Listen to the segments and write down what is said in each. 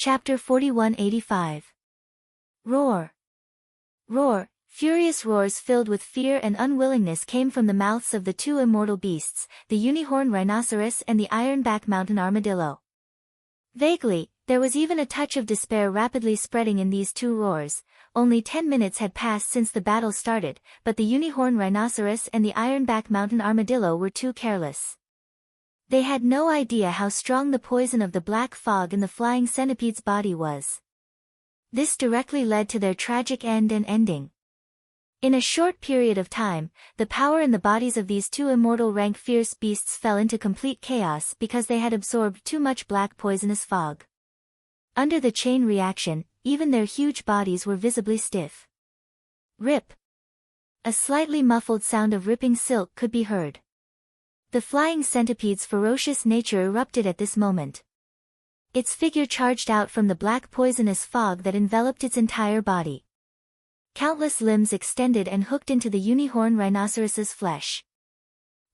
Chapter 4185. Roar. Roar. Furious roars filled with fear and unwillingness came from the mouths of the two immortal beasts, the unicorn rhinoceros and the ironback mountain armadillo. Vaguely, there was even a touch of despair rapidly spreading in these two roars. Only 10 minutes had passed since the battle started, but the unicorn rhinoceros and the ironback mountain armadillo were too careless. They had no idea how strong the poison of the black fog in the flying centipede's body was. This directly led to their tragic end and ending. In a short period of time, the power in the bodies of these two immortal rank fierce beasts fell into complete chaos because they had absorbed too much black poisonous fog. Under the chain reaction, even their huge bodies were visibly stiff. Rip. A slightly muffled sound of ripping silk could be heard. The flying centipede's ferocious nature erupted at this moment. Its figure charged out from the black poisonous fog that enveloped its entire body. Countless limbs extended and hooked into the unicorn rhinoceros's flesh.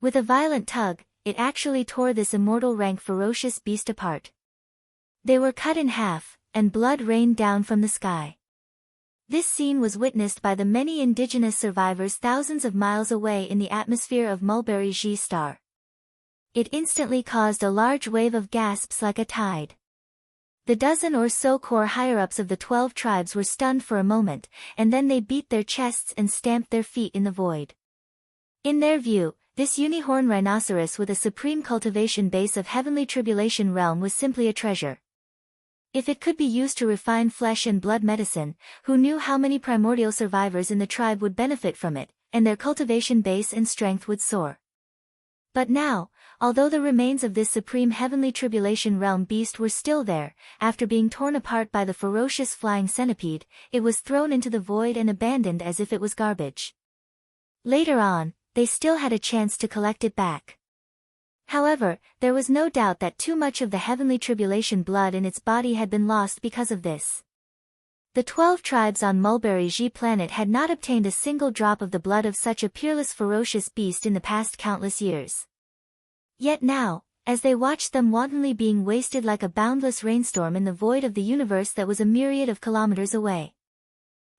With a violent tug, it actually tore this immortal rank ferocious beast apart. They were cut in half, and blood rained down from the sky. This scene was witnessed by the many indigenous survivors thousands of miles away in the atmosphere of Mulberry G star. It instantly caused a large wave of gasps like a tide. The dozen or so core higher-ups of the 12 tribes were stunned for a moment, and then they beat their chests and stamped their feet in the void. In their view, this unicorn rhinoceros with a supreme cultivation base of heavenly tribulation realm was simply a treasure. If it could be used to refine flesh and blood medicine, who knew how many primordial survivors in the tribe would benefit from it, and their cultivation base and strength would soar. But now, although the remains of this supreme heavenly tribulation realm beast were still there, after being torn apart by the ferocious flying centipede, it was thrown into the void and abandoned as if it was garbage. Later on, they still had a chance to collect it back. However, there was no doubt that too much of the heavenly tribulation blood in its body had been lost because of this. The 12 tribes on Mulberry G planet had not obtained a single drop of the blood of such a peerless ferocious beast in the past countless years. Yet now, as they watched them wantonly being wasted like a boundless rainstorm in the void of the universe that was a myriad of kilometers away.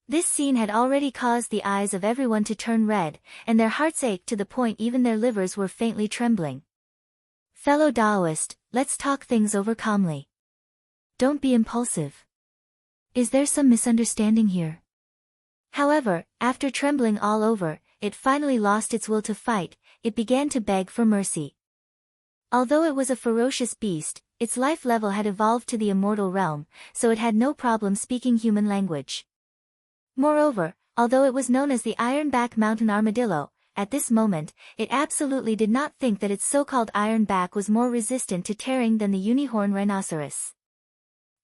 This scene had already caused the eyes of everyone to turn red, and their hearts ached to the point even their livers were faintly trembling. Fellow Taoist, let's talk things over calmly. Don't be impulsive. Is there some misunderstanding here? However, after trembling all over, it finally lost its will to fight. It began to beg for mercy. Although it was a ferocious beast, its life level had evolved to the immortal realm, so it had no problem speaking human language. Moreover, although it was known as the ironback mountain armadillo, at this moment, it absolutely did not think that its so-called iron back was more resistant to tearing than the unicorn rhinoceros.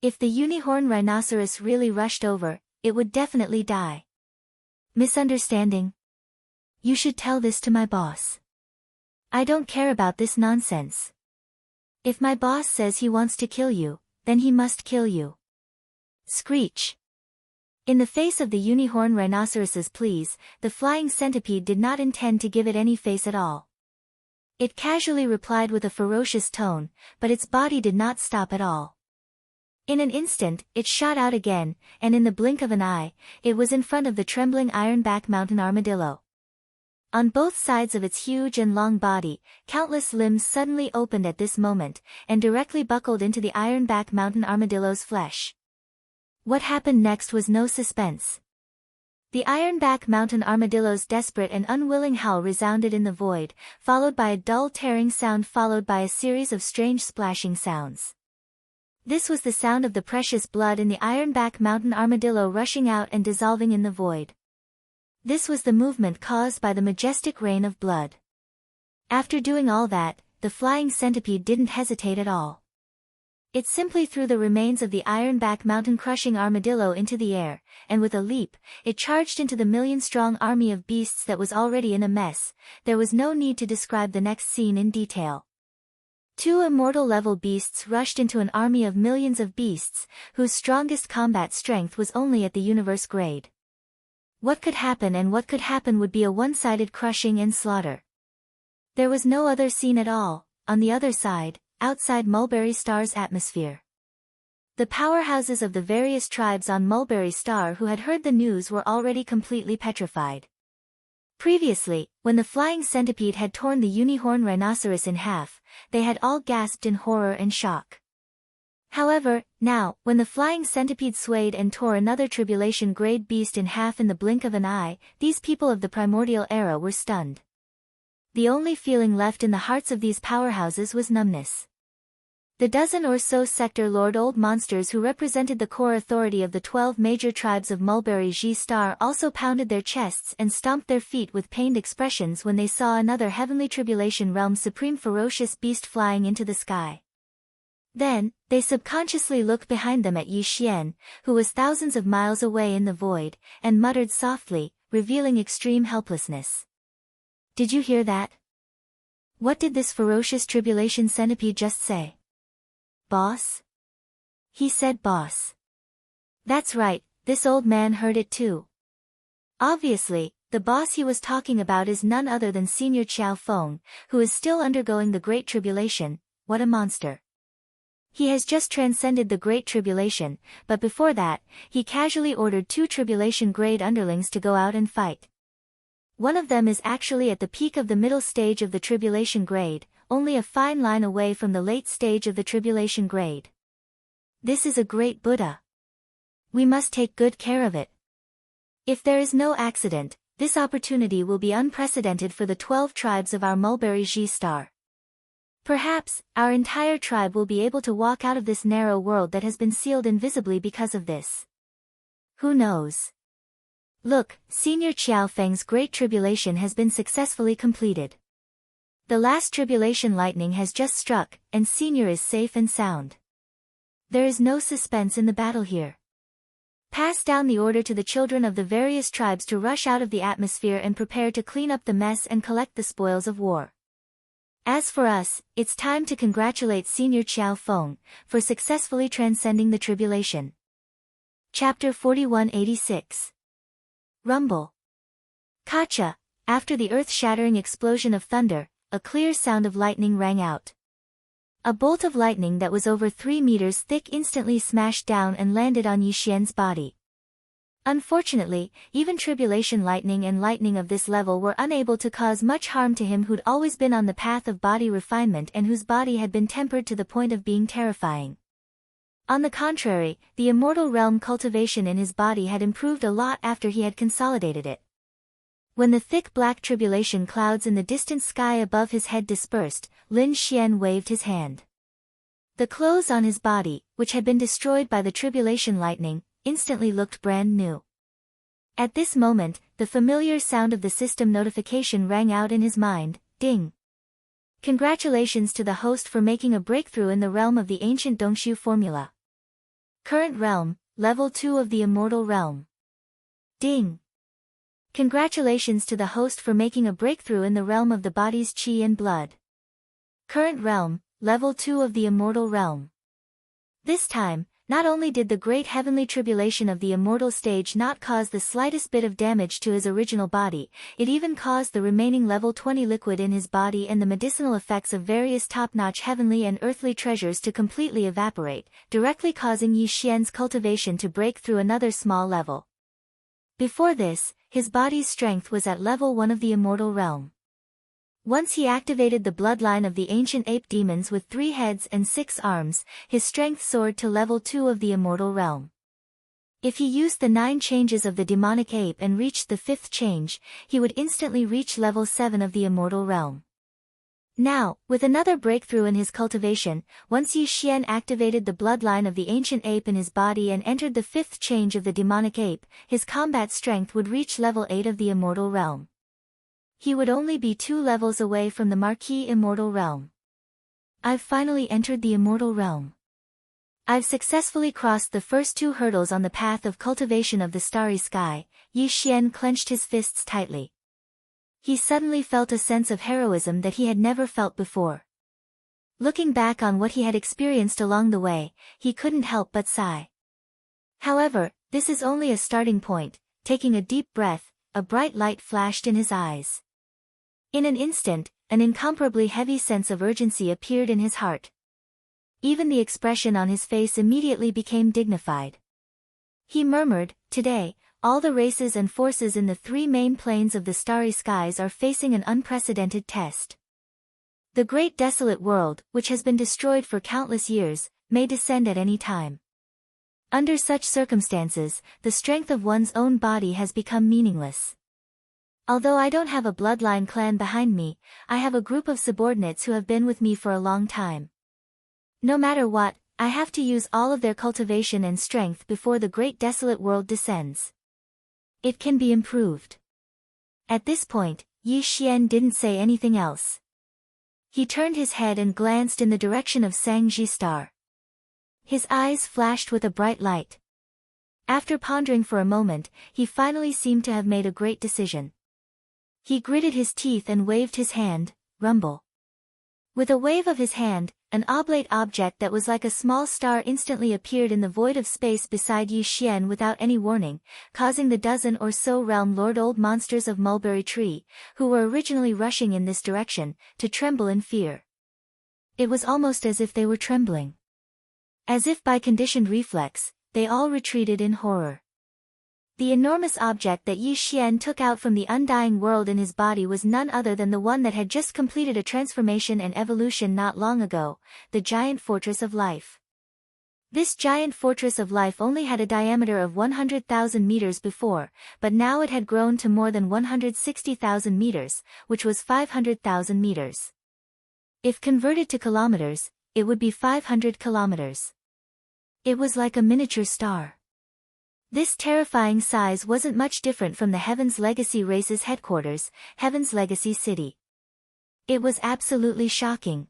If the unicorn rhinoceros really rushed over, it would definitely die. Misunderstanding? You should tell this to my boss. I don't care about this nonsense. If my boss says he wants to kill you, then he must kill you. Screech. In the face of the unicorn rhinoceros's pleas, the flying centipede did not intend to give it any face at all. It casually replied with a ferocious tone, but its body did not stop at all. In an instant, it shot out again, and in the blink of an eye, it was in front of the trembling ironback mountain armadillo. On both sides of its huge and long body, countless limbs suddenly opened at this moment, and directly buckled into the ironback mountain armadillo's flesh. What happened next was no suspense. The ironback mountain armadillo's desperate and unwilling howl resounded in the void, followed by a dull tearing sound followed by a series of strange splashing sounds. This was the sound of the precious blood in the ironback mountain armadillo rushing out and dissolving in the void. This was the movement caused by the majestic rain of blood. After doing all that, the flying centipede didn't hesitate at all. It simply threw the remains of the ironback mountain crushing armadillo into the air, and with a leap, it charged into the million-strong army of beasts that was already in a mess. There was no need to describe the next scene in detail. Two immortal-level beasts rushed into an army of millions of beasts, whose strongest combat strength was only at the universe grade. What could happen and what could happen would be a one-sided crushing and slaughter. There was no other scene at all, on the other side, outside Mulberry Star's atmosphere. The powerhouses of the various tribes on Mulberry Star who had heard the news were already completely petrified. Previously, when the flying centipede had torn the unicorn rhinoceros in half, they had all gasped in horror and shock. However, now, when the flying centipede swayed and tore another tribulation-grade beast in half in the blink of an eye, these people of the primordial era were stunned. The only feeling left in the hearts of these powerhouses was numbness. The dozen or so sector lord old monsters who represented the core authority of the 12 major tribes of Mulberry Star also pounded their chests and stomped their feet with pained expressions when they saw another heavenly tribulation realm supreme ferocious beast flying into the sky. Then, they subconsciously looked behind them at Yi Xian, who was thousands of miles away in the void, and muttered softly, revealing extreme helplessness. "Did you hear that? What did this ferocious tribulation centipede just say?" "Boss?" He said boss. That's right, this old man heard it too. Obviously, the boss he was talking about is none other than Senior Qiao Feng, who is still undergoing the Great Tribulation. What a monster. He has just transcended the Great Tribulation, but before that, he casually ordered 2 tribulation-grade underlings to go out and fight. One of them is actually at the peak of the middle stage of the tribulation grade, only a fine line away from the late stage of the tribulation grade. This is a great Buddha. We must take good care of it. If there is no accident, this opportunity will be unprecedented for the 12 tribes of our Mulberry Star. Perhaps, our entire tribe will be able to walk out of this narrow world that has been sealed invisibly because of this. Who knows? Look, Senior Qiao Feng's Great Tribulation has been successfully completed. The last tribulation lightning has just struck, and Senior is safe and sound. There is no suspense in the battle here. Pass down the order to the children of the various tribes to rush out of the atmosphere and prepare to clean up the mess and collect the spoils of war. As for us, it's time to congratulate Senior Qiao Feng for successfully transcending the tribulation. Chapter 4186. Rumble. Kacha, after the earth-shattering explosion of thunder, a clear sound of lightning rang out. A bolt of lightning that was over 3 meters thick instantly smashed down and landed on Yi Xian's body. Unfortunately, even tribulation lightning and lightning of this level were unable to cause much harm to him who'd always been on the path of body refinement and whose body had been tempered to the point of being terrifying. On the contrary, the immortal realm cultivation in his body had improved a lot after he had consolidated it. When the thick black tribulation clouds in the distant sky above his head dispersed, Lin Xian waved his hand. The clothes on his body, which had been destroyed by the tribulation lightning, instantly looked brand new. At this moment, the familiar sound of the system notification rang out in his mind, ding. Congratulations to the host for making a breakthrough in the realm of the ancient Dongshu formula. Current realm, level 2 of the immortal realm. Ding. Congratulations to the host for making a breakthrough in the realm of the body's qi and blood. Current realm, level 2 of the immortal realm. This time, not only did the great heavenly tribulation of the immortal stage not cause the slightest bit of damage to his original body, it even caused the remaining level 20 liquid in his body and the medicinal effects of various top-notch heavenly and earthly treasures to completely evaporate, directly causing Yi Xian's cultivation to break through another small level. Before this, his body's strength was at level 1 of the immortal realm. Once he activated the bloodline of the ancient ape demons with 3 heads and 6 arms, his strength soared to level 2 of the immortal realm. If he used the 9 changes of the demonic ape and reached the 5th change, he would instantly reach level 7 of the immortal realm. Now, with another breakthrough in his cultivation, once Yi Xian activated the bloodline of the ancient ape in his body and entered the 5th change of the demonic ape, his combat strength would reach level 8 of the immortal realm. He would only be 2 levels away from the marquee immortal realm. I've finally entered the immortal realm. I've successfully crossed the first 2 hurdles on the path of cultivation of the starry sky. Yi Xian clenched his fists tightly. He suddenly felt a sense of heroism that he had never felt before. Looking back on what he had experienced along the way, he couldn't help but sigh. However, this is only a starting point. Taking a deep breath, a bright light flashed in his eyes. In an instant, an incomparably heavy sense of urgency appeared in his heart. Even the expression on his face immediately became dignified. He murmured, "Today, all the races and forces in the three main planes of the starry skies are facing an unprecedented test. The great desolate world, which has been destroyed for countless years, may descend at any time. Under such circumstances, the strength of one's own body has become meaningless. Although I don't have a bloodline clan behind me, I have a group of subordinates who have been with me for a long time. No matter what, I have to use all of their cultivation and strength before the great desolate world descends. It can be improved." At this point, Yi Xian didn't say anything else. He turned his head and glanced in the direction of Sangji Star. His eyes flashed with a bright light. After pondering for a moment, he finally seemed to have made a great decision. He gritted his teeth and waved his hand, "Rumble." With a wave of his hand, an oblate object that was like a small star instantly appeared in the void of space beside Yi Xian without any warning, causing the dozen or so realm lord old monsters of Mulberry Tree, who were originally rushing in this direction, to tremble in fear. It was almost as if they were trembling. As if by conditioned reflex, they all retreated in horror. The enormous object that Yi Xian took out from the undying world in his body was none other than the one that had just completed a transformation and evolution not long ago, the giant fortress of life. This giant fortress of life only had a diameter of 100,000 meters before, but now it had grown to more than 160,000 meters, which was 500,000 meters. If converted to kilometers, it would be 500 kilometers. It was like a miniature star. This terrifying size wasn't much different from the Heaven's Legacy race's headquarters, Heaven's Legacy City. It was absolutely shocking.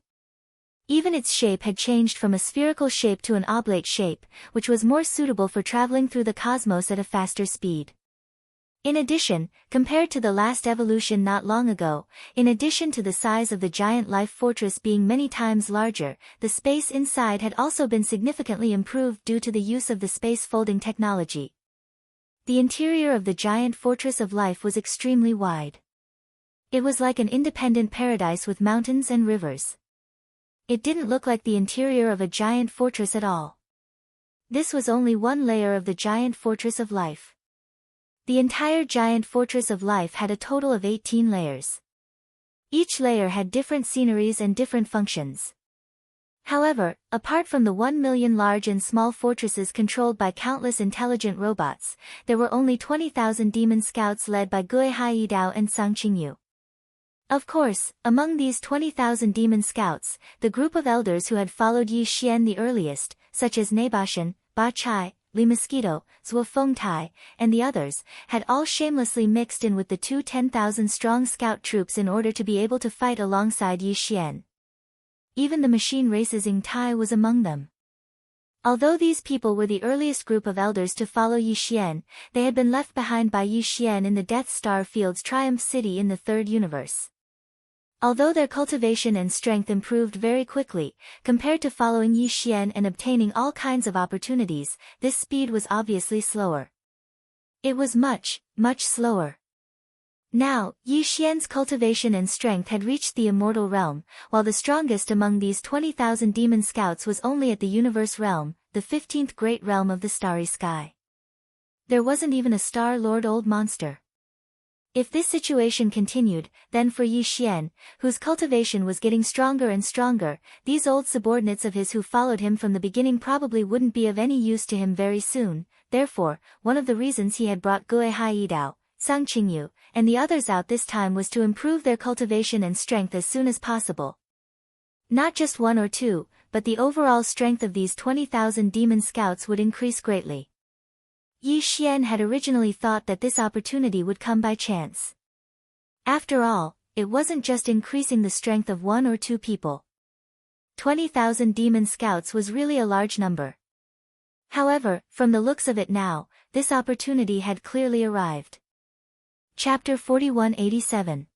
Even its shape had changed from a spherical shape to an oblate shape, which was more suitable for traveling through the cosmos at a faster speed. In addition, compared to the last evolution not long ago, in addition to the size of the giant life fortress being many times larger, the space inside had also been significantly improved due to the use of the space folding technology. The interior of the giant fortress of life was extremely wide. It was like an independent paradise with mountains and rivers. It didn't look like the interior of a giant fortress at all. This was only one layer of the giant fortress of life. The entire giant fortress of life had a total of 18 layers. Each layer had different sceneries and different functions. However, apart from the 1 million large and small fortresses controlled by countless intelligent robots, there were only 20,000 demon scouts led by Gui Haidao and Sang Qingyu. Of course, among these 20,000 demon scouts, the group of elders who had followed Yi Xian the earliest, such as Neibashan, Ba Chai, Li Mosquito, Zhuo Fengtai, and the others, had all shamelessly mixed in with the two 10,000-strong scout troops in order to be able to fight alongside Yi Xian. Even the machine race's Ying Tai was among them. Although these people were the earliest group of elders to follow Yi Xian, they had been left behind by Yi Xian in the Death Star Field's Triumph City in the Third Universe. Although their cultivation and strength improved very quickly, compared to following Yi Xian and obtaining all kinds of opportunities, this speed was obviously slower. It was much, much slower. Now, Yi Xian's cultivation and strength had reached the immortal realm, while the strongest among these 20,000 demon scouts was only at the universe realm, the 15th great realm of the starry sky. There wasn't even a Star Lord old monster. If this situation continued, then for Yi Xian, whose cultivation was getting stronger and stronger, these old subordinates of his who followed him from the beginning probably wouldn't be of any use to him very soon. Therefore, one of the reasons he had brought Gui Haidao, Sang Qingyu, and the others out this time was to improve their cultivation and strength as soon as possible. Not just one or two, but the overall strength of these 20,000 demon scouts would increase greatly. Yi Xian had originally thought that this opportunity would come by chance. After all, it wasn't just increasing the strength of one or two people. 20,000 demon scouts was really a large number. However, from the looks of it now, this opportunity had clearly arrived. Chapter 4187.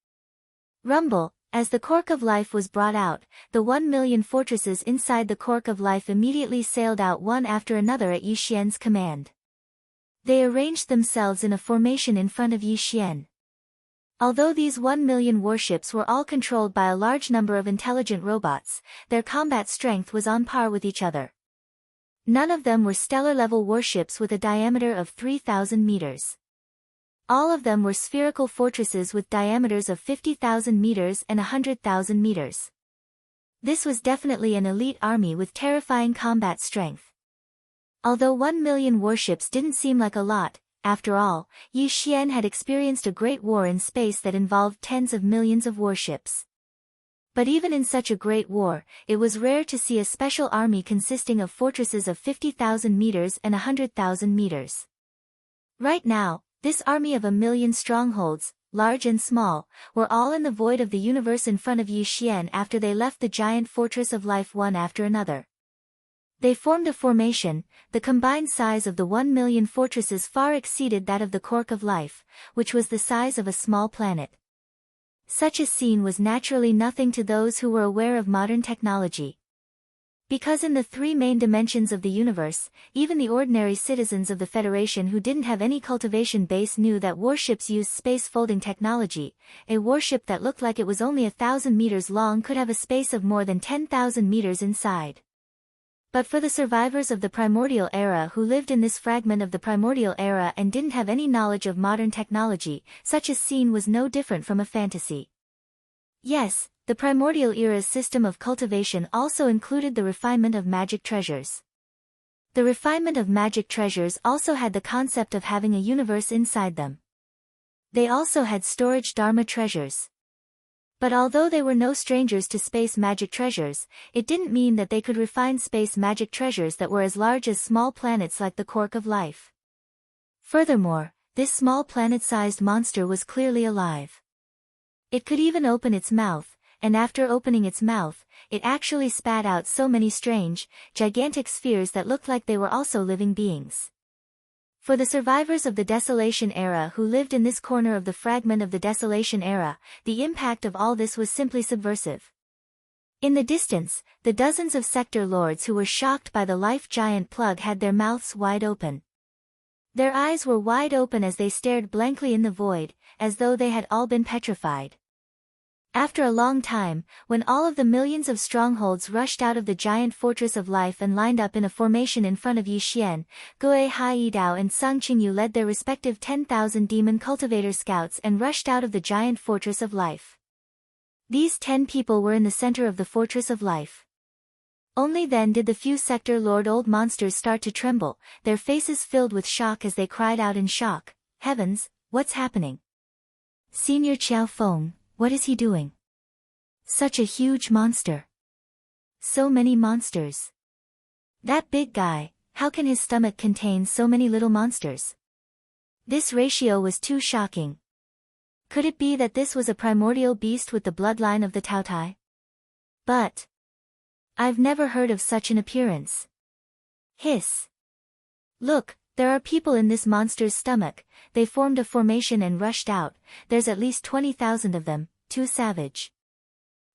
Rumble. As the Cork of Life was brought out, the 1 million fortresses inside the Cork of Life immediately sailed out one after another at Yi Xian's command. They arranged themselves in a formation in front of Yi Xian. Although these 1 million warships were all controlled by a large number of intelligent robots, their combat strength was on par with each other. None of them were stellar-level warships with a diameter of 3,000 meters. All of them were spherical fortresses with diameters of 50,000 meters and 100,000 meters. This was definitely an elite army with terrifying combat strength. Although 1 million warships didn't seem like a lot, after all, Yi Xian had experienced a great war in space that involved tens of millions of warships. But even in such a great war, it was rare to see a special army consisting of fortresses of 50,000 meters and 100,000 meters. Right now, this army of 1 million strongholds, large and small, were all in the void of the universe in front of Yi Xian after they left the giant fortress of life one after another. They formed a formation. The combined size of the 1 million fortresses far exceeded that of the cork of life, which was the size of a small planet. Such a scene was naturally nothing to those who were aware of modern technology. Because in the three main dimensions of the universe, even the ordinary citizens of the Federation who didn't have any cultivation base knew that warships used space-folding technology. A warship that looked like it was only 1,000 meters long could have a space of more than 10,000 meters inside. But for the survivors of the primordial era who lived in this fragment of the primordial era and didn't have any knowledge of modern technology, such a scene was no different from a fantasy. Yes, the primordial era's system of cultivation also included the refinement of magic treasures. The refinement of magic treasures also had the concept of having a universe inside them. They also had storage dharma treasures. But although they were no strangers to space magic treasures, it didn't mean that they could refine space magic treasures that were as large as small planets like the cork of life. Furthermore, this small planet-sized monster was clearly alive. It could even open its mouth, and after opening its mouth, it actually spat out so many strange, gigantic spheres that looked like they were also living beings. For the survivors of the Desolation Era who lived in this corner of the fragment of the Desolation Era, the impact of all this was simply subversive. In the distance, the dozens of sector lords who were shocked by the life giant plug had their mouths wide open. Their eyes were wide open as they stared blankly in the void, as though they had all been petrified. After a long time, when all of the millions of strongholds rushed out of the giant fortress of life and lined up in a formation in front of Yi Xian, Guo Haidao and Sung Qingyu led their respective 10,000 demon cultivator scouts and rushed out of the giant fortress of life. These 10 people were in the center of the fortress of life. Only then did the few sector lord old monsters start to tremble, their faces filled with shock as they cried out in shock, "Heavens, what's happening? Senior Qiao Feng, what is he doing? Such a huge monster. So many monsters. That big guy, how can his stomach contain so many little monsters?" This ratio was too shocking. Could it be that this was a primordial beast with the bloodline of the Taotai? But I've never heard of such an appearance. Hiss. Look, there are people in this monster's stomach. They formed a formation and rushed out. There's at least 20,000 of them, too savage.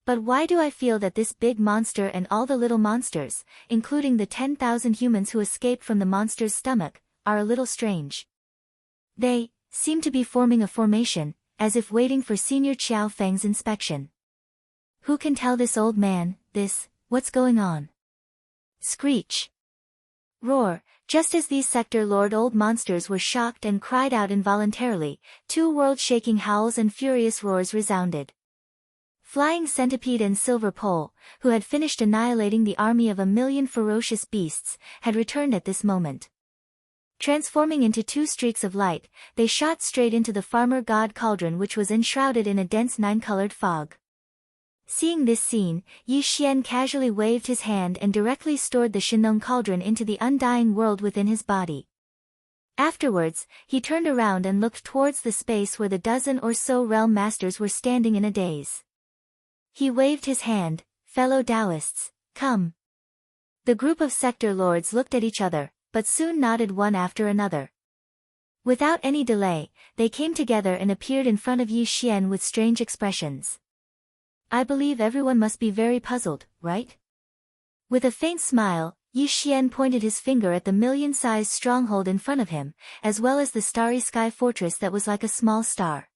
But why do I feel that this big monster and all the little monsters, including the 10,000 humans who escaped from the monster's stomach, are a little strange? They seem to be forming a formation, as if waiting for Senior Qiao Feng's inspection. Who can tell this old man, what's going on? Screech. Roar. Just as these sector lord old monsters were shocked and cried out involuntarily, two world-shaking howls and furious roars resounded. Flying Centipede and Silver Pole, who had finished annihilating the army of 1 million ferocious beasts, had returned at this moment. Transforming into two streaks of light, they shot straight into the farmer god cauldron which was enshrouded in a dense 9-colored fog. Seeing this scene, Yi Xian casually waved his hand and directly stored the Shinong cauldron into the undying world within his body. Afterwards, he turned around and looked towards the space where the dozen or so realm masters were standing in a daze. He waved his hand, "Fellow Taoists, come." The group of sector lords looked at each other, but soon nodded one after another. Without any delay, they came together and appeared in front of Yi Xian with strange expressions. I believe everyone must be very puzzled, right? With a faint smile, Yi Xian pointed his finger at the million-sized stronghold in front of him, as well as the starry sky fortress that was like a small star.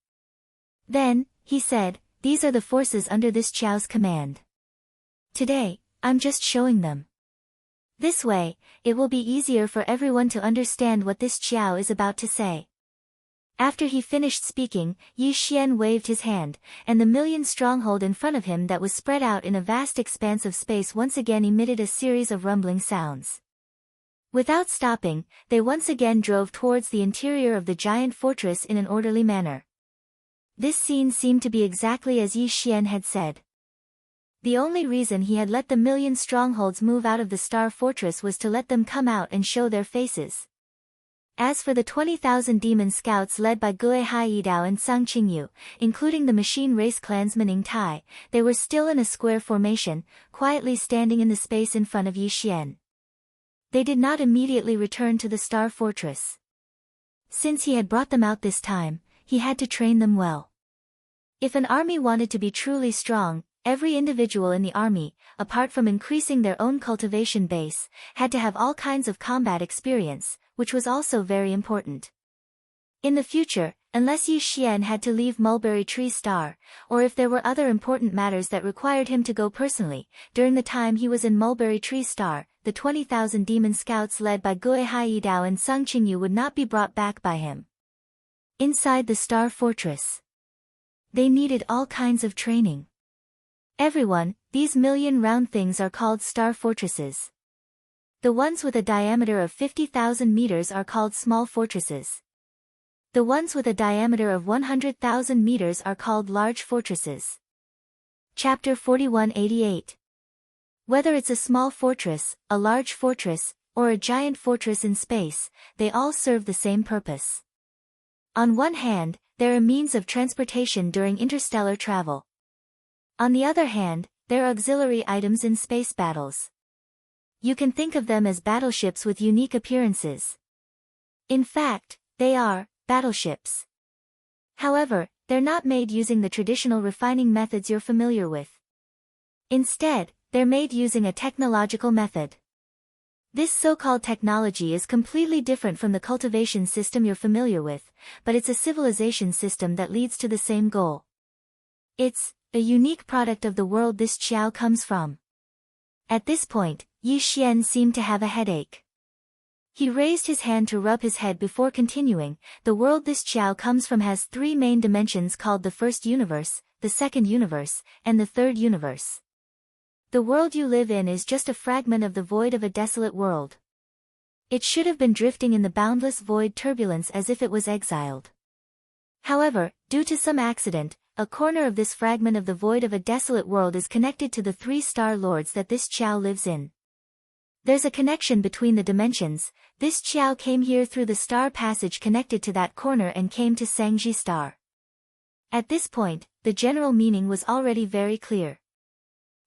Then, he said, these are the forces under this Qiao's command. Today, I'm just showing them. This way, it will be easier for everyone to understand what this Qiao is about to say. After he finished speaking, Yi Xian waved his hand, and the million stronghold in front of him that was spread out in a vast expanse of space once again emitted a series of rumbling sounds. Without stopping, they once again drove towards the interior of the giant fortress in an orderly manner. This scene seemed to be exactly as Yi Xian had said. The only reason he had let the million strongholds move out of the Star Fortress was to let them come out and show their faces. As for the 20,000 demon scouts led by Gue Haiyidao and Sang Qingyu, including the machine race clansman Ing Tai, they were still in a square formation, quietly standing in the space in front of Yi Xian. They did not immediately return to the Star Fortress. Since he had brought them out this time, he had to train them well. If an army wanted to be truly strong, every individual in the army, apart from increasing their own cultivation base, had to have all kinds of combat experience, which was also very important. In the future, unless Yi Xian had to leave Mulberry Tree Star, or if there were other important matters that required him to go personally, during the time he was in Mulberry Tree Star, the 20,000 demon scouts led by Gue Haiyidao and Sang Qingyu would not be brought back by him. Inside the Star Fortress, they needed all kinds of training. Everyone, these million round things are called Star Fortresses. The ones with a diameter of 50,000 meters are called small fortresses. The ones with a diameter of 100,000 meters are called large fortresses. Chapter 4188. Whether it's a small fortress, a large fortress, or a giant fortress in space, they all serve the same purpose. On one hand, they're a means of transportation during interstellar travel. On the other hand, they're auxiliary items in space battles. You can think of them as battleships with unique appearances. In fact, they are battleships. However, they're not made using the traditional refining methods you're familiar with. Instead, they're made using a technological method. This so-called technology is completely different from the cultivation system you're familiar with, but it's a civilization system that leads to the same goal. It's a unique product of the world this Qiao comes from. At this point, Yi Xian seemed to have a headache. He raised his hand to rub his head before continuing. The world this Qiao comes from has three main dimensions called the first universe, the second universe, and the third universe. The world you live in is just a fragment of the void of a desolate world. It should have been drifting in the boundless void turbulence as if it was exiled. However, due to some accident, a corner of this fragment of the void of a desolate world is connected to the three star lords that this Qiao lives in. There's a connection between the dimensions. This Qiao came here through the star passage connected to that corner and came to Sangji Star. At this point, the general meaning was already very clear.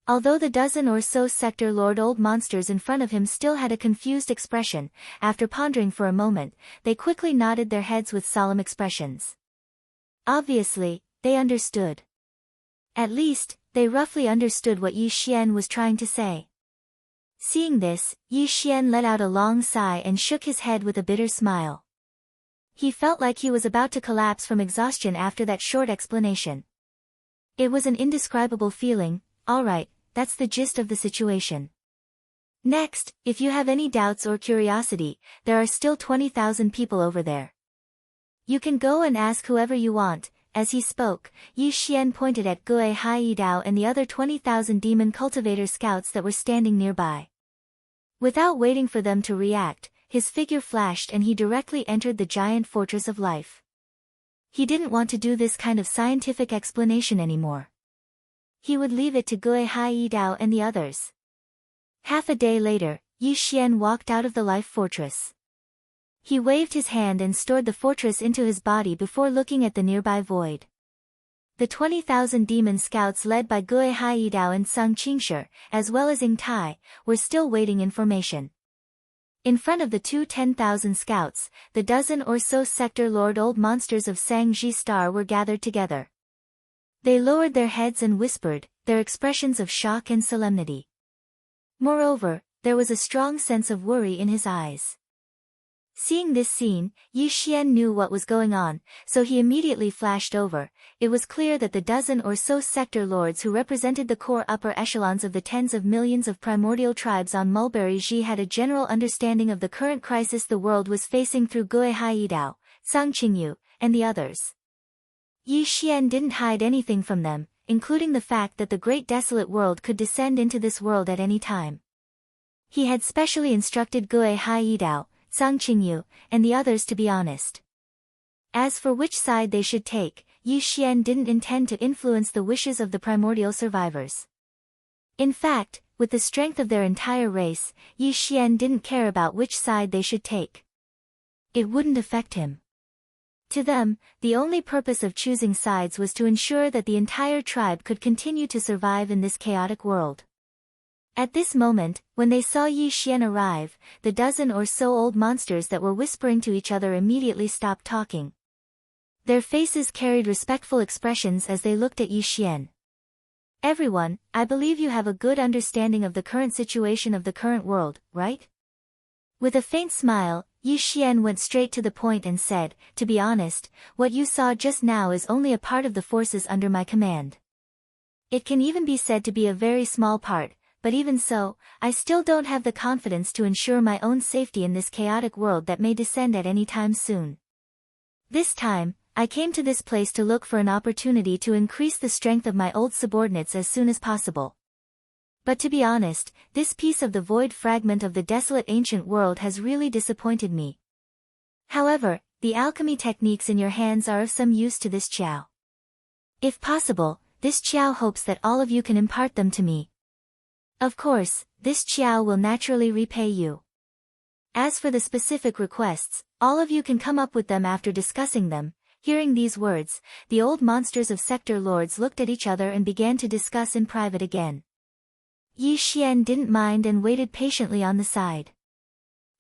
Although the dozen or so sector lord old monsters in front of him still had a confused expression, after pondering for a moment, they quickly nodded their heads with solemn expressions. Obviously, they understood. At least, they roughly understood what Yi Xian was trying to say. Seeing this, Yi Xian let out a long sigh and shook his head with a bitter smile. He felt like he was about to collapse from exhaustion after that short explanation. It was an indescribable feeling. All right, that's the gist of the situation. Next, if you have any doubts or curiosity, there are still 20,000 people over there. You can go and ask whoever you want. As he spoke, Yi Xian pointed at Gue Haiyidao and the other 20,000 demon cultivator scouts that were standing nearby. Without waiting for them to react, his figure flashed and he directly entered the giant fortress of life. He didn't want to do this kind of scientific explanation anymore. He would leave it to Gue Haiyidao and the others. Half a day later, Yi Xian walked out of the life fortress. He waved his hand and stored the fortress into his body before looking at the nearby void. The 20,000 demon scouts led by Gue Haiyidao and Sang Qingshi, as well as Ing Tai, were still waiting in formation. In front of the two 10,000 scouts, the dozen or so sector lord old monsters of Sangji Star were gathered together. They lowered their heads and whispered, their expressions of shock and solemnity. Moreover, there was a strong sense of worry in his eyes. Seeing this scene, Yi Xian knew what was going on, so he immediately flashed over. It was clear that the dozen or so sector lords who represented the core upper echelons of the tens of millions of primordial tribes on Mulberry Ji had a general understanding of the current crisis the world was facing through Gui Haidao, Sang Qingyu, and the others. Yi Xian didn't hide anything from them, including the fact that the great desolate world could descend into this world at any time. He had specially instructed Gui Haidao, Sang Qingyu, and the others to be honest. As for which side they should take, Yi Xian didn't intend to influence the wishes of the primordial survivors. In fact, with the strength of their entire race, Yi Xian didn't care about which side they should take. It wouldn't affect him. To them, the only purpose of choosing sides was to ensure that the entire tribe could continue to survive in this chaotic world. At this moment, when they saw Yi Xian arrive, the dozen or so old monsters that were whispering to each other immediately stopped talking. Their faces carried respectful expressions as they looked at Yi Xian. Everyone, I believe you have a good understanding of the current situation of the current world, right? With a faint smile, Yi Xian went straight to the point and said, to be honest, what you saw just now is only a part of the forces under my command. It can even be said to be a very small part. But even so, I still don't have the confidence to ensure my own safety in this chaotic world that may descend at any time soon. This time, I came to this place to look for an opportunity to increase the strength of my old subordinates as soon as possible. But to be honest, this piece of the void fragment of the desolate ancient world has really disappointed me. However, the alchemy techniques in your hands are of some use to this Qiao. If possible, this Qiao hopes that all of you can impart them to me. Of course, this Qiao will naturally repay you. As for the specific requests, all of you can come up with them after discussing them. Hearing these words, the old monsters of sector lords looked at each other and began to discuss in private again. Yi Xian didn't mind and waited patiently on the side.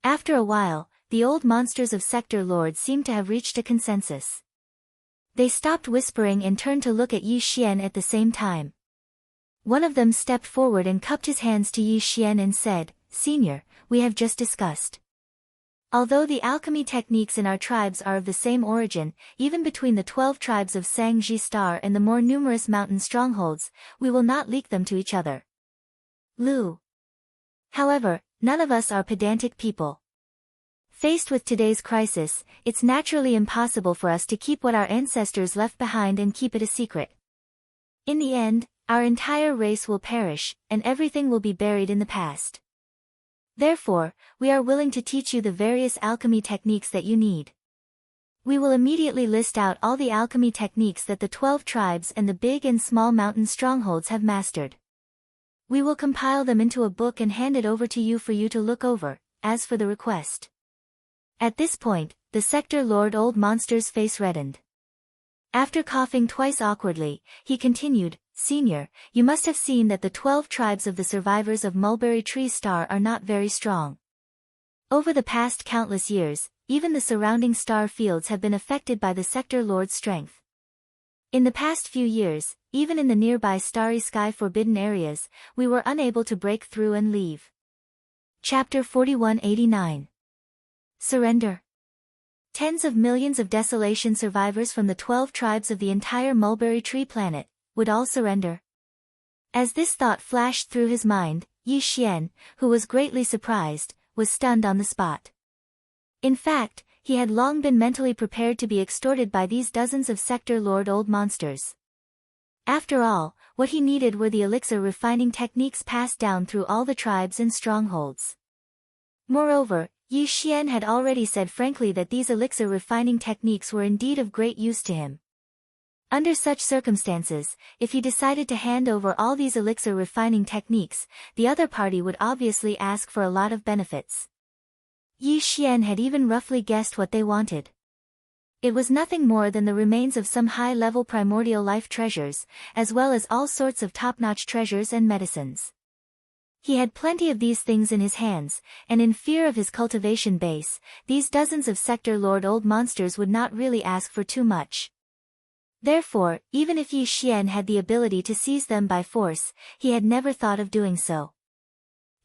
After a while, the old monsters of sector lords seemed to have reached a consensus. They stopped whispering and turned to look at Yi Xian at the same time. One of them stepped forward and cupped his hands to Yi Xian and said, Senior, we have just discussed. Although the alchemy techniques in our tribes are of the same origin, even between the 12 tribes of Sangji Star and the more numerous mountain strongholds, we will not leak them to each other. Lu. However, none of us are pedantic people. Faced with today's crisis, it's naturally impossible for us to keep what our ancestors left behind and keep it a secret. In the end, our entire race will perish, and everything will be buried in the past. Therefore, we are willing to teach you the various alchemy techniques that you need. We will immediately list out all the alchemy techniques that the 12 tribes and the big and small mountain strongholds have mastered. We will compile them into a book and hand it over to you for you to look over, as for the request. At this point, the sector lord old monster's face reddened. After coughing twice awkwardly, he continued, Senior, you must have seen that the 12 tribes of the survivors of Mulberry Tree Star are not very strong. Over the past countless years, even the surrounding star fields have been affected by the sector lord's strength. In the past few years, even in the nearby starry sky forbidden areas, we were unable to break through and leave. Chapter 4189. Surrender. Tens of millions of desolation survivors from the 12 tribes of the entire Mulberry Tree planet would all surrender. As this thought flashed through his mind, Yi Xian, who was greatly surprised, was stunned on the spot. In fact, he had long been mentally prepared to be extorted by these dozens of sector lord old monsters. After all, what he needed were the elixir refining techniques passed down through all the tribes and strongholds. Moreover, Yi Xian had already said frankly that these elixir refining techniques were indeed of great use to him. Under such circumstances, if he decided to hand over all these elixir refining techniques, the other party would obviously ask for a lot of benefits. Yi Xian had even roughly guessed what they wanted. It was nothing more than the remains of some high-level primordial life treasures, as well as all sorts of top-notch treasures and medicines. He had plenty of these things in his hands, and in fear of his cultivation base, these dozens of sector lord old monsters would not really ask for too much. Therefore, even if Yi Xian had the ability to seize them by force, he had never thought of doing so.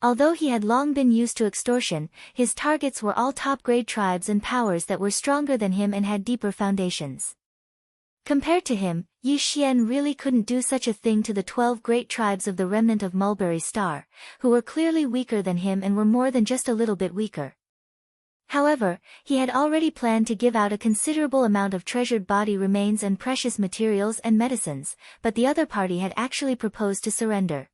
Although he had long been used to extortion, his targets were all top-grade tribes and powers that were stronger than him and had deeper foundations. Compared to him, Yi Xian really couldn't do such a thing to the 12 great tribes of the remnant of Mulberry Star, who were clearly weaker than him and were more than just a little bit weaker. However, he had already planned to give out a considerable amount of treasured body remains and precious materials and medicines, but the other party had actually proposed to surrender.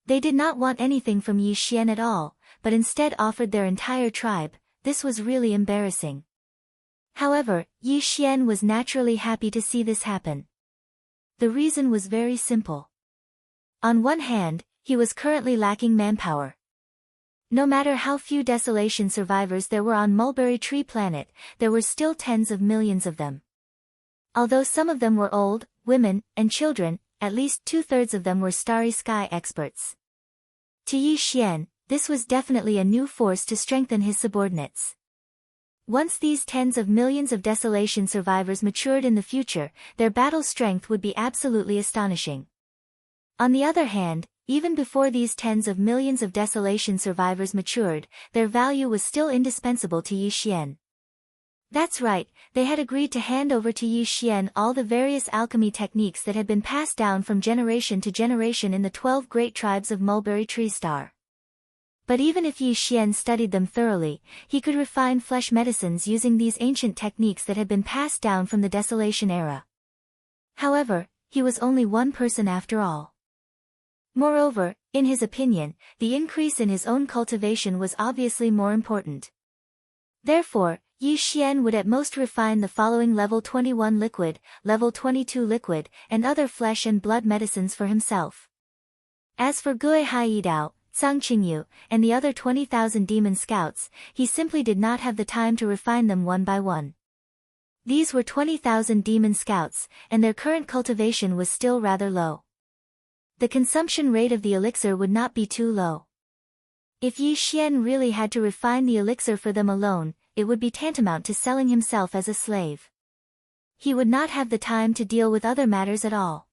They did not want anything from Yi Xian at all, but instead offered their entire tribe. This was really embarrassing. However, Yi Xian was naturally happy to see this happen. The reason was very simple. On one hand, he was currently lacking manpower. No matter how few desolation survivors there were on Mulberry Tree Planet, there were still tens of millions of them. Although some of them were old, women, and children, at least 2/3 of them were Starry Sky experts. To Yi Xian, this was definitely a new force to strengthen his subordinates. Once these tens of millions of desolation survivors matured in the future, their battle strength would be absolutely astonishing. On the other hand, even before these tens of millions of desolation survivors matured, their value was still indispensable to Yi Xian. That's right, they had agreed to hand over to Yi Xian all the various alchemy techniques that had been passed down from generation to generation in the 12 great tribes of Mulberry Tree Star. But even if Yi Xian studied them thoroughly, he could refine flesh medicines using these ancient techniques that had been passed down from the Desolation era. However, he was only one person after all. Moreover, in his opinion, the increase in his own cultivation was obviously more important. Therefore, Yi Xian would at most refine the following level 21 liquid, level 22 liquid, and other flesh and blood medicines for himself. As for Gui Haidao, Sang Qingyu, and the other 20,000 demon scouts, he simply did not have the time to refine them one by one. These were 20,000 demon scouts, and their current cultivation was still rather low. The consumption rate of the elixir would not be too low. If Yi Xian really had to refine the elixir for them alone, it would be tantamount to selling himself as a slave. He would not have the time to deal with other matters at all.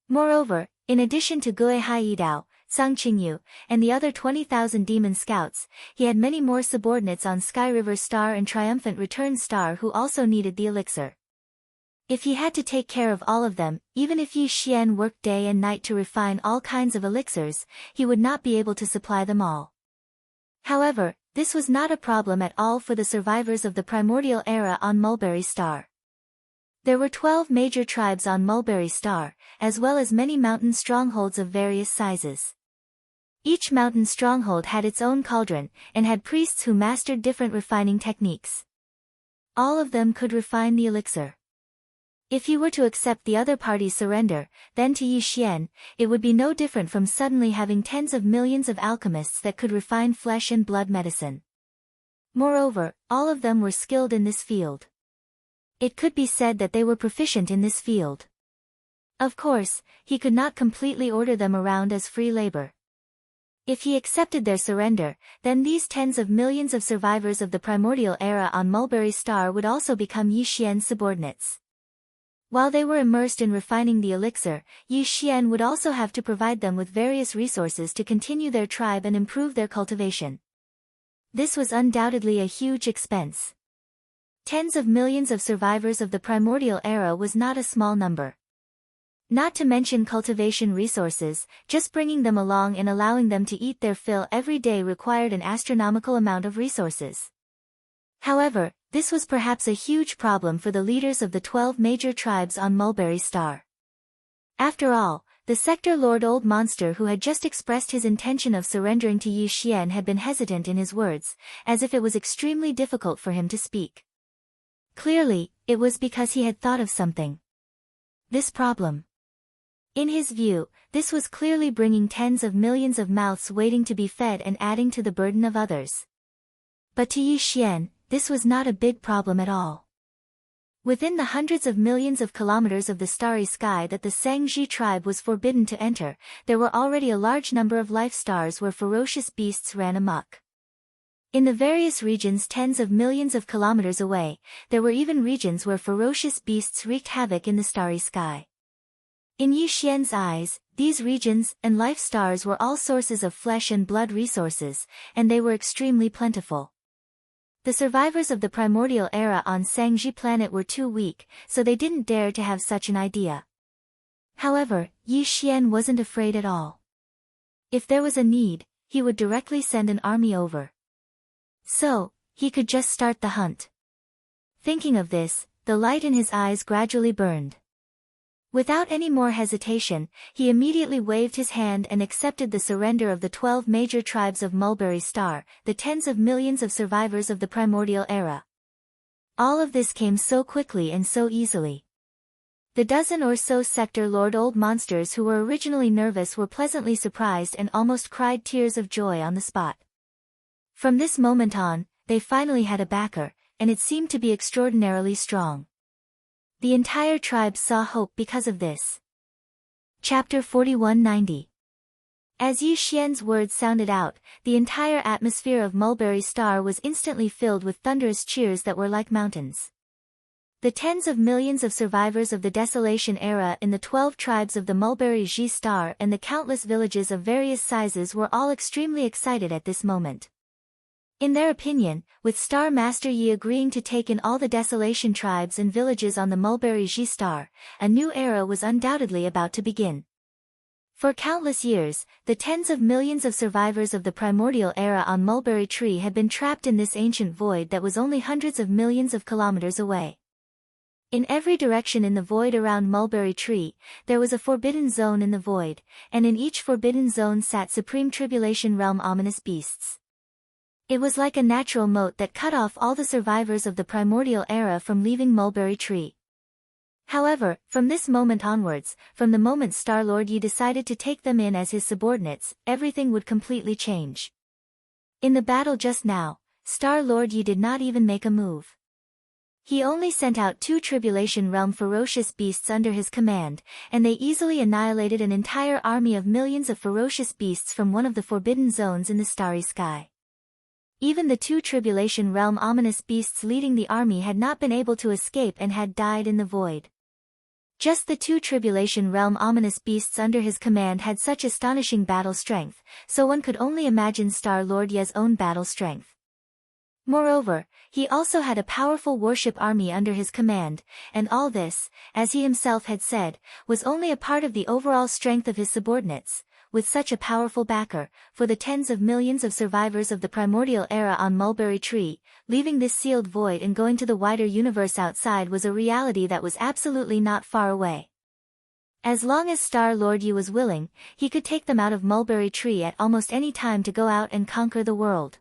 Moreover, in addition to Gui Haidao, Sang Qingyu, and the other 20,000 demon scouts, he had many more subordinates on Sky River Star and Triumphant Return Star who also needed the elixir. If he had to take care of all of them, even if Yi Xian worked day and night to refine all kinds of elixirs, he would not be able to supply them all. However, this was not a problem at all for the survivors of the primordial era on Mulberry Star. There were 12 major tribes on Mulberry Star, as well as many mountain strongholds of various sizes. Each mountain stronghold had its own cauldron, and had priests who mastered different refining techniques. All of them could refine the elixir. If he were to accept the other party's surrender, then to Yi Xian, it would be no different from suddenly having tens of millions of alchemists that could refine flesh and blood medicine. Moreover, all of them were skilled in this field. It could be said that they were proficient in this field. Of course, he could not completely order them around as free labor. If he accepted their surrender, then these tens of millions of survivors of the primordial era on Mulberry Star would also become Yi Xian's subordinates. While they were immersed in refining the elixir, Yi Xian would also have to provide them with various resources to continue their tribe and improve their cultivation. This was undoubtedly a huge expense. Tens of millions of survivors of the primordial era was not a small number. Not to mention cultivation resources, just bringing them along and allowing them to eat their fill every day required an astronomical amount of resources. However, this was perhaps a huge problem for the leaders of the 12 major tribes on Mulberry Star. After all, the Sector Lord Old Monster who had just expressed his intention of surrendering to Yi Xian had been hesitant in his words, as if it was extremely difficult for him to speak. Clearly, it was because he had thought of something. This problem. In his view, this was clearly bringing tens of millions of mouths waiting to be fed and adding to the burden of others. But to Yi Xian, this was not a big problem at all. Within the hundreds of millions of kilometers of the starry sky that the Sangji tribe was forbidden to enter, there were already a large number of life stars where ferocious beasts ran amok. In the various regions tens of millions of kilometers away, there were even regions where ferocious beasts wreaked havoc in the starry sky. In Yi Xian's eyes, these regions and life stars were all sources of flesh and blood resources, and they were extremely plentiful. The survivors of the primordial era on Sangji planet were too weak, so they didn't dare to have such an idea. However, Yi Xian wasn't afraid at all. If there was a need, he would directly send an army over. So, he could just start the hunt. Thinking of this, the light in his eyes gradually burned. Without any more hesitation, he immediately waved his hand and accepted the surrender of the 12 major tribes of Mulberry Star, the tens of millions of survivors of the primordial era. All of this came so quickly and so easily. The dozen or so sector Lord Old monsters who were originally nervous were pleasantly surprised and almost cried tears of joy on the spot. From this moment on, they finally had a backer, and it seemed to be extraordinarily strong. The entire tribe saw hope because of this. Chapter 4190. As Yi Xian's words sounded out, the entire atmosphere of Mulberry Star was instantly filled with thunderous cheers that were like mountains. The tens of millions of survivors of the Desolation era in the 12 tribes of the Mulberry Ji Star and the countless villages of various sizes were all extremely excited at this moment. In their opinion, with Star Master Yi agreeing to take in all the Desolation tribes and villages on the Mulberry Ji Star, a new era was undoubtedly about to begin. For countless years, the tens of millions of survivors of the primordial era on Mulberry Tree had been trapped in this ancient void that was only hundreds of millions of kilometers away. In every direction in the void around Mulberry Tree, there was a forbidden zone in the void, and in each forbidden zone sat Supreme Tribulation Realm ominous beasts. It was like a natural moat that cut off all the survivors of the primordial era from leaving Mulberry Tree. However, from this moment onwards, from the moment Star-Lord Yi decided to take them in as his subordinates, everything would completely change. In the battle just now, Star-Lord Yi did not even make a move. He only sent out 2 Tribulation Realm ferocious beasts under his command, and they easily annihilated an entire army of millions of ferocious beasts from one of the forbidden zones in the starry sky. Even the 2 Tribulation Realm ominous beasts leading the army had not been able to escape and had died in the void. Just the 2 Tribulation Realm ominous beasts under his command had such astonishing battle strength, so one could only imagine Star-Lord Yi's own battle strength. Moreover, he also had a powerful warship army under his command, and all this, as he himself had said, was only a part of the overall strength of his subordinates. With such a powerful backer, for the tens of millions of survivors of the primordial era on Mulberry Tree, leaving this sealed void and going to the wider universe outside was a reality that was absolutely not far away. As long as Star-Lord Yi was willing, he could take them out of Mulberry Tree at almost any time to go out and conquer the world.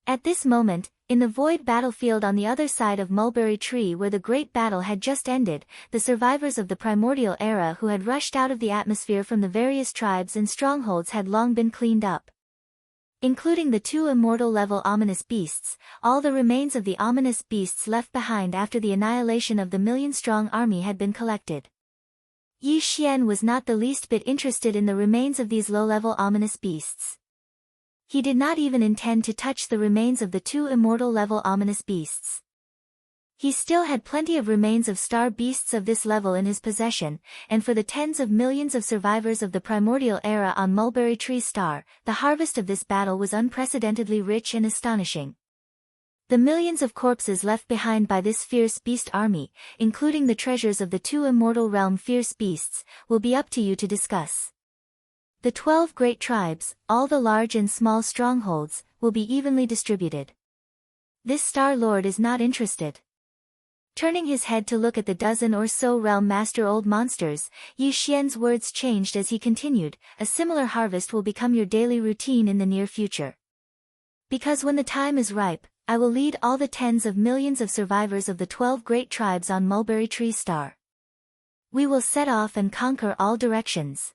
At this moment, in the void battlefield on the other side of Mulberry Tree where the great battle had just ended, the survivors of the primordial era who had rushed out of the atmosphere from the various tribes and strongholds had long been cleaned up. Including the 2 immortal-level ominous beasts, all the remains of the ominous beasts left behind after the annihilation of the million-strong army had been collected. Yi Xian was not the least bit interested in the remains of these low-level ominous beasts. He did not even intend to touch the remains of the 2 immortal-level ominous beasts. He still had plenty of remains of star beasts of this level in his possession, and for the tens of millions of survivors of the primordial era on Mulberry Tree Star, the harvest of this battle was unprecedentedly rich and astonishing. The millions of corpses left behind by this fierce beast army, including the treasures of the 2 immortal realm fierce beasts, will be up to you to discuss. The 12 great tribes, all the large and small strongholds, will be evenly distributed. This Star-Lord is not interested. Turning his head to look at the dozen or so realm master old monsters, Yi Xian's words changed as he continued, a similar harvest will become your daily routine in the near future. Because when the time is ripe, I will lead all the tens of millions of survivors of the 12 great tribes on Mulberry Tree Star. We will set off and conquer all directions.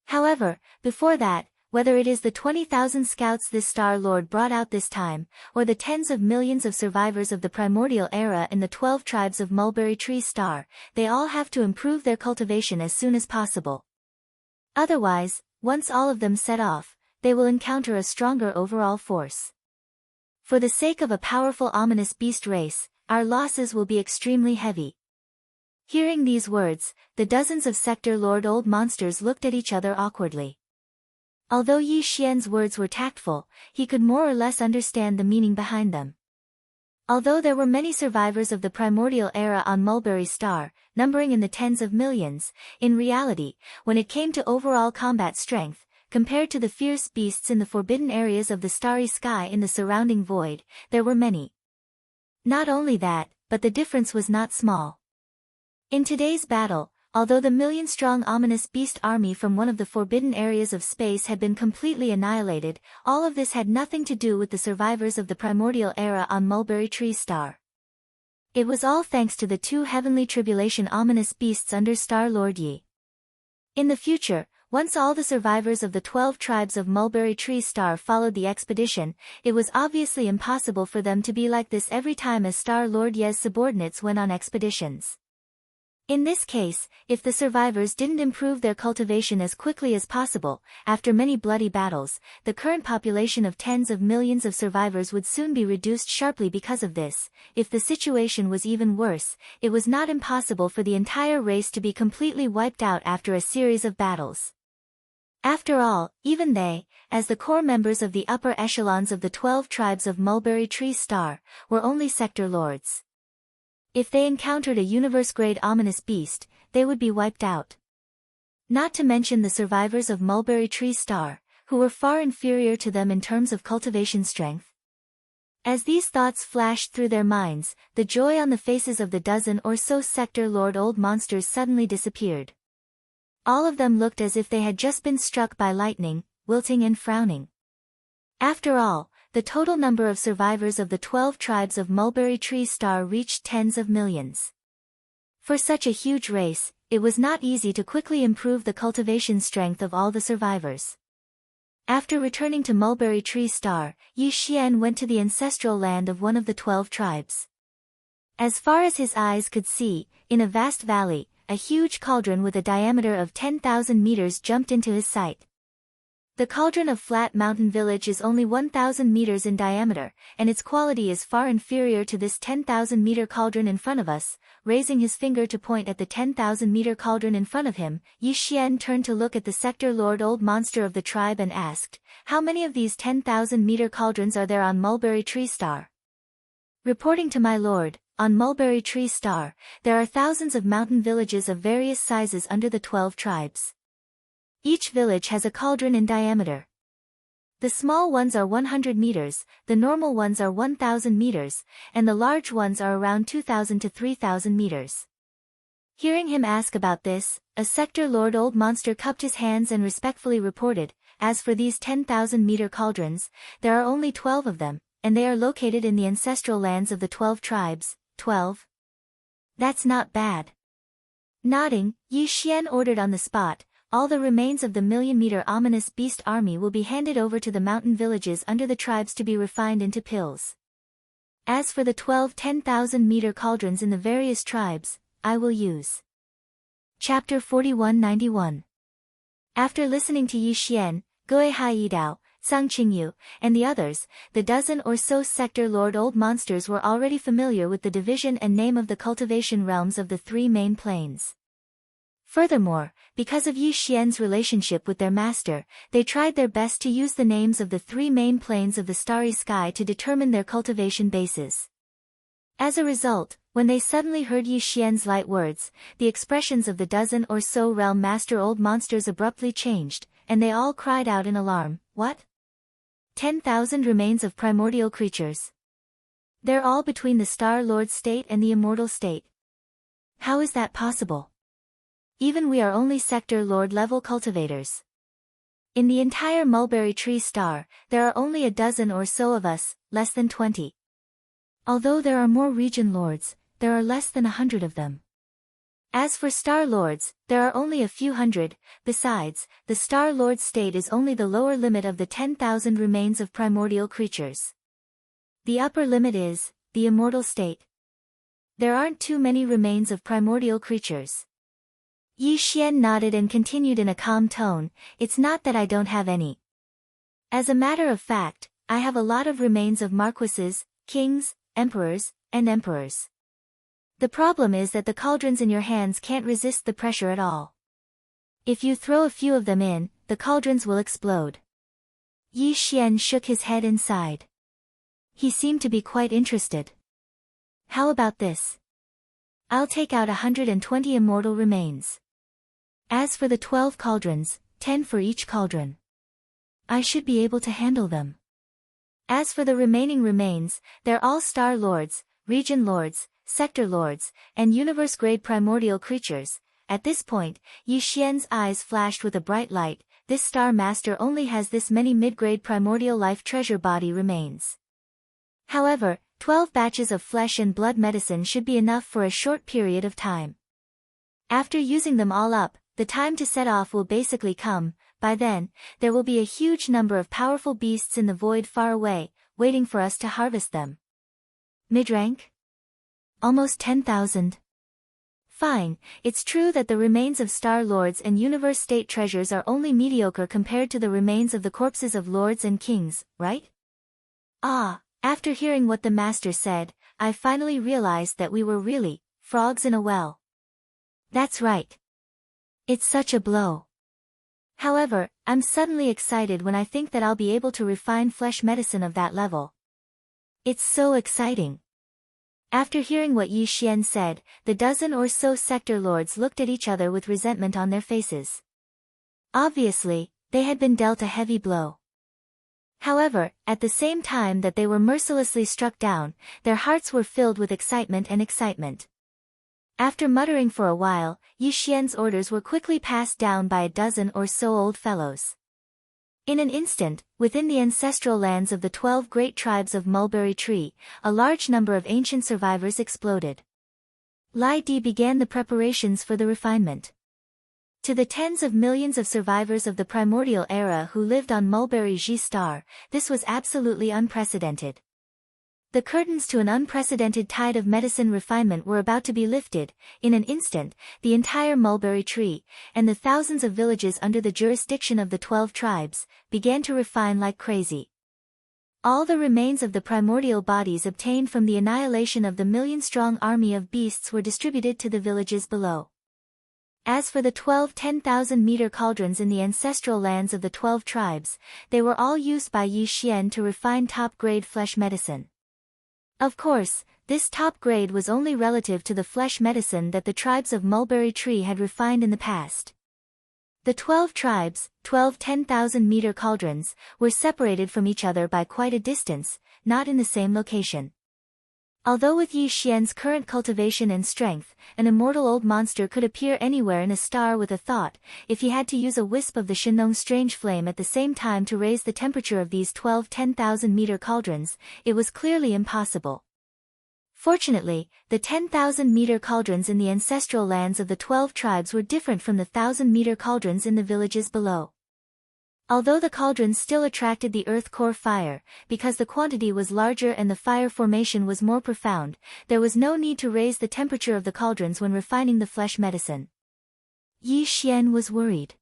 However, before that, whether it is the 20,000 scouts this Star-Lord brought out this time, or the tens of millions of survivors of the primordial era in the 12 tribes of Mulberry Tree Star, they all have to improve their cultivation as soon as possible. Otherwise, once all of them set off, they will encounter a stronger overall force. For the sake of a powerful ominous beast race, our losses will be extremely heavy. Hearing these words, the dozens of Sector Lord old monsters looked at each other awkwardly. Although Yi Xian's words were tactful, he could more or less understand the meaning behind them. Although there were many survivors of the primordial era on Mulberry Star, numbering in the tens of millions, in reality, when it came to overall combat strength, compared to the fierce beasts in the forbidden areas of the starry sky in the surrounding void, there were many. Not only that, but the difference was not small. In today's battle, although the million-strong ominous beast army from one of the forbidden areas of space had been completely annihilated, all of this had nothing to do with the survivors of the primordial era on Mulberry Tree Star. It was all thanks to the two heavenly tribulation ominous beasts under Star Lord Yi. In the future, once all the survivors of the 12 tribes of Mulberry Tree Star followed the expedition, it was obviously impossible for them to be like this every time as Star Lord Ye's subordinates went on expeditions. In this case, if the survivors didn't improve their cultivation as quickly as possible, after many bloody battles, the current population of tens of millions of survivors would soon be reduced sharply because of this. If the situation was even worse, it was not impossible for the entire race to be completely wiped out after a series of battles. After all, even they, as the core members of the upper echelons of the 12 tribes of Mulberry Tree Star, were only sector lords. If they encountered a universe-grade ominous beast, they would be wiped out. Not to mention the survivors of Mulberry Tree Star, who were far inferior to them in terms of cultivation strength. As these thoughts flashed through their minds, the joy on the faces of the dozen or so Sector Lord old monsters suddenly disappeared. All of them looked as if they had just been struck by lightning, wilting and frowning. After all, the total number of survivors of the 12 tribes of Mulberry Tree Star reached tens of millions. For such a huge race, it was not easy to quickly improve the cultivation strength of all the survivors. After returning to Mulberry Tree Star, Yi Xian went to the ancestral land of one of the 12 tribes. As far as his eyes could see, in a vast valley, a huge cauldron with a diameter of 10,000 meters jumped into his sight. The cauldron of Flat Mountain Village is only 1,000 meters in diameter, and its quality is far inferior to this 10,000-meter cauldron in front of us. Raising his finger to point at the 10,000-meter cauldron in front of him, Yi Xian turned to look at the Sector Lord old monster of the tribe and asked, "How many of these 10,000-meter cauldrons are there on Mulberry Tree Star?" "Reporting to my lord, on Mulberry Tree Star, there are thousands of mountain villages of various sizes under the 12 tribes. Each village has a cauldron in diameter. The small ones are 100 meters, the normal ones are 1,000 meters, and the large ones are around 2,000 to 3,000 meters. Hearing him ask about this, a Sector Lord old monster cupped his hands and respectfully reported, "As for these 10,000-meter cauldrons, there are only 12 of them, and they are located in the ancestral lands of the 12 tribes. 12? That's not bad." Nodding, Yi Xian ordered on the spot, "All the remains of the million-meter ominous beast army will be handed over to the mountain villages under the tribes to be refined into pills. As for the 12 10,000-meter cauldrons in the various tribes, I will use." Chapter 4191. After listening to Yi Xian, Gui Haidao, Sang Qingyu, and the others, the dozen or so Sector Lord old monsters were already familiar with the division and name of the cultivation realms of the three main planes. Furthermore, because of Yi Xian's relationship with their master, they tried their best to use the names of the three main planes of the starry sky to determine their cultivation bases. As a result, when they suddenly heard Yi Xian's light words, the expressions of the dozen or so realm master old monsters abruptly changed, and they all cried out in alarm, "What? 10,000 remains of primordial creatures? They're all between the Star Lord state and the immortal state. How is that possible? Even we are only Sector Lord level cultivators. In the entire Mulberry Tree Star, there are only a dozen or so of us, less than 20. Although there are more region lords, there are less than 100 of them. As for Star Lords, there are only a few hundred. Besides, the Star Lord state is only the lower limit of the 10,000 remains of primordial creatures. The upper limit is the immortal state. There aren't too many remains of primordial creatures." Yi Xian nodded and continued in a calm tone, "It's not that I don't have any. As a matter of fact, I have a lot of remains of marquises, kings, emperors, and emperors. The problem is that the cauldrons in your hands can't resist the pressure at all. If you throw a few of them in, the cauldrons will explode. Yi Xian shook his head and sighed. He seemed to be quite interested. How about this? I'll take out 120 immortal remains. As for the 12 cauldrons, 10 for each cauldron. I should be able to handle them. As for the remaining remains, they're all star lords, region lords, sector lords, and universe-grade primordial creatures. At this point, Yi Xian's eyes flashed with a bright light. This star master only has this many mid-grade primordial life treasure body remains. However, 12 batches of flesh and blood medicine should be enough for a short period of time. After using them all up, the time to set off will basically come. By then, there will be a huge number of powerful beasts in the void far away, waiting for us to harvest them. Mid-rank? Almost 10,000. Fine, it's true that the remains of Star Lords and Universe State treasures are only mediocre compared to the remains of the corpses of lords and kings, right? Ah, after hearing what the master said, I finally realized that we were really frogs in a well. That's right. It's such a blow. However, I'm suddenly excited when I think that I'll be able to refine flesh medicine of that level. It's so exciting. After hearing what Yi Xian said, the dozen or so sector lords looked at each other with resentment on their faces. Obviously, they had been dealt a heavy blow. However, at the same time that they were mercilessly struck down, their hearts were filled with excitement and excitement. After muttering for a while, Yi Xian's orders were quickly passed down by a dozen or so old fellows. In an instant, within the ancestral lands of the 12 great tribes of Mulberry Tree, a large number of ancient survivors exploded. Lai Di began the preparations for the refinement. To the tens of millions of survivors of the primordial era who lived on Mulberry Ji Star, this was absolutely unprecedented. The curtains to an unprecedented tide of medicine refinement were about to be lifted. In an instant, the entire Mulberry Tree, and the thousands of villages under the jurisdiction of the 12 tribes, began to refine like crazy. All the remains of the primordial bodies obtained from the annihilation of the million-strong army of beasts were distributed to the villages below. As for the 12 10,000-meter cauldrons in the ancestral lands of the 12 tribes, they were all used by Yi Xian to refine top-grade flesh medicine. Of course, this top grade was only relative to the flesh medicine that the tribes of Mulberry Tree had refined in the past. The 12 tribes, 12 10,000-meter cauldrons, were separated from each other by quite a distance, not in the same location. Although with Yi Xian's current cultivation and strength, an immortal old monster could appear anywhere in a star with a thought, if he had to use a wisp of the Shinong strange flame at the same time to raise the temperature of these 12 10,000-meter cauldrons, it was clearly impossible. Fortunately, the 10,000-meter cauldrons in the ancestral lands of the 12 tribes were different from the 1,000-meter cauldrons in the villages below. Although the cauldrons still attracted the earth core fire, because the quantity was larger and the fire formation was more profound, there was no need to raise the temperature of the cauldrons when refining the flesh medicine. Yi Xian was worried.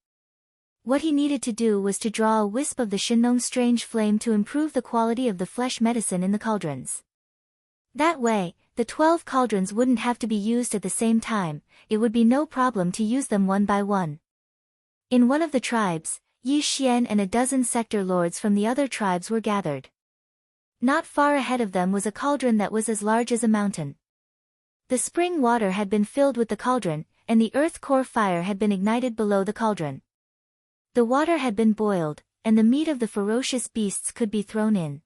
What he needed to do was to draw a wisp of the Shinong strange flame to improve the quality of the flesh medicine in the cauldrons. That way, the 12 cauldrons wouldn't have to be used at the same time, it would be no problem to use them one by one. In one of the tribes, Yi Xian and a dozen sector lords from the other tribes were gathered. Not far ahead of them was a cauldron that was as large as a mountain. The spring water had been filled with the cauldron, and the earth core fire had been ignited below the cauldron. The water had been boiled, and the meat of the ferocious beasts could be thrown in.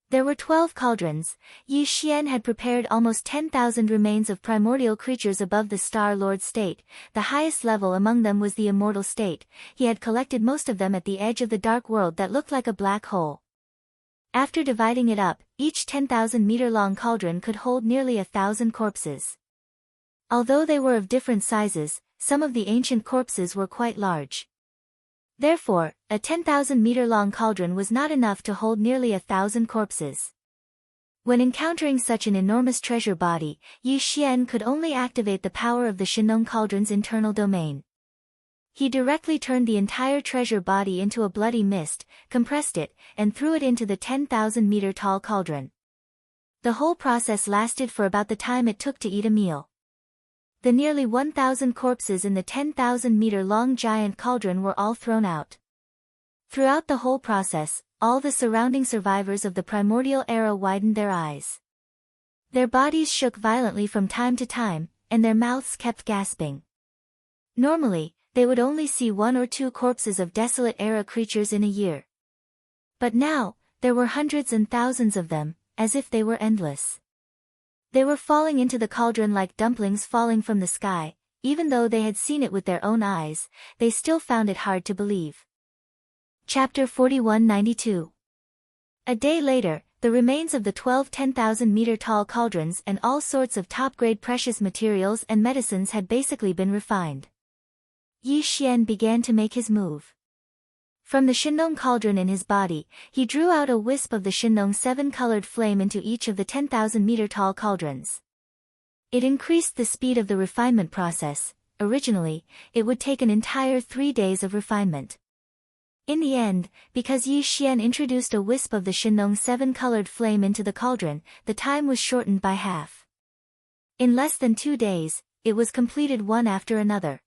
There were 12 cauldrons. Yi Xian had prepared almost 10,000 remains of primordial creatures above the Star Lord state. The highest level among them was the immortal state. He had collected most of them at the edge of the dark world that looked like a black hole. After dividing it up, each 10,000-meter-long cauldron could hold nearly 1,000 corpses. Although they were of different sizes, some of the ancient corpses were quite large. Therefore, a 10,000-meter-long cauldron was not enough to hold nearly 1,000 corpses. When encountering such an enormous treasure body, Yi Xian could only activate the power of the Shinong cauldron's internal domain. He directly turned the entire treasure body into a bloody mist, compressed it, and threw it into the 10,000-meter-tall cauldron. The whole process lasted for about the time it took to eat a meal. The nearly 1,000 corpses in the 10,000-meter-long giant cauldron were all thrown out. Throughout the whole process, all the surrounding survivors of the primordial era widened their eyes. Their bodies shook violently from time to time, and their mouths kept gasping. Normally, they would only see 1 or 2 corpses of desolate era creatures in a year. But now, there were hundreds and thousands of them, as if they were endless. They were falling into the cauldron like dumplings falling from the sky. Even though they had seen it with their own eyes, they still found it hard to believe. Chapter 4192. A day later, the remains of the 12 10,000-meter-tall cauldrons and all sorts of top-grade precious materials and medicines had basically been refined. Yi Xian began to make his move. From the Shinong cauldron in his body, he drew out a wisp of the Shinong 7-colored flame into each of the 10,000-meter-tall cauldrons. It increased the speed of the refinement process. Originally, it would take an entire 3 days of refinement. In the end, because Yi Xian introduced a wisp of the Shinong 7-colored flame into the cauldron, the time was shortened by half. In less than 2 days, it was completed one after another.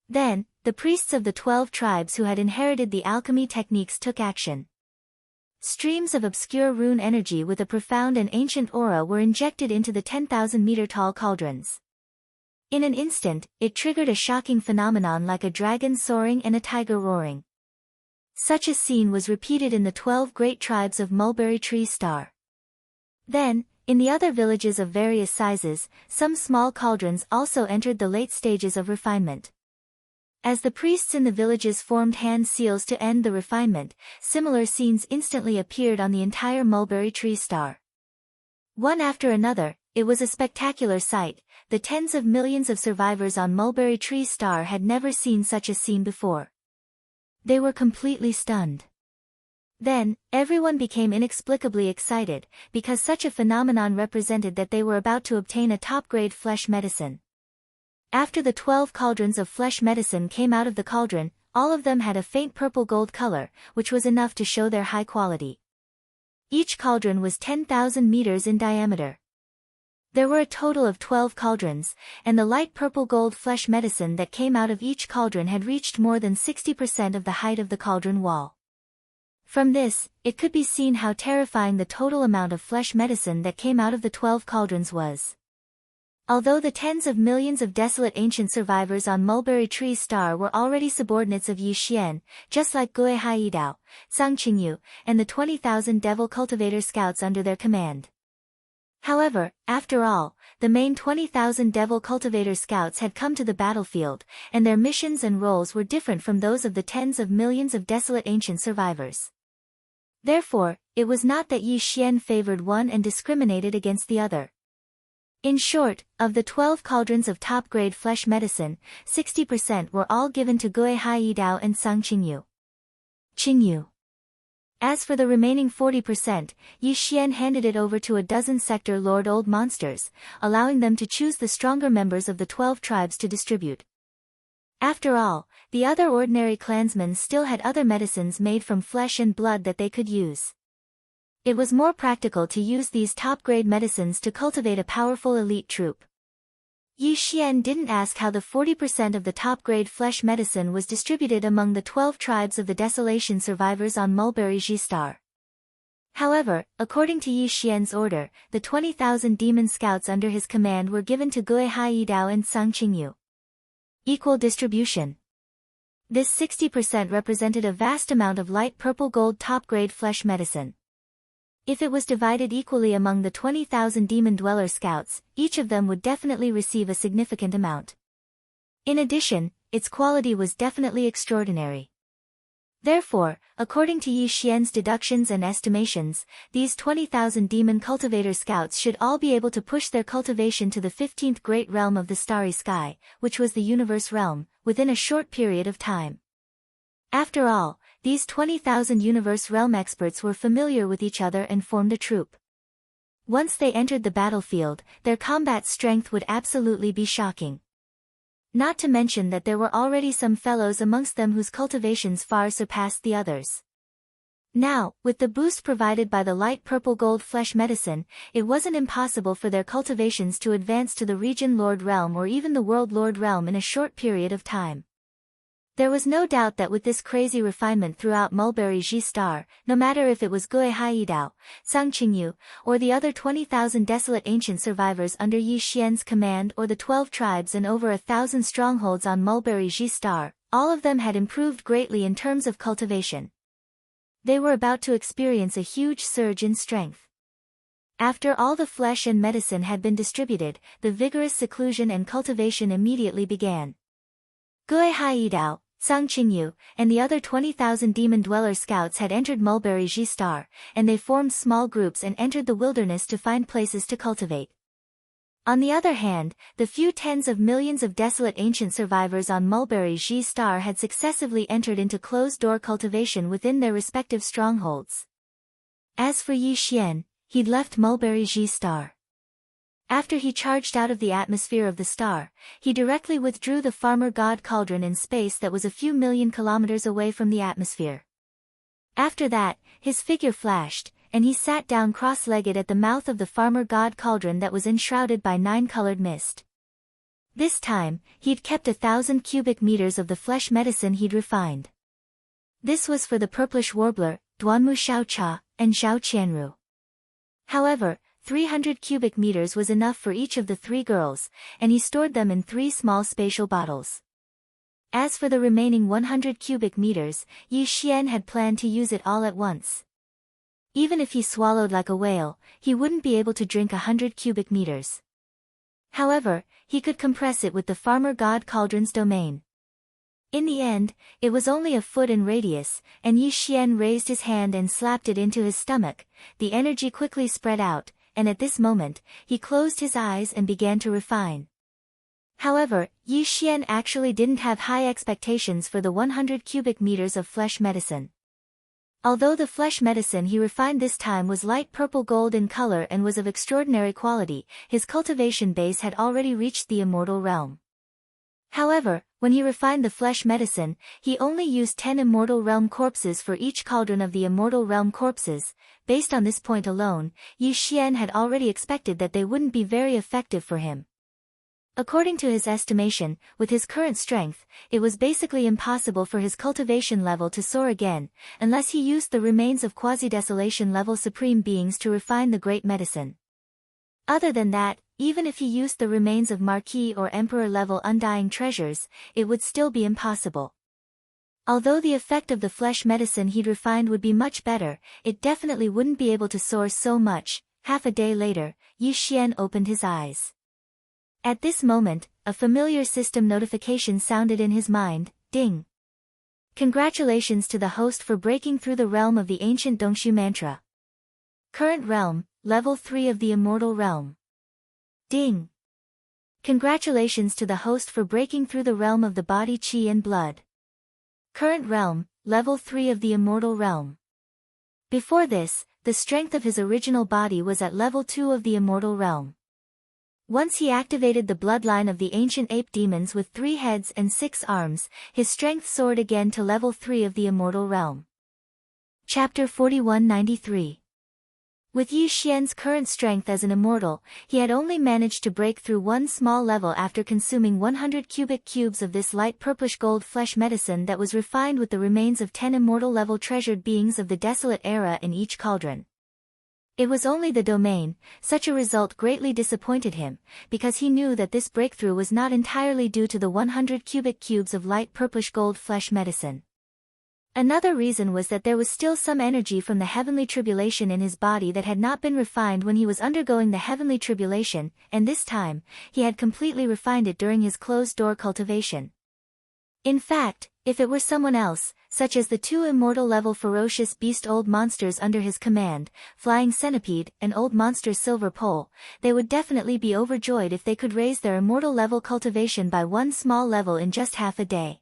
Then, the priests of the 12 tribes who had inherited the alchemy techniques took action. Streams of obscure rune energy with a profound and ancient aura were injected into the 10,000-meter-tall cauldrons. In an instant, it triggered a shocking phenomenon like a dragon soaring and a tiger roaring. Such a scene was repeated in the 12 great tribes of Mulberry Tree Star. Then, in the other villages of various sizes, some small cauldrons also entered the late stages of refinement. As the priests in the villages formed hand seals to end the refinement, similar scenes instantly appeared on the entire Mulberry Tree Star. One after another, it was a spectacular sight. The tens of millions of survivors on Mulberry Tree Star had never seen such a scene before. They were completely stunned. Then, everyone became inexplicably excited, because such a phenomenon represented that they were about to obtain a top-grade flesh medicine. After the 12 cauldrons of flesh medicine came out of the cauldron, all of them had a faint purple-gold color, which was enough to show their high quality. Each cauldron was 10,000 meters in diameter. There were a total of 12 cauldrons, and the light purple-gold flesh medicine that came out of each cauldron had reached more than 60% of the height of the cauldron wall. From this, it could be seen how terrifying the total amount of flesh medicine that came out of the 12 cauldrons was. Although the tens of millions of desolate ancient survivors on Mulberry Tree Star were already subordinates of Yi Xian, just like Gui Haidao, Zhang Qingyu, and the 20,000 devil cultivator scouts under their command. However, after all, the main 20,000 devil cultivator scouts had come to the battlefield, and their missions and roles were different from those of the tens of millions of desolate ancient survivors. Therefore, it was not that Yi Xian favored one and discriminated against the other. In short, of the 12 cauldrons of top-grade flesh medicine, 60% were all given to Gui Haidao and Zhang Qingyu. As for the remaining 40%, Yi Xian handed it over to a dozen sector lord old monsters, allowing them to choose the stronger members of the 12 tribes to distribute. After all, the other ordinary clansmen still had other medicines made from flesh and blood that they could use. It was more practical to use these top-grade medicines to cultivate a powerful elite troop. Yi Xian didn't ask how the 40% of the top-grade flesh medicine was distributed among the 12 tribes of the desolation survivors on Mulberry Tree Star. However, according to Yi Xian's order, the 20,000 demon scouts under his command were given to Gui Haidao and Zhang Qingyu. Equal distribution. This 60% represented a vast amount of light purple-gold top-grade flesh medicine. If it was divided equally among the 20,000 Demon Dweller scouts, each of them would definitely receive a significant amount. In addition, its quality was definitely extraordinary. Therefore, according to Yi Xian's deductions and estimations, these 20,000 Demon Cultivator scouts should all be able to push their cultivation to the 15th Great Realm of the Starry Sky, which was the Universe Realm, within a short period of time. After all, these 20,000 Universe Realm experts were familiar with each other and formed a troop. Once they entered the battlefield, their combat strength would absolutely be shocking. Not to mention that there were already some fellows amongst them whose cultivations far surpassed the others. Now, with the boost provided by the light purple gold flesh medicine, it wasn't impossible for their cultivations to advance to the region Lord Realm or even the World Lord Realm in a short period of time. There was no doubt that with this crazy refinement throughout Mulberry Ji Star, no matter if it was Gui Haidao, Sang Qingyu, or the other 20,000 desolate ancient survivors under Yi Xian's command or the 12 tribes and over 1,000 strongholds on Mulberry Ji Star, all of them had improved greatly in terms of cultivation. They were about to experience a huge surge in strength. After all the flesh and medicine had been distributed, the vigorous seclusion and cultivation immediately began. Gui Haidao, Sang Qingyu, and the other 20,000 demon dweller scouts had entered Mulberry Ji Star, and they formed small groups and entered the wilderness to find places to cultivate. On the other hand, the few tens of millions of desolate ancient survivors on Mulberry Ji Star had successively entered into closed-door cultivation within their respective strongholds. As for Yi Xian, he'd left Mulberry Ji Star. After he charged out of the atmosphere of the star, he directly withdrew the farmer god cauldron in space that was a few million kilometers away from the atmosphere. After that, his figure flashed, and he sat down cross-legged at the mouth of the farmer god cauldron that was enshrouded by 9-colored mist. This time, he'd kept 1,000 cubic meters of the flesh medicine he'd refined. This was for the purplish warbler, Duanmu Xiaocha, and Zhao Qianru. However, 300 cubic meters was enough for each of the 3 girls, and he stored them in 3 small spatial bottles. As for the remaining 100 cubic meters, Yi Xian had planned to use it all at once. Even if he swallowed like a whale, he wouldn't be able to drink 100 cubic meters. However, he could compress it with the farmer god cauldron's domain. In the end, it was only a foot in radius, and Yi Xian raised his hand and slapped it into his stomach. The energy quickly spread out, and at this moment, he closed his eyes and began to refine. However, Yi Xian actually didn't have high expectations for the 100 cubic meters of flesh medicine. Although the flesh medicine he refined this time was light purple gold in color and was of extraordinary quality, his cultivation base had already reached the immortal realm. However, when he refined the flesh medicine, he only used 10 immortal realm corpses for each cauldron of the immortal realm corpses. Based on this point alone, Yi Xian had already expected that they wouldn't be very effective for him. According to his estimation, with his current strength, it was basically impossible for his cultivation level to soar again, unless he used the remains of quasi-desolation level supreme beings to refine the great medicine. Other than that, even if he used the remains of Marquis or Emperor level undying treasures, it would still be impossible. Although the effect of the flesh medicine he'd refined would be much better, it definitely wouldn't be able to soar so much. Half a day later, Yi Xian opened his eyes. At this moment, a familiar system notification sounded in his mind, ding. Congratulations to the host for breaking through the realm of the ancient Dongshu mantra. Current realm, level 3 of the immortal realm. Ding. Congratulations to the host for breaking through the realm of the body chi and blood. Current realm, level 3 of the immortal realm. Before this, the strength of his original body was at level 2 of the immortal realm. Once he activated the bloodline of the ancient ape demons with 3 heads and 6 arms, his strength soared again to level 3 of the immortal realm. Chapter 4193. With Yi Xian's current strength as an immortal, he had only managed to break through one small level after consuming 100 cubic cubes of this light purplish gold flesh medicine that was refined with the remains of 10 immortal level treasured beings of the desolate era in each cauldron. It was only the domain. Such a result greatly disappointed him, because he knew that this breakthrough was not entirely due to the 100 cubic cubes of light purplish gold flesh medicine. Another reason was that there was still some energy from the heavenly tribulation in his body that had not been refined when he was undergoing the heavenly tribulation, and this time, he had completely refined it during his closed-door cultivation. In fact, if it were someone else, such as the 2 immortal-level ferocious beast old monsters under his command, Flying Centipede and Old Monster Silver Pole, they would definitely be overjoyed if they could raise their immortal-level cultivation by one small level in just half a day.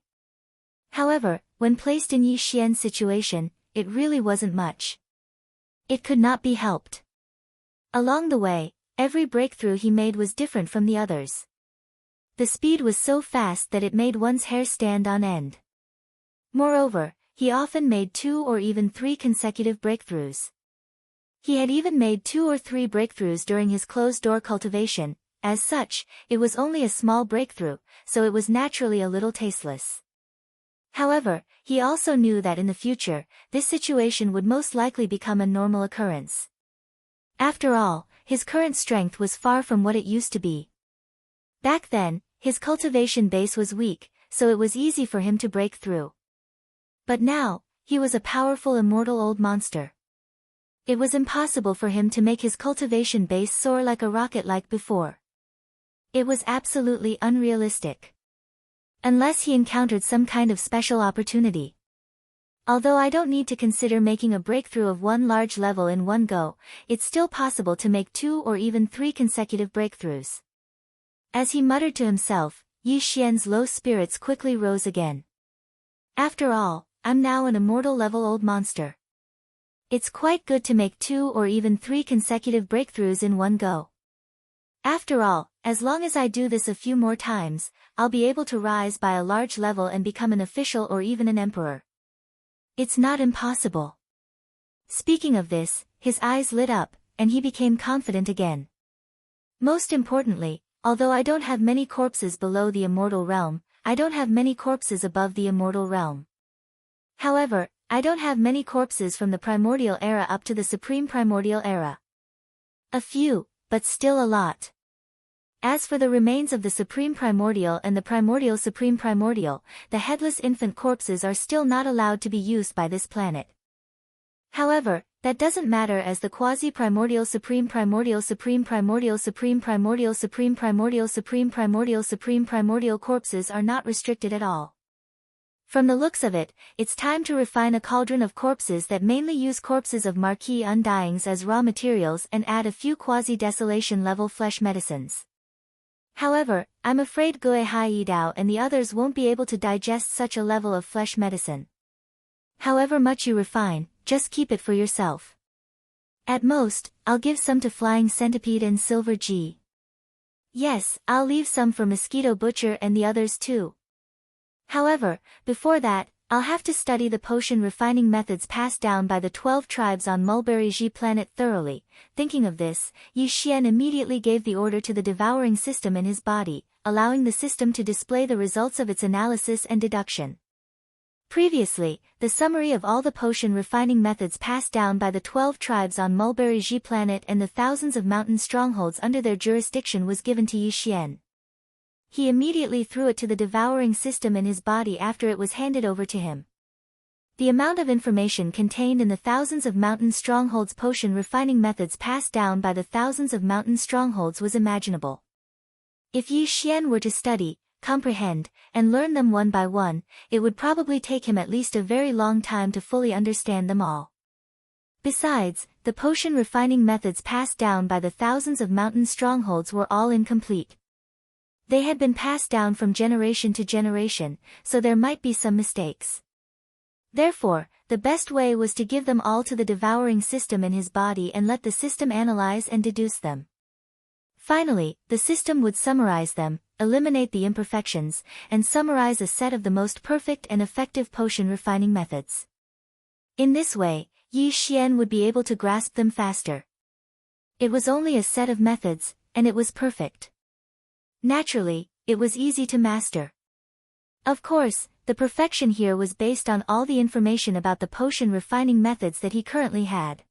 However, when placed in Yi Xian's situation, it really wasn't much. It could not be helped. Along the way, every breakthrough he made was different from the others. The speed was so fast that it made one's hair stand on end. Moreover, he often made 2 or even 3 consecutive breakthroughs. He had even made 2 or 3 breakthroughs during his closed-door cultivation. As such, it was only a small breakthrough, so it was naturally a little tasteless. However, he also knew that in the future, this situation would most likely become a normal occurrence. After all, his current strength was far from what it used to be. Back then, his cultivation base was weak, so it was easy for him to break through. But now, he was a powerful immortal old monster. It was impossible for him to make his cultivation base soar like a rocket like before. It was absolutely unrealistic. Unless he encountered some kind of special opportunity. Although I don't need to consider making a breakthrough of one large level in one go, it's still possible to make 2 or even 3 consecutive breakthroughs. As he muttered to himself, Yi Xian's low spirits quickly rose again. After all, I'm now an immortal level old monster. It's quite good to make 2 or even 3 consecutive breakthroughs in one go. After all, as long as I do this a few more times, I'll be able to rise by a large level and become an official or even an emperor. It's not impossible. Speaking of this, his eyes lit up, and he became confident again. Most importantly, although I don't have many corpses below the immortal realm, I don't have many corpses above the immortal realm. However, I don't have many corpses from the primordial era up to the supreme primordial era. A few, but still a lot. As for the remains of the supreme primordial and the primordial supreme primordial, the headless infant corpses are still not allowed to be used by this planet. However, that doesn't matter as the quasi-primordial supreme primordial supreme primordial supreme primordial supreme primordial supreme primordial supreme primordial corpses are not restricted at all. From the looks of it, it's time to refine a cauldron of corpses that mainly use corpses of marquis undyings as raw materials and add a few quasi-desolation level flesh medicines. However, I'm afraid Gue Hai Yidao and the others won't be able to digest such a level of flesh medicine. However much you refine, just keep it for yourself. At most, I'll give some to Flying Centipede and Silver G. Yes, I'll leave some for Mosquito Butcher and the others too. However, before that, I'll have to study the potion refining methods passed down by the 12 tribes on Mulberry Ji planet thoroughly. Thinking of this, Yi Xian immediately gave the order to the devouring system in his body, allowing the system to display the results of its analysis and deduction. Previously, the summary of all the potion refining methods passed down by the 12 tribes on Mulberry Ji planet and the thousands of mountain strongholds under their jurisdiction was given to Yi Xian. He immediately threw it to the devouring system in his body after it was handed over to him. The amount of information contained in the thousands of mountain strongholds potion refining methods passed down by the thousands of mountain strongholds was imaginable. If Yi Xian were to study, comprehend, and learn them one by one, it would probably take him at least a very long time to fully understand them all. Besides, the potion refining methods passed down by the thousands of mountain strongholds were all incomplete. They had been passed down from generation to generation, so there might be some mistakes. Therefore, the best way was to give them all to the devouring system in his body and let the system analyze and deduce them. Finally, the system would summarize them, eliminate the imperfections, and summarize a set of the most perfect and effective potion refining methods. In this way, Yi Xian would be able to grasp them faster. It was only a set of methods, and it was perfect. Naturally, it was easy to master. Of course, the perfection here was based on all the information about the potion refining methods that he currently had.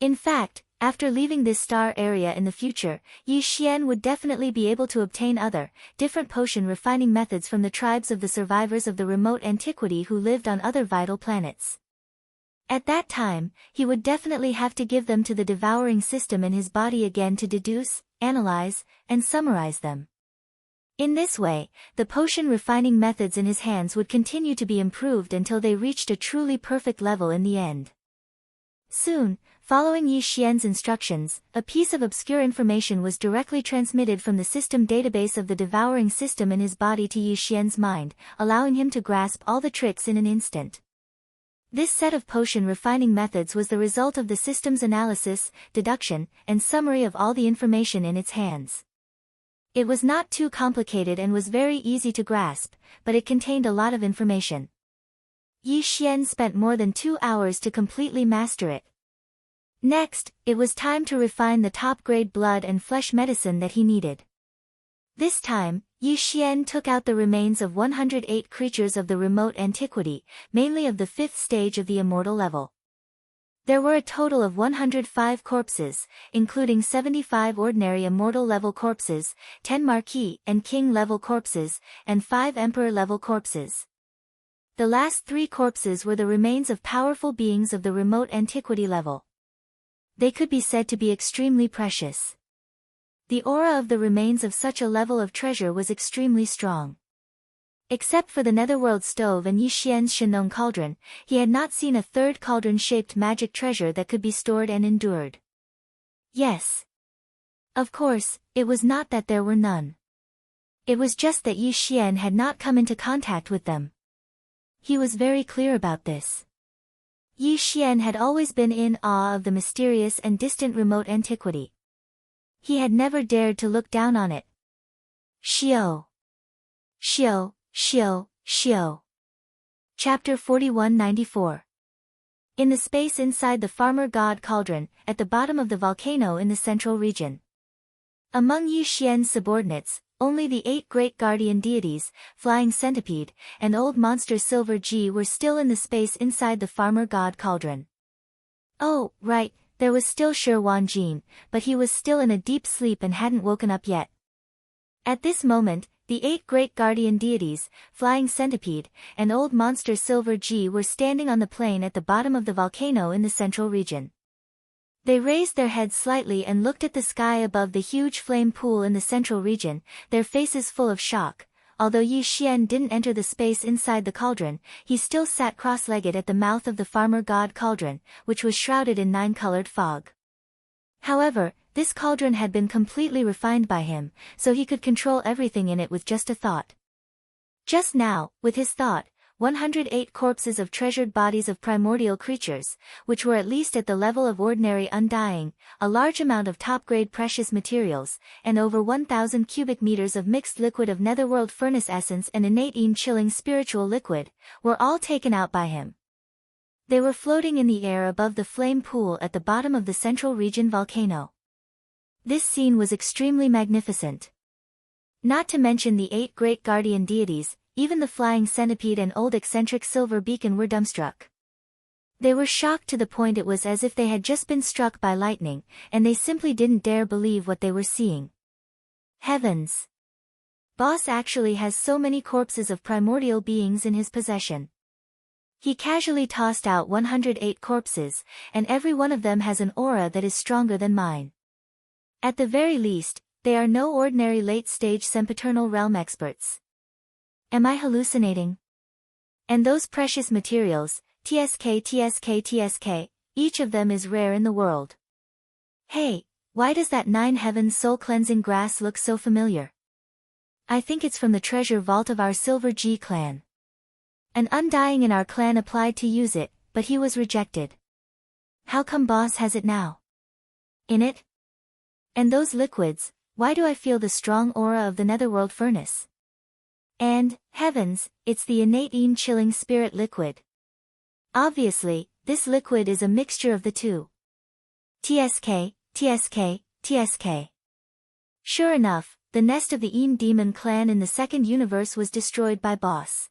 In fact, after leaving this star area in the future, Yi Xian would definitely be able to obtain other, different potion refining methods from the tribes of the survivors of the remote antiquity who lived on other vital planets. At that time, he would definitely have to give them to the devouring system in his body again to deduce, analyze, and summarize them. In this way, the potion refining methods in his hands would continue to be improved until they reached a truly perfect level in the end. Soon, following Yi Xian's instructions, a piece of obscure information was directly transmitted from the system database of the devouring system in his body to Yi Xian's mind, allowing him to grasp all the tricks in an instant. This set of potion refining methods was the result of the system's analysis, deduction, and summary of all the information in its hands. It was not too complicated and was very easy to grasp, but it contained a lot of information. Yi Xian spent more than 2 hours to completely master it. Next, it was time to refine the top-grade blood and flesh medicine that he needed. This time, Yi Xian took out the remains of 108 creatures of the remote antiquity, mainly of the 5th stage of the immortal level. There were a total of 105 corpses, including 75 ordinary immortal level corpses, 10 marquis and king level corpses, and 5 emperor level corpses. The last 3 corpses were the remains of powerful beings of the remote antiquity level. They could be said to be extremely precious. The aura of the remains of such a level of treasure was extremely strong. Except for the netherworld stove and Yi Xian's Shenong cauldron, he had not seen a third cauldron-shaped magic treasure that could be stored and endured. Yes. Of course, it was not that there were none. It was just that Yi Xian had not come into contact with them. He was very clear about this. Yi Xian had always been in awe of the mysterious and distant remote antiquity. He had never dared to look down on it. Xiao. Xiao, Xiao, Xiao. Chapter 4194. In the space inside the farmer god cauldron, at the bottom of the volcano in the central region. Among Yi Xian's subordinates, only the 8 great guardian deities, Flying Centipede, and Old Monster Silver G were still in the space inside the farmer god cauldron. Oh, right, there was still Shi Wanjin, but he was still in a deep sleep and hadn't woken up yet. At this moment, the 8 great guardian deities, Flying Centipede, and Old Monster Silver G were standing on the plain at the bottom of the volcano in the central region. They raised their heads slightly and looked at the sky above the huge flame pool in the central region, their faces full of shock. Although Yi Xian didn't enter the space inside the cauldron, he still sat cross-legged at the mouth of the farmer god cauldron, which was shrouded in 9-colored fog. However, this cauldron had been completely refined by him, so he could control everything in it with just a thought. Just now, with his thought, 108 corpses of treasured bodies of primordial creatures, which were at least at the level of ordinary undying, a large amount of top-grade precious materials, and over 1,000 cubic meters of mixed liquid of netherworld furnace essence and innate chilling spiritual liquid, were all taken out by him. They were floating in the air above the flame pool at the bottom of the central region volcano. This scene was extremely magnificent. Not to mention the 8 great guardian deities, even the Flying Centipede and Old Eccentric Silver Beacon were dumbstruck. They were shocked to the point it was as if they had just been struck by lightning, and they simply didn't dare believe what they were seeing. Heavens! Boss actually has so many corpses of primordial beings in his possession. He casually tossed out 108 corpses, and every one of them has an aura that is stronger than mine. At the very least, they are no ordinary late-stage sempiternal realm experts. Am I hallucinating? And those precious materials, TSK, each of them is rare in the world. Hey, why does that 9 heavens soul-cleansing grass look so familiar? I think it's from the treasure vault of our Silver G clan. An undying in our clan applied to use it, but he was rejected. How come boss has it now? In it? And those liquids, why do I feel the strong aura of the netherworld furnace? And, heavens, it's the innate chilling spirit liquid. Obviously, this liquid is a mixture of the two. TSK. Sure enough, the nest of the demon clan in the second universe was destroyed by boss.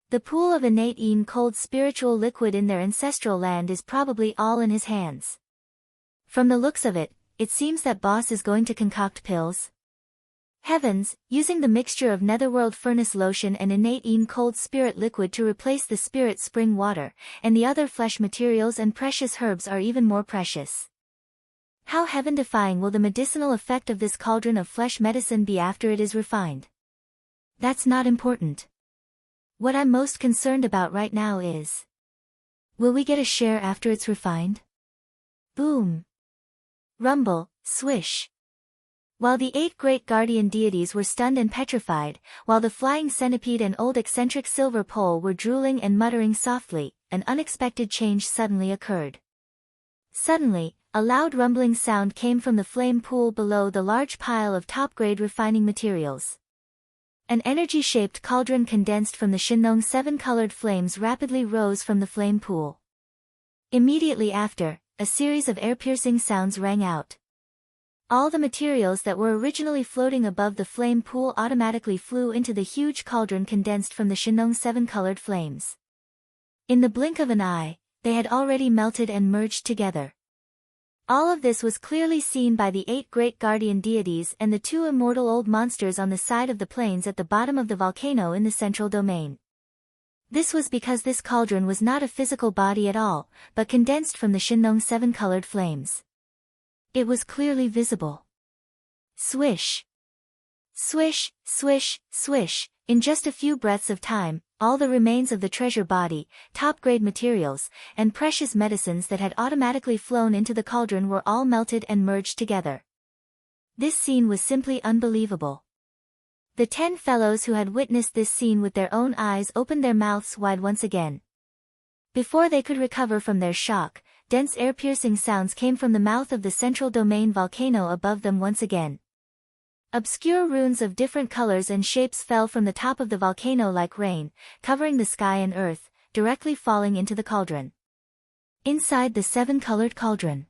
The pool of innate cold spiritual liquid in their ancestral land is probably all in his hands. From the looks of it, it seems that boss is going to concoct pills. Heavens, using the mixture of netherworld furnace lotion and innate cold spirit liquid to replace the spirit spring water, and the other flesh materials and precious herbs are even more precious. How heaven-defying will the medicinal effect of this cauldron of flesh medicine be after it is refined? That's not important. What I'm most concerned about right now is, will we get a share after it's refined? Boom. Rumble, swish. While the 8 great guardian deities were stunned and petrified, while the Flying Centipede and Old Eccentric Silver Pole were drooling and muttering softly, an unexpected change suddenly occurred. Suddenly, a loud rumbling sound came from the flame pool below the large pile of top-grade refining materials. An energy-shaped cauldron condensed from the Shinong 7-colored flames rapidly rose from the flame pool. Immediately after, a series of air-piercing sounds rang out. All the materials that were originally floating above the flame pool automatically flew into the huge cauldron condensed from the Shinong 7-colored flames. In the blink of an eye, they had already melted and merged together. All of this was clearly seen by the 8 great guardian deities and the 2 immortal old monsters on the side of the plains at the bottom of the volcano in the central domain. This was because this cauldron was not a physical body at all, but condensed from the Shinong 7-colored flames. It was clearly visible. Swish! Swish, swish, swish, in just a few breaths of time, all the remains of the treasure body, top-grade materials, and precious medicines that had automatically flown into the cauldron were all melted and merged together. This scene was simply unbelievable. The 10 fellows who had witnessed this scene with their own eyes opened their mouths wide once again. Before they could recover from their shock, dense air-piercing sounds came from the mouth of the central domain volcano above them once again. Obscure runes of different colors and shapes fell from the top of the volcano like rain, covering the sky and earth, directly falling into the cauldron. Inside the 7-colored cauldron.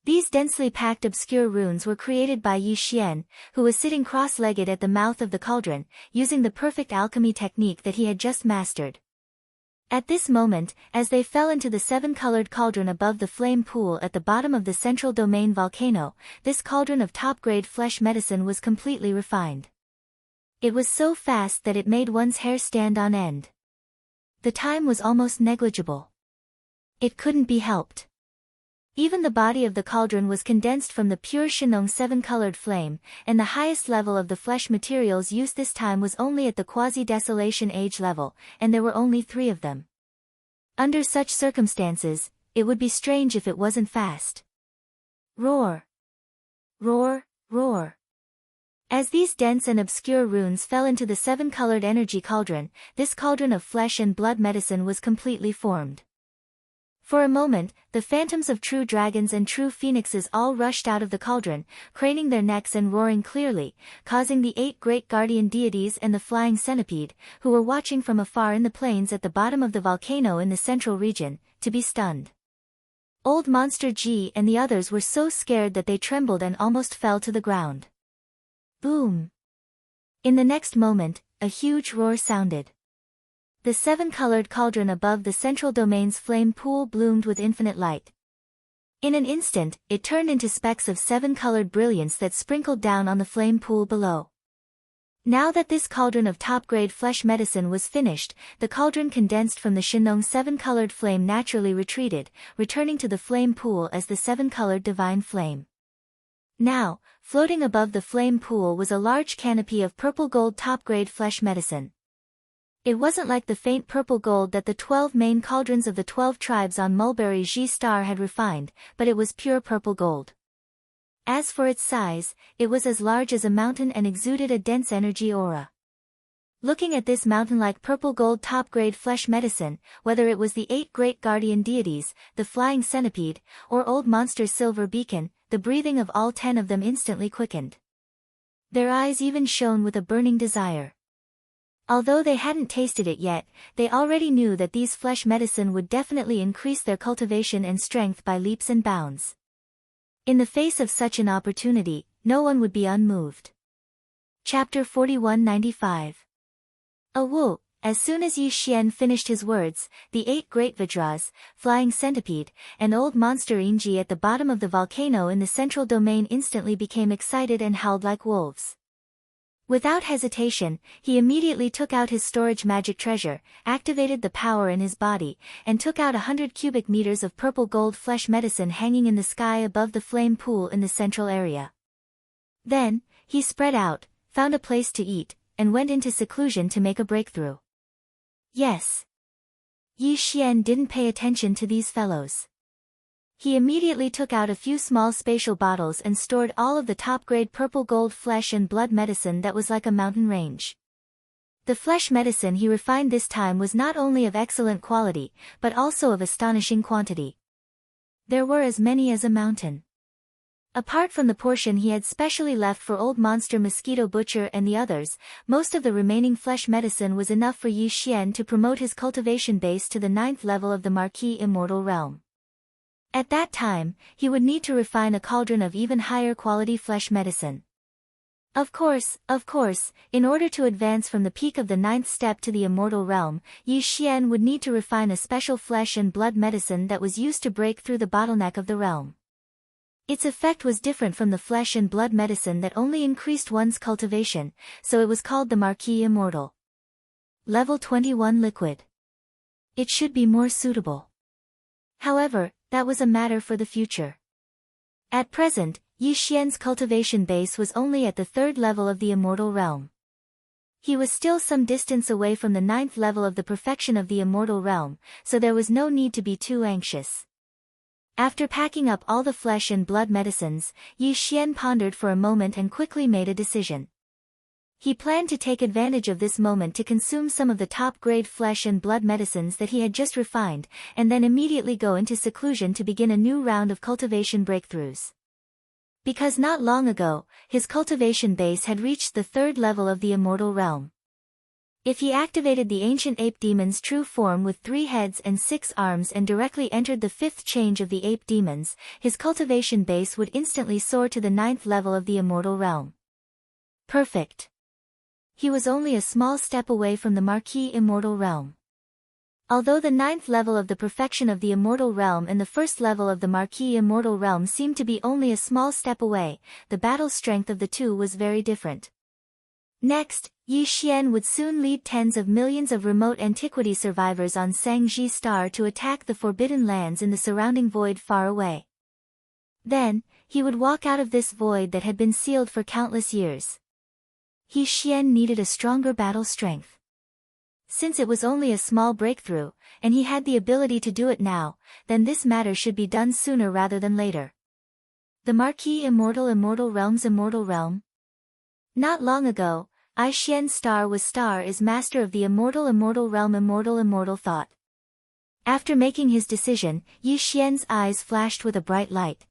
These densely packed obscure runes were created by Yi Xian, who was sitting cross-legged at the mouth of the cauldron, using the perfect alchemy technique that he had just mastered. At this moment, as they fell into the 7-colored cauldron above the flame pool at the bottom of the central domain volcano, this cauldron of top-grade flesh medicine was completely refined. It was so fast that it made one's hair stand on end. The time was almost negligible. It couldn't be helped. Even the body of the cauldron was condensed from the pure Shinong 7-colored flame, and the highest level of the flesh materials used this time was only at the quasi-desolation age level, and there were only 3 of them. Under such circumstances, it would be strange if it wasn't fast. Roar! Roar, roar! As these dense and obscure runes fell into the 7-colored energy cauldron, this cauldron of flesh and blood medicine was completely formed. For a moment, the phantoms of true dragons and true phoenixes all rushed out of the cauldron, craning their necks and roaring clearly, causing the 8 great guardian deities and the flying centipede, who were watching from afar in the plains at the bottom of the volcano in the central region, to be stunned. Old Monster Ji and the others were so scared that they trembled and almost fell to the ground. Boom! In the next moment, a huge roar sounded. The 7-colored cauldron above the central domain's flame pool bloomed with infinite light. In an instant, it turned into specks of 7-colored brilliance that sprinkled down on the flame pool below. Now that this cauldron of top-grade flesh medicine was finished, the cauldron condensed from the Shinong 7-colored flame naturally retreated, returning to the flame pool as the 7-colored divine flame. Now, floating above the flame pool was a large canopy of purple-gold top-grade flesh medicine. It wasn't like the faint purple gold that the 12 main cauldrons of the 12 tribes on Mulberry Ji Star had refined, but it was pure purple gold. As for its size, it was as large as a mountain and exuded a dense energy aura. Looking at this mountain-like purple gold top-grade flesh medicine, whether it was the 8 great guardian deities, the flying centipede, or Old Monster's silver beacon, the breathing of all 10 of them instantly quickened. Their eyes even shone with a burning desire. Although they hadn't tasted it yet, they already knew that these flesh medicine would definitely increase their cultivation and strength by leaps and bounds. In the face of such an opportunity, no one would be unmoved. Chapter 4195. Woo! As soon as Yi Xian finished his words, the 8 great Vajras, flying centipede, and Old Monster Inji at the bottom of the volcano in the central domain instantly became excited and howled like wolves. Without hesitation, he immediately took out his storage magic treasure, activated the power in his body, and took out 100 cubic meters of purple gold flesh medicine hanging in the sky above the flame pool in the central area. Then, he spread out, found a place to eat, and went into seclusion to make a breakthrough. Yes. Yi Xian didn't pay attention to these fellows. He immediately took out a few small spatial bottles and stored all of the top-grade purple gold flesh and blood medicine that was like a mountain range. The flesh medicine he refined this time was not only of excellent quality, but also of astonishing quantity. There were as many as a mountain. Apart from the portion he had specially left for Old Monster Mosquito Butcher and the others, most of the remaining flesh medicine was enough for Yi Xian to promote his cultivation base to the 9th level of the Marquis Immortal Realm. At that time, he would need to refine a cauldron of even higher quality flesh medicine. Of course, in order to advance from the peak of the 9th step to the Immortal Realm, Yi Xian would need to refine a special flesh and blood medicine that was used to break through the bottleneck of the realm. Its effect was different from the flesh and blood medicine that only increased one's cultivation, so it was called the Marquis Immortal. Level 21 Liquid. It should be more suitable. However, that was a matter for the future. At present, Yi Xian's cultivation base was only at the 3rd level of the Immortal Realm. He was still some distance away from the 9th level of the perfection of the Immortal Realm, so there was no need to be too anxious. After packing up all the flesh and blood medicines, Yi Xian pondered for a moment and quickly made a decision. He planned to take advantage of this moment to consume some of the top-grade flesh and blood medicines that he had just refined, and then immediately go into seclusion to begin a new round of cultivation breakthroughs. Because not long ago, his cultivation base had reached the 3rd level of the Immortal Realm. If he activated the ancient ape demon's true form with 3 heads and 6 arms and directly entered the 5th change of the ape demons, his cultivation base would instantly soar to the 9th level of the Immortal Realm. Perfect. He was only a small step away from the Marquis Immortal Realm. Although the 9th level of the perfection of the Immortal Realm and the 1st level of the Marquis Immortal Realm seemed to be only a small step away, the battle strength of the two was very different. Next, Yi Xian would soon lead tens of millions of remote antiquity survivors on Sangji Star to attack the forbidden lands in the surrounding void far away. Then, he would walk out of this void that had been sealed for countless years. Yi Xian needed a stronger battle strength. Since it was only a small breakthrough, and he had the ability to do it now, then this matter should be done sooner rather than later. The Marquis Immortal Realm's Immortal Realm? Not long ago, Yi Xian Star is master of the Immortal Realm Immortal thought. After making his decision, Yi Xian's eyes flashed with a bright light.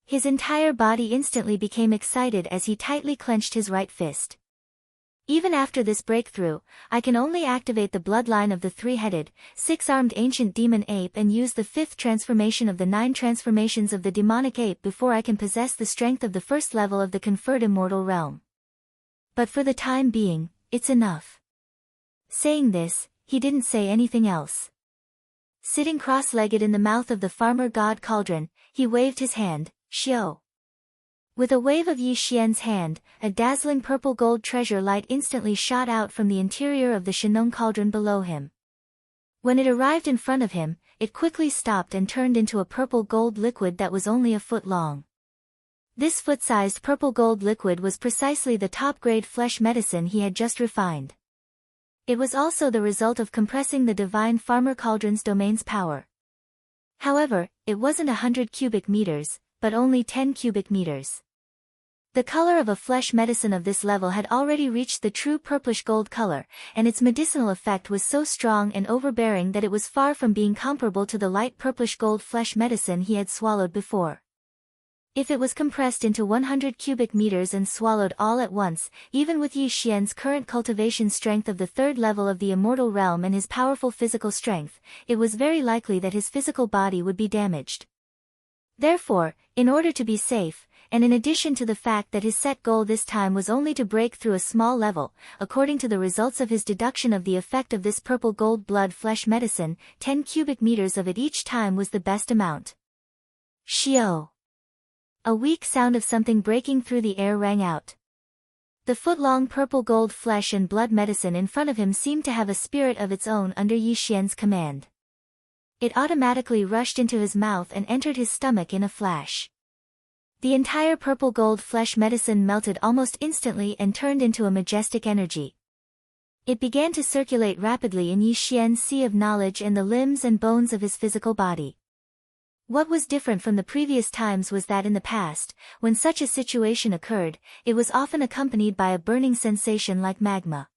His entire body instantly became excited as he tightly clenched his right fist. Even after this breakthrough, I can only activate the bloodline of the 3-headed, 6-armed ancient demon ape and use the 5th transformation of the 9 transformations of the demonic ape before I can possess the strength of the 1st level of the conferred Immortal Realm. But for the time being, it's enough. Saying this, he didn't say anything else. Sitting cross-legged in the mouth of the farmer god cauldron, he waved his hand, Xiao. With a wave of Yi Xian's hand, a dazzling purple gold treasure light instantly shot out from the interior of the Shenong cauldron below him. When it arrived in front of him, it quickly stopped and turned into a purple gold liquid that was only a foot long. This foot-sized purple gold liquid was precisely the top-grade flesh medicine he had just refined. It was also the result of compressing the divine farmer cauldron's domain's power. However, it wasn't 100 cubic meters, but only 10 cubic meters. The color of a flesh medicine of this level had already reached the true purplish gold color, and its medicinal effect was so strong and overbearing that it was far from being comparable to the light purplish gold flesh medicine he had swallowed before. If it was compressed into 100 cubic meters and swallowed all at once, even with Yi Xian's current cultivation strength of the 3rd level of the Immortal Realm and his powerful physical strength, it was very likely that his physical body would be damaged. Therefore, in order to be safe, and in addition to the fact that his set goal this time was only to break through a small level, according to the results of his deduction of the effect of this purple gold blood flesh medicine, 10 cubic meters of it each time was the best amount. Xiao. A weak sound of something breaking through the air rang out. The foot-long purple gold flesh and blood medicine in front of him seemed to have a spirit of its own under Yi Xian's command. It automatically rushed into his mouth and entered his stomach in a flash. The entire purple gold flesh medicine melted almost instantly and turned into a majestic energy. It began to circulate rapidly in Yi Xian's sea of knowledge and the limbs and bones of his physical body. What was different from the previous times was that in the past, when such a situation occurred, it was often accompanied by a burning sensation like magma.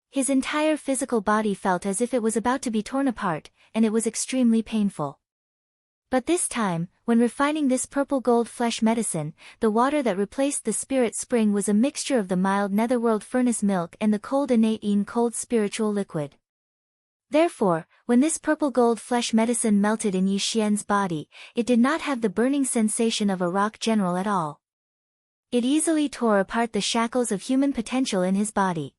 His entire physical body felt as if it was about to be torn apart, and it was extremely painful. But this time, when refining this purple gold flesh medicine, the water that replaced the spirit spring was a mixture of the mild netherworld furnace milk and the cold innate cold spiritual liquid. Therefore, when this purple gold flesh medicine melted in Yi Xian's body, it did not have the burning sensation of a rock general at all. It easily tore apart the shackles of human potential in his body.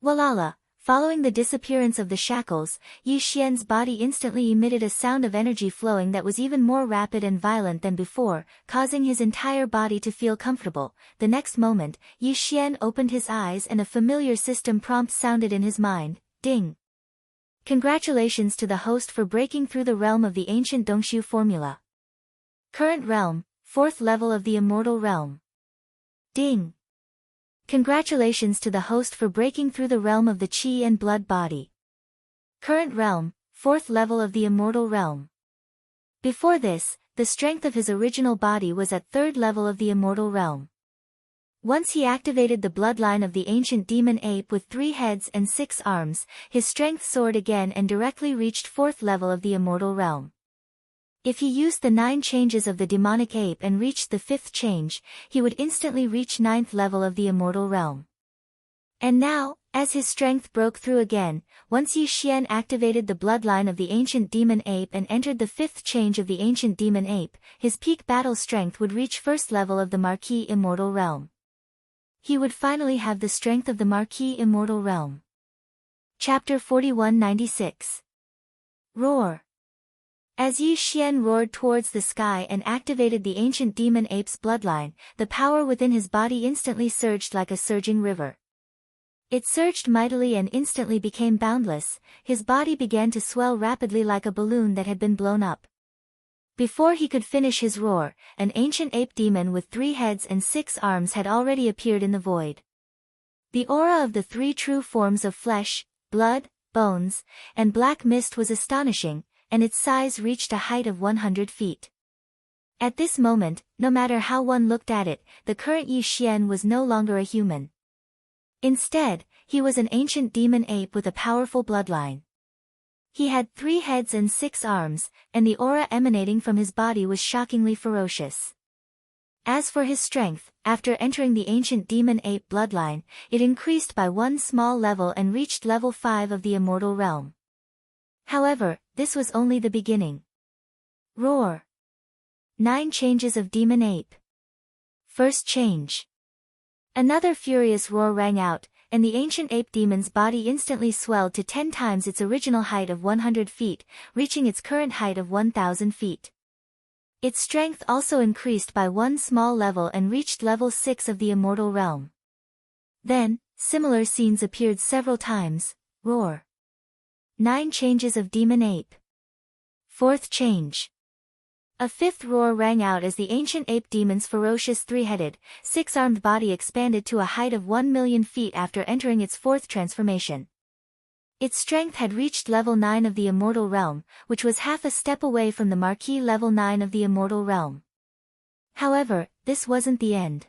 Walala! Following the disappearance of the shackles, Yi Xian's body instantly emitted a sound of energy flowing that was even more rapid and violent than before, causing his entire body to feel comfortable. The next moment, Yi Xian opened his eyes and a familiar system prompt sounded in his mind, ding! Congratulations to the host for breaking through the realm of the ancient Dongshu formula. Current realm, 4th level of the immortal realm. Ding! Congratulations to the host for breaking through the realm of the Qi and blood body. Current realm, 4th level of the immortal realm. Before this, the strength of his original body was at 3rd level of the immortal realm. Once he activated the bloodline of the ancient demon ape with 3 heads and 6 arms, his strength soared again and directly reached 4th level of the immortal realm. If he used the 9 changes of the demonic ape and reached the 5th change, he would instantly reach 9th level of the immortal realm. And now, as his strength broke through again, once Yi Xian activated the bloodline of the ancient demon ape and entered the 5th change of the ancient demon ape, his peak battle strength would reach 1st level of the Marquis immortal realm. He would finally have the strength of the Marquis immortal realm. Chapter 4196. Roar. As Yi Xian roared towards the sky and activated the ancient demon ape's bloodline, the power within his body instantly surged like a surging river. It surged mightily and instantly became boundless. His body began to swell rapidly like a balloon that had been blown up. Before he could finish his roar, an ancient ape demon with 3 heads and 6 arms had already appeared in the void. The aura of the 3 true forms of flesh, blood, bones, and black mist was astonishing, and its size reached a height of 100 feet. At this moment, no matter how one looked at it, the current Yi Xian was no longer a human. Instead, he was an ancient demon ape with a powerful bloodline. He had 3 heads and 6 arms, and the aura emanating from his body was shockingly ferocious. As for his strength, after entering the ancient demon ape bloodline, it increased by 1 small level and reached level 5 of the immortal realm. However, this was only the beginning. Roar. 9 changes of demon ape. First change. Another furious roar rang out, and the ancient ape demon's body instantly swelled to 10 times its original height of 100 feet, reaching its current height of 1,000 feet. Its strength also increased by 1 small level and reached level 6 of the immortal realm. Then, similar scenes appeared several times. Roar. 9 changes of demon ape. 4th change. A 5th roar rang out as the ancient ape demon's ferocious 3-headed, 6-armed body expanded to a height of 1,000,000 feet after entering its 4th transformation. Its strength had reached level 9 of the immortal realm, which was half a step away from the Marquis level 9 of the immortal realm. However, this wasn't the end.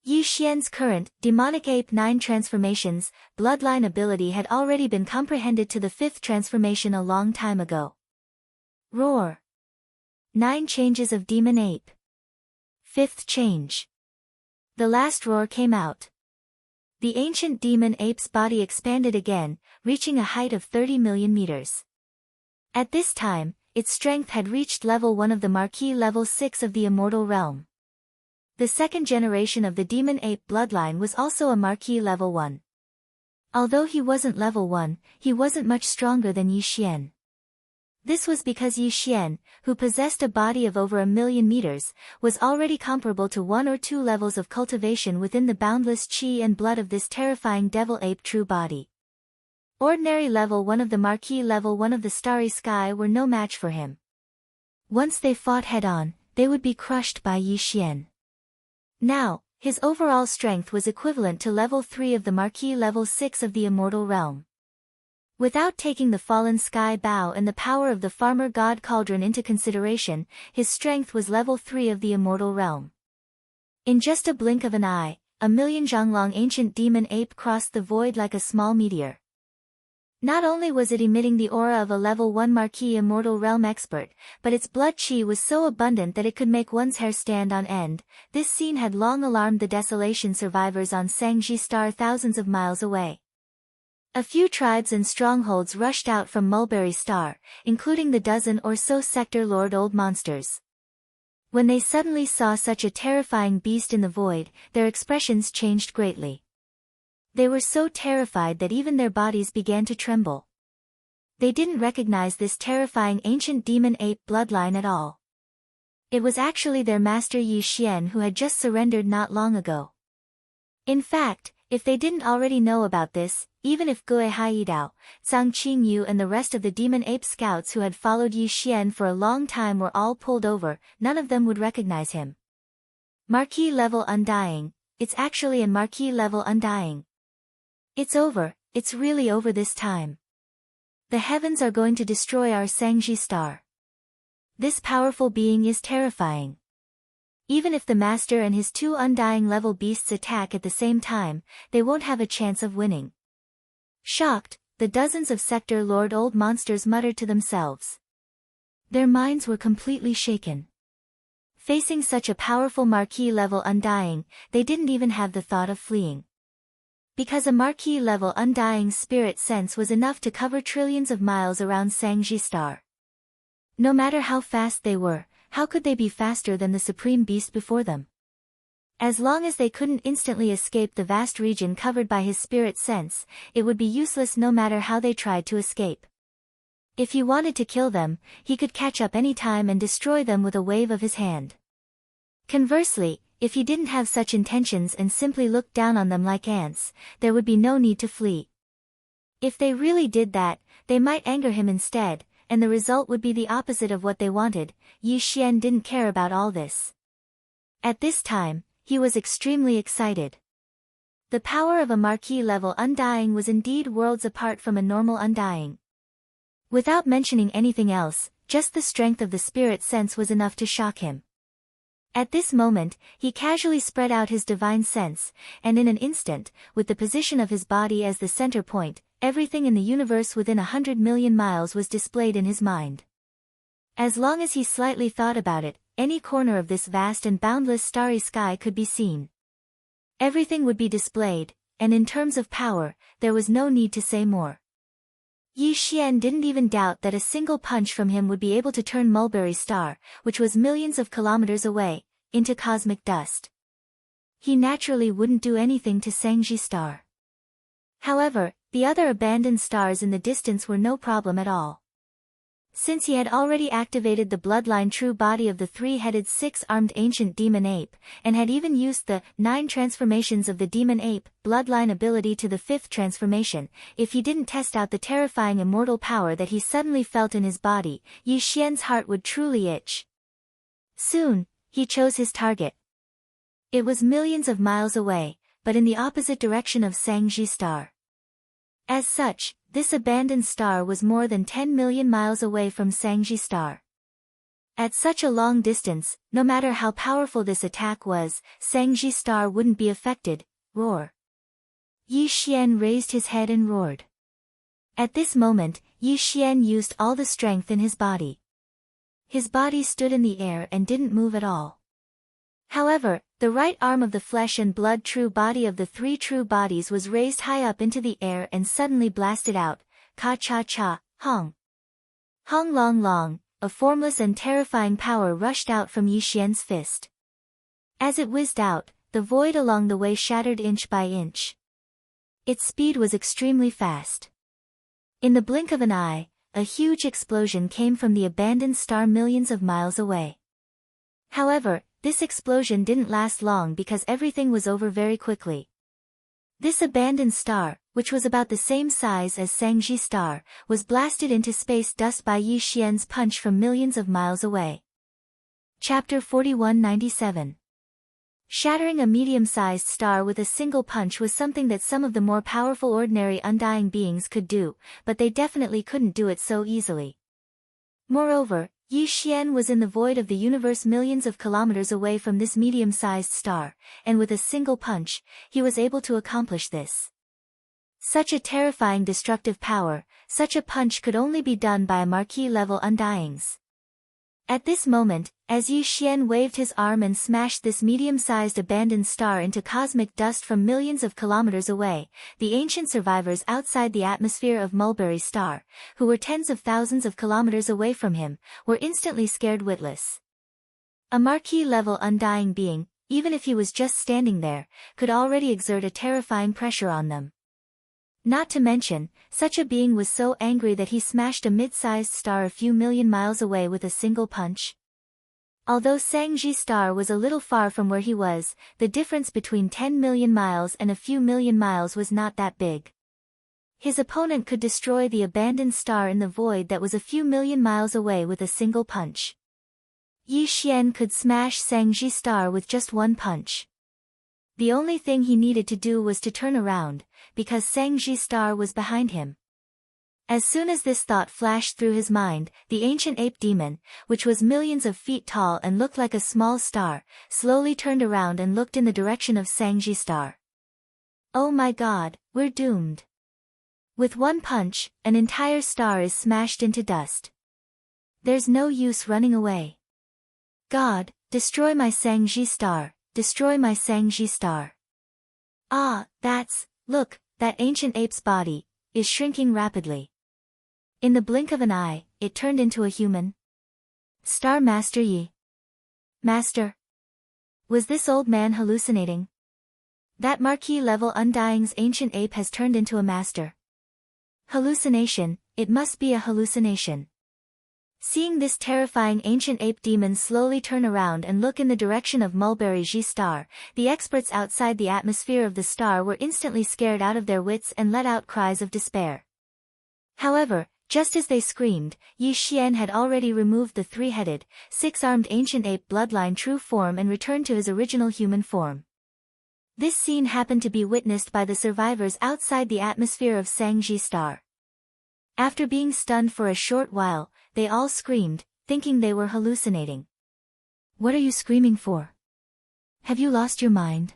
Yi Xian's current, demonic ape 9 transformations, bloodline ability had already been comprehended to the 5th transformation a long time ago. Roar. 9 changes of demon ape. 5th change. The last roar came out. The ancient demon ape's body expanded again, reaching a height of 30 million meters. At this time, its strength had reached level 1 of the Marquis level 6 of the immortal realm. The 2nd generation of the demon ape bloodline was also a Marquis level 1. Although he wasn't level 1, he wasn't much stronger than Yi Xian. This was because Yi Xian, who possessed a body of over 1,000,000 meters, was already comparable to 1 or 2 levels of cultivation within the boundless qi and blood of this terrifying devil ape true body. Ordinary level 1 of the Marquis level 1 of the starry sky were no match for him. Once they fought head-on, they would be crushed by Yi Xian. Now, his overall strength was equivalent to level 3 of the Marquis level 6 of the immortal realm. Without taking the fallen sky bow and the power of the farmer god cauldron into consideration, his strength was level 3 of the immortal realm. In just a blink of an eye, 1,000,000 zhanglong ancient demon ape crossed the void like a small meteor. Not only was it emitting the aura of a level 1 Marquis Immortal Realm expert, but its blood chi was so abundant that it could make one's hair stand on end. This scene had long alarmed the desolation survivors on Sangji Star thousands of miles away. A few tribes and strongholds rushed out from Mulberry Star, including the dozen or so Sector Lord Old monsters. When they suddenly saw such a terrifying beast in the void, their expressions changed greatly. They were so terrified that even their bodies began to tremble. They didn't recognize this terrifying ancient demon ape bloodline at all. It was actually their master Yi Xian who had just surrendered not long ago. In fact, if they didn't already know about this, even if Gue Haidao, Zhang Qingyu and the rest of the demon ape scouts who had followed Yi Xian for a long time were all pulled over, none of them would recognize him. Marquis level undying, it's actually a Marquis level undying. It's over, it's really over this time. The heavens are going to destroy our Sangji star. This powerful being is terrifying. Even if the master and his 2 undying level beasts attack at the same time, they won't have a chance of winning. Shocked, the dozens of Sector Lord Old monsters muttered to themselves. Their minds were completely shaken. Facing such a powerful Marquis level undying, they didn't even have the thought of fleeing. Because a Marquis level undying spirit sense was enough to cover trillions of miles around Sangji Star. No matter how fast they were, how could they be faster than the supreme beast before them? As long as they couldn't instantly escape the vast region covered by his spirit sense, it would be useless no matter how they tried to escape. If he wanted to kill them, he could catch up any time and destroy them with a wave of his hand. Conversely, if he didn't have such intentions and simply looked down on them like ants, there would be no need to flee. If they really did that, they might anger him instead, and the result would be the opposite of what they wanted. Yi Xian didn't care about all this. At this time, he was extremely excited. The power of a Marquis level undying was indeed worlds apart from a normal undying. Without mentioning anything else, just the strength of the spirit sense was enough to shock him. At this moment, he casually spread out his divine sense, and in an instant, with the position of his body as the center point, everything in the universe within 100 million miles was displayed in his mind. As long as he slightly thought about it, any corner of this vast and boundless starry sky could be seen. Everything would be displayed, and in terms of power, there was no need to say more. Yi Xian didn't even doubt that a single punch from him would be able to turn Mulberry Star, which was millions of kilometers away, into cosmic dust. He naturally wouldn't do anything to Sangji Star. However, the other abandoned stars in the distance were no problem at all. Since he had already activated the bloodline true body of the 3-headed 6-armed ancient demon ape, and had even used the 9 transformations of the demon ape bloodline ability to the 5th transformation, if he didn't test out the terrifying immortal power that he suddenly felt in his body, Yi Xian's heart would truly itch. Soon, he chose his target. It was millions of miles away, but in the opposite direction of Sangji Star. As such, this abandoned star was more than 10 million miles away from Sangji Star. At such a long distance, no matter how powerful this attack was, Sangji Star wouldn't be affected. Roar. Yi Xian raised his head and roared. At this moment, Yi Xian used all the strength in his body. His body stood in the air and didn't move at all. However, the right arm of the flesh and blood true body of the 3 true bodies was raised high up into the air and suddenly blasted out, ka-cha-cha, hong. Hong long long, a formless and terrifying power rushed out from Yi Xian's fist. As it whizzed out, the void along the way shattered inch by inch. Its speed was extremely fast. In the blink of an eye, a huge explosion came from the abandoned star millions of miles away. However, this explosion didn't last long because everything was over very quickly. This abandoned star, which was about the same size as Sangji Star, was blasted into space dust by Yi Xian's punch from millions of miles away. Chapter 4197. Shattering a medium-sized star with a single punch was something that some of the more powerful ordinary undying beings could do, but they definitely couldn't do it so easily. Moreover, Yi Xian was in the void of the universe millions of kilometers away from this medium-sized star, and with a single punch, he was able to accomplish this. Such a terrifying destructive power, such a punch could only be done by a marquis-level undyings. At this moment, as Yi Xian waved his arm and smashed this medium-sized abandoned star into cosmic dust from millions of kilometers away, the ancient survivors outside the atmosphere of Mulberry Star, who were tens of thousands of kilometers away from him, were instantly scared witless. A marquis-level undying being, even if he was just standing there, could already exert a terrifying pressure on them. Not to mention, such a being was so angry that he smashed a mid-sized star a few million miles away with a single punch. Although Sangji Star was a little far from where he was, the difference between 10 million miles and a few million miles was not that big. His opponent could destroy the abandoned star in the void that was a few million miles away with a single punch. Yi Xian could smash Sangji Star with just one punch. The only thing he needed to do was to turn around, because Sangji Star was behind him. As soon as this thought flashed through his mind, the ancient ape demon, which was millions of feet tall and looked like a small star, slowly turned around and looked in the direction of Sangji Star. Oh my god, we're doomed. With one punch, an entire star is smashed into dust. There's no use running away. God, destroy my Sangji Star. Destroy my Sangji Star. Ah, look, that ancient ape's body, is shrinking rapidly. In the blink of an eye, it turned into a human. Star Master Yi. Master. Was this old man hallucinating? That marquis-level undying's ancient ape has turned into a master. Hallucination, it must be a hallucination. Seeing this terrifying ancient ape demon slowly turn around and look in the direction of Mulberry Ji Star, the experts outside the atmosphere of the star were instantly scared out of their wits and let out cries of despair. However, just as they screamed, Yi Xian had already removed the three-headed, six-armed ancient ape bloodline true form and returned to his original human form. This scene happened to be witnessed by the survivors outside the atmosphere of Sangji Star. After being stunned for a short while, they all screamed, thinking they were hallucinating. What are you screaming for? Have you lost your mind?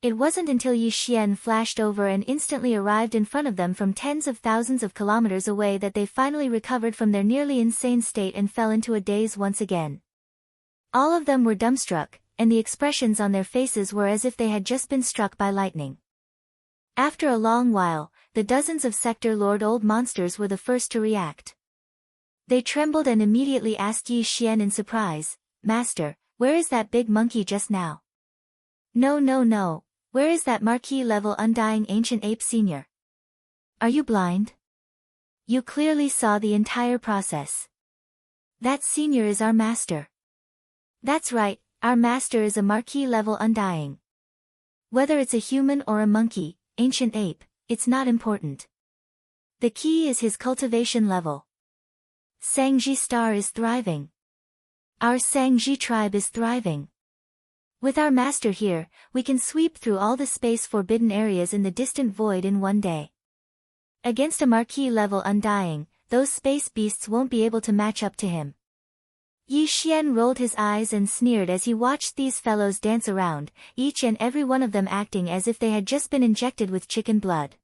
It wasn't until Yi Xian flashed over and instantly arrived in front of them from tens of thousands of kilometers away that they finally recovered from their nearly insane state and fell into a daze once again. All of them were dumbstruck, and the expressions on their faces were as if they had just been struck by lightning. After a long while, the dozens of Sector Lord old monsters were the first to react. They trembled and immediately asked Yi Xian in surprise, Master, where is that big monkey just now? No, where is that marquis-level undying ancient ape senior? Are you blind? You clearly saw the entire process. That senior is our master. That's right, our master is a marquis-level undying. Whether it's a human or a monkey, ancient ape, it's not important. The key is his cultivation level. Sangji Star is thriving. Our Sangji tribe is thriving. With our master here, we can sweep through all the space-forbidden areas in the distant void in one day. Against a marquis-level undying, those space beasts won't be able to match up to him. Yi Xian rolled his eyes and sneered as he watched these fellows dance around, each and every one of them acting as if they had just been injected with chicken blood.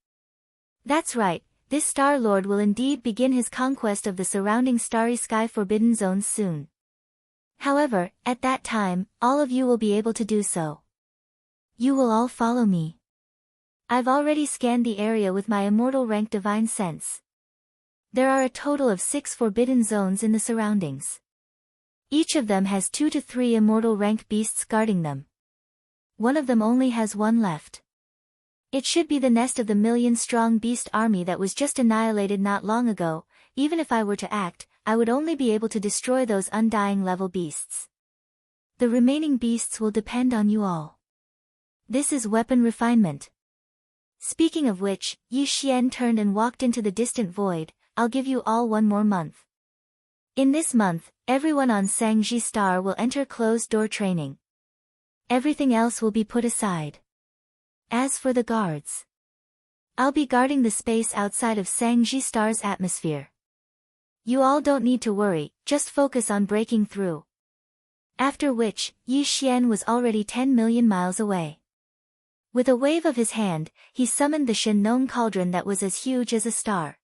That's right, this Star Lord will indeed begin his conquest of the surrounding starry sky forbidden zones soon. However, at that time, all of you will be able to do so. You will all follow me. I've already scanned the area with my immortal rank divine sense. There are a total of 6 forbidden zones in the surroundings. Each of them has 2 to 3 immortal rank beasts guarding them. One of them only has one left. It should be the nest of the million-strong beast army that was just annihilated not long ago. Even if I were to act, I would only be able to destroy those undying level beasts. The remaining beasts will depend on you all. This is weapon refinement. Speaking of which, Yi Xian turned and walked into the distant void. I'll give you all 1 more month. In this month, everyone on Sangji Star will enter closed-door training. Everything else will be put aside. As for the guards, I'll be guarding the space outside of Sangji Star's atmosphere. You all don't need to worry, just focus on breaking through. After which, Yi Xian was already 10 million miles away. With a wave of his hand, he summoned the Shen Nong cauldron that was as huge as a star.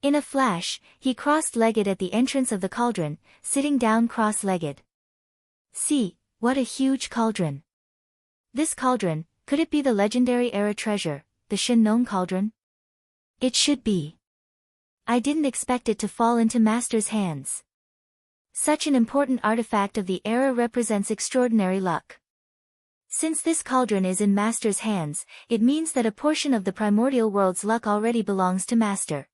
In a flash, he crossed-legged at the entrance of the cauldron, sitting down cross-legged. See, what a huge cauldron! This cauldron, could it be the legendary era treasure, the Shen Nong cauldron? It should be. I didn't expect it to fall into Master's hands. Such an important artifact of the era represents extraordinary luck. Since this cauldron is in Master's hands, it means that a portion of the primordial world's luck already belongs to Master.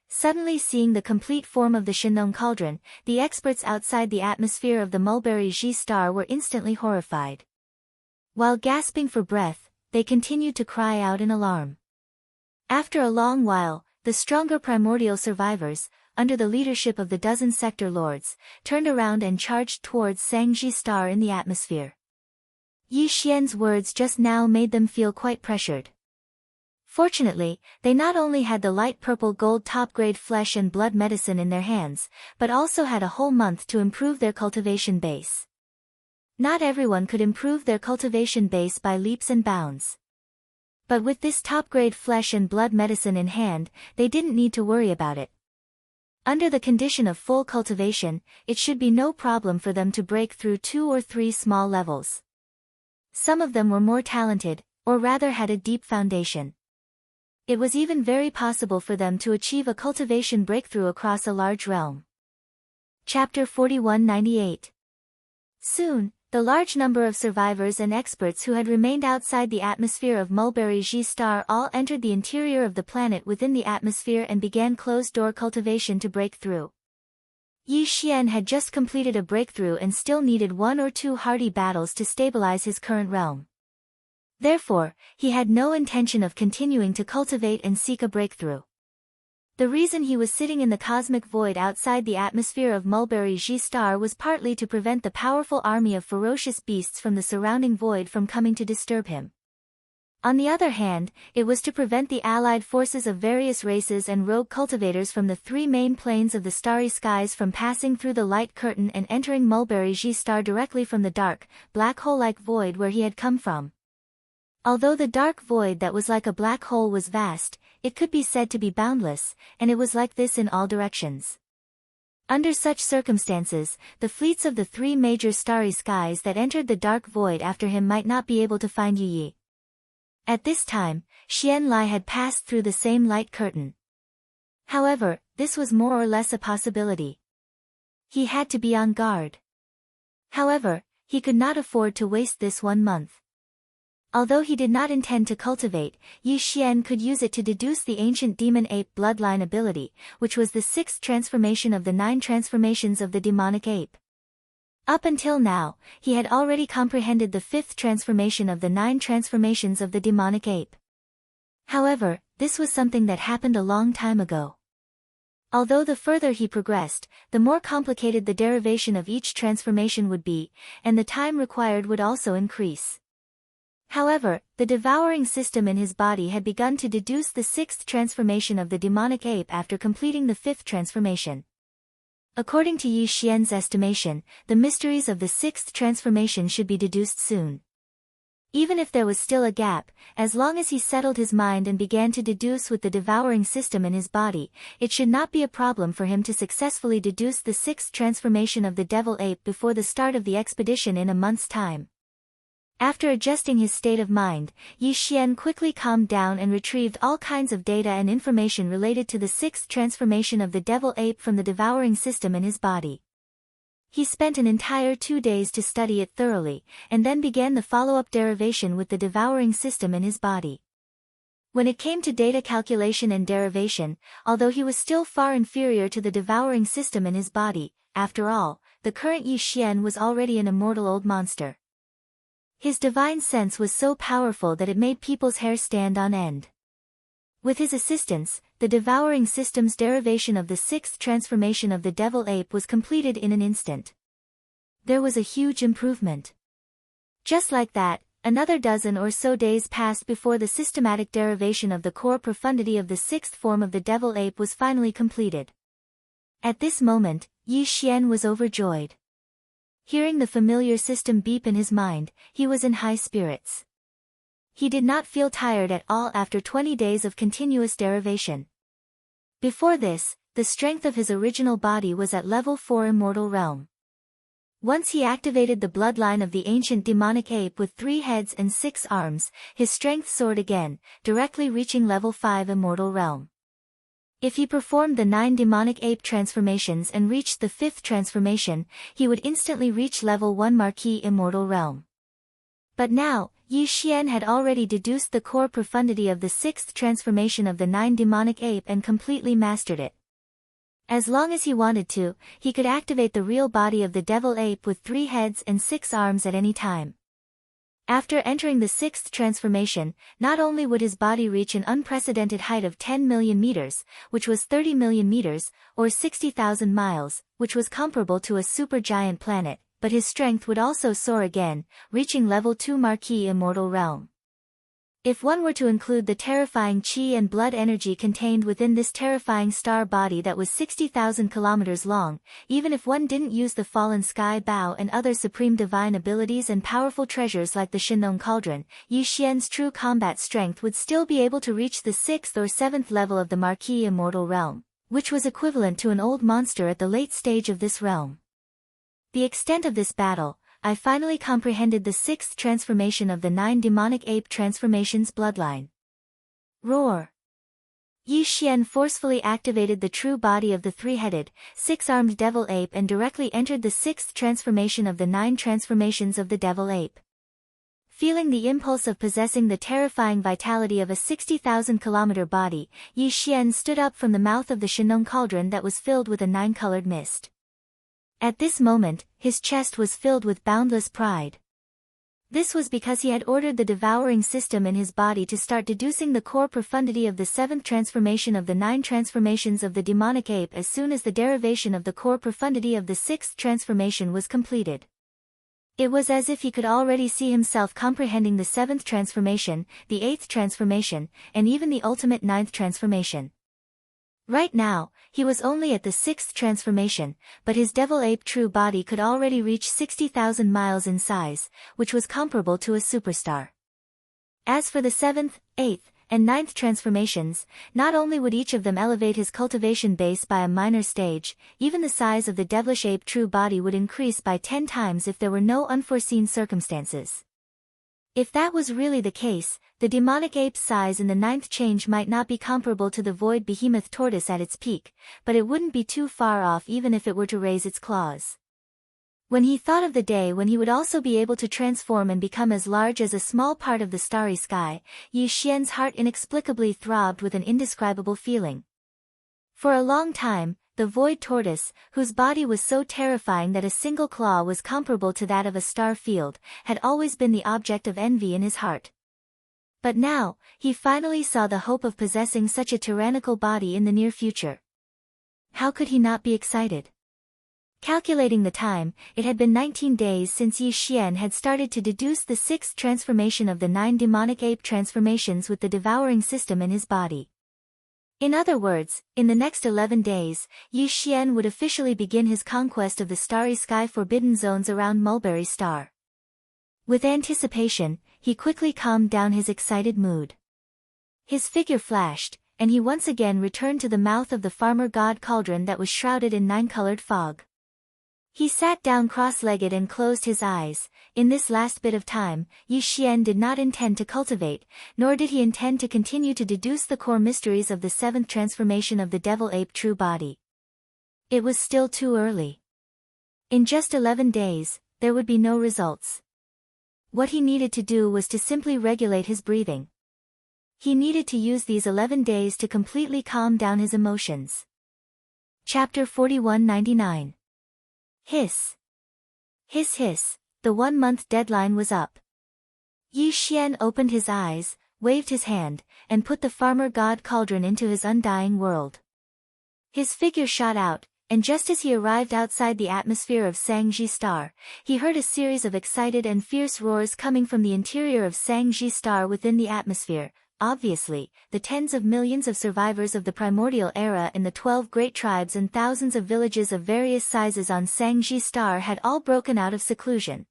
Suddenly seeing the complete form of the Shen Nong cauldron, the experts outside the atmosphere of the Mulberry Ji star were instantly horrified. While gasping for breath, they continued to cry out in alarm. After a long while, the stronger primordial survivors, under the leadership of the dozen sector lords, turned around and charged towards Sangji star in the atmosphere. Yi Xian's words just now made them feel quite pressured. Fortunately, they not only had the light purple gold top-grade flesh and blood medicine in their hands, but also had a whole month to improve their cultivation base. Not everyone could improve their cultivation base by leaps and bounds. But with this top-grade flesh and blood medicine in hand, they didn't need to worry about it. Under the condition of full cultivation, it should be no problem for them to break through 2 or 3 small levels. Some of them were more talented, or rather had a deep foundation. It was even very possible for them to achieve a cultivation breakthrough across a large realm. Chapter 4198. Soon, the large number of survivors and experts who had remained outside the atmosphere of Mulberry Ji star all entered the interior of the planet within the atmosphere and began closed-door cultivation to break through. Yi Xian had just completed a breakthrough and still needed 1 or 2 hardy battles to stabilize his current realm. Therefore, he had no intention of continuing to cultivate and seek a breakthrough. The reason he was sitting in the cosmic void outside the atmosphere of Mulberry Ji star was partly to prevent the powerful army of ferocious beasts from the surrounding void from coming to disturb him. On the other hand, it was to prevent the allied forces of various races and rogue cultivators from the 3 main planes of the starry skies from passing through the light curtain and entering Mulberry Ji star directly from the dark, black hole-like void where he had come from. Although the dark void that was like a black hole was vast, it could be said to be boundless, and it was like this in all directions. Under such circumstances, the fleets of the 3 major starry skies that entered the dark void after him might not be able to find Yi. At this time, Xian Lai had passed through the same light curtain. However, this was more or less a possibility. He had to be on guard. However, he could not afford to waste this 1 month. Although he did not intend to cultivate, Yi Xian could use it to deduce the ancient demon ape bloodline ability, which was the 6th transformation of the 9 transformations of the demonic ape. Up until now, he had already comprehended the 5th transformation of the 9 transformations of the demonic ape. However, this was something that happened a long time ago. Although the further he progressed, the more complicated the derivation of each transformation would be, and the time required would also increase. However, the devouring system in his body had begun to deduce the 6th transformation of the demonic ape after completing the 5th transformation. According to Yi Xian's estimation, the mysteries of the 6th transformation should be deduced soon. Even if there was still a gap, as long as he settled his mind and began to deduce with the devouring system in his body, it should not be a problem for him to successfully deduce the 6th transformation of the devil ape before the start of the expedition in a month's time. After adjusting his state of mind, Yi Xian quickly calmed down and retrieved all kinds of data and information related to the 6th transformation of the devil ape from the devouring system in his body. He spent an entire 2 days to study it thoroughly, and then began the follow-up derivation with the devouring system in his body. When it came to data calculation and derivation, although he was still far inferior to the devouring system in his body, after all, the current Yi Xian was already an immortal old monster. His divine sense was so powerful that it made people's hair stand on end. With his assistance, the devouring system's derivation of the 6th transformation of the devil ape was completed in an instant. There was a huge improvement. Just like that, another dozen or so days passed before the systematic derivation of the core profundity of the 6th form of the devil ape was finally completed. At this moment, Yi Xian was overjoyed. Hearing the familiar system beep in his mind, he was in high spirits. He did not feel tired at all after 20 days of continuous derivation. Before this, the strength of his original body was at level 4 immortal realm. Once he activated the bloodline of the ancient demonic ape with 3 heads and 6 arms, his strength soared again, directly reaching level 5 immortal realm. If he performed the 9 demonic ape transformations and reached the 5th transformation, he would instantly reach level 1 Marquis immortal realm. But now, Yi Xian had already deduced the core profundity of the 6th transformation of the 9 demonic ape and completely mastered it. As long as he wanted to, he could activate the real body of the devil ape with 3 heads and 6 arms at any time. After entering the 6th transformation, not only would his body reach an unprecedented height of 10 million meters, which was 30 million meters, or 60,000 miles, which was comparable to a supergiant planet, but his strength would also soar again, reaching level 2 Marquis immortal realm. If one were to include the terrifying chi and blood energy contained within this terrifying star body that was 60,000 kilometers long, even if one didn't use the fallen sky bow and other supreme divine abilities and powerful treasures like the Shinong Cauldron, Yi Xian's true combat strength would still be able to reach the 6th or 7th level of the Marquis immortal realm, which was equivalent to an old monster at the late stage of this realm. The extent of this battle, I finally comprehended the 6th transformation of the 9 demonic ape transformations bloodline. Roar! Yi Xian forcefully activated the true body of the 3-headed, 6-armed devil ape and directly entered the 6th transformation of the 9 transformations of the devil ape. Feeling the impulse of possessing the terrifying vitality of a 60,000-kilometer body, Yi Xian stood up from the mouth of the Shinong Cauldron that was filled with a 9-colored mist. At this moment, his chest was filled with boundless pride. This was because he had ordered the devouring system in his body to start deducing the core profundity of the 7th transformation of the 9 transformations of the demonic ape as soon as the derivation of the core profundity of the 6th transformation was completed. It was as if he could already see himself comprehending the 7th transformation, the 8th transformation, and even the ultimate 9th transformation. Right now, he was only at the 6th transformation, but his devil ape true body could already reach 60,000 miles in size, which was comparable to a superstar. As for the 7th, 8th, and 9th transformations, not only would each of them elevate his cultivation base by a minor stage, even the size of the devilish ape true body would increase by 10 times if there were no unforeseen circumstances. If that was really the case, the demonic ape's size in the 9th change might not be comparable to the void behemoth tortoise at its peak, but it wouldn't be too far off even if it were to raise its claws. When he thought of the day when he would also be able to transform and become as large as a small part of the starry sky, Yi Xian's heart inexplicably throbbed with an indescribable feeling. For a long time, the void tortoise, whose body was so terrifying that a single claw was comparable to that of a star field, had always been the object of envy in his heart. But now, he finally saw the hope of possessing such a tyrannical body in the near future. How could he not be excited? Calculating the time, it had been 19 days since Yi Xian had started to deduce the 6th transformation of the 9 demonic ape transformations with the devouring system in his body. In other words, in the next 11 days, Yi Xian would officially begin his conquest of the starry sky forbidden zones around Mulberry Star. With anticipation, he quickly calmed down his excited mood. His figure flashed, and he once again returned to the mouth of the farmer god cauldron that was shrouded in 9-colored fog. He sat down cross-legged and closed his eyes. In this last bit of time, Yi Xian did not intend to cultivate, nor did he intend to continue to deduce the core mysteries of the 7th transformation of the devil ape true body. It was still too early. In just 11 days, there would be no results. What he needed to do was to simply regulate his breathing. He needed to use these 11 days to completely calm down his emotions. Chapter 4199. Hiss. Hiss hiss, the 1-month deadline was up. Yi Xian opened his eyes, waved his hand, and put the farmer god cauldron into his undying world. His figure shot out, and just as he arrived outside the atmosphere of Sangji Star, he heard a series of excited and fierce roars coming from the interior of Sangji Star within the atmosphere. Obviously, the tens of millions of survivors of the primordial era in the 12 great tribes and thousands of villages of various sizes on Sangji Star had all broken out of seclusion.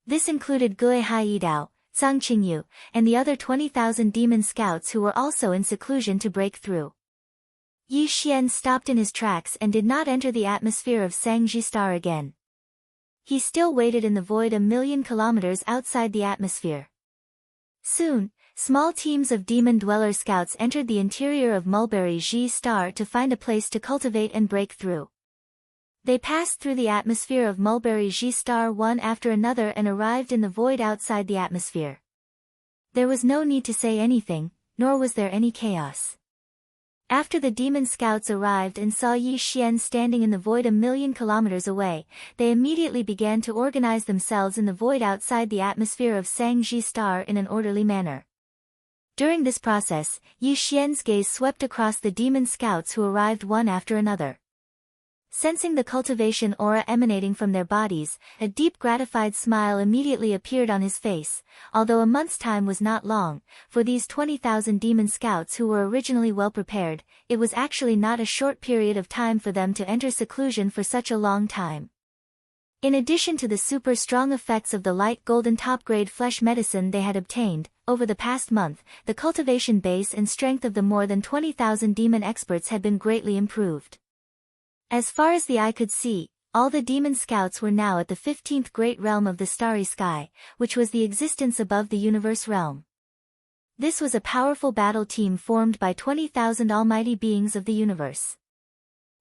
This included Gui Haidao, Qingyu, and the other 20,000 demon scouts who were also in seclusion to break through. Yi Xian stopped in his tracks and did not enter the atmosphere of Sangji Star again. He still waited in the void 1,000,000 kilometers outside the atmosphere. Soon, small teams of demon dweller scouts entered the interior of Mulberry Ji Star to find a place to cultivate and break through. They passed through the atmosphere of Mulberry Ji Star one after another and arrived in the void outside the atmosphere. There was no need to say anything, nor was there any chaos. After the demon scouts arrived and saw Yi Xian standing in the void 1,000,000 kilometers away, they immediately began to organize themselves in the void outside the atmosphere of Sangji Star in an orderly manner. During this process, Yi Xian's gaze swept across the demon scouts who arrived one after another. Sensing the cultivation aura emanating from their bodies, a deep gratified smile immediately appeared on his face, although a month's time was not long. For these 20,000 demon scouts who were originally well prepared, it was actually not a short period of time for them to enter seclusion for such a long time. In addition to the super strong effects of the light golden top-grade flesh medicine they had obtained, over the past month, the cultivation base and strength of the more than 20,000 demon experts had been greatly improved. As far as the eye could see, all the demon scouts were now at the 15th great realm of the starry sky, which was the existence above the universe realm. This was a powerful battle team formed by 20,000 almighty beings of the universe.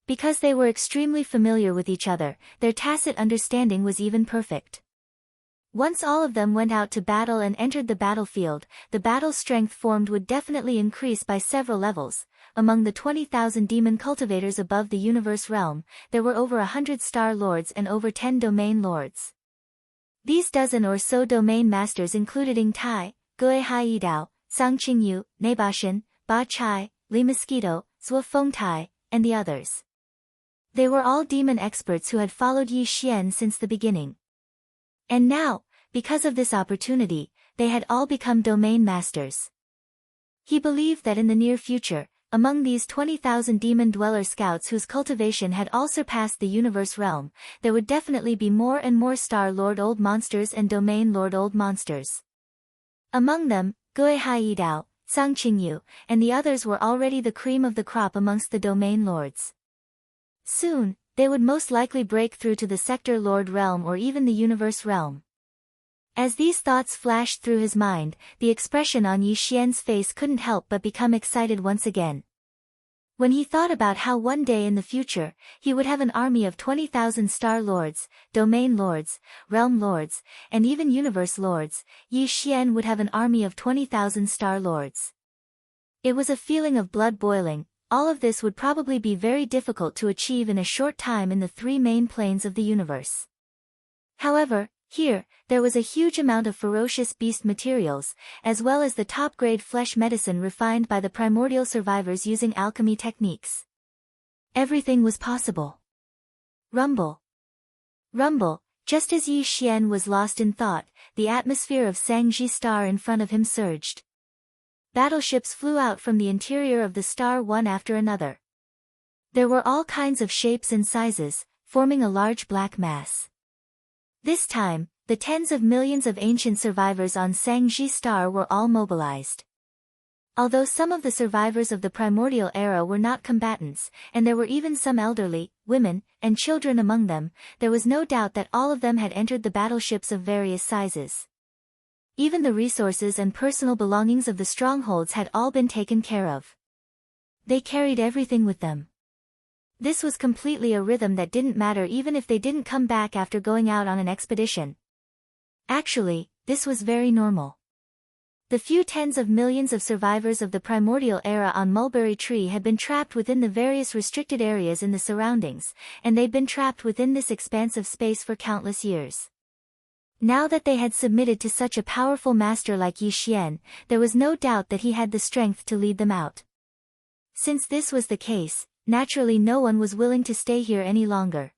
Because they were extremely familiar with each other, their tacit understanding was even perfect. Once all of them went out to battle and entered the battlefield, the battle strength formed would definitely increase by several levels. Among the 20,000 demon cultivators above the universe realm, there were over 100 star lords and over 10 domain lords. These dozen or so domain masters included Ing Tai, Gui Hai Yidao, Qingyu, Nebashan, Ba Chai, Li Mosquito, Zhuo Fengtai, and the others. They were all demon experts who had followed Yi Xian since the beginning. And now, because of this opportunity, they had all become domain masters. He believed that in the near future, among these 20,000 demon dweller scouts whose cultivation had all surpassed the universe realm, there would definitely be more and more Star Lord Old Monsters and Domain Lord Old Monsters. Among them, Gui Hai Yidao, Qingyu, and the others were already the cream of the crop amongst the Domain Lords. Soon, they would most likely break through to the Sector Lord realm or even the universe realm. As these thoughts flashed through his mind, the expression on Yi Xian's face couldn't help but become excited once again. When he thought about how one day in the future, he would have an army of 20,000 Star Lords, Domain Lords, Realm Lords, and even Universe Lords, Yi Xian would have an army of 20,000 Star Lords. It was a feeling of blood boiling. All of this would probably be very difficult to achieve in a short time in the three main planes of the universe. However, here, there was a huge amount of ferocious beast materials, as well as the top-grade flesh medicine refined by the primordial survivors using alchemy techniques. Everything was possible. Rumble. Rumble, just as Yi Xian was lost in thought, the atmosphere of Sangji Star in front of him surged. Battleships flew out from the interior of the star one after another. There were all kinds of shapes and sizes, forming a large black mass. This time, the tens of millions of ancient survivors on Sangji Star were all mobilized. Although some of the survivors of the primordial era were not combatants, and there were even some elderly, women, and children among them, there was no doubt that all of them had entered the battleships of various sizes. Even the resources and personal belongings of the strongholds had all been taken care of. They carried everything with them. This was completely a rhythm that didn't matter even if they didn't come back after going out on an expedition. Actually, this was very normal. The few tens of millions of survivors of the primordial era on Mulberry Tree had been trapped within the various restricted areas in the surroundings, and they'd been trapped within this expansive space for countless years. Now that they had submitted to such a powerful master like Yi Xian, there was no doubt that he had the strength to lead them out. Since this was the case, naturally no one was willing to stay here any longer.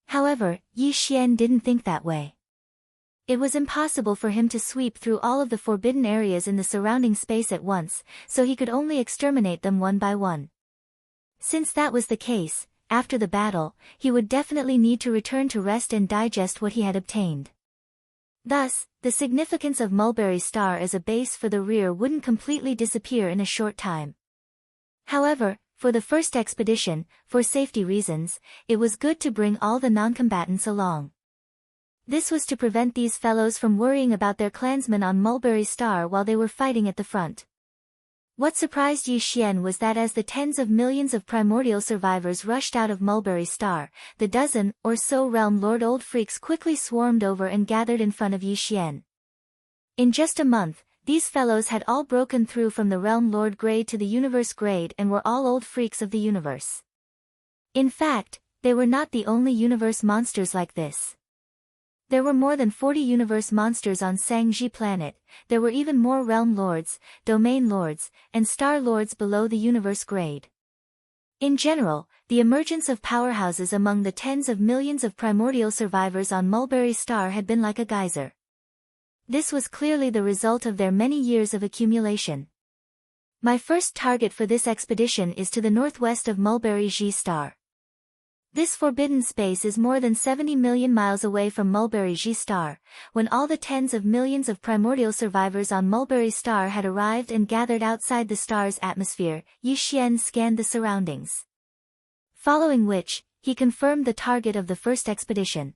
However, Yi Xian didn't think that way. It was impossible for him to sweep through all of the forbidden areas in the surrounding space at once, so he could only exterminate them one by one. Since that was the case, after the battle, he would definitely need to return to rest and digest what he had obtained. Thus, the significance of Mulberry Star as a base for the rear wouldn't completely disappear in a short time. However, for the first expedition, for safety reasons, it was good to bring all the non-combatants along. This was to prevent these fellows from worrying about their clansmen on Mulberry Star while they were fighting at the front. What surprised Yi Xian was that as the tens of millions of primordial survivors rushed out of Mulberry Star, the dozen or so realm lord old freaks quickly swarmed over and gathered in front of Yi Xian. In just a month, these fellows had all broken through from the realm lord grade to the universe grade and were all old freaks of the universe. In fact, they were not the only universe monsters like this. There were more than 40 universe monsters on Sangji planet. There were even more realm lords, domain lords, and star lords below the universe grade. In general, the emergence of powerhouses among the tens of millions of primordial survivors on Mulberry Star had been like a geyser. This was clearly the result of their many years of accumulation. My first target for this expedition is to the northwest of Mulberry G Star. This forbidden space is more than 70 million miles away from Mulberry G Star. When all the tens of millions of primordial survivors on Mulberry Star had arrived and gathered outside the star's atmosphere, Yi Xian scanned the surroundings. Following which, he confirmed the target of the first expedition.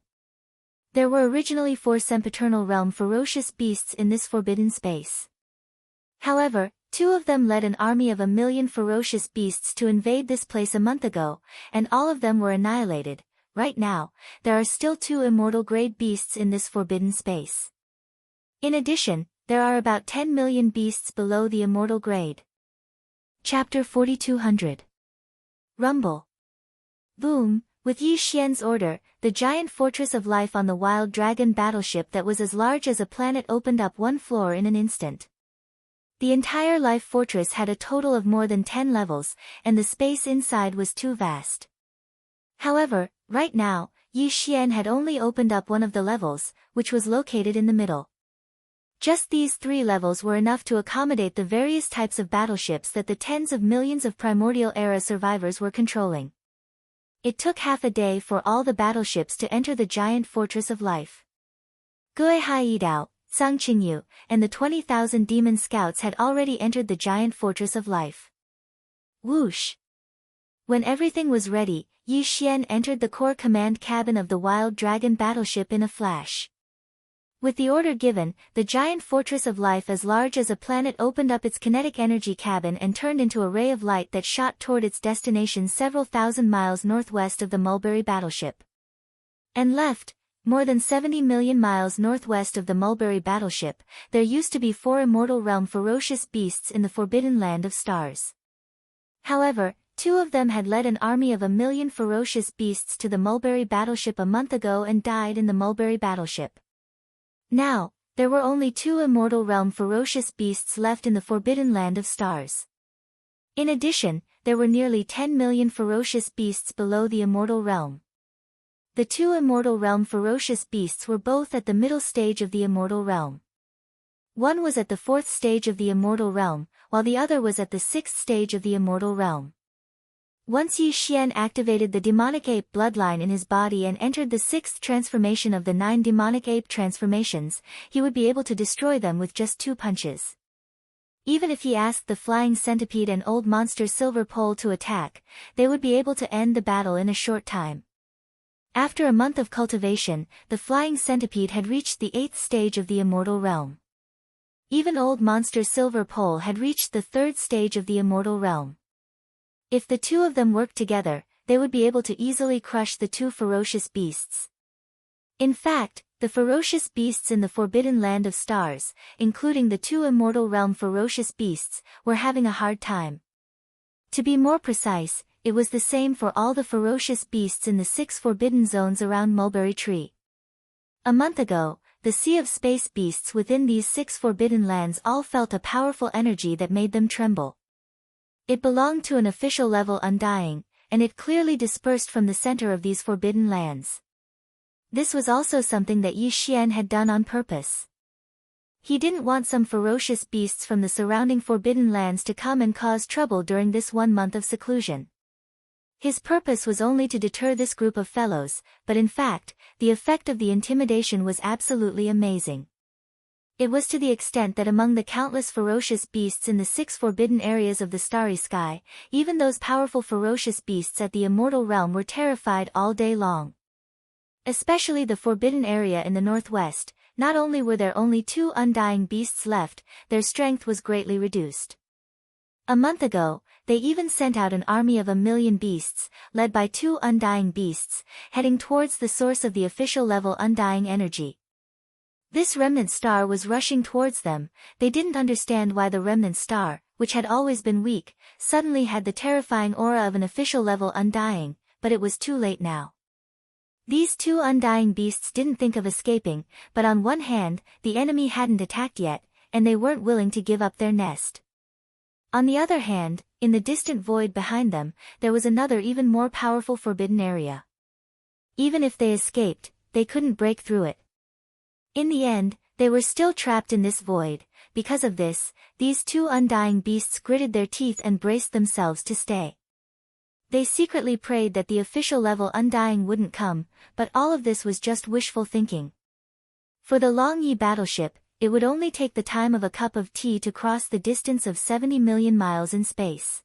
There were originally 4 sempiternal realm ferocious beasts in this forbidden space. However, 2 of them led an army of 1 million ferocious beasts to invade this place a month ago, and all of them were annihilated. Right now, there are still 2 immortal grade beasts in this forbidden space. In addition, there are about 10 million beasts below the immortal grade. Chapter 4200. Rumble. Boom. With Yi Xian's order, the giant fortress of life on the Wild Dragon battleship that was as large as a planet opened up 1 floor in an instant. The entire life fortress had a total of more than 10 levels, and the space inside was too vast. However, right now, Yi Xian had only opened up one of the levels, which was located in the middle. Just these 3 levels were enough to accommodate the various types of battleships that the tens of millions of primordial era survivors were controlling. It took half a day for all the battleships to enter the giant fortress of life. Gui Haidao, Sang Qingyu, and the 20,000 demon scouts had already entered the giant fortress of life. Whoosh! When everything was ready, Yi Xian entered the core command cabin of the Wild Dragon battleship in a flash. With the order given, the giant fortress of life as large as a planet opened up its kinetic energy cabin and turned into a ray of light that shot toward its destination several thousand miles northwest of the Mulberry battleship. And left, more than 70 million miles northwest of the Mulberry battleship, there used to be 4 immortal realm ferocious beasts in the forbidden land of stars. However, 2 of them had led an army of 1 million ferocious beasts to the Mulberry battleship a month ago and died in the Mulberry battleship. Now, there were only 2 immortal realm ferocious beasts left in the forbidden land of stars. In addition, there were nearly 10 million ferocious beasts below the immortal realm. The 2 immortal realm ferocious beasts were both at the middle stage of the immortal realm. One was at the 4th stage of the immortal realm, while the other was at the 6th stage of the immortal realm. Once Yi Xian activated the demonic ape bloodline in his body and entered the 6th transformation of the 9 demonic ape transformations, he would be able to destroy them with just 2 punches. Even if he asked the flying centipede and old monster silver pole to attack, they would be able to end the battle in a short time. After a month of cultivation, the flying centipede had reached the 8th stage of the immortal realm. Even old monster silver pole had reached the 3rd stage of the immortal realm. If the 2 of them worked together, they would be able to easily crush the 2 ferocious beasts. In fact, the ferocious beasts in the forbidden land of stars, including the 2 immortal realm ferocious beasts, were having a hard time. To be more precise, it was the same for all the ferocious beasts in the 6 forbidden zones around Mulberry Tree. A month ago, the sea of space beasts within these 6 forbidden lands all felt a powerful energy that made them tremble. It belonged to an official level undying, and it clearly dispersed from the center of these forbidden lands. This was also something that Yi Xian had done on purpose. He didn't want some ferocious beasts from the surrounding forbidden lands to come and cause trouble during this 1 month of seclusion. His purpose was only to deter this group of fellows, but in fact, the effect of the intimidation was absolutely amazing. It was to the extent that among the countless ferocious beasts in the 6 forbidden areas of the starry sky, even those powerful ferocious beasts at the immortal realm were terrified all day long. Especially the forbidden area in the northwest. Not only were there only 2 undying beasts left, their strength was greatly reduced. A month ago, they even sent out an army of 1,000,000 beasts, led by 2 undying beasts, heading towards the source of the official level undying energy. This remnant star was rushing towards them. They didn't understand why the remnant star, which had always been weak, suddenly had the terrifying aura of an official level undying, but it was too late now. These 2 undying beasts didn't think of escaping, but on one hand, the enemy hadn't attacked yet, and they weren't willing to give up their nest. On the other hand, in the distant void behind them, there was another even more powerful forbidden area. Even if they escaped, they couldn't break through it. In the end, they were still trapped in this void. Because of this, these 2 undying beasts gritted their teeth and braced themselves to stay. They secretly prayed that the official level undying wouldn't come, but all of this was just wishful thinking. For the Long Yi battleship, it would only take the time of a cup of tea to cross the distance of 70 million miles in space.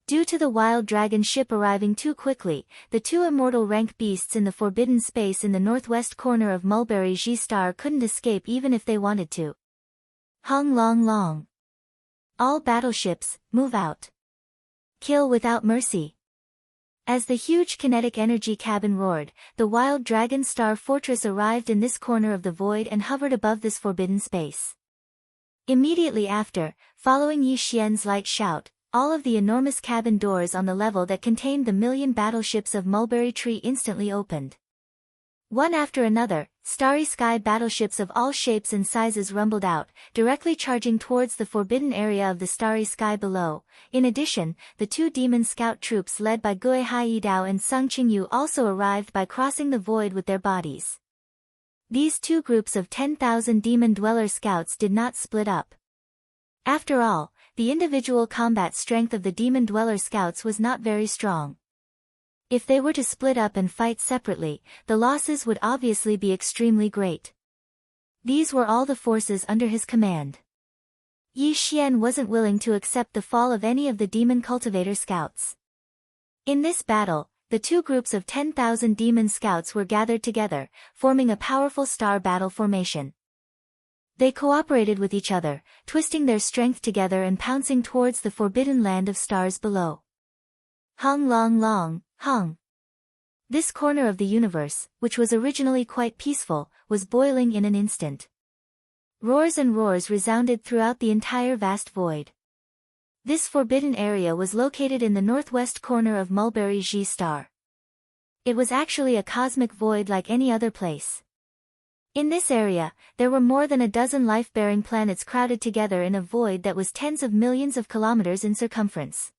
Due to the wild dragon ship arriving too quickly, the 2 immortal rank beasts in the forbidden space in the northwest corner of Mulberry G Star couldn't escape even if they wanted to. Hung long long. All battleships, move out. Kill without mercy. As the huge kinetic energy cabin roared, the wild dragon star fortress arrived in this corner of the void and hovered above this forbidden space. Immediately after, following Yi Xian's light shout, all of the enormous cabin doors on the level that contained the 1,000,000 battleships of Mulberry Tree instantly opened. One after another, starry sky battleships of all shapes and sizes rumbled out, directly charging towards the forbidden area of the starry sky below. In addition, the 2 demon scout troops led by Gui Haidao and Sung Qingyu also arrived by crossing the void with their bodies. These 2 groups of 10,000 demon dweller scouts did not split up. After all, the individual combat strength of the demon dweller scouts was not very strong. If they were to split up and fight separately, the losses would obviously be extremely great. These were all the forces under his command. Yi Xian wasn't willing to accept the fall of any of the demon cultivator scouts. In this battle, the 2 groups of 10,000 demon scouts were gathered together, forming a powerful star battle formation. They cooperated with each other, twisting their strength together and pouncing towards the forbidden land of stars below. Hung long long, hung. This corner of the universe, which was originally quite peaceful, was boiling in an instant. Roars and roars resounded throughout the entire vast void. This forbidden area was located in the northwest corner of Mulberry G Star. It was actually a cosmic void like any other place. In this area, there were more than a dozen life-bearing planets crowded together in a void that was tens of millions of kilometers in circumference.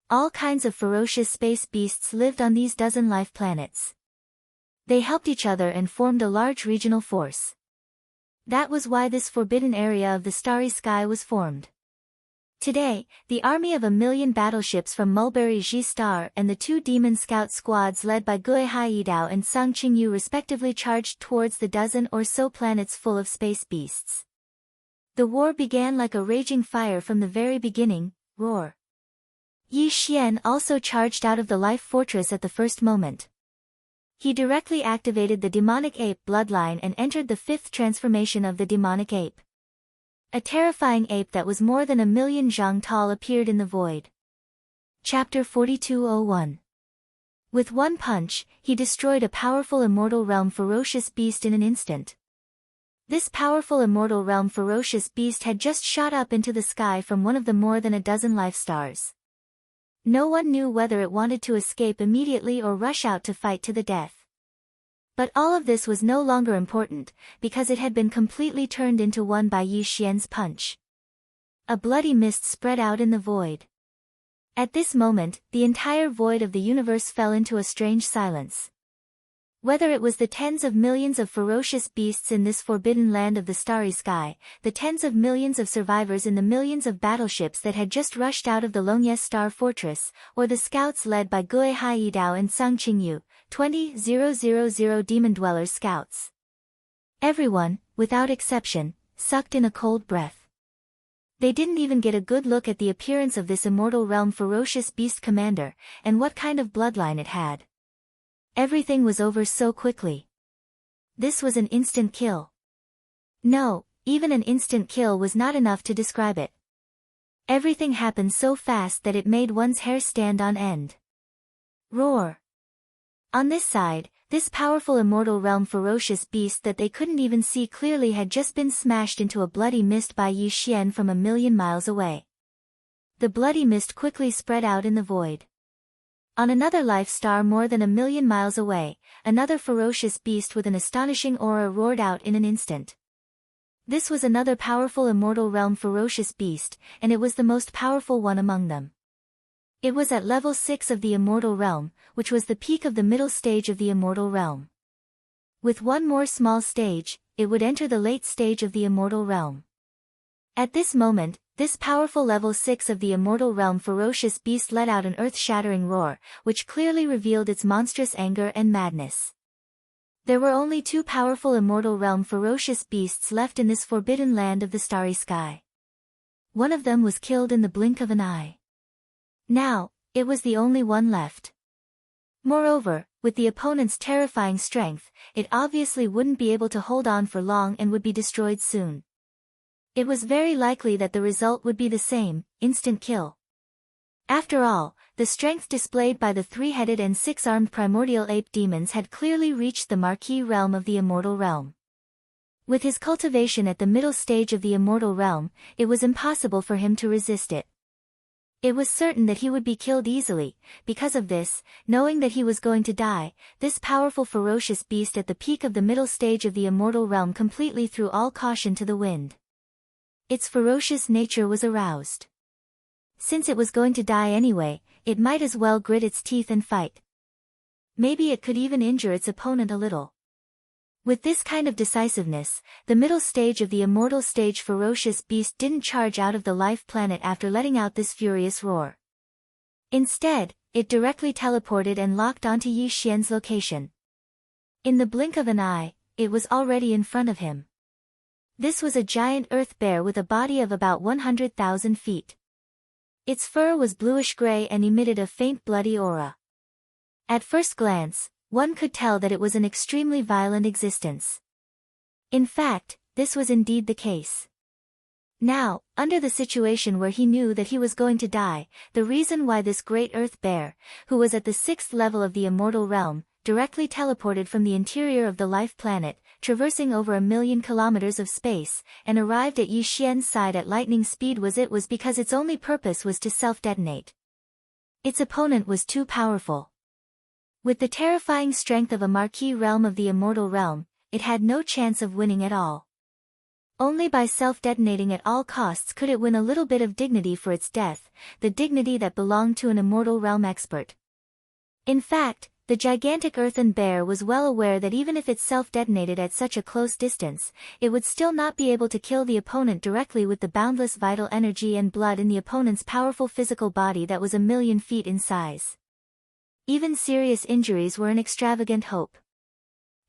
All kinds of ferocious space beasts lived on these dozen life planets. They helped each other and formed a large regional force. That was why this forbidden area of the starry sky was formed. Today, the army of 1,000,000 battleships from Mulberry G Star and the 2 demon scout squads led by Gui Haidao and Sung Qingyu respectively charged towards the dozen or so planets full of space beasts. The war began like a raging fire from the very beginning. Roar. Yi Xian also charged out of the life fortress at the first moment. He directly activated the demonic ape bloodline and entered the 5th transformation of the demonic ape. A terrifying ape that was more than 1,000,000 zhang tall appeared in the void. Chapter 4201. With one punch, he destroyed a powerful immortal realm ferocious beast in an instant. This powerful immortal realm ferocious beast had just shot up into the sky from one of the more than a dozen life stars. No one knew whether it wanted to escape immediately or rush out to fight to the death. But all of this was no longer important, because it had been completely turned into one by Yi Xian's punch. A bloody mist spread out in the void. At this moment, the entire void of the universe fell into a strange silence. Whether it was the tens of millions of ferocious beasts in this forbidden land of the starry sky, the tens of millions of survivors in the millions of battleships that had just rushed out of the Longyes Star Fortress, or the scouts led by Gui Haidao and Sung Qingyu, 20,000 demon dwellers scouts. Everyone, without exception, sucked in a cold breath. They didn't even get a good look at the appearance of this immortal realm ferocious beast commander, and what kind of bloodline it had. Everything was over so quickly. This was an instant kill. No, even an instant kill was not enough to describe it. Everything happened so fast that it made one's hair stand on end. Roar. On this side, this powerful immortal realm ferocious beast that they couldn't even see clearly had just been smashed into a bloody mist by Yi Xian from a million miles away. The bloody mist quickly spread out in the void. On another life star more than a million miles away, another ferocious beast with an astonishing aura roared out in an instant. This was another powerful immortal realm ferocious beast, and it was the most powerful one among them. It was at level 6 of the immortal realm, which was the peak of the middle stage of the immortal realm. With one more small stage, it would enter the late stage of the immortal realm. At this moment, this powerful level 6 of the immortal realm ferocious beast let out an earth-shattering roar, which clearly revealed its monstrous anger and madness. There were only 2 powerful immortal realm ferocious beasts left in this forbidden land of the starry sky. One of them was killed in the blink of an eye. Now, it was the only one left. Moreover, with the opponent's terrifying strength, it obviously wouldn't be able to hold on for long and would be destroyed soon. It was very likely that the result would be the same, instant kill. After all, the strength displayed by the 3-headed and 6-armed primordial ape demons had clearly reached the marquee realm of the immortal realm. With his cultivation at the middle stage of the immortal realm, it was impossible for him to resist it. It was certain that he would be killed easily. Because of this, knowing that he was going to die, this powerful ferocious beast at the peak of the middle stage of the immortal realm completely threw all caution to the wind. Its ferocious nature was aroused. Since it was going to die anyway, it might as well grit its teeth and fight. Maybe it could even injure its opponent a little. With this kind of decisiveness, the middle stage of the immortal stage ferocious beast didn't charge out of the life planet after letting out this furious roar. Instead, it directly teleported and locked onto Yi Xian's location. In the blink of an eye, it was already in front of him. This was a giant earth bear with a body of about 100,000 feet. Its fur was bluish-gray and emitted a faint bloody aura. At first glance, one could tell that it was an extremely violent existence. In fact, this was indeed the case. Now, under the situation where he knew that he was going to die, the reason why this great earth bear, who was at the 6th level of the immortal realm, directly teleported from the interior of the life planet, traversing over 1,000,000 kilometers of space, and arrived at Yi Xian's side at lightning speed was because its only purpose was to self-detonate. Its opponent was too powerful. With the terrifying strength of a marquee realm of the immortal realm, it had no chance of winning at all. Only by self-detonating at all costs could it win a little bit of dignity for its death, the dignity that belonged to an immortal realm expert. In fact, the gigantic earthen bear was well aware that even if it self-detonated at such a close distance, it would still not be able to kill the opponent directly with the boundless vital energy and blood in the opponent's powerful physical body that was 1,000,000 feet in size. Even serious injuries were an extravagant hope.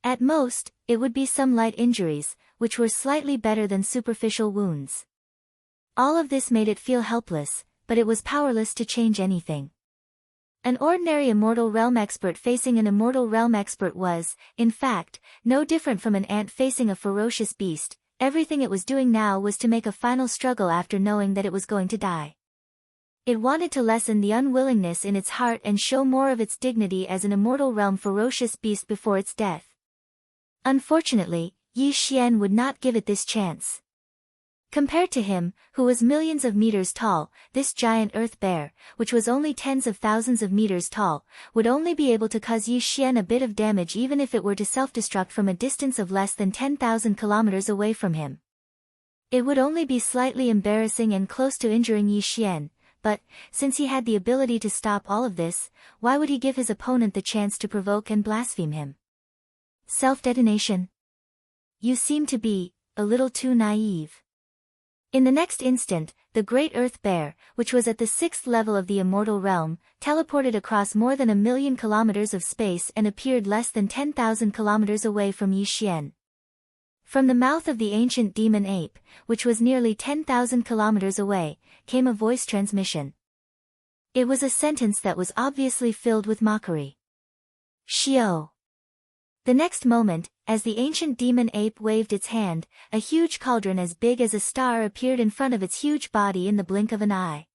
At most, it would be some light injuries, which were slightly better than superficial wounds. All of this made it feel helpless, but it was powerless to change anything. An ordinary immortal realm expert facing an immortal realm expert was, in fact, no different from an ant facing a ferocious beast. Everything it was doing now was to make a final struggle after knowing that it was going to die. It wanted to lessen the unwillingness in its heart and show more of its dignity as an immortal realm ferocious beast before its death. Unfortunately, Yi Xian would not give it this chance. Compared to him, who was millions of meters tall, this giant earth bear, which was only tens of thousands of meters tall, would only be able to cause Yi Xian a bit of damage even if it were to self-destruct from a distance of less than 10,000 kilometers away from him. It would only be slightly embarrassing and close to injuring Yi Xian. But, since he had the ability to stop all of this, why would he give his opponent the chance to provoke and blaspheme him? Self-detonation? You seem to be a little too naive. In the next instant, the great earth bear, which was at the 6th level of the immortal realm, teleported across more than 1,000,000 kilometers of space and appeared less than 10,000 kilometers away from Yi Xian. From the mouth of the ancient demon ape, which was nearly 10,000 kilometers away, came a voice transmission. It was a sentence that was obviously filled with mockery. Xiao. The next moment, as the ancient demon ape waved its hand, a huge cauldron as big as a star appeared in front of its huge body in the blink of an eye.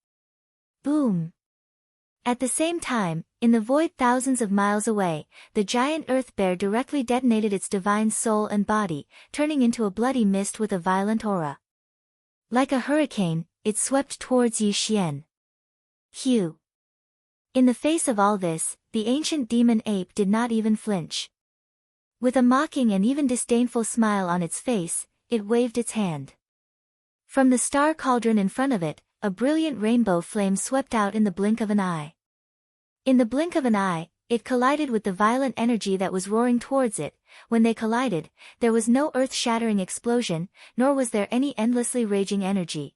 Boom! At the same time, in the void thousands of miles away, the giant earth bear directly detonated its divine soul and body, turning into a bloody mist with a violent aura. Like a hurricane, it swept towards Yi Xian. Hugh. In the face of all this, the ancient demon ape did not even flinch. With a mocking and even disdainful smile on its face, it waved its hand. From the star cauldron in front of it, a brilliant rainbow flame swept out in the blink of an eye. In the blink of an eye, it collided with the violent energy that was roaring towards it. When they collided, there was no earth-shattering explosion, nor was there any endlessly raging energy.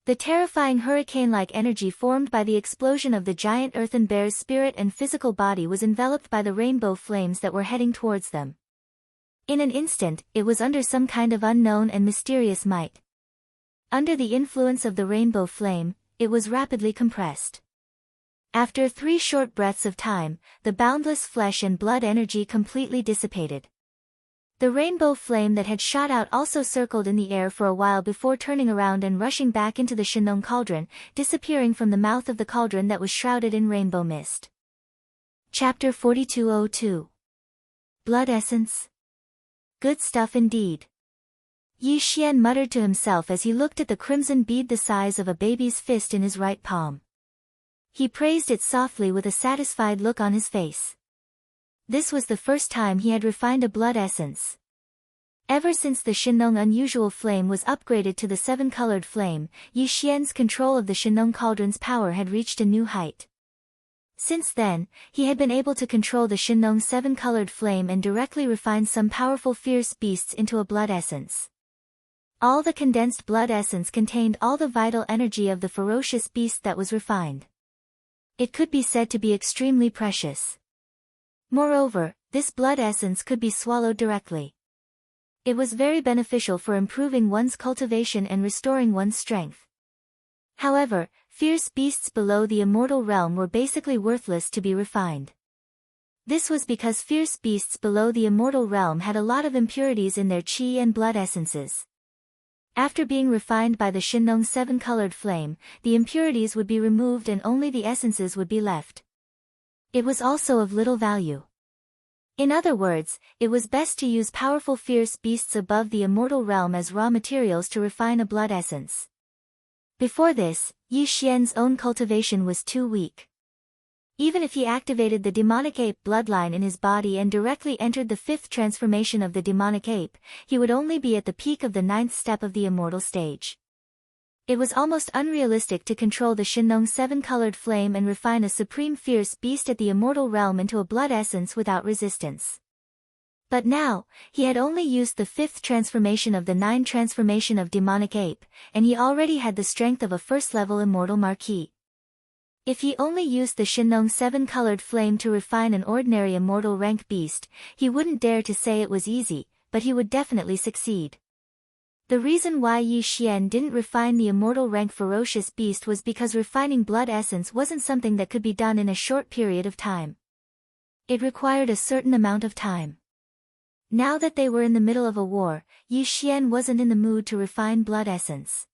The terrifying hurricane-like energy formed by the explosion of the giant earthen bear's spirit and physical body was enveloped by the rainbow flames that were heading towards them. In an instant, it was under some kind of unknown and mysterious might. Under the influence of the rainbow flame, it was rapidly compressed. After 3 short breaths of time, the boundless flesh and blood energy completely dissipated. The rainbow flame that had shot out also circled in the air for a while before turning around and rushing back into the Shinong cauldron, disappearing from the mouth of the cauldron that was shrouded in rainbow mist. Chapter 4202. Blood Essence. Good stuff indeed. Yi Xian muttered to himself as he looked at the crimson bead the size of a baby's fist in his right palm. He praised it softly with a satisfied look on his face. This was the first time he had refined a blood essence. Ever since the Shinong unusual flame was upgraded to the 7-colored flame, Yi Xian's control of the Shinong cauldron's power had reached a new height. Since then, he had been able to control the Shinong 7-colored flame and directly refine some powerful fierce beasts into a blood essence. All the condensed blood essence contained all the vital energy of the ferocious beast that was refined. It could be said to be extremely precious. Moreover, this blood essence could be swallowed directly. It was very beneficial for improving one's cultivation and restoring one's strength. However, fierce beasts below the immortal realm were basically worthless to be refined. This was because fierce beasts below the immortal realm had a lot of impurities in their qi and blood essences. After being refined by the Shinong 7-colored flame, the impurities would be removed and only the essences would be left. It was also of little value. In other words, it was best to use powerful fierce beasts above the immortal realm as raw materials to refine a blood essence. Before this, Yi Xian's own cultivation was too weak. Even if he activated the demonic ape bloodline in his body and directly entered the 5th transformation of the demonic ape, he would only be at the peak of the 9th step of the immortal stage. It was almost unrealistic to control the Shinong 7-colored flame and refine a supreme fierce beast at the immortal realm into a blood essence without resistance. But now, he had only used the 5th transformation of the 9 transformation of demonic ape, and he already had the strength of a first-level immortal marquis. If he only used the Shinong 7-colored flame to refine an ordinary immortal rank beast, he wouldn't dare to say it was easy, but he would definitely succeed. The reason why Yi Xian didn't refine the immortal rank ferocious beast was because refining blood essence wasn't something that could be done in a short period of time. It required a certain amount of time. Now that they were in the middle of a war, Yi Xian wasn't in the mood to refine blood essence.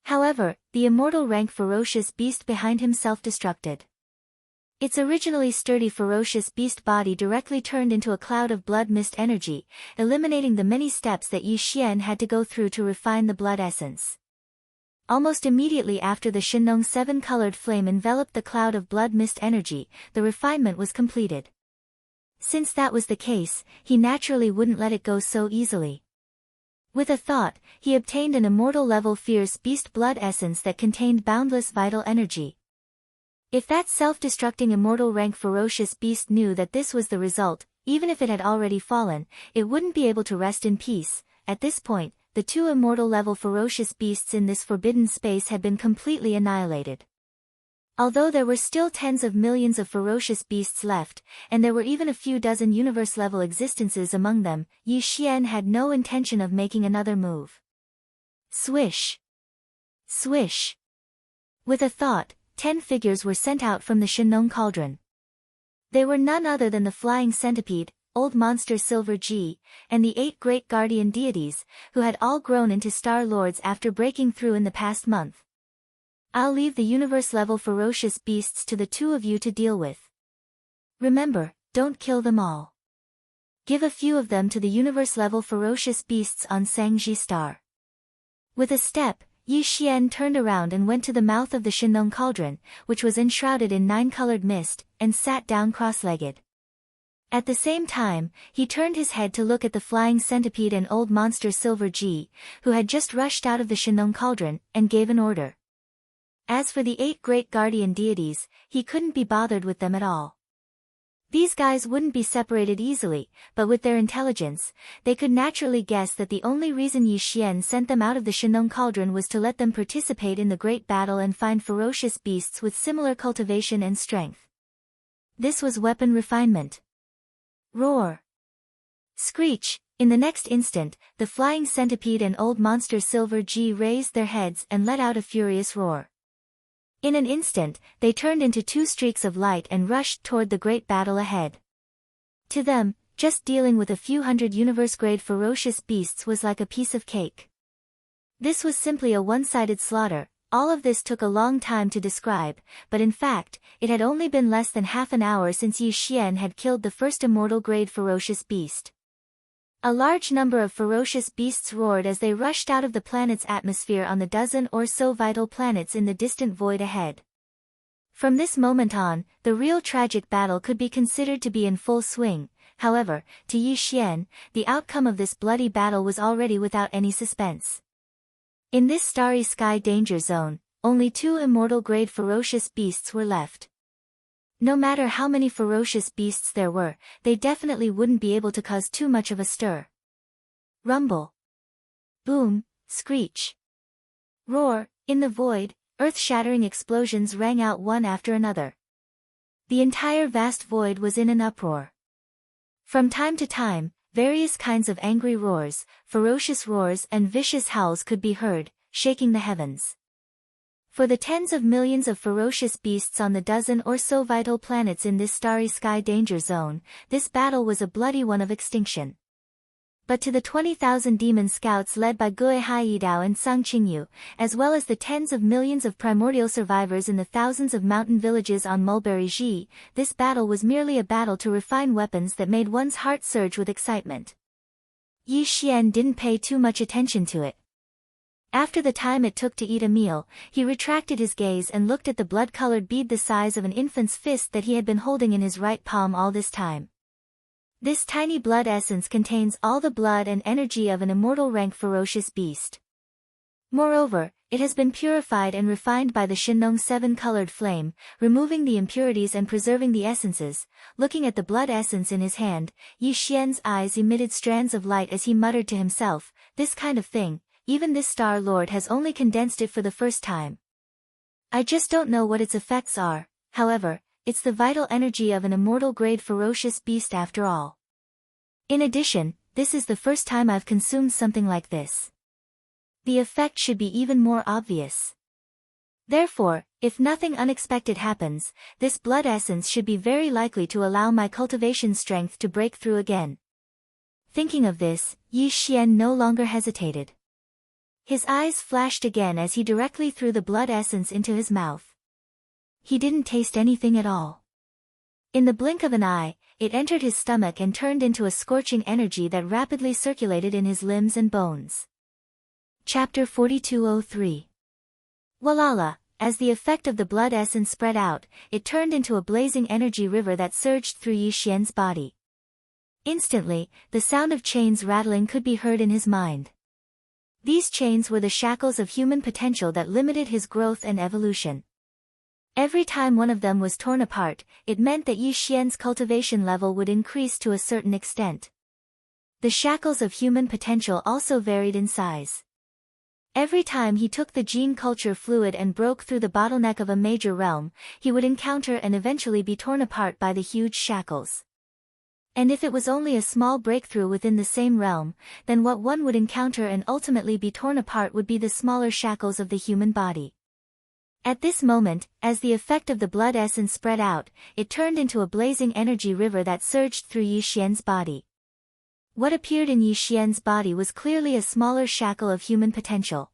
However, the immortal rank ferocious beast behind him self-destructed. Its originally sturdy ferocious beast body directly turned into a cloud of blood mist energy, eliminating the many steps that Yi Xian had to go through to refine the blood essence. Almost immediately after the Shinong 7-colored flame enveloped the cloud of blood mist energy, the refinement was completed. Since that was the case, he naturally wouldn't let it go so easily. With a thought, he obtained an immortal level fierce beast blood essence that contained boundless vital energy. If that self-destructing immortal rank ferocious beast knew that this was the result, even if it had already fallen, it wouldn't be able to rest in peace. At this point, the 2 immortal level ferocious beasts in this forbidden space had been completely annihilated. Although there were still tens of millions of ferocious beasts left, and there were even a few dozen universe-level existences among them, Yi Xian had no intention of making another move. Swish! Swish! With a thought, 10 figures were sent out from the Shenong cauldron. They were none other than the flying centipede, old monster Silver G, and the 8 great guardian deities, who had all grown into Star Lords after breaking through in the past month. I'll leave the universe-level ferocious beasts to the 2 of you to deal with. Remember, don't kill them all. Give a few of them to the universe-level ferocious beasts on Sangji Star. With a step, Yi Xian turned around and went to the mouth of the Shenong cauldron, which was enshrouded in 9-colored mist, and sat down cross-legged. At the same time, he turned his head to look at the flying centipede and old monster Silver G, who had just rushed out of the Shenong cauldron, and gave an order. As for the 8 great guardian deities, he couldn't be bothered with them at all. These guys wouldn't be separated easily, but with their intelligence, they could naturally guess that the only reason Yi Xian sent them out of the Shenong cauldron was to let them participate in the great battle and find ferocious beasts with similar cultivation and strength. This was weapon refinement. Roar! Screech! In the next instant, the flying centipede and old monster Silver G raised their heads and let out a furious roar. In an instant, they turned into 2 streaks of light and rushed toward the great battle ahead. To them, just dealing with a few hundred universe-grade ferocious beasts was like a piece of cake. This was simply a one-sided slaughter. All of this took a long time to describe, but in fact, it had only been less than half an hour since Yi Xian had killed the first immortal-grade ferocious beast. A large number of ferocious beasts roared as they rushed out of the planet's atmosphere on the dozen or so vital planets in the distant void ahead. From this moment on, the real tragic battle could be considered to be in full swing. However, to Yi Xian, the outcome of this bloody battle was already without any suspense. In this starry sky danger zone, only 2 immortal-grade ferocious beasts were left. No matter how many ferocious beasts there were, they definitely wouldn't be able to cause too much of a stir. Rumble. Boom, screech. Roar, in the void, earth-shattering explosions rang out one after another. The entire vast void was in an uproar. From time to time, various kinds of angry roars, ferocious roars and vicious howls could be heard, shaking the heavens. For the tens of millions of ferocious beasts on the dozen or so vital planets in this starry sky danger zone, this battle was a bloody one of extinction. But to the 20,000 demon scouts led by Gui Haidao and Sang Qingyu, as well as the tens of millions of primordial survivors in the thousands of mountain villages on Mulberry Ji, this battle was merely a battle to refine weapons that made one's heart surge with excitement. Yi Xian didn't pay too much attention to it. After the time it took to eat a meal, he retracted his gaze and looked at the blood-colored bead the size of an infant's fist that he had been holding in his right palm all this time. This tiny blood essence contains all the blood and energy of an immortal-rank ferocious beast. Moreover, it has been purified and refined by the Shenong 7-colored flame, removing the impurities and preserving the essences. Looking at the blood essence in his hand, Yi Xian's eyes emitted strands of light as he muttered to himself, "This kind of thing, even this Star Lord has only condensed it for the first time. I just don't know what its effects are, however, it's the vital energy of an immortal-grade ferocious beast after all. In addition, this is the first time I've consumed something like this. The effect should be even more obvious. Therefore, if nothing unexpected happens, this blood essence should be very likely to allow my cultivation strength to break through again." Thinking of this, Yi Xian no longer hesitated. His eyes flashed again as he directly threw the blood essence into his mouth. He didn't taste anything at all. In the blink of an eye, it entered his stomach and turned into a scorching energy that rapidly circulated in his limbs and bones. Chapter 4203. Walala, as the effect of the blood essence spread out, it turned into a blazing energy river that surged through Yi Xian's body. Instantly, the sound of chains rattling could be heard in his mind. These chains were the shackles of human potential that limited his growth and evolution. Every time one of them was torn apart, it meant that Yi Xian's cultivation level would increase to a certain extent. The shackles of human potential also varied in size. Every time he took the gene culture fluid and broke through the bottleneck of a major realm, he would encounter and eventually be torn apart by the huge shackles. And if it was only a small breakthrough within the same realm, then what one would encounter and ultimately be torn apart would be the smaller shackles of the human body. At this moment, as the effect of the blood essence spread out, it turned into a blazing energy river that surged through Yi Xian's body. What appeared in Yi Xian's body was clearly a smaller shackle of human potential.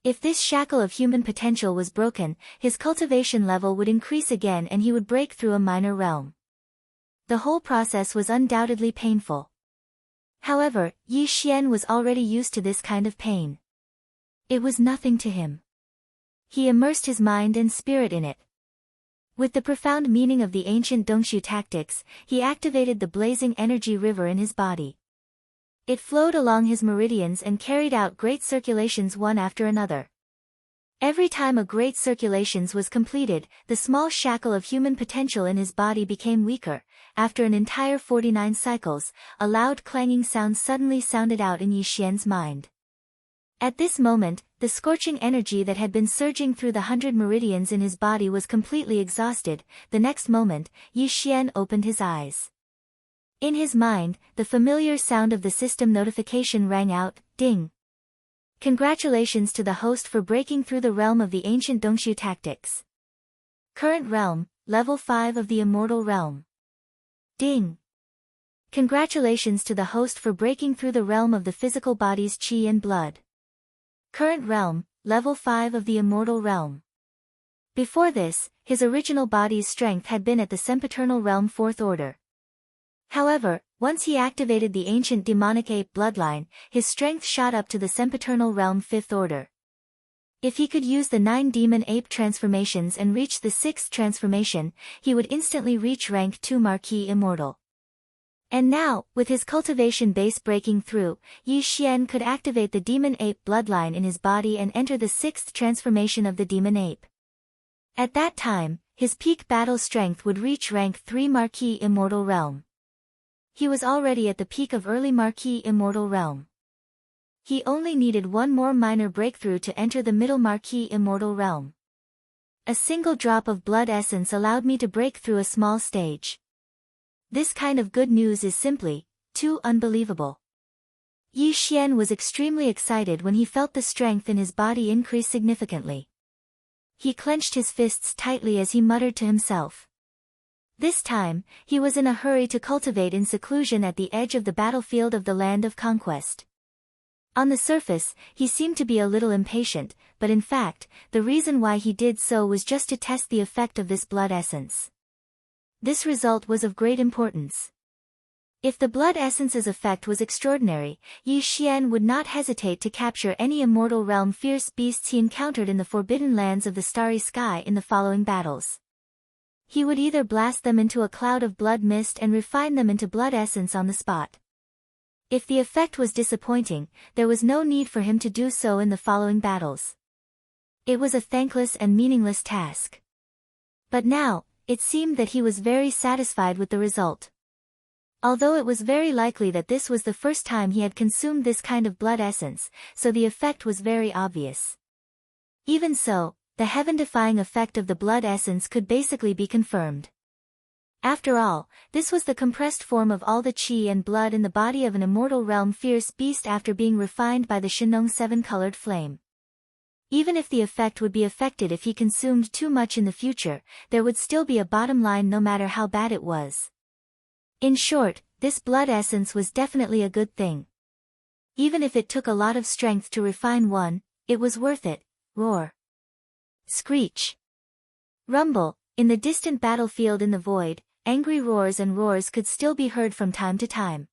If this shackle of human potential was broken, his cultivation level would increase again and he would break through a minor realm. The whole process was undoubtedly painful. However, Yi Xian was already used to this kind of pain. It was nothing to him. He immersed his mind and spirit in it. With the profound meaning of the ancient Dongshu tactics, he activated the blazing energy river in his body. It flowed along his meridians and carried out great circulations one after another. Every time a great circulations was completed, the small shackle of human potential in his body became weaker. After an entire 49 cycles, a loud clanging sound suddenly sounded out in Yi Xian's mind. At this moment, the scorching energy that had been surging through the 100 meridians in his body was completely exhausted. The next moment, Yi Xian opened his eyes. In his mind, the familiar sound of the system notification rang out, ding. Congratulations to the host for breaking through the realm of the ancient Dongshu tactics. Current realm, level 5 of the immortal realm. Ding. Congratulations to the host for breaking through the realm of the physical body's qi and blood. Current realm, level 5 of the immortal realm. Before this, his original body's strength had been at the sempiternal realm 4th order. However, once he activated the ancient demonic ape bloodline, his strength shot up to the sempiternal realm 5th order. If he could use the 9 demon ape transformations and reach the 6th transformation, he would instantly reach rank 2 Marquis Immortal. And now, with his cultivation base breaking through, Yi Xian could activate the demon ape bloodline in his body and enter the 6th transformation of the demon ape. At that time, his peak battle strength would reach rank 3 Marquis Immortal Realm. He was already at the peak of early Marquis Immortal Realm. He only needed one more minor breakthrough to enter the middle Marquis Immortal Realm. A single drop of blood essence allowed me to break through a small stage. This kind of good news is simply too unbelievable. Yi Xian was extremely excited when he felt the strength in his body increase significantly. He clenched his fists tightly as he muttered to himself. This time, he was in a hurry to cultivate in seclusion at the edge of the battlefield of the land of conquest. On the surface, he seemed to be a little impatient, but in fact, the reason why he did so was just to test the effect of this blood essence. This result was of great importance. If the blood essence's effect was extraordinary, Yi Xian would not hesitate to capture any immortal realm fierce beasts he encountered in the forbidden lands of the starry sky in the following battles. He would either blast them into a cloud of blood mist and refine them into blood essence on the spot. If the effect was disappointing, there was no need for him to do so in the following battles. It was a thankless and meaningless task. But now, it seemed that he was very satisfied with the result. Although it was very likely that this was the first time he had consumed this kind of blood essence, so the effect was very obvious. Even so, the heaven-defying effect of the blood essence could basically be confirmed. After all, this was the compressed form of all the qi and blood in the body of an immortal realm fierce beast after being refined by the Shenong 7-colored flame. Even if the effect would be affected if he consumed too much in the future, there would still be a bottom line no matter how bad it was. In short, this blood essence was definitely a good thing. Even if it took a lot of strength to refine one, it was worth it. Roar. Screech. Rumble. In the distant battlefield in the void, angry roars and roars could still be heard from time to time.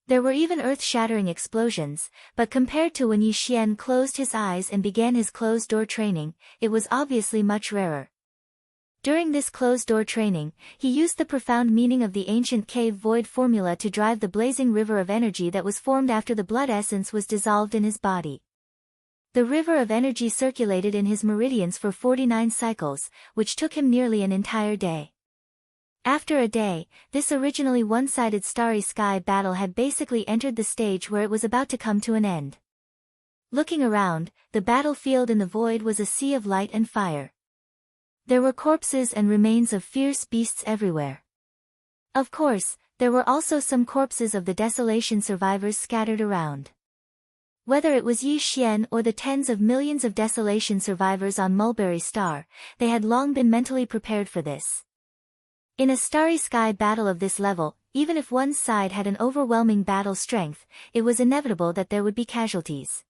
There were even earth-shattering explosions, but compared to when Yi Xian closed his eyes and began his closed-door training, it was obviously much rarer. During this closed-door training, he used the profound meaning of the ancient cave void formula to drive the blazing river of energy that was formed after the blood essence was dissolved in his body. The river of energy circulated in his meridians for 49 cycles, which took him nearly an entire day. After a day, this originally one-sided starry sky battle had basically entered the stage where it was about to come to an end. Looking around, the battlefield in the void was a sea of light and fire. There were corpses and remains of fierce beasts everywhere. Of course, there were also some corpses of the desolation survivors scattered around. Whether it was Yi Xian or the tens of millions of desolation survivors on Mulberry Star, they had long been mentally prepared for this. In a starry sky battle of this level, even if one's side had an overwhelming battle strength, it was inevitable that there would be casualties.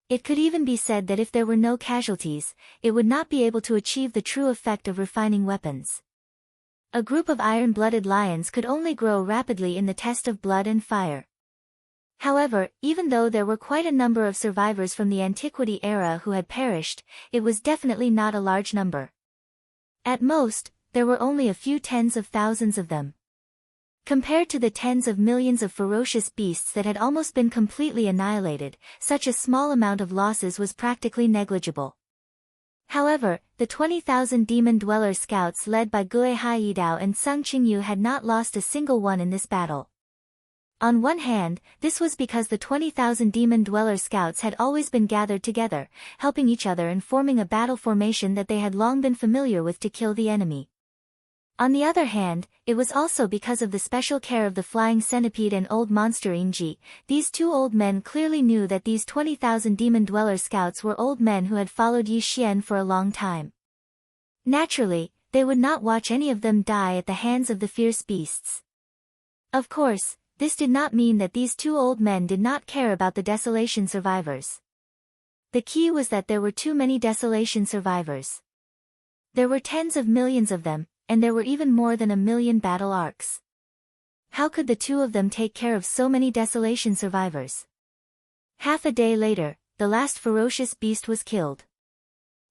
It could even be said that if there were no casualties, it would not be able to achieve the true effect of refining weapons. A group of iron-blooded lions could only grow rapidly in the test of blood and fire. However, even though there were quite a number of survivors from the Antiquity era who had perished, it was definitely not a large number. At most, there were only a few tens of thousands of them. Compared to the tens of millions of ferocious beasts that had almost been completely annihilated, such a small amount of losses was practically negligible. However, the 20,000 Demon Dweller scouts led by Gue Haiyidao and Sung Qingyu had not lost a single one in this battle. On one hand, this was because the 20,000 Demon Dweller scouts had always been gathered together, helping each other and forming a battle formation that they had long been familiar with to kill the enemy. On the other hand, it was also because of the special care of the Flying Centipede and Old Monster Inji. These two old men clearly knew that these 20,000 Demon Dweller scouts were old men who had followed Yi Xian for a long time. Naturally, they would not watch any of them die at the hands of the fierce beasts. Of course, this did not mean that these two old men did not care about the desolation survivors. The key was that there were too many desolation survivors. There were tens of millions of them, and there were even more than 1 million battle arcs. How could the two of them take care of so many desolation survivors? Half a day later, the last ferocious beast was killed.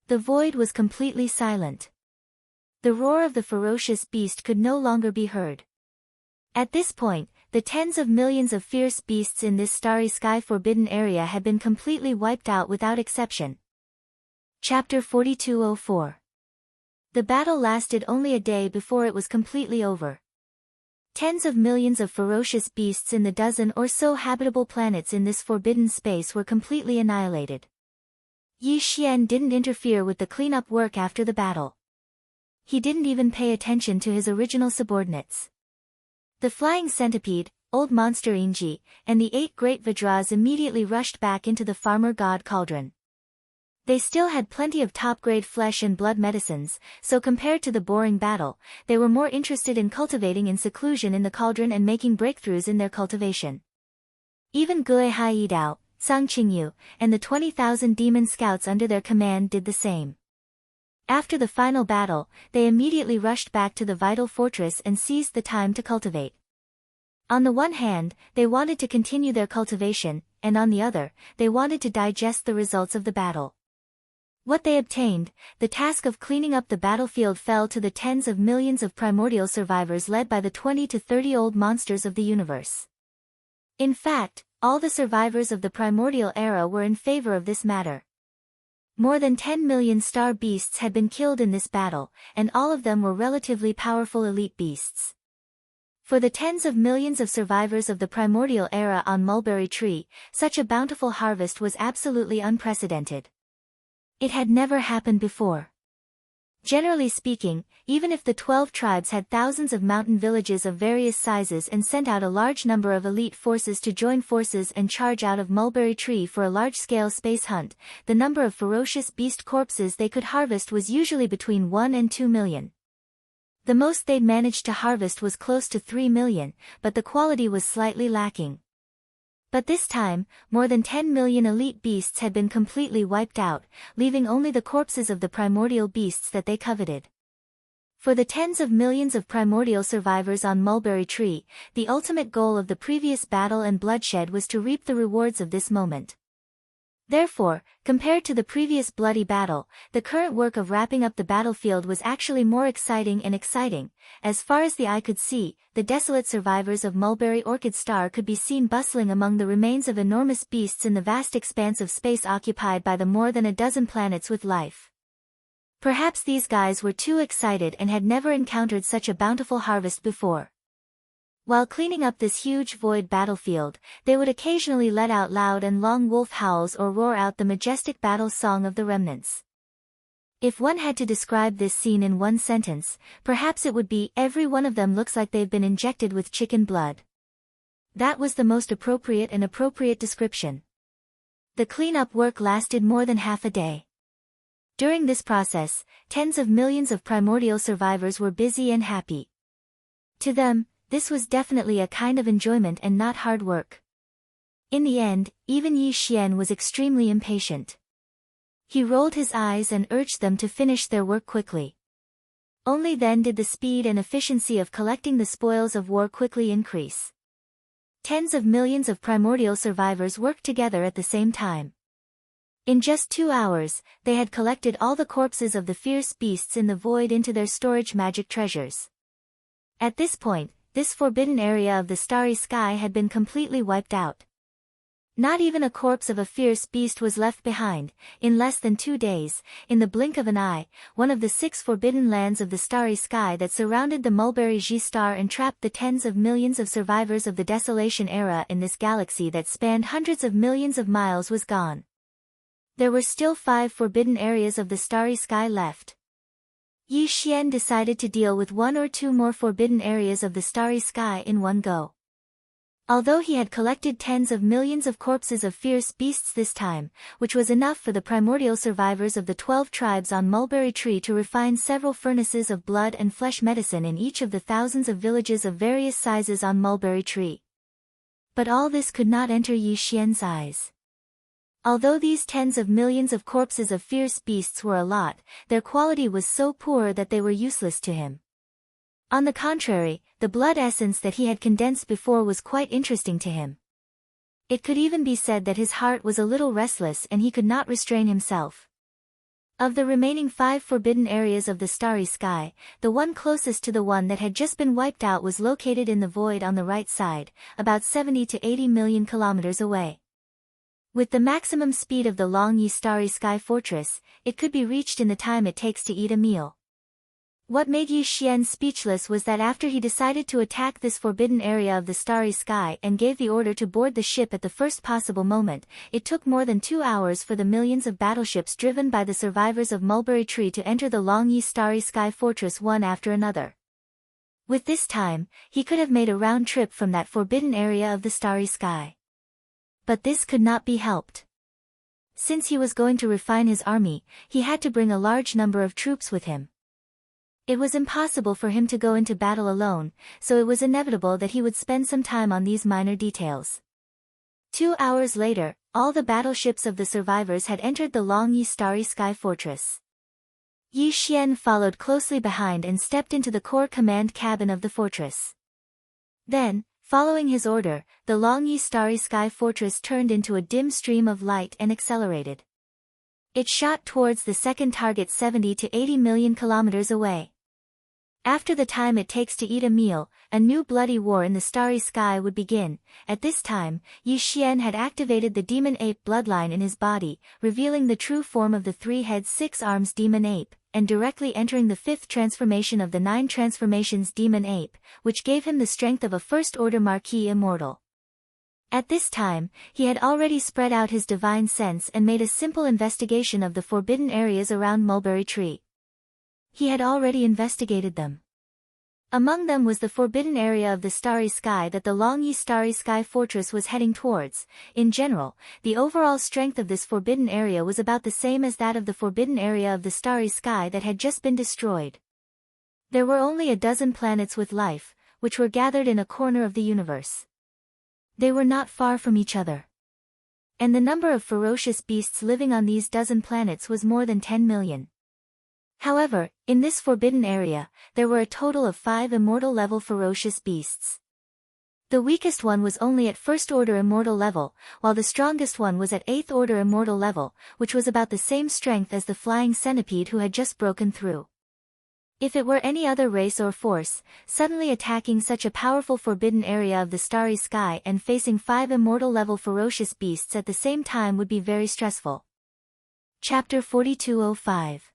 The void was completely silent. The roar of the ferocious beast could no longer be heard. At this point, the tens of millions of fierce beasts in this starry sky forbidden area had been completely wiped out without exception. Chapter 4204. The battle lasted only a day before it was completely over. Tens of millions of ferocious beasts in the dozen or so habitable planets in this forbidden space were completely annihilated. Yi Xian didn't interfere with the cleanup work after the battle. He didn't even pay attention to his original subordinates. The Flying Centipede, Old Monster Inji, and the 8 Great Vajras immediately rushed back into the Farmer God Cauldron. They still had plenty of top-grade flesh and blood medicines, so compared to the boring battle, they were more interested in cultivating in seclusion in the cauldron and making breakthroughs in their cultivation. Even Gue Haiyidao, Sung Qingyu, and the 20,000 demon scouts under their command did the same. After the final battle, they immediately rushed back to the vital fortress and seized the time to cultivate. On the one hand, they wanted to continue their cultivation, and on the other, they wanted to digest the results of the battle. What they obtained, the task of cleaning up the battlefield, fell to the tens of millions of primordial survivors led by the 20 to 30 old monsters of the universe. In fact, all the survivors of the primordial era were in favor of this matter. More than 10 million star beasts had been killed in this battle, and all of them were relatively powerful elite beasts. For the tens of millions of survivors of the primordial era on Mulberry Tree, such a bountiful harvest was absolutely unprecedented. It had never happened before. Generally speaking, even if the 12 tribes had thousands of mountain villages of various sizes and sent out a large number of elite forces to join forces and charge out of Mulberry Tree for a large-scale space hunt, the number of ferocious beast corpses they could harvest was usually between 1 and 2 million. The most they'd managed to harvest was close to 3 million, but the quality was slightly lacking. But this time, more than 10 million elite beasts had been completely wiped out, leaving only the corpses of the primordial beasts that they coveted. For the tens of millions of primordial survivors on Mulberry Tree, the ultimate goal of the previous battle and bloodshed was to reap the rewards of this moment. Therefore, compared to the previous bloody battle, the current work of wrapping up the battlefield was actually more exciting and exciting. As far as the eye could see, the desolate survivors of Mulberry Orchid Star could be seen bustling among the remains of enormous beasts in the vast expanse of space occupied by the more than a dozen planets with life. Perhaps these guys were too excited and had never encountered such a bountiful harvest before. While cleaning up this huge void battlefield, they would occasionally let out loud and long wolf howls or roar out the majestic battle song of the remnants. If one had to describe this scene in one sentence, perhaps it would be, every one of them looks like they've been injected with chicken blood. That was the most appropriate description. The cleanup work lasted more than half a day. During this process, tens of millions of primordial survivors were busy and happy. To them, this was definitely a kind of enjoyment and not hard work. In the end, even Yi Xian was extremely impatient. He rolled his eyes and urged them to finish their work quickly. Only then did the speed and efficiency of collecting the spoils of war quickly increase. Tens of millions of primordial survivors worked together at the same time. In just 2 hours, they had collected all the corpses of the fierce beasts in the void into their storage magic treasures. At this point, this forbidden area of the starry sky had been completely wiped out. Not even a corpse of a fierce beast was left behind. In less than 2 days, in the blink of an eye, one of the 6 forbidden lands of the starry sky that surrounded the Mulberry G star entrapped the tens of millions of survivors of the Desolation era in this galaxy that spanned hundreds of millions of miles was gone. There were still 5 forbidden areas of the starry sky left. Yi Xian decided to deal with 1 or 2 more forbidden areas of the starry sky in one go. Although he had collected tens of millions of corpses of fierce beasts this time, which was enough for the primordial survivors of the 12 tribes on Mulberry Tree to refine several furnaces of blood and flesh medicine in each of the thousands of villages of various sizes on Mulberry Tree. But all this could not enter Yi Xian's eyes. Although these tens of millions of corpses of fierce beasts were a lot, their quality was so poor that they were useless to him. On the contrary, the blood essence that he had condensed before was quite interesting to him. It could even be said that his heart was a little restless and he could not restrain himself. Of the remaining 5 forbidden areas of the starry sky, the one closest to the one that had just been wiped out was located in the void on the right side, about 70 to 80 million kilometers away. With the maximum speed of the Long Yi Starry Sky Fortress, it could be reached in the time it takes to eat a meal. What made Yi Xian speechless was that after he decided to attack this forbidden area of the starry sky and gave the order to board the ship at the first possible moment, it took more than 2 hours for the millions of battleships driven by the survivors of Mulberry Tree to enter the Long Yi Starry Sky Fortress one after another. With this time, he could have made a round trip from that forbidden area of the starry sky. But this could not be helped. Since he was going to refine his army, he had to bring a large number of troops with him. It was impossible for him to go into battle alone, so it was inevitable that he would spend some time on these minor details. 2 hours later, all the battleships of the survivors had entered the Long Yi Starry Sky Fortress. Yi Xian followed closely behind and stepped into the core command cabin of the fortress. Then, following his order, the Long Yi Starry Sky Fortress turned into a dim stream of light and accelerated. It shot towards the second target 70 to 80 million kilometers away. After the time it takes to eat a meal, a new bloody war in the starry sky would begin. At this time, Yi Xian had activated the demon ape bloodline in his body, revealing the true form of the 3-head 6-arms demon ape, and directly entering the 5th transformation of the 9 transformations demon ape, which gave him the strength of a first-order Marquis immortal. At this time, he had already spread out his divine sense and made a simple investigation of the forbidden areas around Mulberry Tree. He had already investigated them. Among them was the forbidden area of the starry sky that the Long Yi Starry Sky Fortress was heading towards. In general, the overall strength of this forbidden area was about the same as that of the forbidden area of the starry sky that had just been destroyed. There were only a dozen planets with life, which were gathered in a corner of the universe. They were not far from each other. And the number of ferocious beasts living on these dozen planets was more than 10 million. However, in this forbidden area, there were a total of 5 immortal-level ferocious beasts. The weakest one was only at first-order immortal level, while the strongest one was at 8th-order immortal level, which was about the same strength as the flying centipede who had just broken through. If it were any other race or force, suddenly attacking such a powerful forbidden area of the starry sky and facing 5 immortal-level ferocious beasts at the same time would be very stressful. Chapter 4205.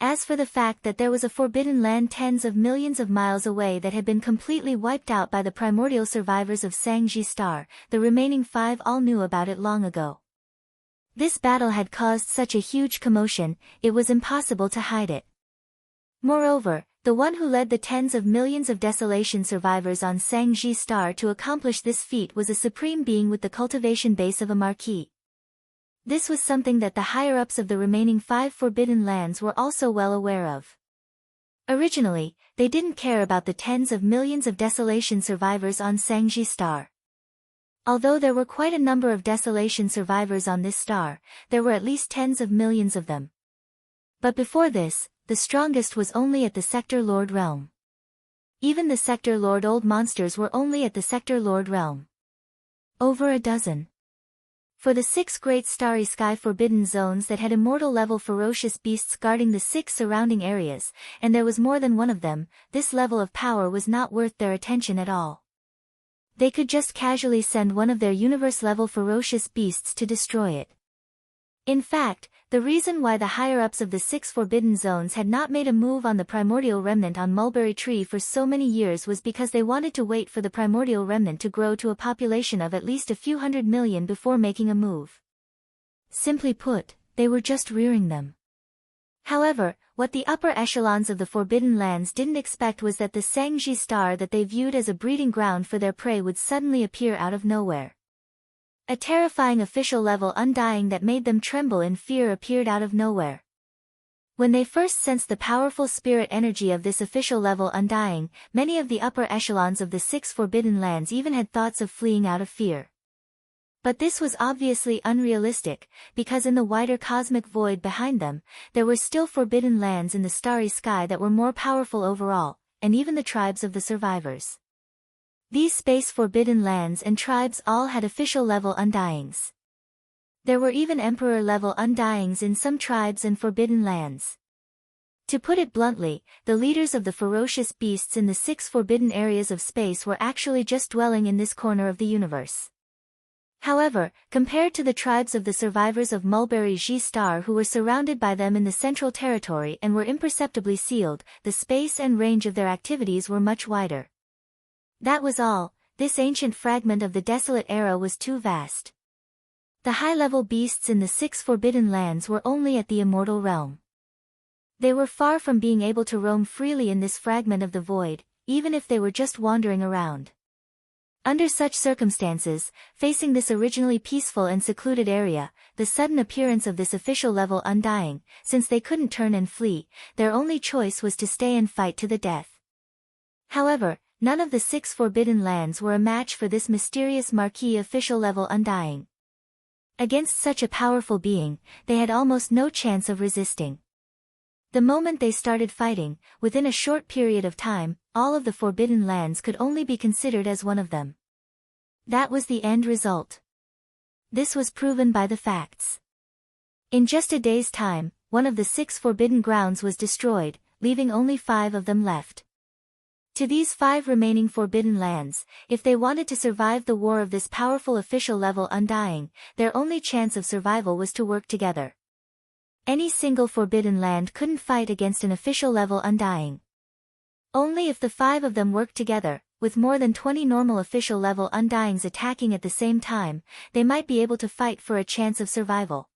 As for the fact that there was a forbidden land tens of millions of miles away that had been completely wiped out by the primordial survivors of Sangji Star, the remaining 5 all knew about it long ago. This battle had caused such a huge commotion, it was impossible to hide it. Moreover, the one who led the tens of millions of desolation survivors on Sangji Star to accomplish this feat was a supreme being with the cultivation base of a marquis. This was something that the higher-ups of the remaining 5 forbidden lands were also well aware of. Originally, they didn't care about the tens of millions of desolation survivors on Sangji Star. Although there were quite a number of desolation survivors on this star, there were at least tens of millions of them. But before this, the strongest was only at the Sector Lord realm. Even the Sector Lord old monsters were only at the Sector Lord realm. Over a dozen. For the 6 great starry sky forbidden zones that had immortal-level ferocious beasts guarding the 6 surrounding areas, and there was more than one of them, this level of power was not worth their attention at all. They could just casually send one of their universe-level ferocious beasts to destroy it. In fact, the reason why the higher-ups of the 6 forbidden zones had not made a move on the primordial remnant on Mulberry Tree for so many years was because they wanted to wait for the primordial remnant to grow to a population of at least a few 100 million before making a move. Simply put, they were just rearing them. However, what the upper echelons of the Forbidden Lands didn't expect was that the Sangji Star that they viewed as a breeding ground for their prey would suddenly appear out of nowhere. A terrifying official-level undying that made them tremble in fear appeared out of nowhere. When they first sensed the powerful spirit energy of this official-level undying, many of the upper echelons of the 6 Forbidden Lands even had thoughts of fleeing out of fear. But this was obviously unrealistic, because in the wider cosmic void behind them, there were still forbidden lands in the starry sky that were more powerful overall, and even the tribes of the survivors. These space forbidden lands and tribes all had official-level undyings. There were even emperor-level undyings in some tribes and forbidden lands. To put it bluntly, the leaders of the ferocious beasts in the 6 forbidden areas of space were actually just dwelling in this corner of the universe. However, compared to the tribes of the survivors of Mulberry G Star who were surrounded by them in the central territory and were imperceptibly sealed, the space and range of their activities were much wider. That was all, this ancient fragment of the desolate era was too vast. The high-level beasts in the 6 forbidden lands were only at the immortal realm. They were far from being able to roam freely in this fragment of the void, even if they were just wandering around. Under such circumstances, facing this originally peaceful and secluded area, the sudden appearance of this official-level undying, since they couldn't turn and flee, their only choice was to stay and fight to the death. However, none of the 6 forbidden lands were a match for this mysterious marquis official-level undying. Against such a powerful being, they had almost no chance of resisting. The moment they started fighting, within a short period of time, all of the forbidden lands could only be considered as one of them. That was the end result. This was proven by the facts. In just a day's time, one of the 6 forbidden grounds was destroyed, leaving only 5 of them left. To these 5 remaining forbidden lands, if they wanted to survive the war of this powerful official-level undying, their only chance of survival was to work together. Any single forbidden land couldn't fight against an official-level undying. Only if the 5 of them worked together, with more than 20 normal official-level undyings attacking at the same time, they might be able to fight for a chance of survival.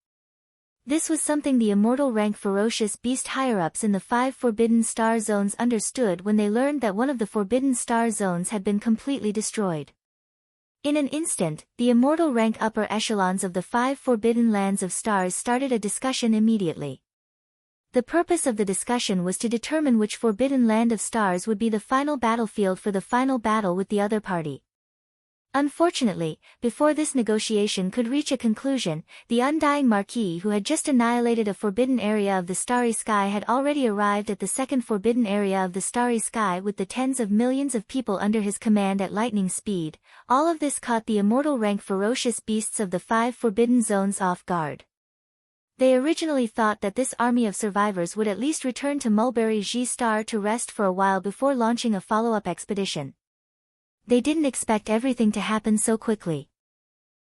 This was something the immortal rank ferocious beast higher-ups in the 5 forbidden star zones understood when they learned that one of the forbidden star zones had been completely destroyed. In an instant, the immortal rank upper echelons of the 5 forbidden lands of stars started a discussion immediately. The purpose of the discussion was to determine which forbidden land of stars would be the final battlefield for the final battle with the other party. Unfortunately, before this negotiation could reach a conclusion, the undying marquis who had just annihilated a forbidden area of the starry sky had already arrived at the second forbidden area of the starry sky with the tens of millions of people under his command at lightning speed. All of this caught the immortal rank ferocious beasts of the 5 forbidden zones off guard. They originally thought that this army of survivors would at least return to Mulberry G Star to rest for a while before launching a follow-up expedition. They didn't expect everything to happen so quickly.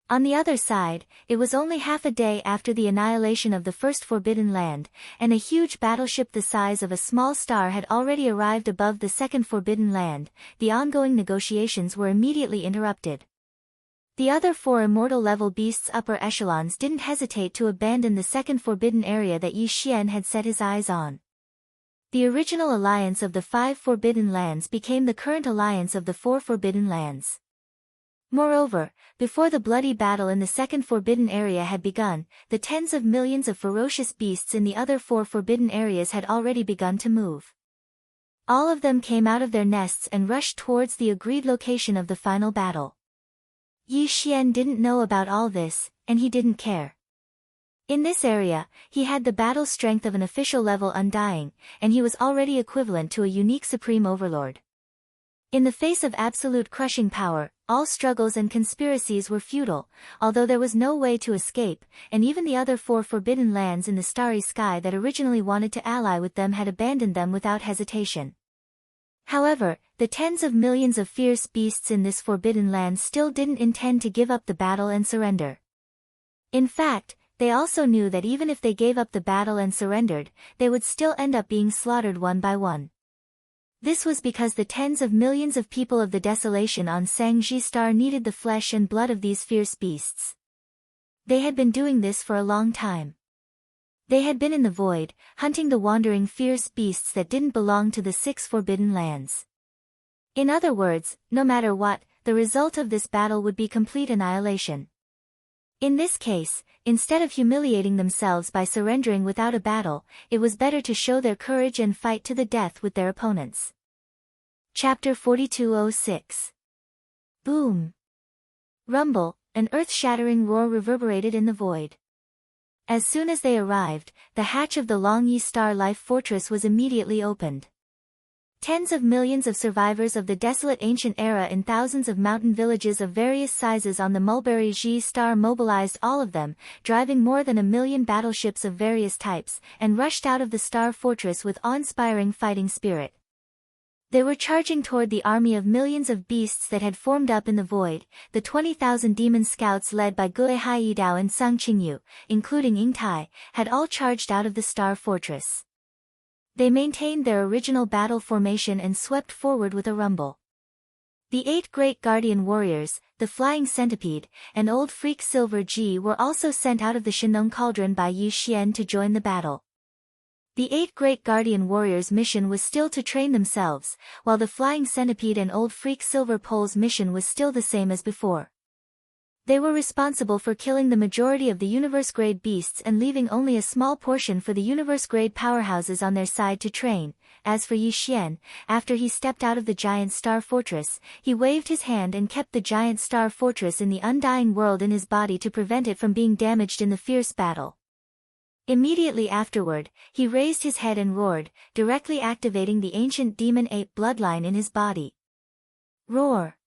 On the other side, it was only half a day after the annihilation of the first Forbidden Land, and a huge battleship the size of a small star had already arrived above the second Forbidden Land. The ongoing negotiations were immediately interrupted. The other 4 immortal-level beasts' upper echelons didn't hesitate to abandon the second forbidden area that Yi Xian had set his eyes on. The original alliance of the 5 Forbidden Lands became the current alliance of the 4 Forbidden Lands. Moreover, before the bloody battle in the second forbidden area had begun, the tens of millions of ferocious beasts in the other 4 forbidden areas had already begun to move. All of them came out of their nests and rushed towards the agreed location of the final battle. Yi Xian didn't know about all this, and he didn't care. In this area, he had the battle strength of an official level Undying, and he was already equivalent to a unique Supreme Overlord. In the face of absolute crushing power, all struggles and conspiracies were futile, although there was no way to escape, and even the other 4 forbidden lands in the starry sky that originally wanted to ally with them had abandoned them without hesitation. However, the tens of millions of fierce beasts in this forbidden land still didn't intend to give up the battle and surrender. In fact, they also knew that even if they gave up the battle and surrendered, they would still end up being slaughtered one by one. This was because the tens of millions of people of the desolation on Sangji Star needed the flesh and blood of these fierce beasts. They had been doing this for a long time. They had been in the void, hunting the wandering fierce beasts that didn't belong to the 6 forbidden lands. In other words, no matter what, the result of this battle would be complete annihilation. In this case, instead of humiliating themselves by surrendering without a battle, it was better to show their courage and fight to the death with their opponents. Chapter 4206. Boom! Rumble, an earth-shattering roar reverberated in the void. As soon as they arrived, the hatch of the Longyi Star Life Fortress was immediately opened. Tens of millions of survivors of the desolate ancient era in thousands of mountain villages of various sizes on the Mulberry Ji Star mobilized all of them, driving more than 1 million battleships of various types, and rushed out of the Star Fortress with awe-inspiring fighting spirit. They were charging toward the army of millions of beasts that had formed up in the void. The 20,000 demon scouts led by Gue Haidao and Sung Qingyu, including Ying Tai, had all charged out of the Star Fortress. They maintained their original battle formation and swept forward with a rumble. The 8 great guardian warriors, the Flying Centipede, and Old Freak Silver Ji were also sent out of the Shenong Cauldron by Yi Xian to join the battle. The 8 great guardian warriors' mission was still to train themselves, while the Flying Centipede and Old Freak Silver Pole's mission was still the same as before. They were responsible for killing the majority of the universe-grade beasts and leaving only a small portion for the universe-grade powerhouses on their side to train. As for Yi Xian, after he stepped out of the giant star fortress, he waved his hand and kept the giant star fortress in the undying world in his body to prevent it from being damaged in the fierce battle. Immediately afterward, he raised his head and roared, directly activating the ancient demon ape bloodline in his body. Roar!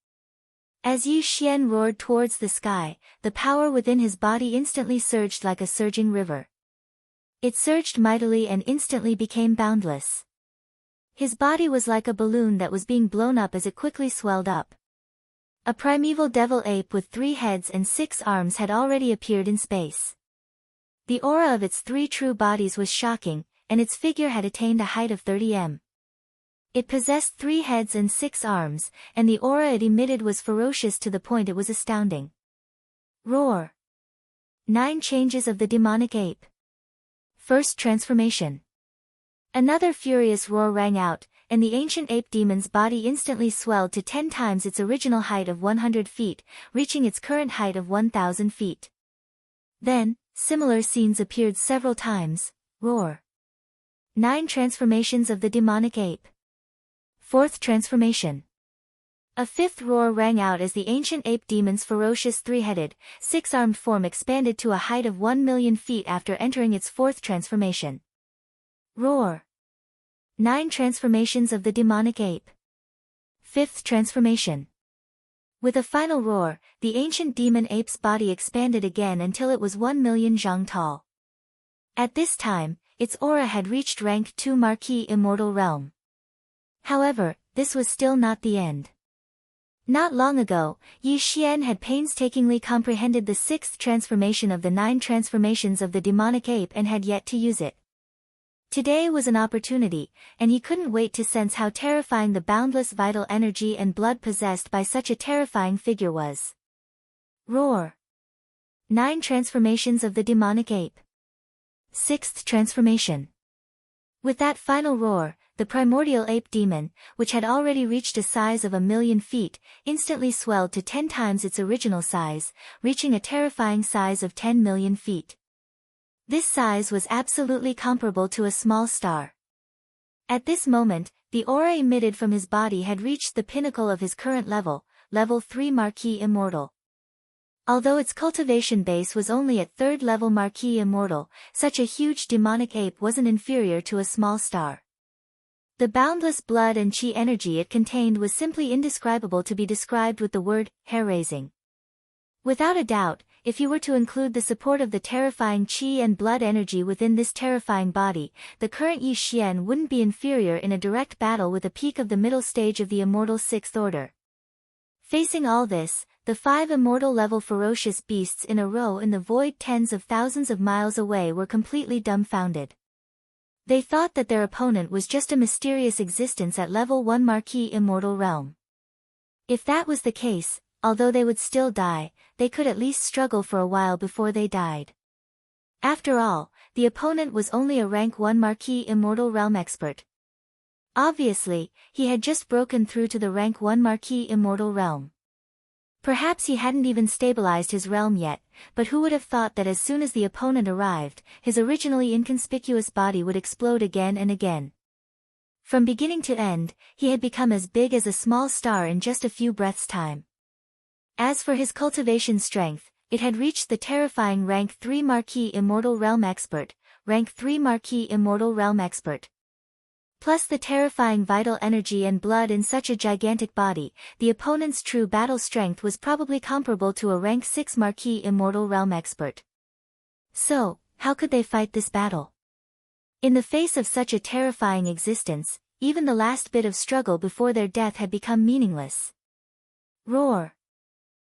As Yi Xian roared towards the sky, the power within his body instantly surged like a surging river. It surged mightily and instantly became boundless. His body was like a balloon that was being blown up as it quickly swelled up. A primeval devil ape with 3 heads and 6 arms had already appeared in space. The aura of its 3 true bodies was shocking, and its figure had attained a height of 30 m. It possessed 3 heads and 6 arms, and the aura it emitted was ferocious to the point it was astounding. Roar! 9 changes of the demonic ape. First transformation. Another furious roar rang out, and the ancient ape demon's body instantly swelled to 10 times its original height of 100 feet, reaching its current height of 1,000 feet. Then, similar scenes appeared several times. Roar! 9 transformations of the demonic ape. Fourth transformation. A 5th roar rang out as the ancient ape demon's ferocious 3-headed, 6-armed form expanded to a height of 1,000,000 feet after entering its 4th transformation. Roar! 9 transformations of the demonic ape. 5th transformation. With a final roar, the ancient demon ape's body expanded again until it was 1,000,000 zhang tall. At this time, its aura had reached rank 2 Marquis Immortal Realm. However, this was still not the end. Not long ago, Yi Xian had painstakingly comprehended the 6th transformation of the 9 transformations of the demonic ape and had yet to use it. Today was an opportunity, and he couldn't wait to sense how terrifying the boundless vital energy and blood possessed by such a terrifying figure was. Roar. 9 transformations of the demonic ape. 6th transformation. With that final roar, the primordial ape demon, which had already reached a size of 1,000,000 feet, instantly swelled to 10 times its original size, reaching a terrifying size of 10 million feet. This size was absolutely comparable to a small star. At this moment, the aura emitted from his body had reached the pinnacle of his current level, level 3 Marquis Immortal. Although its cultivation base was only at 3rd level Marquis Immortal, such a huge demonic ape wasn't inferior to a small star. The boundless blood and chi energy it contained was simply indescribable to be described with the word, hair-raising. Without a doubt, if you were to include the support of the terrifying chi and blood energy within this terrifying body, the current Yi Xian wouldn't be inferior in a direct battle with a peak of the middle stage of the immortal 6th order. Facing all this, the 5 immortal-level ferocious beasts in a row in the void tens of thousands of miles away were completely dumbfounded. They thought that their opponent was just a mysterious existence at level 1 Marquis Immortal realm. If that was the case, although they would still die, they could at least struggle for a while before they died. After all, the opponent was only a rank 1 Marquis Immortal realm expert. Obviously, he had just broken through to the rank 1 Marquis Immortal realm. Perhaps he hadn't even stabilized his realm yet, but who would have thought that as soon as the opponent arrived, his originally inconspicuous body would explode again and again. From beginning to end, he had become as big as a small star in just a few breaths' time. As for his cultivation strength, it had reached the terrifying rank 3 Marquis Immortal realm expert, rank 3 Marquis Immortal realm expert. Plus the terrifying vital energy and blood in such a gigantic body, the opponent's true battle strength was probably comparable to a rank 6 Marquis Immortal realm expert. So, how could they fight this battle? In the face of such a terrifying existence, even the last bit of struggle before their death had become meaningless. Roar.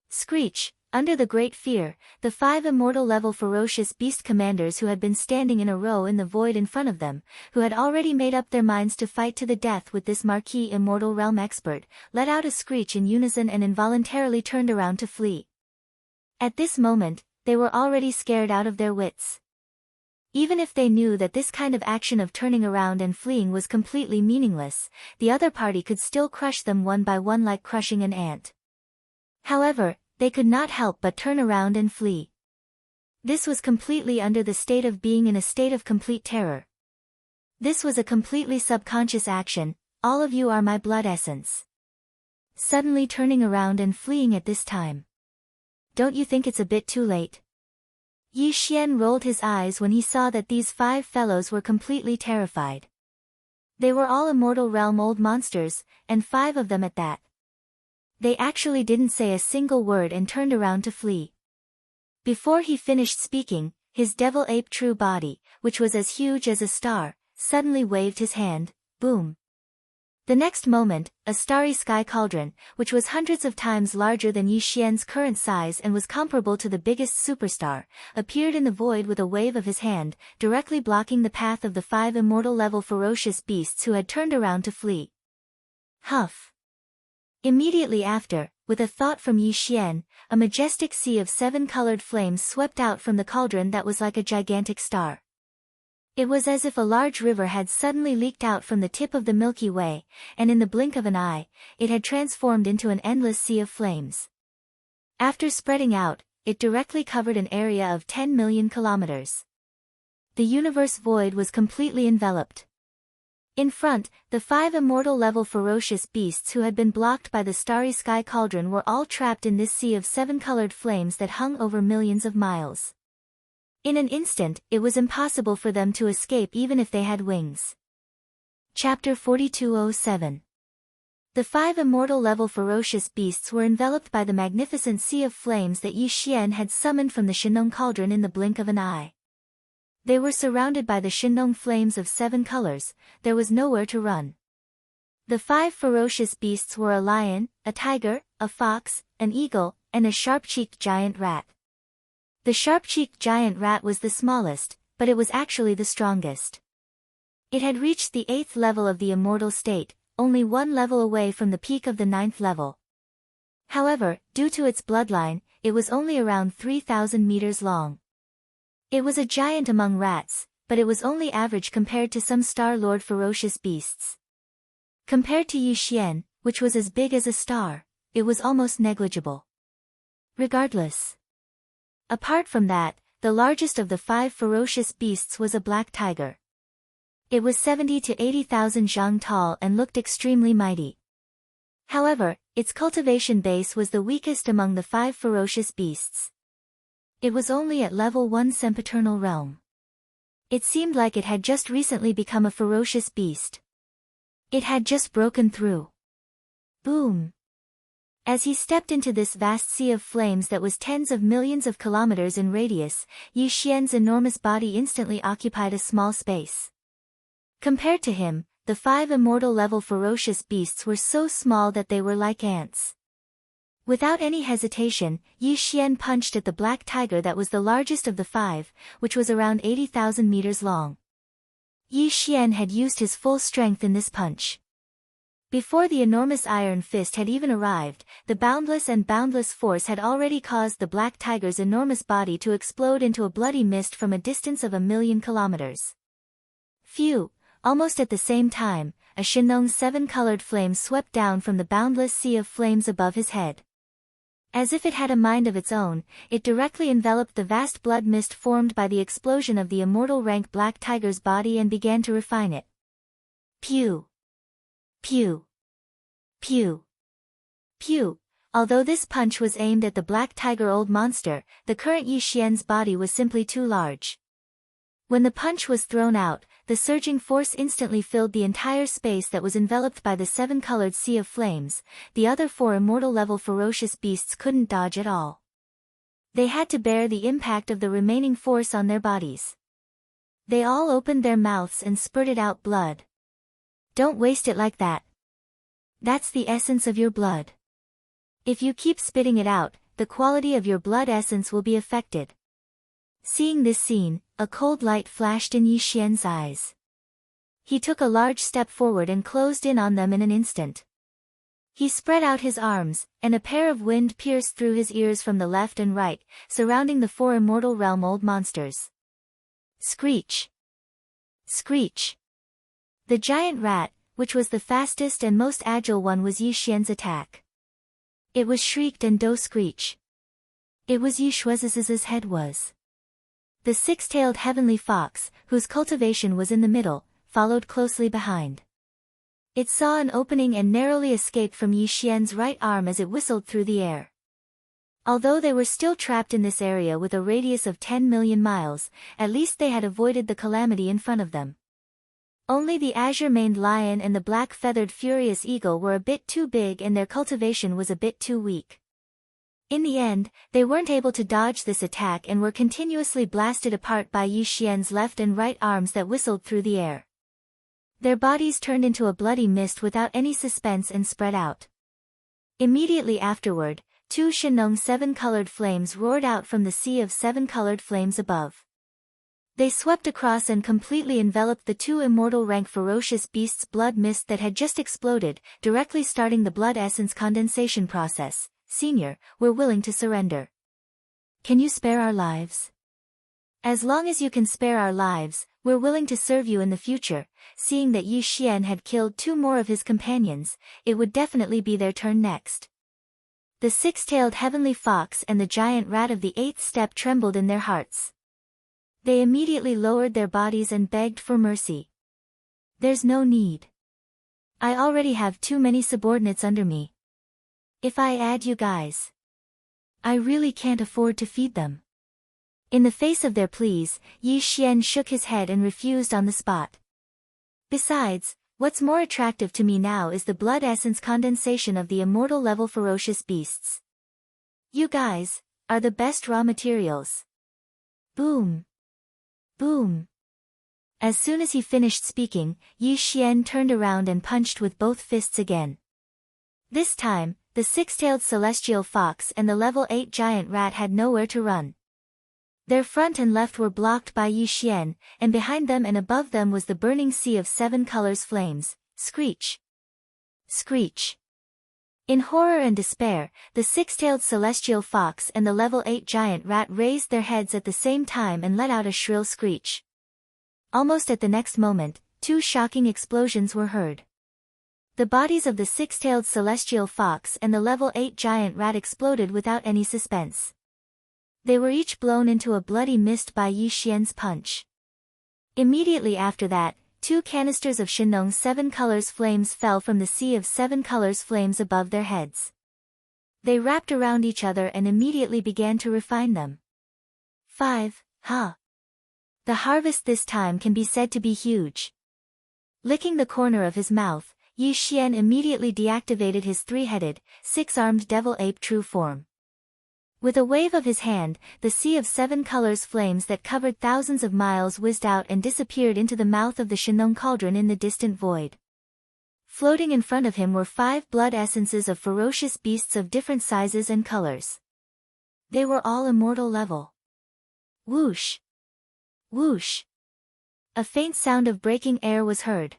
Screech. Under the great fear, the 5 immortal-level ferocious beast commanders who had been standing in a row in the void in front of them, who had already made up their minds to fight to the death with this Marquis Immortal realm expert, let out a screech in unison and involuntarily turned around to flee. At this moment, they were already scared out of their wits. Even if they knew that this kind of action of turning around and fleeing was completely meaningless, the other party could still crush them one by one like crushing an ant. However, they could not help but turn around and flee. This was completely under the state of being in a state of complete terror. This was a completely subconscious action, all of you are my blood essence. Suddenly turning around and fleeing at this time. Don't you think it's a bit too late? Yi Xian rolled his eyes when he saw that these 5 fellows were completely terrified. They were all immortal realm old monsters, and 5 of them at that. They actually didn't say a single word and turned around to flee. Before he finished speaking, his devil ape true body, which was as huge as a star, suddenly waved his hand, boom. The next moment, a starry sky cauldron, which was hundreds of times larger than Yi Xian's current size and was comparable to the biggest superstar, appeared in the void with a wave of his hand, directly blocking the path of the 5 immortal-level ferocious beasts who had turned around to flee. Huff. Immediately after, with a thought from Yi Xian, a majestic sea of 7 colored flames swept out from the cauldron that was like a gigantic star. It was as if a large river had suddenly leaked out from the tip of the Milky Way, and in the blink of an eye, it had transformed into an endless sea of flames. After spreading out, it directly covered an area of 10 million kilometers. The universe void was completely enveloped. In front, the 5 immortal-level ferocious beasts who had been blocked by the starry sky cauldron were all trapped in this sea of 7-colored flames that hung over millions of miles. In an instant, it was impossible for them to escape even if they had wings. Chapter 4207. The 5 immortal-level ferocious beasts were enveloped by the magnificent sea of flames that Yi Xian had summoned from the Shinong cauldron in the blink of an eye. They were surrounded by the Shinong flames of 7 colors, there was nowhere to run. The 5 ferocious beasts were a lion, a tiger, a fox, an eagle, and a sharp-cheeked giant rat. The sharp-cheeked giant rat was the smallest, but it was actually the strongest. It had reached the 8th level of the immortal state, only one level away from the peak of the 9th level. However, due to its bloodline, it was only around 3,000 meters long. It was a giant among rats, but it was only average compared to some Star-Lord ferocious beasts. Compared to Yi Xian, which was as big as a star, it was almost negligible. Regardless. Apart from that, the largest of the 5 ferocious beasts was a black tiger. It was 70 to 80,000 zhang tall and looked extremely mighty. However, its cultivation base was the weakest among the 5 ferocious beasts. It was only at level 1 sempiternal realm. It seemed like it had just recently become a ferocious beast. It had just broken through. Boom! As he stepped into this vast sea of flames that was tens of millions of kilometers in radius, Yi Xian's enormous body instantly occupied a small space. Compared to him, the 5 immortal-level ferocious beasts were so small that they were like ants. Without any hesitation, Yi Xian punched at the black tiger that was the largest of the 5, which was around 80,000 meters long. Yi Xian had used his full strength in this punch. Before the enormous iron fist had even arrived, the boundless and boundless force had already caused the black tiger's enormous body to explode into a bloody mist from a distance of 1,000,000 kilometers. Phew! Almost at the same time, a Shenong's 7-colored flame swept down from the boundless sea of flames above his head. As if it had a mind of its own, it directly enveloped the vast blood mist formed by the explosion of the immortal rank black tiger's body and began to refine it. Pew! Pew! Pew! Pew! Although this punch was aimed at the black tiger old monster, the current Yi Xian's body was simply too large. When the punch was thrown out, the surging force instantly filled the entire space that was enveloped by the 7-colored sea of flames. The other 4 immortal-level ferocious beasts couldn't dodge at all. They had to bear the impact of the remaining force on their bodies. They all opened their mouths and spurted out blood. Don't waste it like that. That's the essence of your blood. If you keep spitting it out, the quality of your blood essence will be affected. Seeing this scene, a cold light flashed in Yi Xian's eyes. He took a large step forward and closed in on them in an instant. He spread out his arms, and a pair of wind pierced through his ears from the left and right, surrounding the 4 immortal realm old monsters. Screech! Screech! The giant rat, which was the fastest and most agile one, was Yi Xian's attack. It was shrieked and do screech. It was Yi Shuoz's head was. The 6-tailed heavenly fox, whose cultivation was in the middle, followed closely behind. It saw an opening and narrowly escaped from Yi Xian's right arm as it whistled through the air. Although they were still trapped in this area with a radius of 10 million miles, at least they had avoided the calamity in front of them. Only the azure-maned lion and the black-feathered furious eagle were a bit too big and their cultivation was a bit too weak. In the end, they weren't able to dodge this attack and were continuously blasted apart by Yi Xian's left and right arms that whistled through the air. Their bodies turned into a bloody mist without any suspense and spread out. Immediately afterward, 2 Shenong 7-colored flames roared out from the sea of 7-colored flames above. They swept across and completely enveloped the 2 immortal rank ferocious beasts' blood mist that had just exploded, directly starting the blood essence condensation process. Senior, we're willing to surrender. Can you spare our lives? As long as you can spare our lives, we're willing to serve you in the future. Seeing that Yi Xian had killed 2 more of his companions, it would definitely be their turn next. The 6-tailed heavenly fox and the giant rat of the 8th step trembled in their hearts. They immediately lowered their bodies and begged for mercy. There's no need. I already have too many subordinates under me. If I add you guys, I really can't afford to feed them. In the face of their pleas, Yi Xian shook his head and refused on the spot. Besides, what's more attractive to me now is the blood essence condensation of the immortal level ferocious beasts. You guys are the best raw materials. Boom! Boom! As soon as he finished speaking, Yi Xian turned around and punched with both fists again. This time, the six-tailed celestial fox and the level 8 giant rat had nowhere to run. Their front and left were blocked by Yi Xian, and behind them and above them was the burning sea of 7 colors flames. Screech! Screech! In horror and despair, the six-tailed celestial fox and the level 8 giant rat raised their heads at the same time and let out a shrill screech. Almost at the next moment, 2 shocking explosions were heard. The bodies of the six-tailed celestial fox and the level 8 giant rat exploded without any suspense. They were each blown into a bloody mist by Yi Xian's punch. Immediately after that, 2 canisters of Shenong's 7 colors flames fell from the sea of 7 colors flames above their heads. They wrapped around each other and immediately began to refine them. 5. Ha! The harvest this time can be said to be huge. Licking the corner of his mouth, Yi Xian immediately deactivated his 3-headed, 6-armed devil ape true form. With a wave of his hand, the sea of 7 colors flames that covered thousands of miles whizzed out and disappeared into the mouth of the Shenong cauldron in the distant void. Floating in front of him were 5 blood essences of ferocious beasts of different sizes and colors. They were all immortal level. Whoosh! Whoosh! A faint sound of breaking air was heard.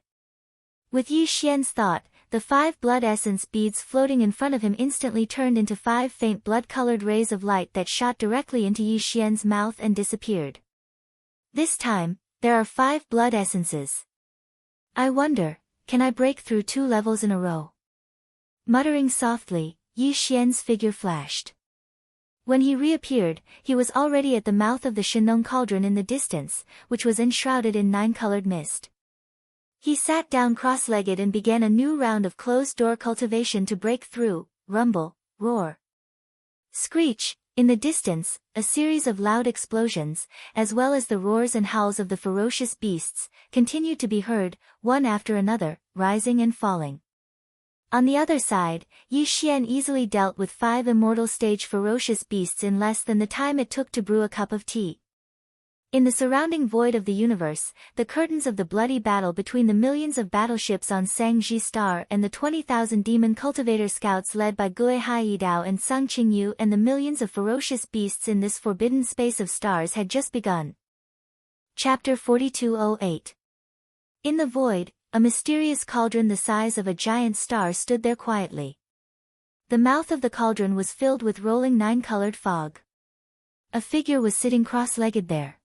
With Yi Xian's thought, the 5 blood essence beads floating in front of him instantly turned into 5 faint blood-colored rays of light that shot directly into Yi Xian's mouth and disappeared. This time, there are 5 blood essences. I wonder, can I break through 2 levels in a row? Muttering softly, Yi Xian's figure flashed. When he reappeared, he was already at the mouth of the Shenong cauldron in the distance, which was enshrouded in 9-colored mist. He sat down cross-legged and began a new round of closed-door cultivation to break through, rumble, roar. Screech! In the distance, a series of loud explosions, as well as the roars and howls of the ferocious beasts, continued to be heard, one after another, rising and falling. On the other side, Yi Xian easily dealt with 5 immortal stage ferocious beasts in less than the time it took to brew a cup of tea. In the surrounding void of the universe, the curtains of the bloody battle between the millions of battleships on Sangji Star and the 20,000 demon cultivator scouts led by Gue Haidao and Sang Qingyu and the millions of ferocious beasts in this forbidden space of stars had just begun. Chapter 4208. In the void, a mysterious cauldron the size of a giant star stood there quietly. The mouth of the cauldron was filled with rolling 9-colored fog. A figure was sitting cross-legged there.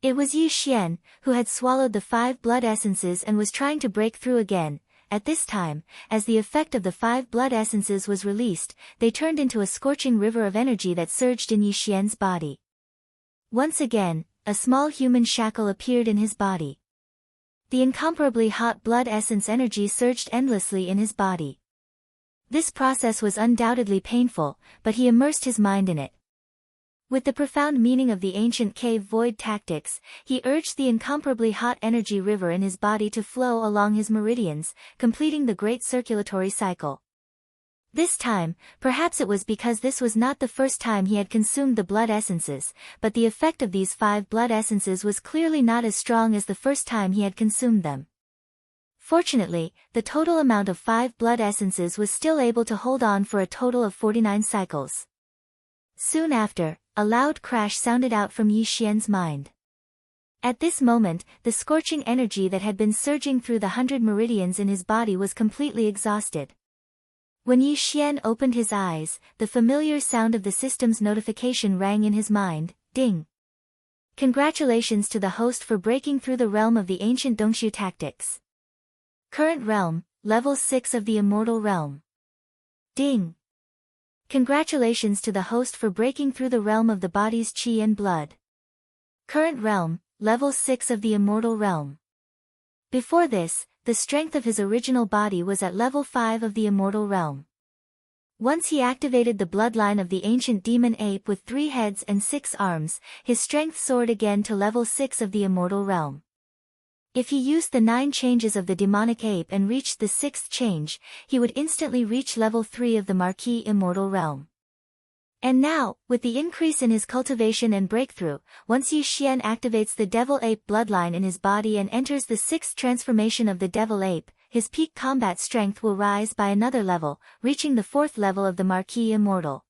It was Yi Xian, who had swallowed the 5 blood essences and was trying to break through again. At this time, as the effect of the 5 blood essences was released, they turned into a scorching river of energy that surged in Yi Xian's body. Once again, a small human shackle appeared in his body. The incomparably hot blood essence energy surged endlessly in his body. This process was undoubtedly painful, but he immersed his mind in it. With the profound meaning of the ancient cave void tactics, he urged the incomparably hot energy river in his body to flow along his meridians, completing the great circulatory cycle. This time, perhaps it was because this was not the first time he had consumed the blood essences, but the effect of these 5 blood essences was clearly not as strong as the first time he had consumed them. Fortunately, the total amount of 5 blood essences was still able to hold on for a total of 49 cycles. Soon after, a loud crash sounded out from Yi Xian's mind. At this moment, the scorching energy that had been surging through the 100 meridians in his body was completely exhausted. When Yi Xian opened his eyes, the familiar sound of the system's notification rang in his mind, ding. Congratulations to the host for breaking through the realm of the ancient Dongxiu tactics. Current realm, level 6 of the immortal realm. Ding. Congratulations to the host for breaking through the realm of the body's qi and blood. Current realm, level 6 of the immortal realm. Before this, the strength of his original body was at level 5 of the immortal realm. Once he activated the bloodline of the ancient demon ape with 3 heads and 6 arms, his strength soared again to level 6 of the immortal realm. If he used the 9 changes of the demonic ape and reached the 6th change, he would instantly reach level 3 of the Marquis immortal realm. And now, with the increase in his cultivation and breakthrough, once Yi Xian activates the Devil Ape bloodline in his body and enters the 6th transformation of the Devil Ape, his peak combat strength will rise by another level, reaching the 4th level of the Marquis Immortal.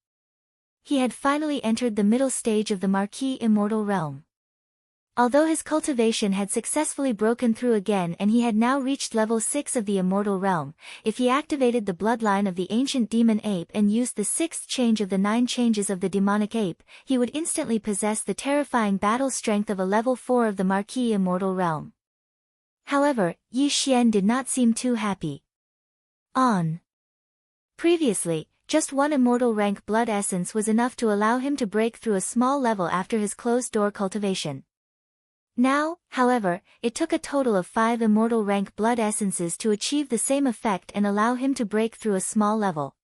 He had finally entered the middle stage of the Marquis Immortal realm. Although his cultivation had successfully broken through again and he had now reached level 6 of the Immortal realm, if he activated the bloodline of the ancient demon ape and used the 6th change of the 9 changes of the demonic ape, he would instantly possess the terrifying battle strength of a level 4 of the Marquis Immortal realm. However, Yi Xian did not seem too happy. Previously, just one immortal rank blood essence was enough to allow him to break through a small level after his closed-door cultivation. Now, however, it took a total of 5 immortal rank blood essences to achieve the same effect and allow him to break through a small level.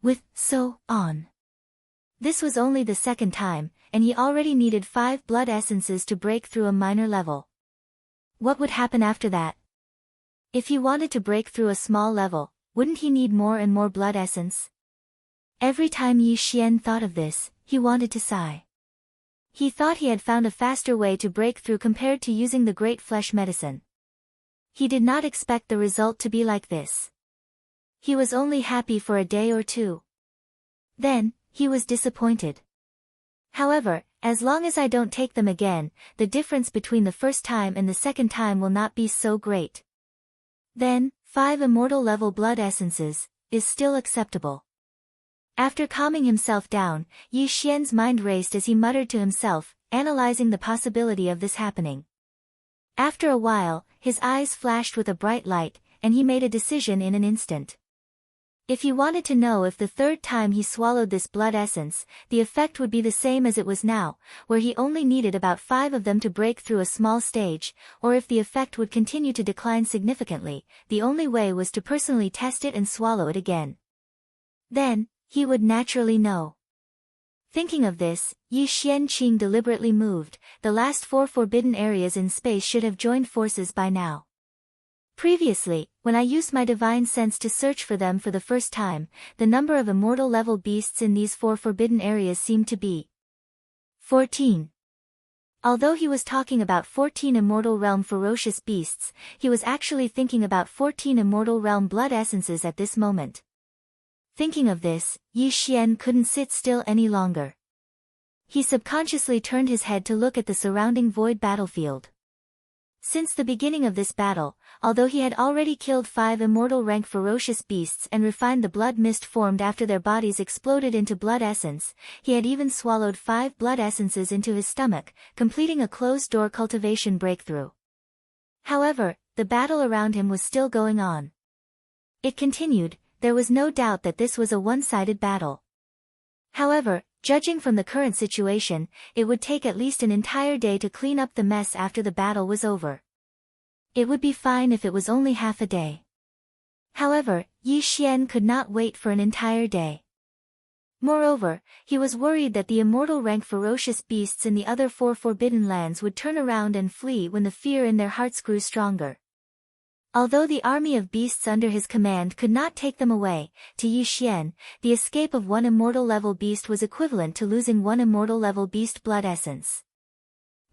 This was only the 2nd time, and he already needed 5 blood essences to break through a minor level. What would happen after that? If he wanted to break through a small level, wouldn't he need more and more blood essence? Every time Yi Xian thought of this, he wanted to sigh. He thought he had found a faster way to break through compared to using the Great Flesh Medicine. He did not expect the result to be like this. He was only happy for a day or two. Then, he was disappointed. However, as long as I don't take them again, the difference between the first time and the 2nd time will not be so great. Then, 5 immortal level blood essences is still acceptable. After calming himself down, Yi Xian's mind raced as he muttered to himself, analyzing the possibility of this happening. After a while, his eyes flashed with a bright light, and he made a decision in an instant. If he wanted to know if the 3rd time he swallowed this blood essence, the effect would be the same as it was now, where he only needed about 5 of them to break through a small stage, or if the effect would continue to decline significantly, the only way was to personally test it and swallow it again. Then, he would naturally know. Thinking of this, Yi Xianqing deliberately moved. The last 4 forbidden areas in space should have joined forces by now. Previously, when I used my divine sense to search for them for the first time, the number of immortal level beasts in these 4 forbidden areas seemed to be 14. Although he was talking about 14 immortal realm ferocious beasts, he was actually thinking about 14 immortal realm blood essences at this moment. Thinking of this, Yi Xian couldn't sit still any longer. He subconsciously turned his head to look at the surrounding void battlefield. Since the beginning of this battle, although he had already killed 5 immortal rank ferocious beasts and refined the blood mist formed after their bodies exploded into blood essence, he had even swallowed 5 blood essences into his stomach, completing a closed-door cultivation breakthrough. However, the battle around him was still going on. It continued. There was no doubt that this was a one-sided battle. However, judging from the current situation, it would take at least an entire day to clean up the mess after the battle was over. It would be fine if it was only half a day. However, Yi Xian could not wait for an entire day. Moreover, he was worried that the immortal rank ferocious beasts in the other 4 forbidden lands would turn around and flee when the fear in their hearts grew stronger. Although the army of beasts under his command could not take them away, to Yi Xian, the escape of 1 immortal level beast was equivalent to losing 1 immortal level beast blood essence.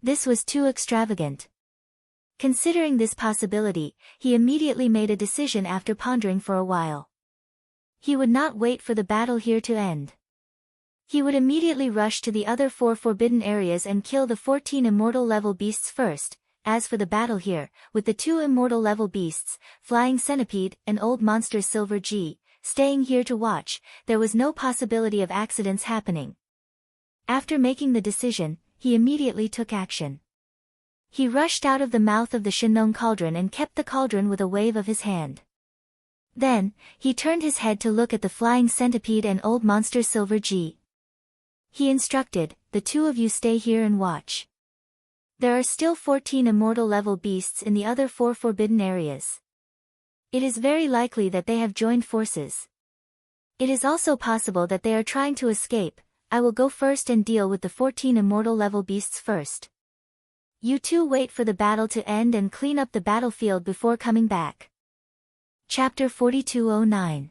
This was too extravagant. Considering this possibility, he immediately made a decision after pondering for a while. He would not wait for the battle here to end. He would immediately rush to the other 4 forbidden areas and kill the 14 immortal level beasts first. As for the battle here, with the 2 immortal level beasts, Flying Centipede and Old Monster Silver G, staying here to watch, there was no possibility of accidents happening. After making the decision, he immediately took action. He rushed out of the mouth of the Shenong cauldron and kept the cauldron with a wave of his hand. Then, he turned his head to look at the Flying Centipede and Old Monster Silver G. He instructed, "The 2 of you stay here and watch. There are still 14 immortal level beasts in the other 4 forbidden areas. It is very likely that they have joined forces. It is also possible that they are trying to escape. I will go first and deal with the 14 immortal level beasts first. You 2 wait for the battle to end and clean up the battlefield before coming back." Chapter 4209.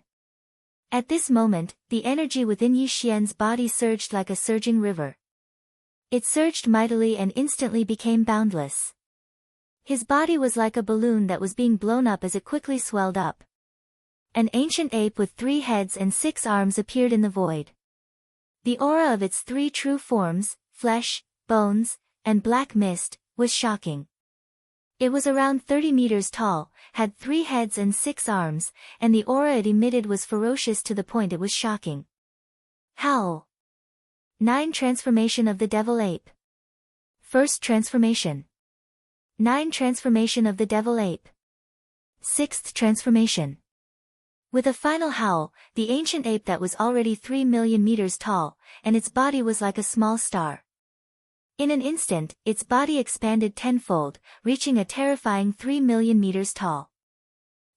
At this moment, the energy within Yi Xian's body surged like a surging river. It surged mightily and instantly became boundless. His body was like a balloon that was being blown up as it quickly swelled up. An ancient ape with 3 heads and 6 arms appeared in the void. The aura of its 3 true forms, flesh, bones, and black mist, was shocking. It was around 30 meters tall, had 3 heads and 6 arms, and the aura it emitted was ferocious to the point it was shocking. Howl. 9 Transformation of the Devil Ape. First Transformation. 9 Transformation of the Devil Ape. 6th Transformation. With a final howl, the ancient ape that was already 3 million meters tall, and its body was like a small star. In an instant, its body expanded tenfold, reaching a terrifying 3 million meters tall.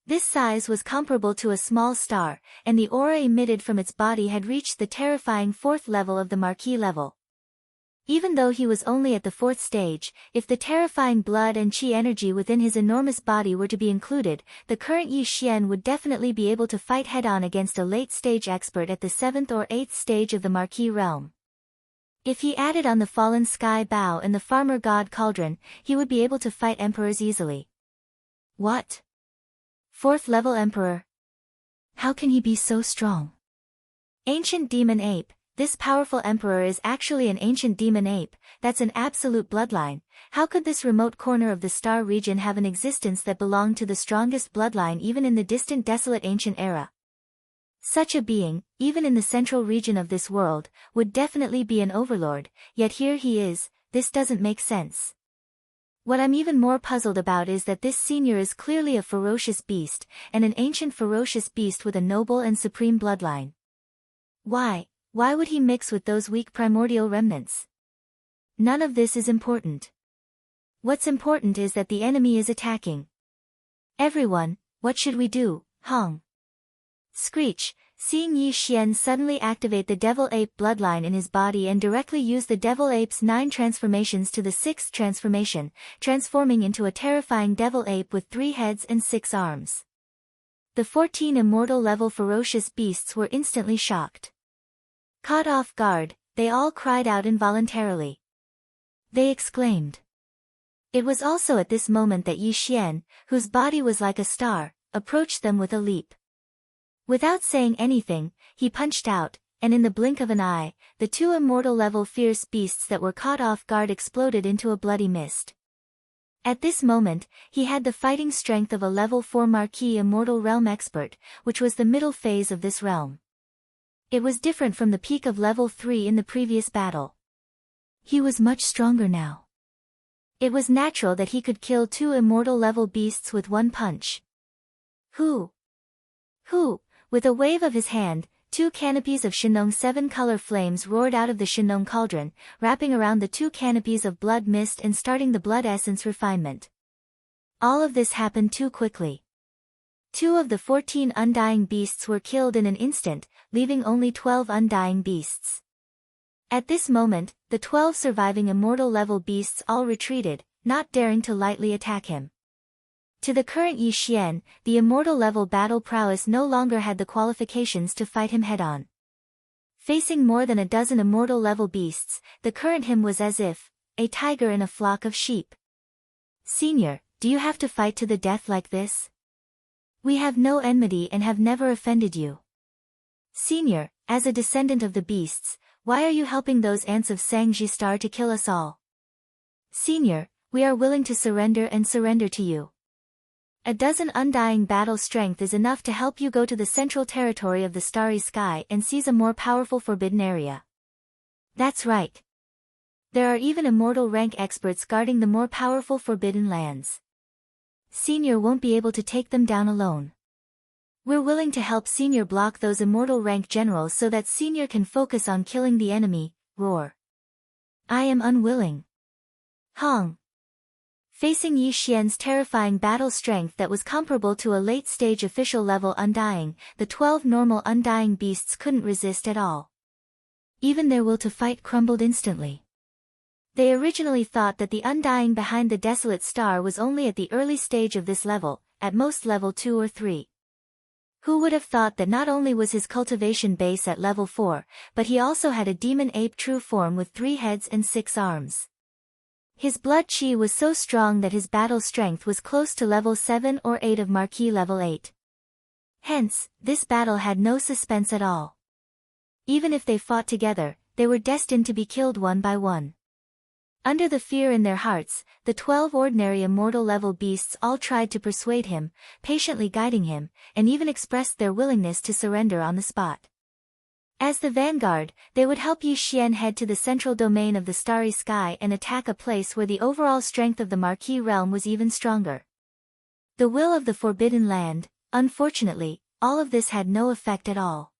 This size was comparable to a small star, and the aura emitted from its body had reached the terrifying 4th level of the Marquis level. Even though he was only at the 4th stage, if the terrifying blood and chi energy within his enormous body were to be included, the current Yi Xian would definitely be able to fight head-on against a late-stage expert at the 7th or 8th stage of the Marquis realm. If he added on the fallen sky bow and the farmer god cauldron, he would be able to fight emperors easily. What? 4th level emperor? How can he be so strong? Ancient demon ape. This powerful emperor is actually an ancient demon ape. That's an absolute bloodline. How could this remote corner of the star region have an existence that belonged to the strongest bloodline even in the distant desolate ancient era? Such a being, even in the central region of this world, would definitely be an overlord, yet here he is. This doesn't make sense. What I'm even more puzzled about is that this senior is clearly a ferocious beast, and an ancient ferocious beast with a noble and supreme bloodline. Why would he mix with those weak primordial remnants? None of this is important. What's important is that the enemy is attacking. Everyone, what should we do, Hong? Screech, seeing Yi Xian suddenly activate the devil ape bloodline in his body and directly use the devil ape's 9 transformations to the 6th transformation, transforming into a terrifying devil ape with 3 heads and 6 arms. The 14 immortal level ferocious beasts were instantly shocked. Caught off guard, they all cried out involuntarily. They exclaimed. It was also at this moment that Yi Xian, whose body was like a star, approached them with a leap. Without saying anything, he punched out, and in the blink of an eye, the 2 immortal level fierce beasts that were caught off guard exploded into a bloody mist. At this moment, he had the fighting strength of a level 4 Marquis immortal realm expert, which was the middle phase of this realm. It was different from the peak of level 3 in the previous battle. He was much stronger now. It was natural that he could kill 2 immortal level beasts with one punch. Who? With a wave of his hand, 2 canopies of Shinong 7-color flames roared out of the Shinong cauldron, wrapping around the 2 canopies of blood mist and starting the blood essence refinement. All of this happened too quickly. 2 of the 14 undying beasts were killed in an instant, leaving only 12 undying beasts. At this moment, the 12 surviving immortal level beasts all retreated, not daring to lightly attack him. To the current Yi Xian, the immortal level battle prowess no longer had the qualifications to fight him head-on. Facing more than a dozen immortal level beasts, the current him was as if a tiger in a flock of sheep. Senior, do you have to fight to the death like this? We have no enmity and have never offended you. Senior, as a descendant of the beasts, why are you helping those ants of Sangji Star to kill us all? Senior, we are willing to surrender and surrender to you. A dozen undying battle strength is enough to help you go to the central territory of the starry sky and seize a more powerful forbidden area. That's right. There are even immortal rank experts guarding the more powerful forbidden lands. Senior won't be able to take them down alone. We're willing to help Senior block those immortal rank generals so that Senior can focus on killing the enemy. Roar. I am unwilling. Hong. Facing Yi Xian's terrifying battle strength that was comparable to a late-stage official level undying, the 12 normal undying beasts couldn't resist at all. Even their will to fight crumbled instantly. They originally thought that the undying behind the desolate star was only at the early stage of this level, at most level 2 or 3. Who would have thought that not only was his cultivation base at level 4, but he also had a demon ape true form with 3 heads and 6 arms. His blood chi was so strong that his battle strength was close to level 7 or 8 of Marquis level 8. Hence, this battle had no suspense at all. Even if they fought together, they were destined to be killed one by one. Under the fear in their hearts, the 12 ordinary immortal level beasts all tried to persuade him, patiently guiding him, and even expressed their willingness to surrender on the spot. As the vanguard, they would help Yi Xian head to the central domain of the starry sky and attack a place where the overall strength of the Marquis realm was even stronger. The will of the Forbidden Land. Unfortunately, all of this had no effect at all.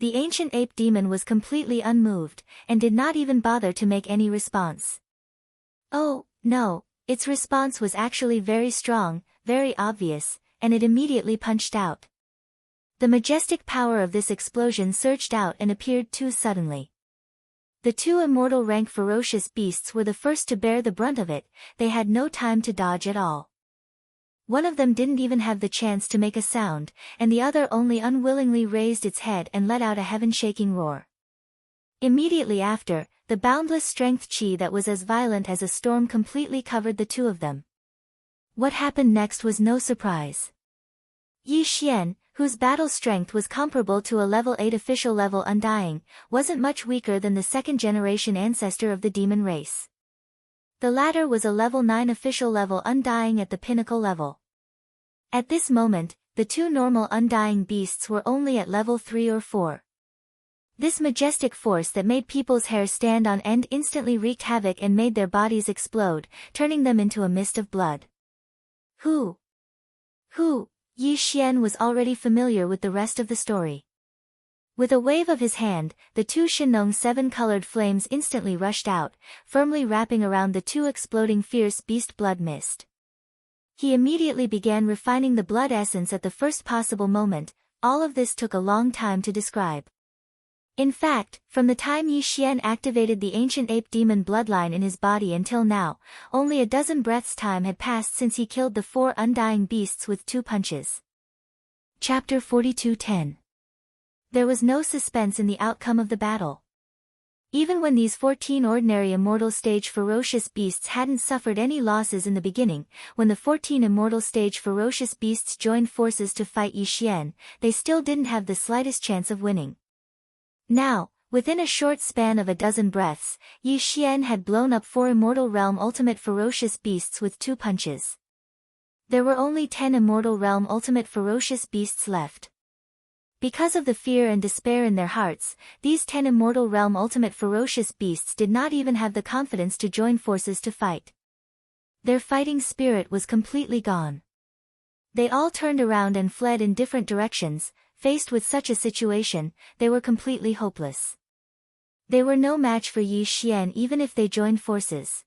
The ancient ape demon was completely unmoved, and did not even bother to make any response. Oh, no, its response was actually very strong, very obvious, and it immediately punched out. The majestic power of this explosion surged out and appeared too suddenly. The 2 immortal rank ferocious beasts were the first to bear the brunt of it. They had no time to dodge at all. One of them didn't even have the chance to make a sound, and the other only unwillingly raised its head and let out a heaven-shaking roar. Immediately after, the boundless strength chi that was as violent as a storm completely covered the 2 of them. What happened next was no surprise. Yi Xian, whose battle strength was comparable to a level 8 official level Undying, wasn't much weaker than the 2nd-generation ancestor of the demon race. The latter was a level 9 official level Undying at the pinnacle level. At this moment, the 2 normal Undying beasts were only at level 3 or 4. This majestic force that made people's hair stand on end instantly wreaked havoc and made their bodies explode, turning them into a mist of blood. Who? Yi Xian was already familiar with the rest of the story. With a wave of his hand, the 2 Shinong 7-colored flames instantly rushed out, firmly wrapping around the 2 exploding fierce beast blood mist. He immediately began refining the blood essence at the first possible moment. All of this took a long time to describe. In fact, from the time Yi Xian activated the ancient ape demon bloodline in his body until now, only a dozen breaths' time had passed since he killed the 4 undying beasts with 2 punches. Chapter 42:10. There was no suspense in the outcome of the battle. Even when these 14 ordinary immortal stage ferocious beasts hadn't suffered any losses in the beginning, when the 14 immortal stage ferocious beasts joined forces to fight Yi Xian, they still didn't have the slightest chance of winning. Now, within a short span of a dozen breaths, Yi Xian had blown up 4 immortal realm ultimate ferocious beasts with 2 punches. There were only 10 immortal realm ultimate ferocious beasts left. Because of the fear and despair in their hearts, these 10 immortal realm ultimate ferocious beasts did not even have the confidence to join forces to fight. Their fighting spirit was completely gone. They all turned around and fled in different directions. Faced with such a situation, they were completely hopeless. They were no match for Yi Xian even if they joined forces.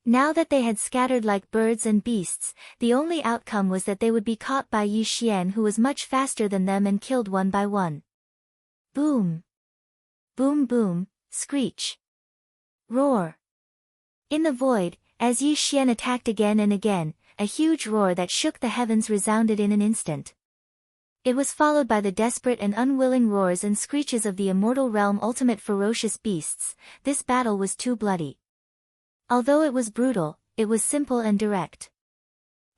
Now that they had scattered like birds and beasts, the only outcome was that they would be caught by Yi Xian, who was much faster than them, and killed one by one. Boom! Boom boom, screech! Roar! In the void, as Yi Xian attacked again and again, a huge roar that shook the heavens resounded in an instant. It was followed by the desperate and unwilling roars and screeches of the immortal realm ultimate ferocious beasts. This battle was too bloody. Although it was brutal, it was simple and direct.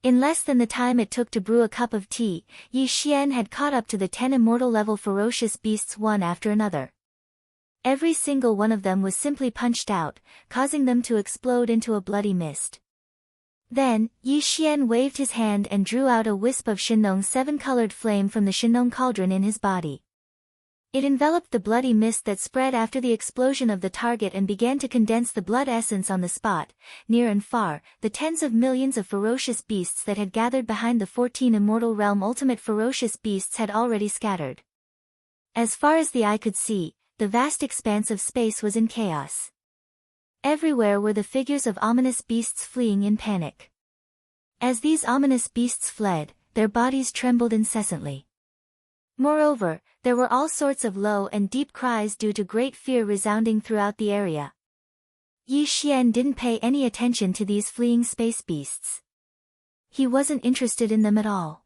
In less than the time it took to brew a cup of tea, Yi Xian had caught up to the 10 immortal level ferocious beasts one after another. Every single one of them was simply punched out, causing them to explode into a bloody mist. Then, Yi Xian waved his hand and drew out a wisp of Shinong 7-colored flame from the Shinong cauldron in his body. It enveloped the bloody mist that spread after the explosion of the target and began to condense the blood essence on the spot. Near and far, the tens of millions of ferocious beasts that had gathered behind the 14 immortal realm ultimate ferocious beasts had already scattered. As far as the eye could see, the vast expanse of space was in chaos. Everywhere were the figures of ominous beasts fleeing in panic. As these ominous beasts fled, their bodies trembled incessantly. Moreover, there were all sorts of low and deep cries due to great fear resounding throughout the area. Yi Xian didn't pay any attention to these fleeing space beasts. He wasn't interested in them at all.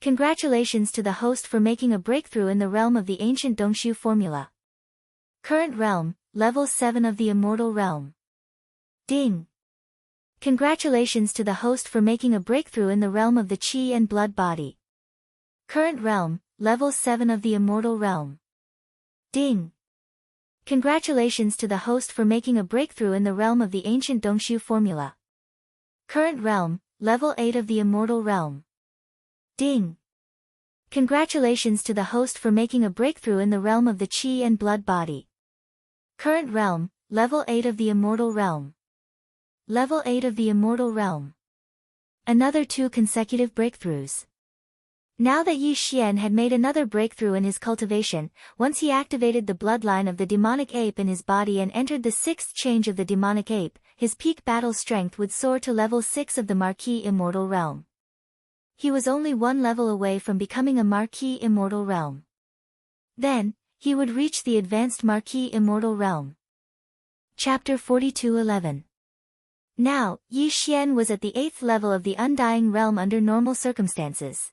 Congratulations to the host for making a breakthrough in the realm of the ancient Dongshu formula. Current realm, level 7 of the immortal realm. Ding! Congratulations to the host for making a breakthrough in the realm of the chi and blood body. Current realm, level 7 of the immortal realm. Ding! Congratulations to the host for making a breakthrough in the realm of the ancient Dongshu formula. Current realm, level 8 of the immortal realm. Ding! Congratulations to the host for making a breakthrough in the realm of the chi and blood body. Current realm, level 8 of the immortal realm. Level 8 of the immortal realm. Another 2 consecutive breakthroughs. Now that Yi Xian had made another breakthrough in his cultivation, once he activated the bloodline of the demonic ape in his body and entered the 6th change of the demonic ape, his peak battle strength would soar to level 6 of the Marquis Immortal Realm. He was only 1 level away from becoming a Marquis Immortal Realm. Then, he would reach the advanced Marquis Immortal Realm. Chapter 42:11. Now, Yi Xian was at the 8th level of the Undying Realm under normal circumstances.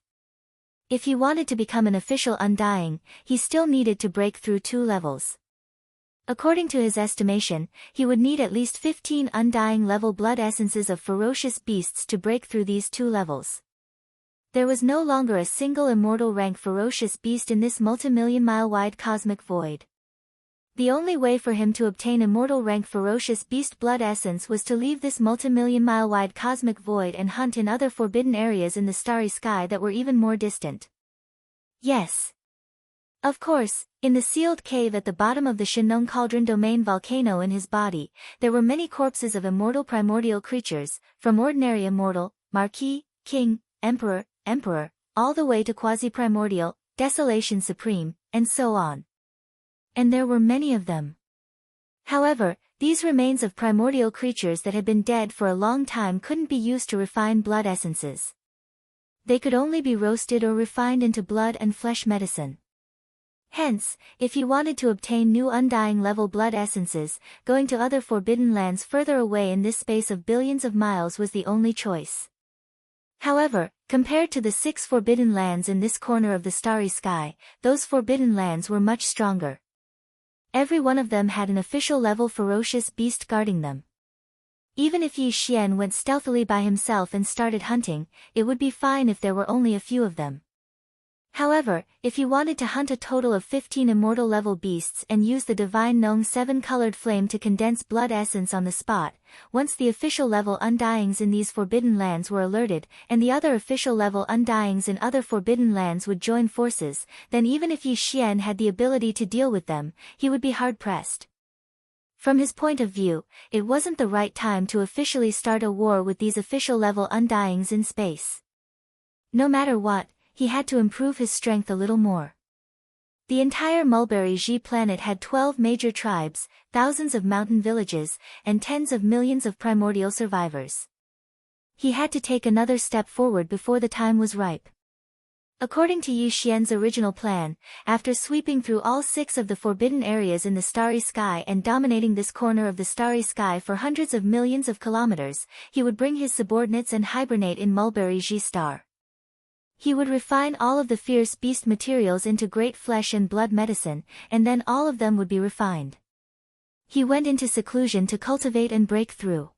If he wanted to become an official Undying, he still needed to break through 2 levels. According to his estimation, he would need at least 15 Undying level blood essences of ferocious beasts to break through these 2 levels. There was no longer a single immortal rank ferocious beast in this multi-million-mile-wide cosmic void. The only way for him to obtain immortal rank ferocious beast blood essence was to leave this multi-million-mile-wide cosmic void and hunt in other forbidden areas in the starry sky that were even more distant. Yes. Of course, in the sealed cave at the bottom of the Shinong Cauldron Domain volcano in his body, there were many corpses of immortal primordial creatures, from ordinary immortal, marquis, king, emperor, all the way to quasi-primordial, desolation supreme, and so on. And there were many of them. However, these remains of primordial creatures that had been dead for a long time couldn't be used to refine blood essences. They could only be roasted or refined into blood and flesh medicine. Hence, if he wanted to obtain new Undying level blood essences, going to other forbidden lands further away in this space of billions of miles was the only choice. However, compared to the 6 forbidden lands in this corner of the starry sky, those forbidden lands were much stronger. Every one of them had an official level ferocious beast guarding them. Even if Yi Xian went stealthily by himself and started hunting, it would be fine if there were only a few of them. However, if he wanted to hunt a total of 15 immortal level beasts and use the divine Nong 7-colored flame to condense blood essence on the spot, once the official level Undyings in these forbidden lands were alerted, and the other official level Undyings in other forbidden lands would join forces, then even if Yi Xian had the ability to deal with them, he would be hard-pressed. From his point of view, it wasn't the right time to officially start a war with these official level Undyings in space. No matter what, he had to improve his strength a little more. The entire Mulberry Ji planet had 12 major tribes, thousands of mountain villages, and tens of millions of primordial survivors. He had to take another step forward before the time was ripe. According to Yi Xian's original plan, after sweeping through all 6 of the forbidden areas in the starry sky and dominating this corner of the starry sky for hundreds of millions of kilometers, he would bring his subordinates and hibernate in Mulberry Ji star. He would refine all of the fierce beast materials into great flesh and blood medicine, and then all of them would be refined. He went into seclusion to cultivate and break through.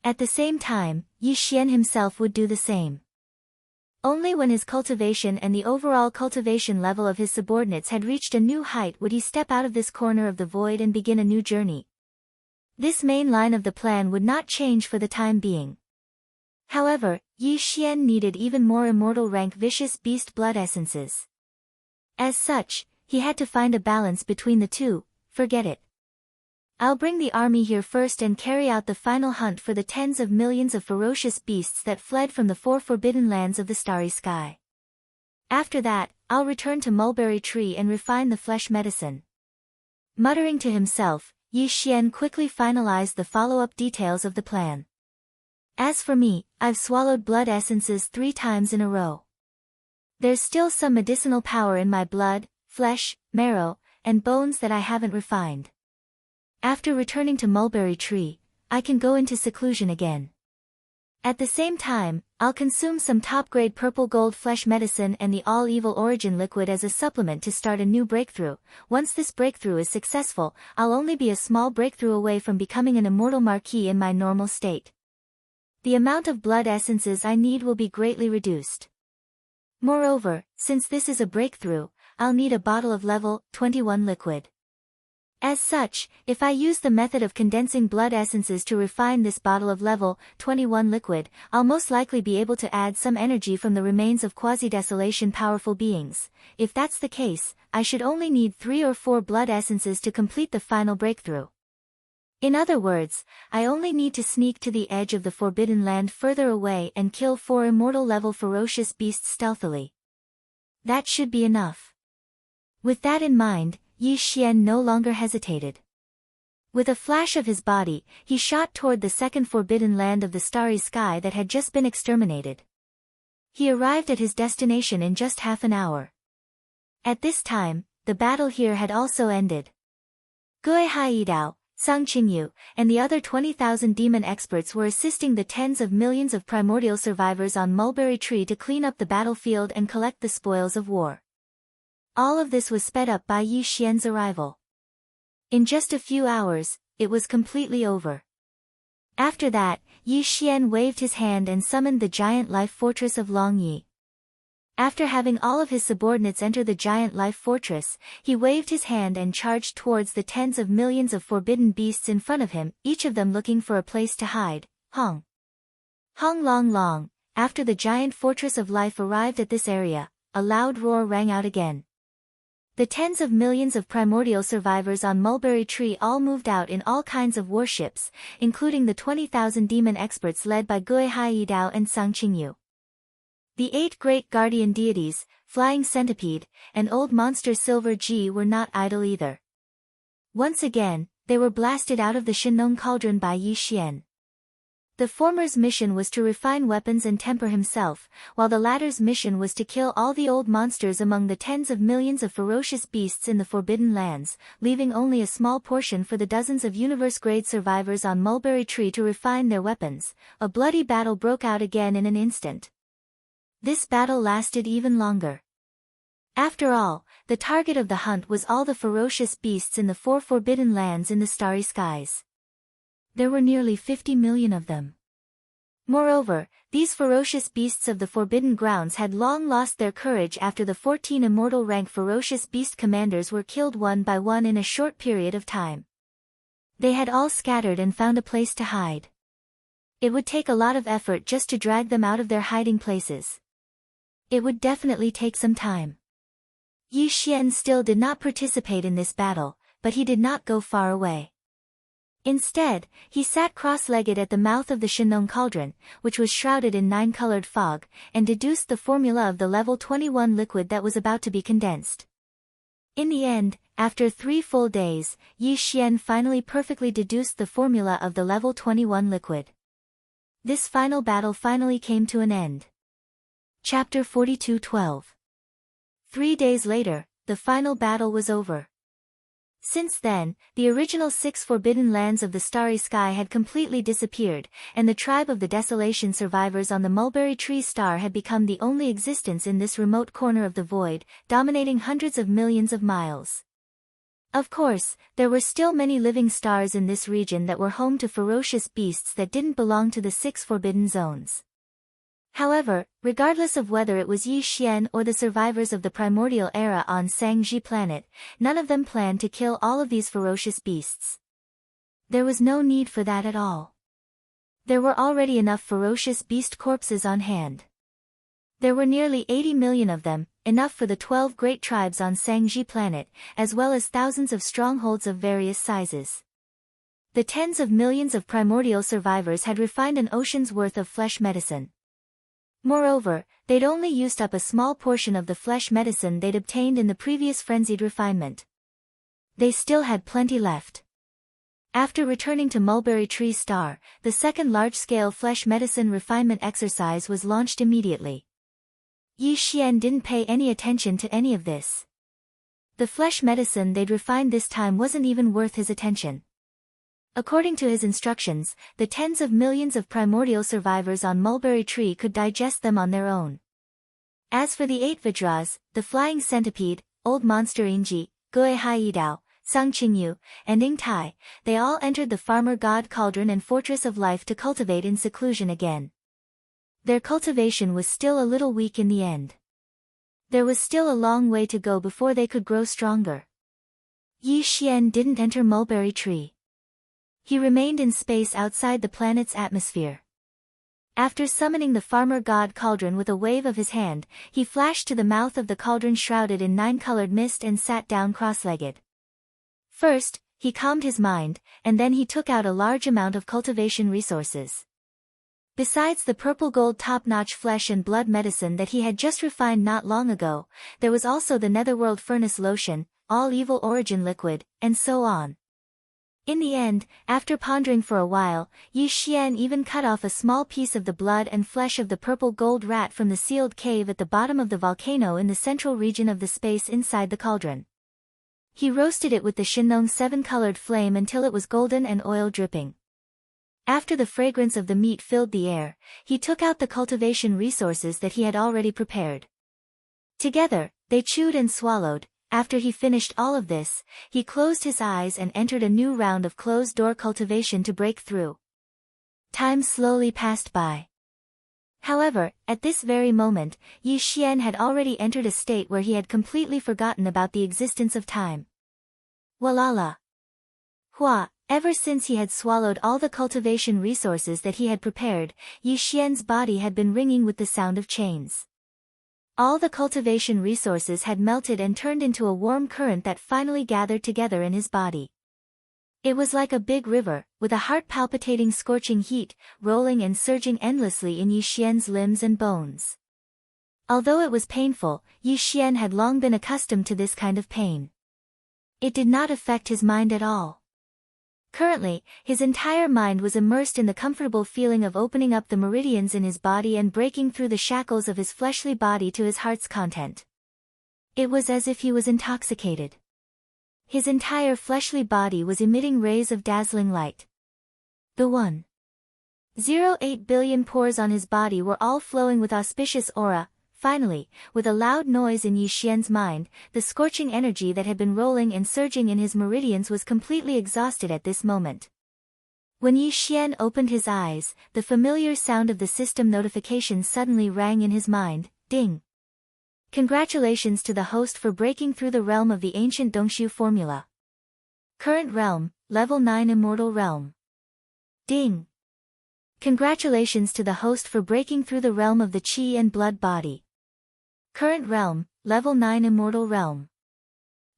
At the same time, Yi Xian himself would do the same. Only when his cultivation and the overall cultivation level of his subordinates had reached a new height would he step out of this corner of the void and begin a new journey. This main line of the plan would not change for the time being. However, Yi Xian needed even more immortal rank vicious beast blood essences. As such, he had to find a balance between the two. Forget it. I'll bring the army here first and carry out the final hunt for the tens of millions of ferocious beasts that fled from the 4 forbidden lands of the starry sky. After that, I'll return to Mulberry Tree and refine the flesh medicine. Muttering to himself, Yi Xian quickly finalized the follow-up details of the plan. As for me, I've swallowed blood essences 3 times in a row. There's still some medicinal power in my blood, flesh, marrow, and bones that I haven't refined. After returning to Mulberry Tree, I can go into seclusion again. At the same time, I'll consume some top-grade purple gold flesh medicine and the all-evil origin liquid as a supplement to start a new breakthrough. Once this breakthrough is successful, I'll only be a small breakthrough away from becoming an immortal marquis in my normal state. The amount of blood essences I need will be greatly reduced. Moreover, since this is a breakthrough, I'll need a bottle of level 21 liquid. As such, if I use the method of condensing blood essences to refine this bottle of level 21 liquid, I'll most likely be able to add some energy from the remains of quasi-desolation powerful beings. If that's the case, I should only need 3 or 4 blood essences to complete the final breakthrough. In other words, I only need to sneak to the edge of the Forbidden Land further away and kill 4 immortal-level ferocious beasts stealthily. That should be enough. With that in mind, Yi Xian no longer hesitated. With a flash of his body, he shot toward the second forbidden land of the starry sky that had just been exterminated. He arrived at his destination in just half an hour. At this time, the battle here had also ended. Gui Haidao, Sang Qingyu, and the other 20,000 demon experts were assisting the tens of millions of primordial survivors on Mulberry Tree to clean up the battlefield and collect the spoils of war. All of this was sped up by Yi Xian's arrival. In just a few hours, it was completely over. After that, Yi Xian waved his hand and summoned the giant life fortress of Longyi. After having all of his subordinates enter the giant life fortress, he waved his hand and charged towards the tens of millions of forbidden beasts in front of him, each of them looking for a place to hide. Hong long long, after the giant fortress of life arrived at this area, a loud roar rang out again. The tens of millions of primordial survivors on Mulberry Tree all moved out in all kinds of warships, including the 20,000 demon experts led by Gui Haidao and Sang Qingyu. The 8 great guardian deities, Flying Centipede, and Old Monster Silver Ji were not idle either. Once again, they were blasted out of the Shinong Cauldron by Yi Xian. The former's mission was to refine weapons and temper himself, while the latter's mission was to kill all the old monsters among the tens of millions of ferocious beasts in the Forbidden Lands, leaving only a small portion for the dozens of universe-grade survivors on Mulberry Tree to refine their weapons. A bloody battle broke out again in an instant. This battle lasted even longer. After all, the target of the hunt was all the ferocious beasts in the 4 Forbidden Lands in the starry skies. There were nearly 50 million of them. Moreover, these ferocious beasts of the Forbidden Grounds had long lost their courage after the 14 immortal rank ferocious beast commanders were killed one by one in a short period of time. They had all scattered and found a place to hide. It would take a lot of effort just to drag them out of their hiding places. It would definitely take some time. Yi Xian still did not participate in this battle, but he did not go far away. Instead, he sat cross-legged at the mouth of the Shinong Cauldron, which was shrouded in 9-colored fog, and deduced the formula of the level 21 liquid that was about to be condensed. In the end, after 3 full days, Yi Xian finally perfectly deduced the formula of the level 21 liquid. This final battle finally came to an end. Chapter 42:12. 3 days later, the final battle was over. Since then, the original 6 forbidden lands of the starry sky had completely disappeared, and the tribe of the desolation survivors on the Mulberry Tree star had become the only existence in this remote corner of the void, dominating hundreds of millions of miles. Of course, there were still many living stars in this region that were home to ferocious beasts that didn't belong to the 6 forbidden zones. However, regardless of whether it was Yi Xian or the survivors of the primordial era on Sangji planet, none of them planned to kill all of these ferocious beasts. There was no need for that at all. There were already enough ferocious beast corpses on hand. There were nearly 80 million of them, enough for the 12 great tribes on Sangji planet, as well as thousands of strongholds of various sizes. The tens of millions of primordial survivors had refined an ocean's worth of flesh medicine. Moreover, they'd only used up a small portion of the flesh medicine they'd obtained in the previous frenzied refinement. They still had plenty left. After returning to Mulberry Tree Star, the second large-scale flesh medicine refinement exercise was launched immediately. Yi Xian didn't pay any attention to any of this. The flesh medicine they'd refined this time wasn't even worth his attention. According to his instructions, the tens of millions of primordial survivors on Mulberry Tree could digest them on their own. As for the 8 Vajras, the flying centipede, old monster Inji, Goe Haidao, Sang Qingyu, and Ing Tai, they all entered the farmer god cauldron and fortress of life to cultivate in seclusion again. Their cultivation was still a little weak in the end. There was still a long way to go before they could grow stronger. Yi Xian didn't enter Mulberry Tree. He remained in space outside the planet's atmosphere. After summoning the farmer god cauldron with a wave of his hand, he flashed to the mouth of the cauldron shrouded in 9-colored mist and sat down cross-legged. First, he calmed his mind, and then he took out a large amount of cultivation resources. Besides the purple gold top-notch flesh and blood medicine that he had just refined not long ago, there was also the netherworld furnace lotion, all evil origin liquid, and so on. In the end, after pondering for a while, Yi Xian even cut off a small piece of the blood and flesh of the purple gold rat from the sealed cave at the bottom of the volcano in the central region of the space inside the cauldron. He roasted it with the Shinlong 7-colored flame until it was golden and oil dripping. After the fragrance of the meat filled the air, he took out the cultivation resources that he had already prepared. Together, they chewed and swallowed. After he finished all of this, he closed his eyes and entered a new round of closed-door cultivation to break through. Time slowly passed by. However, at this very moment, Yi Xian had already entered a state where he had completely forgotten about the existence of time. Walala. Hua, ever since he had swallowed all the cultivation resources that he had prepared, Yi Xian's body had been ringing with the sound of chains. All the cultivation resources had melted and turned into a warm current that finally gathered together in his body. It was like a big river, with a heart-palpitating scorching heat, rolling and surging endlessly in Yi Xian's limbs and bones. Although it was painful, Yi Xian had long been accustomed to this kind of pain. It did not affect his mind at all. Currently, his entire mind was immersed in the comfortable feeling of opening up the meridians in his body and breaking through the shackles of his fleshly body to his heart's content. It was as if he was intoxicated. His entire fleshly body was emitting rays of dazzling light. The 1.08 billion pores on his body were all flowing with auspicious aura. Finally, with a loud noise in Yi Xian's mind, the scorching energy that had been rolling and surging in his meridians was completely exhausted at this moment. When Yi Xian opened his eyes, the familiar sound of the system notification suddenly rang in his mind, ding. Congratulations to the host for breaking through the realm of the ancient Dongshu formula. Current realm, level 9 immortal realm. Ding. Congratulations to the host for breaking through the realm of the Qi and blood body. Current realm, level 9 immortal realm.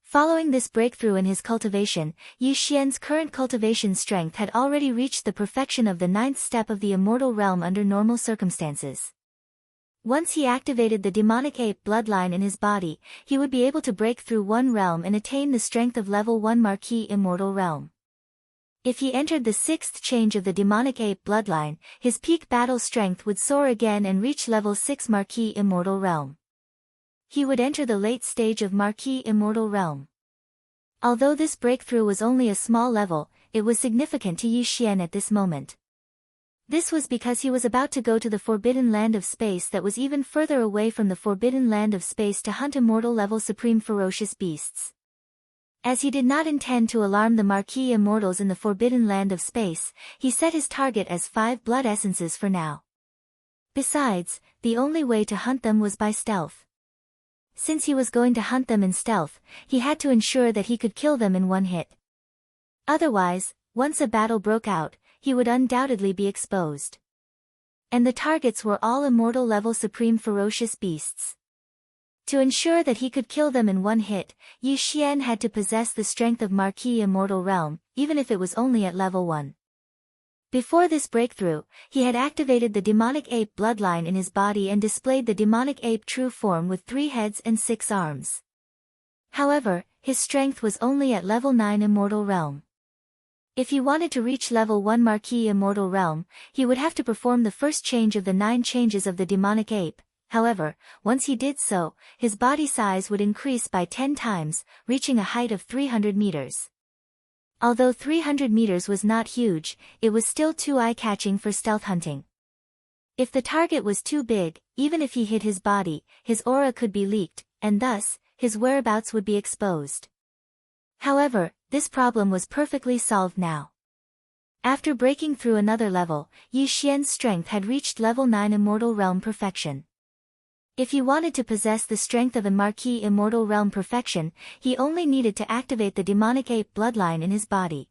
Following this breakthrough in his cultivation, Yi Xian's current cultivation strength had already reached the perfection of the 9th step of the immortal realm under normal circumstances. Once he activated the demonic ape bloodline in his body, he would be able to break through one realm and attain the strength of level 1 Marquis immortal realm. If he entered the 6th change of the demonic ape bloodline, his peak battle strength would soar again and reach level 6 Marquis immortal realm. He would enter the late stage of Marquis immortal realm. Although this breakthrough was only a small level, it was significant to Yi Xian at this moment. This was because he was about to go to the forbidden land of space that was even further away from the forbidden land of space to hunt immortal level supreme ferocious beasts. As he did not intend to alarm the Marquis immortals in the forbidden land of space, he set his target as 5 blood essences for now. Besides, the only way to hunt them was by stealth. Since he was going to hunt them in stealth, he had to ensure that he could kill them in one hit. Otherwise, once a battle broke out, he would undoubtedly be exposed. And the targets were all immortal level supreme ferocious beasts. To ensure that he could kill them in one hit, Yi Xian had to possess the strength of Marquis immortal realm, even if it was only at level 1. Before this breakthrough, he had activated the demonic ape bloodline in his body and displayed the demonic ape true form with 3 heads and 6 arms. However, his strength was only at level 9 immortal realm. If he wanted to reach level 1 Marquis immortal realm, he would have to perform the first change of the 9 changes of the demonic ape. However, once he did so, his body size would increase by 10 times, reaching a height of 300 meters. Although 300 meters was not huge, it was still too eye-catching for stealth hunting. If the target was too big, even if he hid his body, his aura could be leaked, and thus, his whereabouts would be exposed. However, this problem was perfectly solved now. After breaking through another level, Yi Xian's strength had reached level 9 Immortal Realm Perfection. If he wanted to possess the strength of a Marquis Immortal Realm Perfection, he only needed to activate the demonic ape bloodline in his body.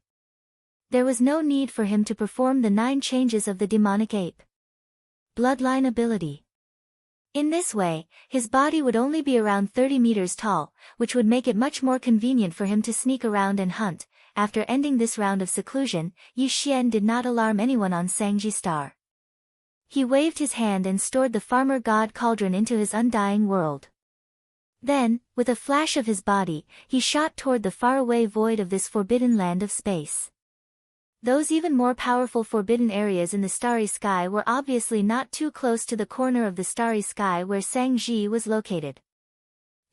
There was no need for him to perform the 9 changes of the demonic ape bloodline ability. In this way, his body would only be around 30 meters tall, which would make it much more convenient for him to sneak around and hunt. After ending this round of seclusion, Yi Xian did not alarm anyone on Sangji Star. He waved his hand and stored the farmer god cauldron into his undying world. Then, with a flash of his body, he shot toward the faraway void of this forbidden land of space. Those even more powerful forbidden areas in the starry sky were obviously not too close to the corner of the starry sky where Sangji was located.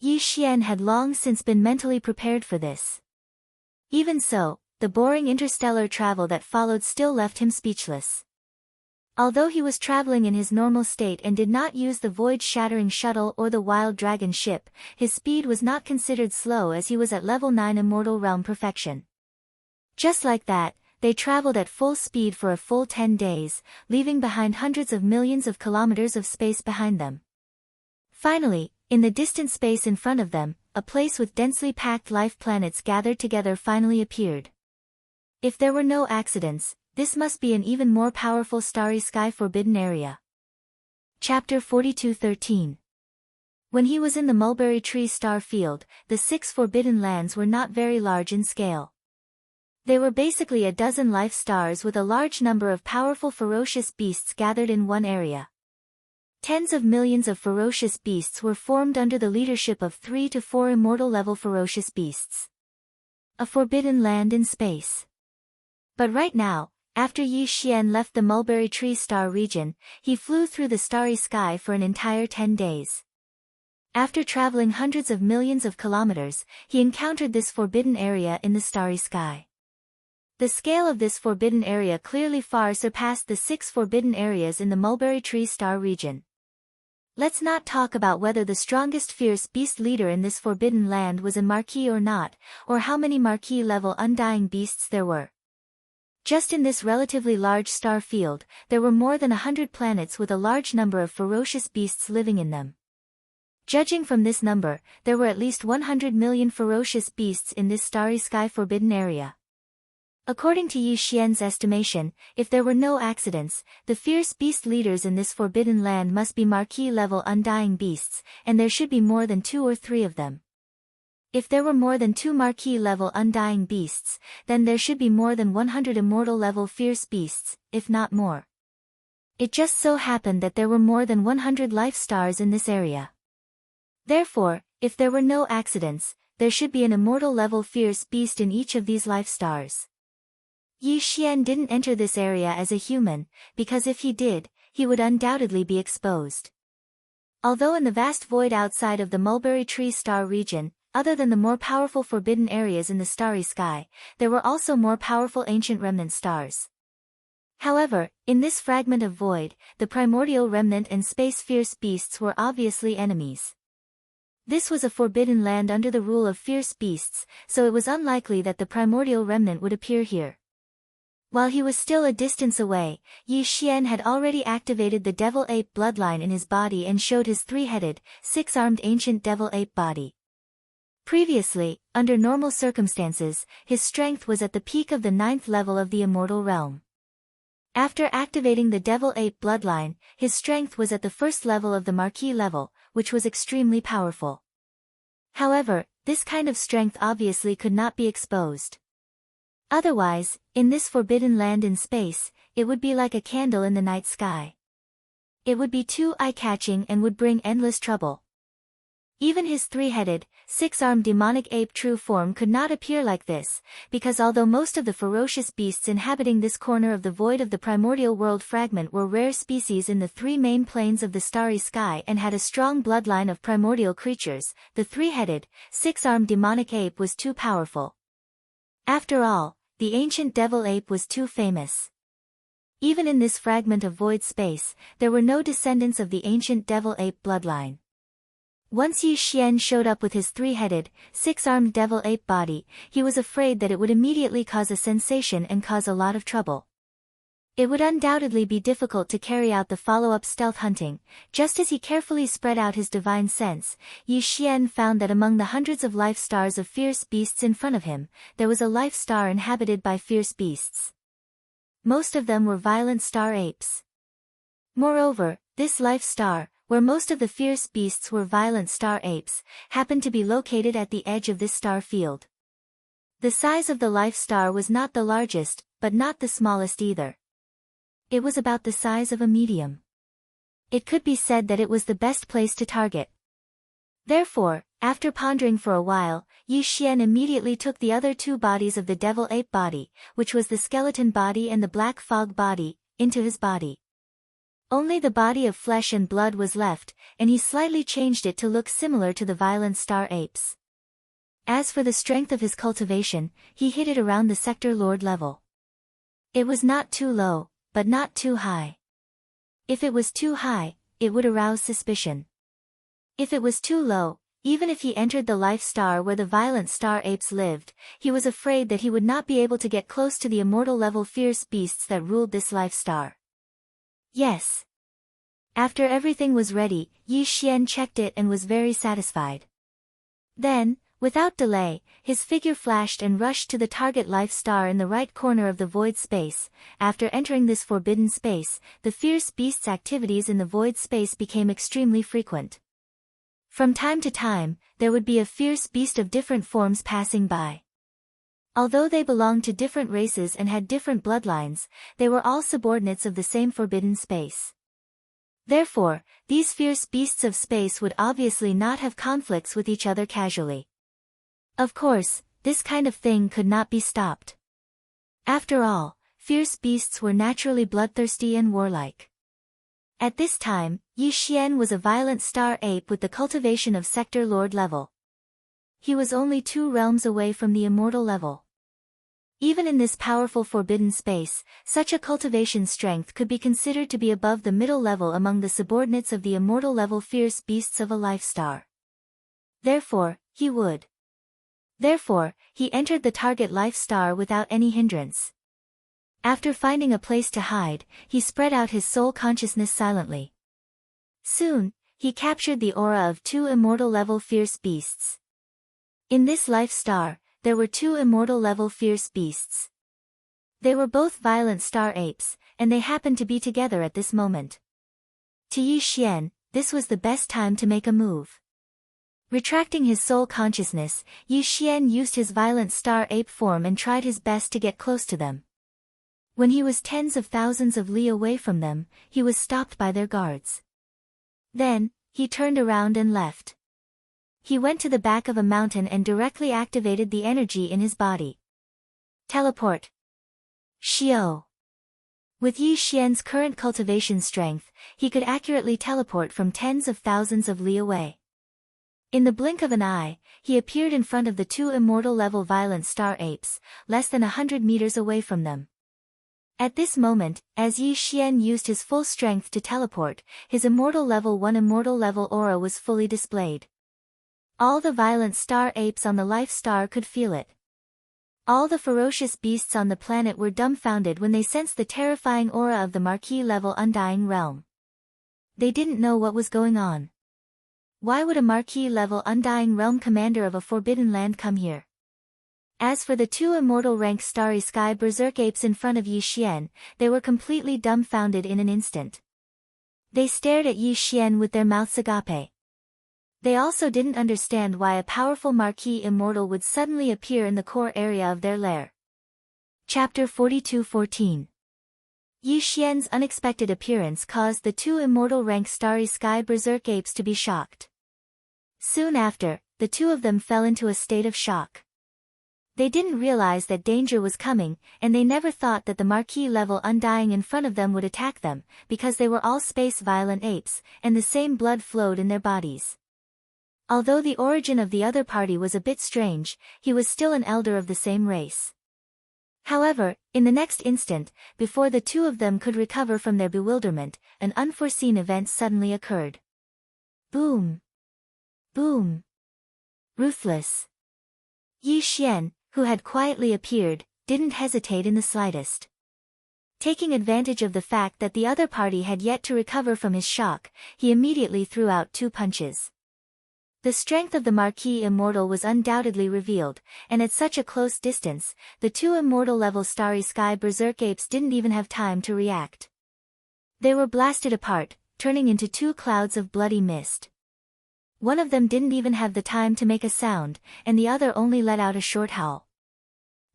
Yi Xian had long since been mentally prepared for this. Even so, the boring interstellar travel that followed still left him speechless. Although he was traveling in his normal state and did not use the void-shattering shuttle or the wild dragon ship, his speed was not considered slow as he was at level 9 Immortal Realm Perfection. Just like that, they traveled at full speed for a full 10 days, leaving behind hundreds of millions of kilometers of space behind them. Finally, in the distant space in front of them, a place with densely packed life planets gathered together finally appeared. If there were no accidents, this must be an even more powerful starry sky forbidden area. Chapter 42:13. When he was in the mulberry tree star field, the 6 forbidden lands were not very large in scale. They were basically a dozen life stars with a large number of powerful ferocious beasts gathered in one area. Tens of millions of ferocious beasts were formed under the leadership of 3 to 4 immortal-level ferocious beasts. A forbidden land in space. But right now, after Yi Xian left the mulberry tree star region, he flew through the starry sky for an entire 10 days. After traveling hundreds of millions of kilometers, he encountered this forbidden area in the starry sky. The scale of this forbidden area clearly far surpassed the 6 forbidden areas in the mulberry tree star region. Let's not talk about whether the strongest fierce beast leader in this forbidden land was a marquis or not, or how many marquis-level undying beasts there were. Just in this relatively large star field, there were more than 100 planets with a large number of ferocious beasts living in them. Judging from this number, there were at least 100 million ferocious beasts in this starry sky forbidden area. According to Yi Xian's estimation, if there were no accidents, the fierce beast leaders in this forbidden land must be marquis-level undying beasts, and there should be more than 2 or 3 of them. If there were more than 2 marquis-level undying beasts, then there should be more than 100 immortal-level fierce beasts, if not more. It just so happened that there were more than 100 life stars in this area. Therefore, if there were no accidents, there should be an immortal-level fierce beast in each of these life stars. Yi Xian didn't enter this area as a human, because if he did, he would undoubtedly be exposed. Although in the vast void outside of the mulberry tree star region, other than the more powerful forbidden areas in the starry sky, there were also more powerful ancient remnant stars. However, in this fragment of void, the primordial remnant and space fierce beasts were obviously enemies. This was a forbidden land under the rule of fierce beasts, so it was unlikely that the primordial remnant would appear here. While he was still a distance away, Yi Xian had already activated the devil ape bloodline in his body and showed his 3-headed, 6-armed ancient devil ape body. Previously, under normal circumstances, his strength was at the peak of the 9th level of the immortal realm. After activating the devil ape bloodline, his strength was at the 1st level of the marquis level, which was extremely powerful. However, this kind of strength obviously could not be exposed. Otherwise, in this forbidden land in space, it would be like a candle in the night sky. It would be too eye-catching and would bring endless trouble. Even his 3-headed, 6-armed demonic ape true form could not appear like this, because although most of the ferocious beasts inhabiting this corner of the void of the primordial world fragment were rare species in the 3 main planes of the starry sky and had a strong bloodline of primordial creatures, the 3-headed, 6-armed demonic ape was too powerful. After all, the ancient devil ape was too famous. Even in this fragment of void space, there were no descendants of the ancient devil ape bloodline. Once Yi Xian showed up with his three-headed, six-armed devil ape body, he was afraid that it would immediately cause a sensation and cause a lot of trouble. It would undoubtedly be difficult to carry out the follow-up stealth hunting. Just as he carefully spread out his divine sense, Yi Xian found that among the hundreds of life stars of fierce beasts in front of him, there was a life star inhabited by fierce beasts. Most of them were violent star apes. Moreover, this life star, where most of the fierce beasts were violent star apes, happened to be located at the edge of this star field. The size of the life star was not the largest, but not the smallest either. It was about the size of a medium. It could be said that it was the best place to target. Therefore, after pondering for a while, Yi Xian immediately took the other two bodies of the devil ape body, which was the skeleton body and the black fog body, into his body. Only the body of flesh and blood was left, and he slightly changed it to look similar to the violent star apes. As for the strength of his cultivation, he hid it around the sector lord level. It was not too low, but not too high. If it was too high, it would arouse suspicion. If it was too low, even if he entered the life star where the violent star apes lived, he was afraid that he would not be able to get close to the immortal level fierce beasts that ruled this life star. Yes. After everything was ready, Yi Xian checked it and was very satisfied. Then, without delay, his figure flashed and rushed to the target life star in the right corner of the void space. After entering this forbidden space, the fierce beast's activities in the void space became extremely frequent. From time to time, there would be a fierce beast of different forms passing by. Although they belonged to different races and had different bloodlines, they were all subordinates of the same forbidden space. Therefore, these fierce beasts of space would obviously not have conflicts with each other casually. Of course, this kind of thing could not be stopped. After all, fierce beasts were naturally bloodthirsty and warlike. At this time, Yi Xian was a violent star ape with the cultivation of sector lord level. He was only 2 realms away from the immortal level. Even in this powerful forbidden space, such a cultivation strength could be considered to be above the middle level among the subordinates of the immortal level fierce beasts of a life star. Therefore, he entered the target life star without any hindrance. After finding a place to hide, he spread out his soul consciousness silently. Soon, he captured the aura of 2 immortal level fierce beasts. In this life star, there were 2 immortal level fierce beasts. They were both violent star apes, and they happened to be together at this moment. To Yi Xian, this was the best time to make a move. Retracting his soul consciousness, Yi Xian used his violent star ape form and tried his best to get close to them. When he was tens of thousands of li away from them, he was stopped by their guards. Then, he turned around and left. He went to the back of a mountain and directly activated the energy in his body. Teleport. Xiao. With Yi Xian's current cultivation strength, he could accurately teleport from tens of thousands of li away. In the blink of an eye, he appeared in front of the 2 immortal level violent star apes, less than 100 meters away from them. At this moment, as Yi Xian used his full strength to teleport, his immortal level 1 immortal level aura was fully displayed. All the violent star apes on the life star could feel it. All the ferocious beasts on the planet were dumbfounded when they sensed the terrifying aura of the Marquis level Undying Realm. They didn't know what was going on. Why would a Marquis level Undying Realm commander of a forbidden land come here? As for the 2 immortal rank Starry Sky Berserk apes in front of Yi Xian, they were completely dumbfounded in an instant. They stared at Yi Xian with their mouths agape. They also didn't understand why a powerful Marquis immortal would suddenly appear in the core area of their lair. Chapter 42:14. Yi Xian's unexpected appearance caused the 2 immortal rank Starry Sky Berserk apes to be shocked. Soon after, the 2 of them fell into a state of shock. They didn't realize that danger was coming, and they never thought that the Marquis level Undying in front of them would attack them, because they were all space violent apes, and the same blood flowed in their bodies. Although the origin of the other party was a bit strange, he was still an elder of the same race. However, in the next instant, before the two of them could recover from their bewilderment, an unforeseen event suddenly occurred. Boom! Boom! Ruthless. Yi Xian, who had quietly appeared, didn't hesitate in the slightest. Taking advantage of the fact that the other party had yet to recover from his shock, he immediately threw out 2 punches. The strength of the Marquis Immortal was undoubtedly revealed, and at such a close distance, the 2 Immortal-level Starry Sky Berserk Apes didn't even have time to react. They were blasted apart, turning into 2 clouds of bloody mist. One of them didn't even have the time to make a sound, and the other only let out a short howl.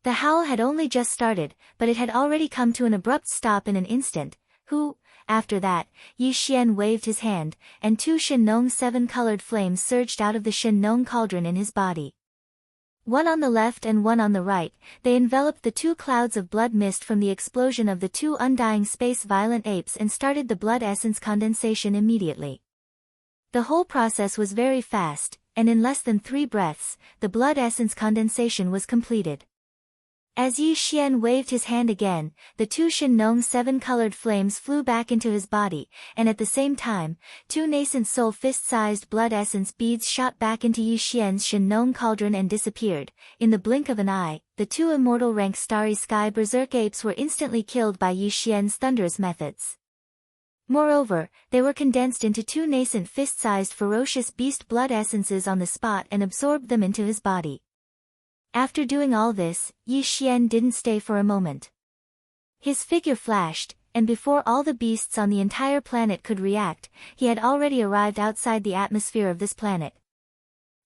The howl had only just started, but it had already come to an abrupt stop in an instant. After that, Yi Xian waved his hand, and 2 Shen-Nong 7-colored flames surged out of the Shen-Nong cauldron in his body. One on the left and one on the right, they enveloped the 2 clouds of blood mist from the explosion of the 2 undying space-violent apes and started the blood essence condensation immediately. The whole process was very fast, and in less than 3 breaths, the blood essence condensation was completed. As Yi Xian waved his hand again, the 2 Shen-Nong 7-colored flames flew back into his body, and at the same time, 2 nascent soul fist-sized blood essence beads shot back into Yi Xian's Shen-Nong cauldron and disappeared. In the blink of an eye, the 2 immortal-rank Starry Sky Berserk Apes were instantly killed by Yi Xian's thunderous methods. Moreover, they were condensed into 2 nascent fist-sized ferocious beast blood essences on the spot and absorbed them into his body. After doing all this, Yi Xian didn't stay for a moment. His figure flashed, and before all the beasts on the entire planet could react, he had already arrived outside the atmosphere of this planet.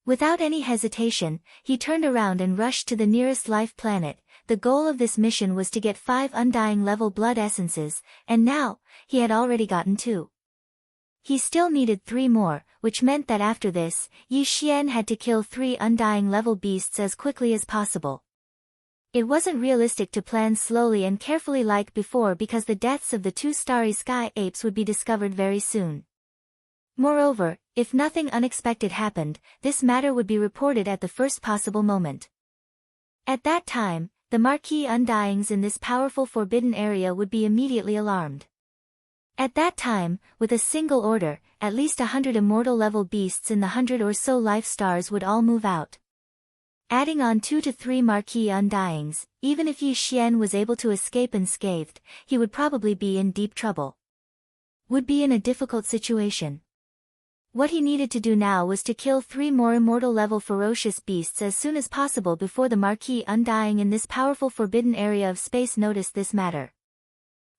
Without any hesitation, he turned around and rushed to the nearest life planet. The goal of this mission was to get 5 undying level blood essences, and now, he had already gotten 2. He still needed 3 more, which meant that after this, Yi Xian had to kill 3 undying level beasts as quickly as possible. It wasn't realistic to plan slowly and carefully like before because the deaths of the 2 Starry Sky Apes would be discovered very soon. Moreover, if nothing unexpected happened, this matter would be reported at the first possible moment. At that time, the Marquis Undyings in this powerful forbidden area would be immediately alarmed. At that time, with a single order, at least 100 immortal-level beasts in the 100 or so life stars would all move out. Adding on 2 to 3 Marquis Undyings, even if Yi Xian was able to escape unscathed, he would probably be in deep trouble. Would be in a difficult situation. What he needed to do now was to kill 3 more immortal-level ferocious beasts as soon as possible before the Marquis Undying in this powerful forbidden area of space noticed this matter.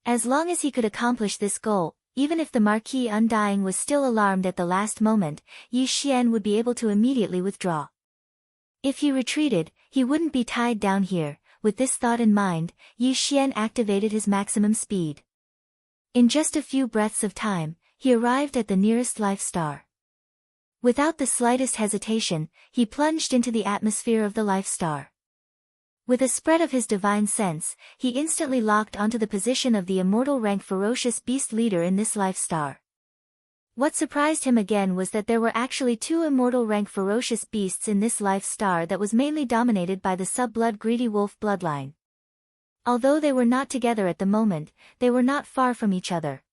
As long as he could accomplish this goal, even if the Marquis Undying was still alarmed at the last moment, Yi Xian would be able to immediately withdraw. If he retreated, he wouldn't be tied down here. With this thought in mind, Yi Xian activated his maximum speed. In just a few breaths of time, he arrived at the nearest life star. Without the slightest hesitation, he plunged into the atmosphere of the life star. With a spread of his divine sense, he instantly locked onto the position of the immortal-rank ferocious beast leader in this life star. What surprised him again was that there were actually 2 immortal-rank ferocious beasts in this life star that was mainly dominated by the sub-blood greedy wolf bloodline. Although they were not together at the moment, they were not far from each other.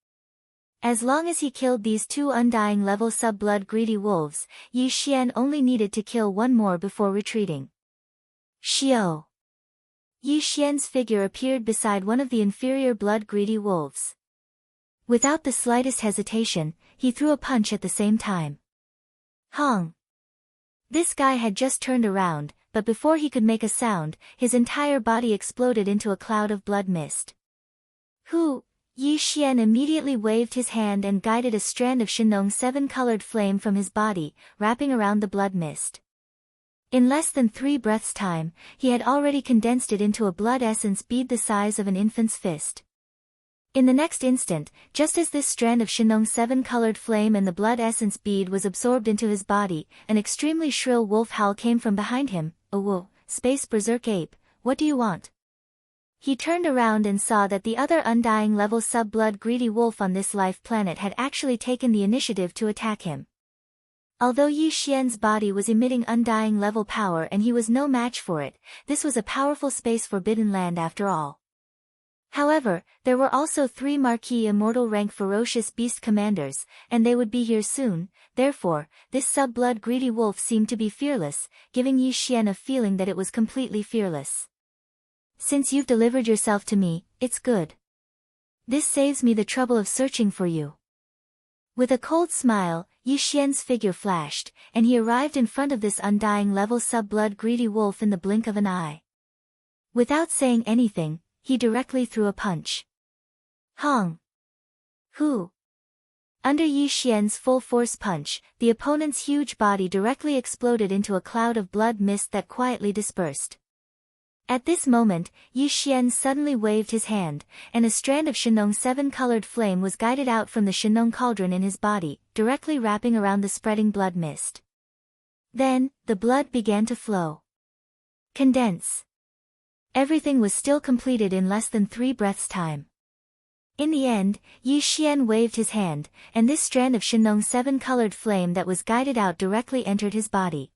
As long as he killed these 2 undying level sub-blood greedy wolves, Yi Xian only needed to kill 1 more before retreating. Xiao. Yi Xian's figure appeared beside one of the inferior blood-greedy wolves. Without the slightest hesitation, he threw a punch at the same time. Hong! This guy had just turned around, but before he could make a sound, his entire body exploded into a cloud of blood mist. Yi Xian immediately waved his hand and guided a strand of Shen-Nong 7-colored flame from his body, wrapping around the blood mist. In less than 3 breaths' time, he had already condensed it into a blood essence bead the size of an infant's fist. In the next instant, just as this strand of Shen-Nong 7-colored flame and the blood essence bead was absorbed into his body, an extremely shrill wolf howl came from behind him. "Oh, Space Berserk Ape, what do you want?" He turned around and saw that the other undying level sub-blood greedy wolf on this life planet had actually taken the initiative to attack him. Although Yi Xian's body was emitting undying level power and he was no match for it, this was a powerful space forbidden land after all. However, there were also 3 marquee immortal rank ferocious beast commanders, and they would be here soon. Therefore, this sub-blood greedy wolf seemed to be fearless, giving Yi Xian a feeling that it was completely fearless. Since you've delivered yourself to me, it's good. This saves me the trouble of searching for you. With a cold smile, Yi Xian's figure flashed, and he arrived in front of this undying level sub-blood greedy wolf in the blink of an eye. Without saying anything, he directly threw a punch. Hong! Hu! Under Yi Xian's full-force punch, the opponent's huge body directly exploded into a cloud of blood mist that quietly dispersed. At this moment, Yi Xian suddenly waved his hand, and a strand of Shenong 7-colored flame was guided out from the Shenong cauldron in his body, directly wrapping around the spreading blood mist. Then, the blood began to flow. Condense. Everything was still completed in less than 3 breaths' time. In the end, Yi Xian waved his hand, and this strand of Shenong 7-colored flame that was guided out directly entered his body.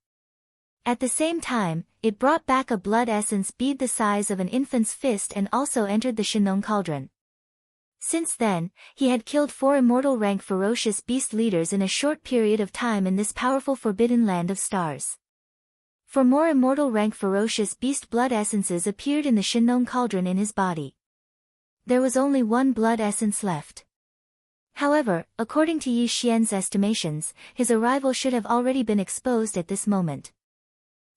At the same time, it brought back a blood essence bead the size of an infant's fist and also entered the Shenong cauldron. Since then, he had killed 4 immortal rank ferocious beast leaders in a short period of time in this powerful forbidden land of stars. 4 more immortal rank ferocious beast blood essences appeared in the Shenong cauldron in his body. There was only 1 blood essence left. However, according to Yi Xian's estimations, his arrival should have already been exposed at this moment.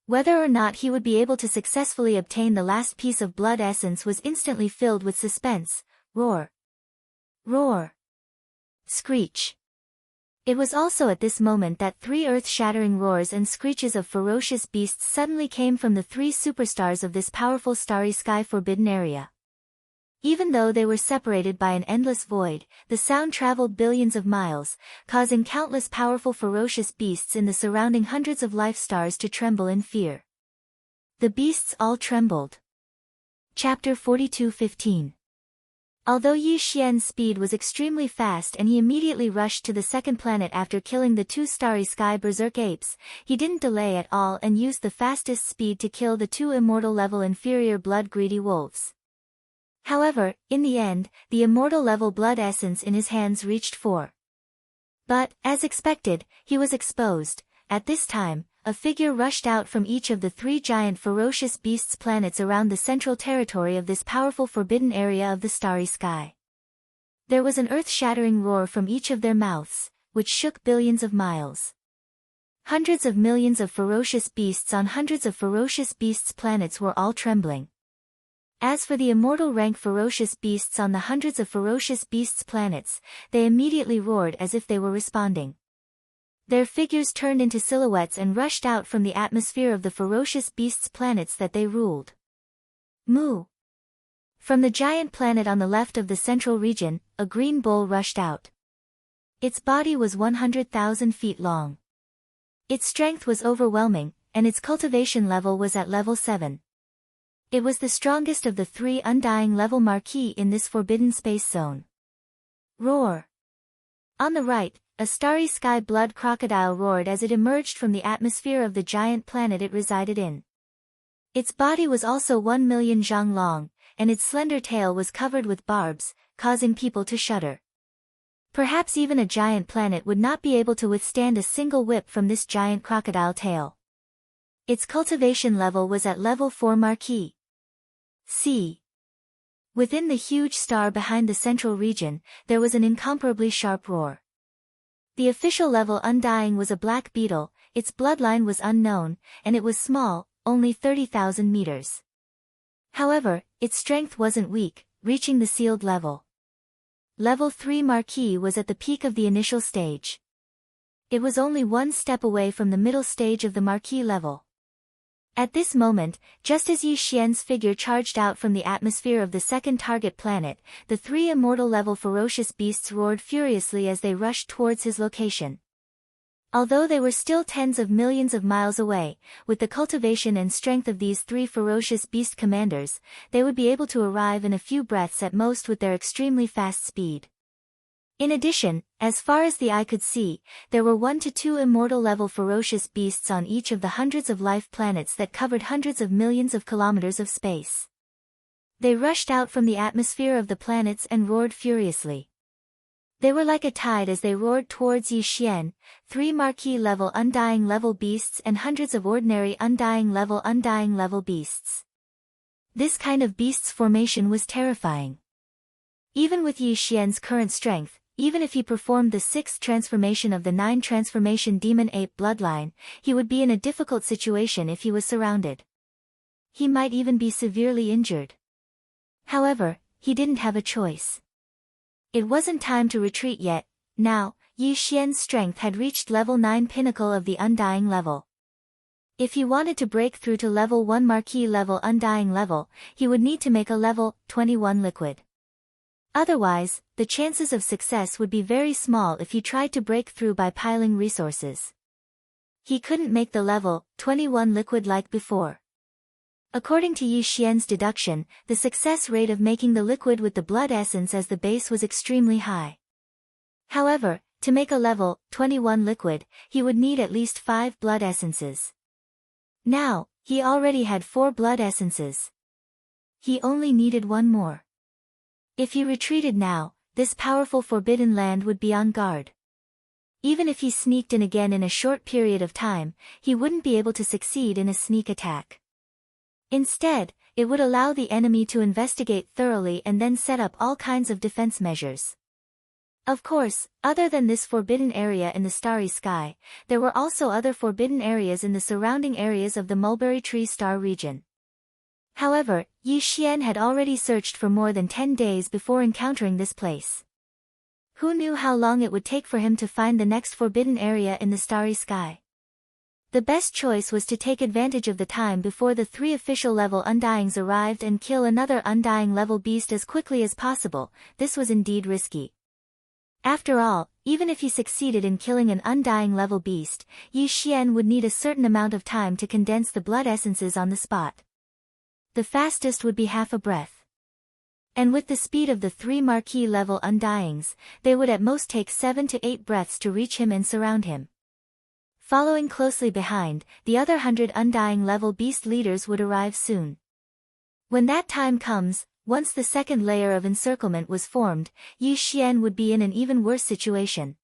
Whether or not he would be able to successfully obtain the last piece of blood essence was instantly filled with suspense. Roar! Roar! Screech! It was also at this moment that 3 earth-shattering roars and screeches of ferocious beasts suddenly came from the 3 superstars of this powerful starry sky forbidden area. Even though they were separated by an endless void, the sound traveled billions of miles, causing countless powerful ferocious beasts in the surrounding hundreds of life stars to tremble in fear. The beasts all trembled. Chapter 42:15. Although Yi Xian's speed was extremely fast and he immediately rushed to the second planet after killing the 2 starry sky berserk apes, he didn't delay at all and used the fastest speed to kill the 2 immortal level inferior blood greedy wolves. However, in the end, the immortal level blood essence in his hands reached 4. But, as expected, he was exposed. At this time, a figure rushed out from each of the 3 giant ferocious beasts' planets around the central territory of this powerful forbidden area of the starry sky. There was an earth-shattering roar from each of their mouths, which shook billions of miles. Hundreds of millions of ferocious beasts on hundreds of ferocious beasts' planets were all trembling. As for the immortal rank ferocious beasts on the hundreds of ferocious beasts' planets, they immediately roared as if they were responding. Their figures turned into silhouettes and rushed out from the atmosphere of the ferocious beasts' planets that they ruled. Moo! From the giant planet on the left of the central region, a green bull rushed out. Its body was 100,000 feet long. Its strength was overwhelming, and its cultivation level was at level 7. It was the strongest of the 3 undying level marquee in this forbidden space zone. Roar! On the right, a starry sky blood crocodile roared as it emerged from the atmosphere of the giant planet it resided in. Its body was also 1 million zhang long, and its slender tail was covered with barbs, causing people to shudder. Perhaps even a giant planet would not be able to withstand a single whip from this giant crocodile tail. Its cultivation level was at level 4 marquee. See. Within the huge star behind the central region, there was an incomparably sharp roar. The official level undying was a black beetle, its bloodline was unknown, and it was small, only 30,000 meters. However, its strength wasn't weak, reaching the sealed level. Level 3 marquee was at the peak of the initial stage. It was only 1 step away from the middle stage of the marquee level. At this moment, just as Yi Xian's figure charged out from the atmosphere of the second target planet, the 3 immortal-level ferocious beasts roared furiously as they rushed towards his location. Although they were still tens of millions of miles away, with the cultivation and strength of these 3 ferocious beast commanders, they would be able to arrive in a few breaths at most with their extremely fast speed. In addition, as far as the eye could see, there were 1 to 2 immortal-level ferocious beasts on each of the hundreds of life planets that covered hundreds of millions of kilometers of space. They rushed out from the atmosphere of the planets and roared furiously. They were like a tide as they roared towards Yi Xian, 3 marquee-level undying-level beasts and hundreds of ordinary undying-level beasts. This kind of beast's formation was terrifying. Even with Yi Xian's current strength, even if he performed the 6th transformation of the 9 transformation demon-ape bloodline, he would be in a difficult situation if he was surrounded. He might even be severely injured. However, he didn't have a choice. It wasn't time to retreat yet. Now, Yi Xian's strength had reached level 9 pinnacle of the undying level. If he wanted to break through to level 1 marquee level undying level, he would need to make a level 21 liquid. Otherwise, the chances of success would be very small if he tried to break through by piling resources. He couldn't make the level 21 liquid like before. According to Yi Xian's deduction, the success rate of making the liquid with the blood essence as the base was extremely high. However, to make a level 21 liquid, he would need at least 5 blood essences. Now, he already had 4 blood essences. He only needed 1 more. If he retreated now, this powerful forbidden land would be on guard. Even if he sneaked in again in a short period of time, he wouldn't be able to succeed in a sneak attack. Instead, it would allow the enemy to investigate thoroughly and then set up all kinds of defense measures. Of course, other than this forbidden area in the starry sky, there were also other forbidden areas in the surrounding areas of the mulberry tree star region. However, Yi Xian had already searched for more than 10 days before encountering this place. Who knew how long it would take for him to find the next forbidden area in the starry sky? The best choice was to take advantage of the time before the 3 official level undyings arrived and kill another undying level beast as quickly as possible. This was indeed risky. After all, even if he succeeded in killing an undying level beast, Yi Xian would need a certain amount of time to condense the blood essences on the spot. The fastest would be half a breath. And with the speed of the 3 marquee level undyings, they would at most take 7 to 8 breaths to reach him and surround him. Following closely behind, the other 100 undying level beast leaders would arrive soon. When that time comes, once the second layer of encirclement was formed, Yi Xian would be in an even worse situation.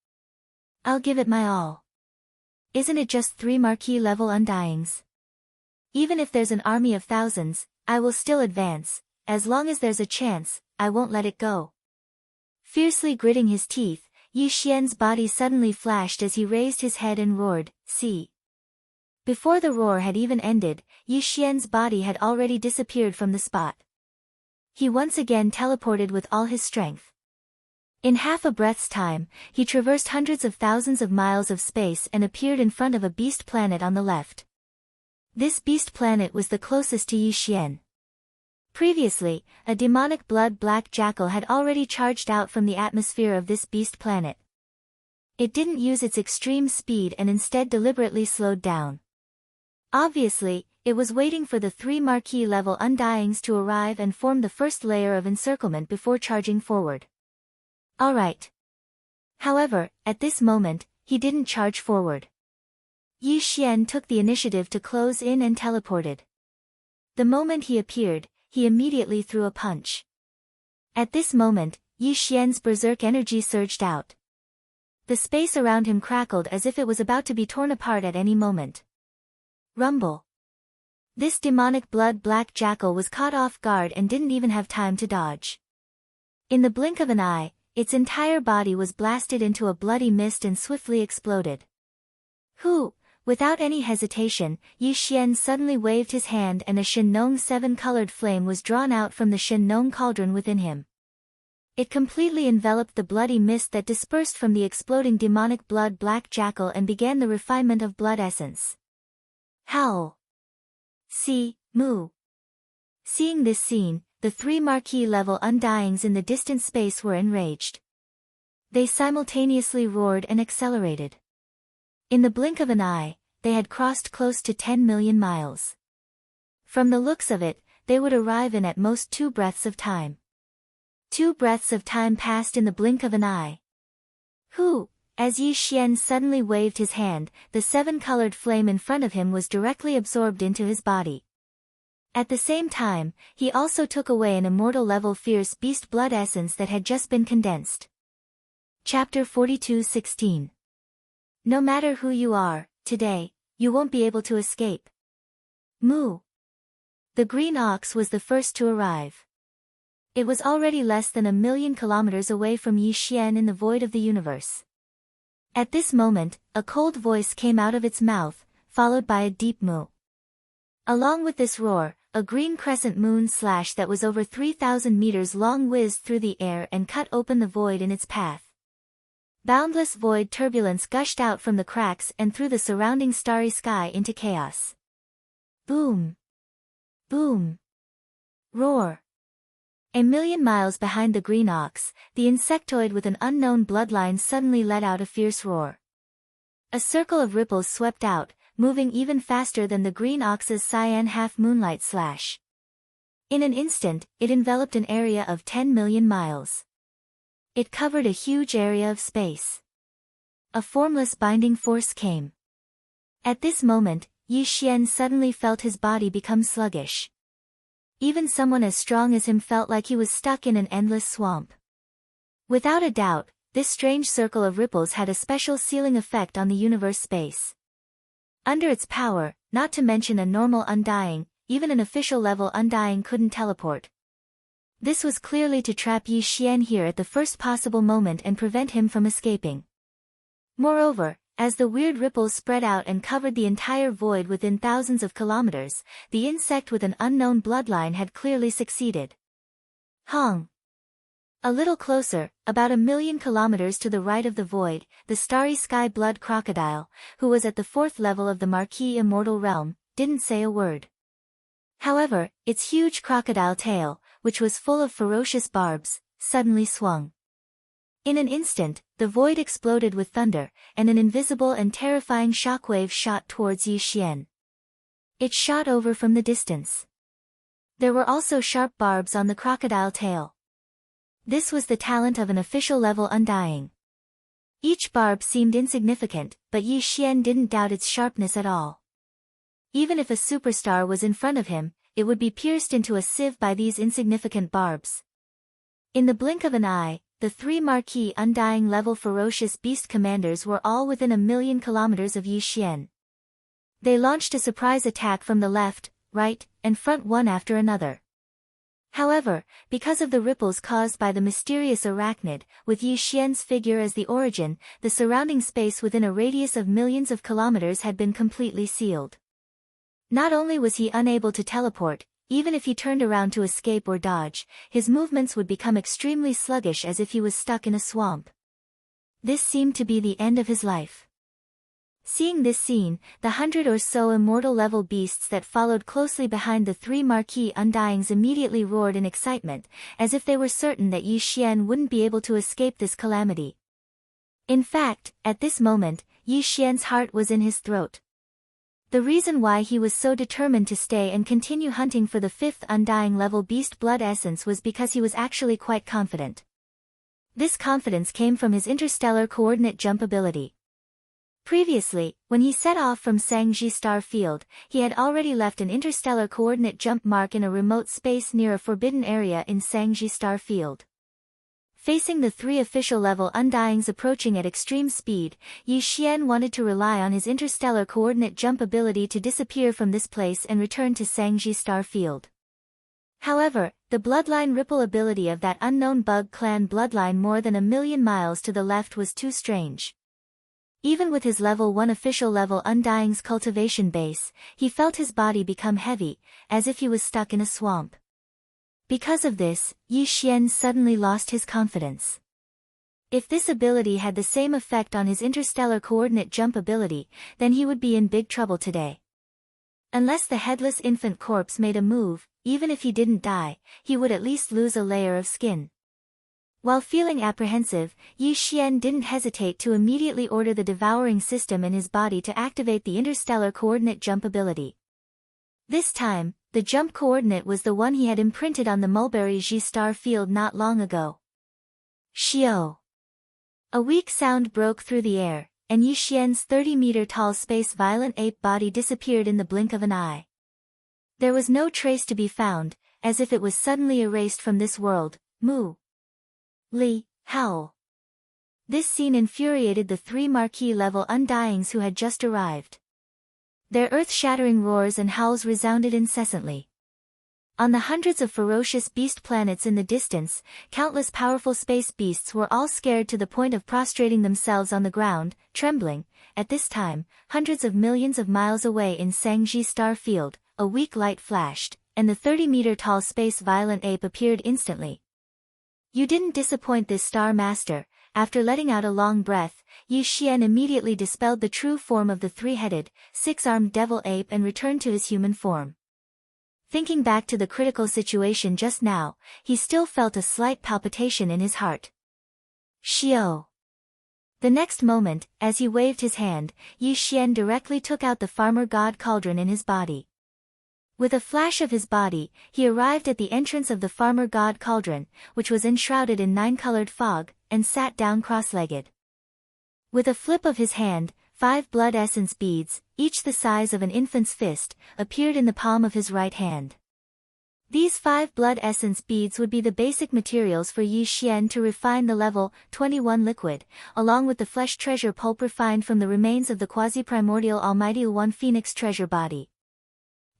I'll give it my all. Isn't it just 3 marquee level undyings? Even if there's an army of thousands, I will still advance. As long as there's a chance, I won't let it go. Fiercely gritting his teeth, Yi Xian's body suddenly flashed as he raised his head and roared, "See!" Before the roar had even ended, Yi Xian's body had already disappeared from the spot. He once again teleported with all his strength. In half a breath's time, he traversed hundreds of thousands of miles of space and appeared in front of a beast planet on the left. This beast planet was the closest to Yi Xian. Previously, a demonic blood-black jackal had already charged out from the atmosphere of this beast planet. It didn't use its extreme speed and instead deliberately slowed down. Obviously, it was waiting for the 3 marquee level undyings to arrive and form the first layer of encirclement before charging forward. Alright. However, at this moment, he didn't charge forward. Yi Xian took the initiative to close in and teleported. The moment he appeared, he immediately threw a punch. At this moment, Yi Xian's berserk energy surged out. The space around him crackled as if it was about to be torn apart at any moment. Rumble. This demonic blood-black jackal was caught off guard and didn't even have time to dodge. In the blink of an eye, its entire body was blasted into a bloody mist and swiftly exploded. Without any hesitation, Yi Xian suddenly waved his hand and a Shen-Nong 7-colored flame was drawn out from the Shen-Nong cauldron within him. It completely enveloped the bloody mist that dispersed from the exploding demonic blood-black jackal and began the refinement of blood essence. Howl. See, moo. Seeing this scene, the 3 marquee level undyings in the distant space were enraged. They simultaneously roared and accelerated. In the blink of an eye, they had crossed close to 10 million miles. From the looks of it, they would arrive in at most 2 breaths of time. 2 breaths of time passed in the blink of an eye. Who? As Yi Xian suddenly waved his hand, the seven-colored flame in front of him was directly absorbed into his body. At the same time, he also took away an immortal-level fierce beast blood essence that had just been condensed. Chapter 42:16. No matter who you are, today, you won't be able to escape. Moo. The green ox was the first to arrive. It was already less than 1,000,000 kilometers away from Yi Xian in the void of the universe. At this moment, a cold voice came out of its mouth, followed by a deep moo. Along with this roar, a green crescent moon slash that was over 3,000 meters long whizzed through the air and cut open the void in its path. Boundless void turbulence gushed out from the cracks and through the surrounding starry sky into chaos. Boom! Boom! Roar! 1,000,000 miles behind the green ox, the insectoid with an unknown bloodline suddenly let out a fierce roar. A circle of ripples swept out, moving even faster than the green ox's cyan half-moonlight slash. In an instant, it enveloped an area of 10,000,000 miles. It covered a huge area of space. A formless binding force came. At this moment, Yi Xian suddenly felt his body become sluggish. Even someone as strong as him felt like he was stuck in an endless swamp. Without a doubt, this strange circle of ripples had a special sealing effect on the universe space. Under its power, not to mention a normal undying, even an official level undying couldn't teleport. This was clearly to trap Yi Xian here at the first possible moment and prevent him from escaping. Moreover, as the weird ripples spread out and covered the entire void within thousands of kilometers, the insect with an unknown bloodline had clearly succeeded. Hong. A little closer, about 1,000,000 kilometers to the right of the void, the starry sky blood crocodile, who was at the 4th level of the Marquis Immortal Realm, didn't say a word. However, its huge crocodile tail, which was full of ferocious barbs, suddenly swung. In an instant, the void exploded with thunder, and an invisible and terrifying shockwave shot towards Yi Xian. It shot over from the distance. There were also sharp barbs on the crocodile tail. This was the talent of an official level undying. Each barb seemed insignificant, but Yi Xian didn't doubt its sharpness at all. Even if a superstar was in front of him, it would be pierced into a sieve by these insignificant barbs. In the blink of an eye, the 3 Marquis Undying level ferocious beast commanders were all within 1,000,000 kilometers of Yi Xian. They launched a surprise attack from the left, right, and front one after another. However, because of the ripples caused by the mysterious arachnid, with Yi Xian's figure as the origin, the surrounding space within a radius of millions of kilometers had been completely sealed. Not only was he unable to teleport, even if he turned around to escape or dodge, his movements would become extremely sluggish as if he was stuck in a swamp. This seemed to be the end of his life. Seeing this scene, the 100 or so immortal-level beasts that followed closely behind the 3 Marquis Undyings immediately roared in excitement, as if they were certain that Yi Xian wouldn't be able to escape this calamity. In fact, at this moment, Yi Xian's heart was in his throat. The reason why he was so determined to stay and continue hunting for the 5th Undying level beast blood essence was because he was actually quite confident. This confidence came from his interstellar coordinate jump ability. Previously, when he set off from Sangji Star Field, he had already left an interstellar coordinate jump mark in a remote space near a forbidden area in Sangji Star Field. Facing the 3 official level Undyings approaching at extreme speed, Yi Xian wanted to rely on his interstellar coordinate jump ability to disappear from this place and return to Sangji Star Field. However, the bloodline ripple ability of that unknown bug clan bloodline more than 1,000,000 miles to the left was too strange. Even with his level 1 official level Undying's cultivation base, he felt his body become heavy, as if he was stuck in a swamp. Because of this, Yi Xian suddenly lost his confidence. If this ability had the same effect on his interstellar coordinate jump ability, then he would be in big trouble today. Unless the headless infant corpse made a move, even if he didn't die, he would at least lose a layer of skin. While feeling apprehensive, Yi Xian didn't hesitate to immediately order the devouring system in his body to activate the interstellar coordinate jump ability. This time, the jump coordinate was the one he had imprinted on the Mulberry G star field not long ago. Xiao. A weak sound broke through the air, and Yi Xian's 30-meter-tall space-violent ape body disappeared in the blink of an eye. There was no trace to be found, as if it was suddenly erased from this world. Moo! Li, howl. This scene infuriated the 3 Marquis-level Undyings who had just arrived. Their earth-shattering roars and howls resounded incessantly. On the hundreds of ferocious beast planets in the distance, countless powerful space beasts were all scared to the point of prostrating themselves on the ground, trembling. At this time, hundreds of millions of miles away in Sangji star field, a weak light flashed, and the 30-meter-tall space-violent ape appeared instantly. You didn't disappoint this star master. After letting out a long breath, Yi Xian immediately dispelled the true form of the 3-headed, 6-armed devil ape and returned to his human form. Thinking back to the critical situation just now, he still felt a slight palpitation in his heart. Xiao. The next moment, as he waved his hand, Yi Xian directly took out the farmer god cauldron in his body. With a flash of his body, he arrived at the entrance of the farmer god cauldron, which was enshrouded in 9-colored fog, and sat down cross-legged. With a flip of his hand, 5 blood essence beads, each the size of an infant's fist, appeared in the palm of his right hand. These 5 blood essence beads would be the basic materials for Yi Xian to refine the level 21 liquid, along with the flesh treasure pulp refined from the remains of the quasi-primordial Almighty One Phoenix treasure body.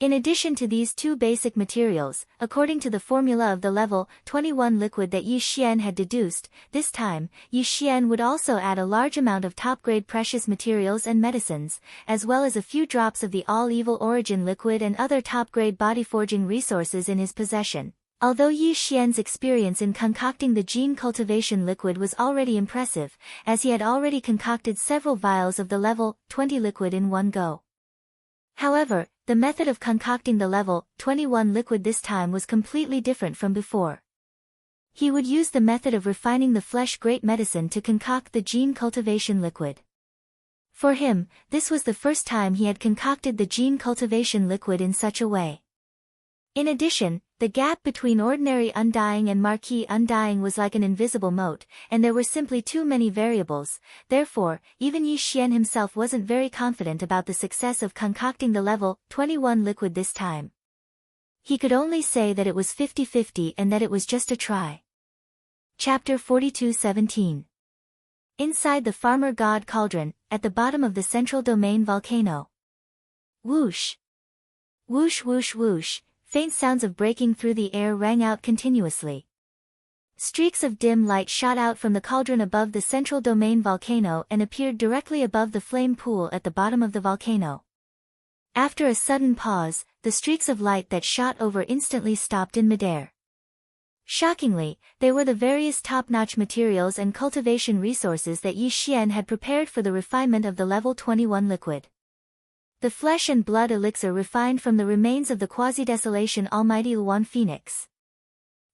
In addition to these 2 basic materials, according to the formula of the level 21 liquid that Yi Xian had deduced, this time, Yi Xian would also add a large amount of top-grade precious materials and medicines, as well as a few drops of the all-evil origin liquid and other top-grade body-forging resources in his possession. Although Yi Xian's experience in concocting the gene cultivation liquid was already impressive, as he had already concocted several vials of the level 20 liquid in one go. However, the method of concocting the level 21 liquid this time was completely different from before. He would use the method of refining the flesh great medicine to concoct the gene cultivation liquid. For him, this was the first time he had concocted the gene cultivation liquid in such a way. In addition, the gap between ordinary undying and marquis undying was like an invisible moat, and there were simply too many variables. Therefore, even Yi Xian himself wasn't very confident about the success of concocting the level 21 liquid this time. He could only say that it was 50-50 and that it was just a try. Chapter 42:17. Inside the farmer god cauldron, at the bottom of the central domain volcano. Whoosh! Whoosh whoosh whoosh! Faint sounds of breaking through the air rang out continuously. Streaks of dim light shot out from the cauldron above the central domain volcano and appeared directly above the flame pool at the bottom of the volcano. After a sudden pause, the streaks of light that shot over instantly stopped in midair. Shockingly, they were the various top-notch materials and cultivation resources that Yi Xian had prepared for the refinement of the level 21 liquid. The flesh and blood elixir refined from the remains of the quasi-desolation Almighty One Phoenix.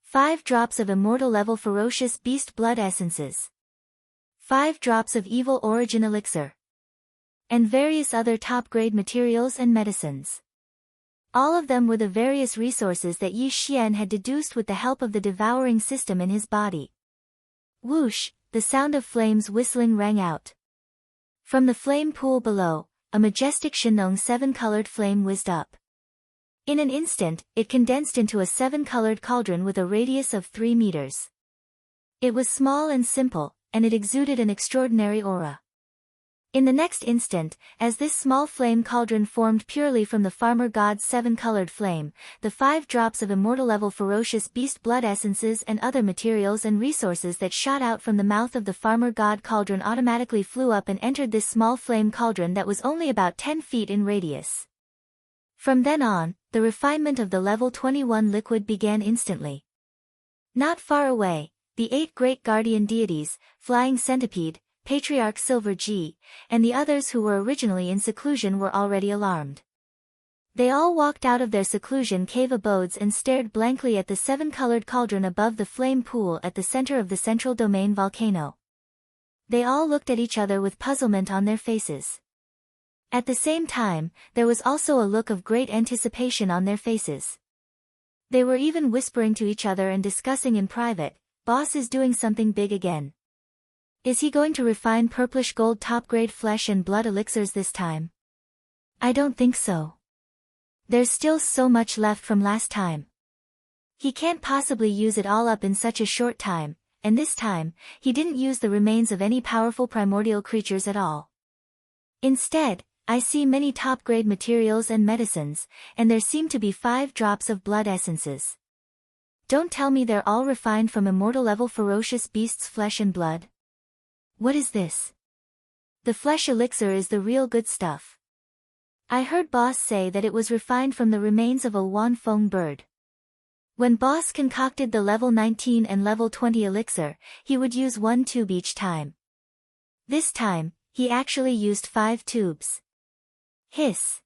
5 drops of immortal level ferocious beast blood essences. 5 drops of evil origin elixir. And various other top-grade materials and medicines. All of them were the various resources that Yi Xian had deduced with the help of the devouring system in his body. Whoosh, the sound of flames whistling rang out. From the flame pool below, a majestic Shenong 7-colored flame whizzed up. In an instant, it condensed into a 7-colored cauldron with a radius of 3 meters. It was small and simple, and it exuded an extraordinary aura. In the next instant, as this small flame cauldron formed purely from the farmer god's 7-colored flame, the 5 drops of immortal-level ferocious beast blood essences and other materials and resources that shot out from the mouth of the farmer god cauldron automatically flew up and entered this small flame cauldron that was only about 10 feet in radius. From then on, the refinement of the level 21 liquid began instantly. Not far away, the 8 great guardian deities, Flying Centipede, Patriarch Silver G, and the others who were originally in seclusion were already alarmed. They all walked out of their seclusion cave abodes and stared blankly at the 7-colored cauldron above the flame pool at the center of the central domain volcano. They all looked at each other with puzzlement on their faces. At the same time, there was also a look of great anticipation on their faces. They were even whispering to each other and discussing in private, "Boss is doing something big again. Is he going to refine purplish gold top-grade flesh and blood elixirs this time? I don't think so. There's still so much left from last time. He can't possibly use it all up in such a short time, and this time, he didn't use the remains of any powerful primordial creatures at all. Instead, I see many top-grade materials and medicines, and there seem to be 5 drops of blood essences. Don't tell me they're all refined from immortal-level ferocious beasts' flesh and blood. What is this? The flesh elixir is the real good stuff. I heard Boss say that it was refined from the remains of a Wan Feng bird. When Boss concocted the level 19 and level 20 elixir, he would use 1 tube each time. This time, he actually used 5 tubes. Hiss.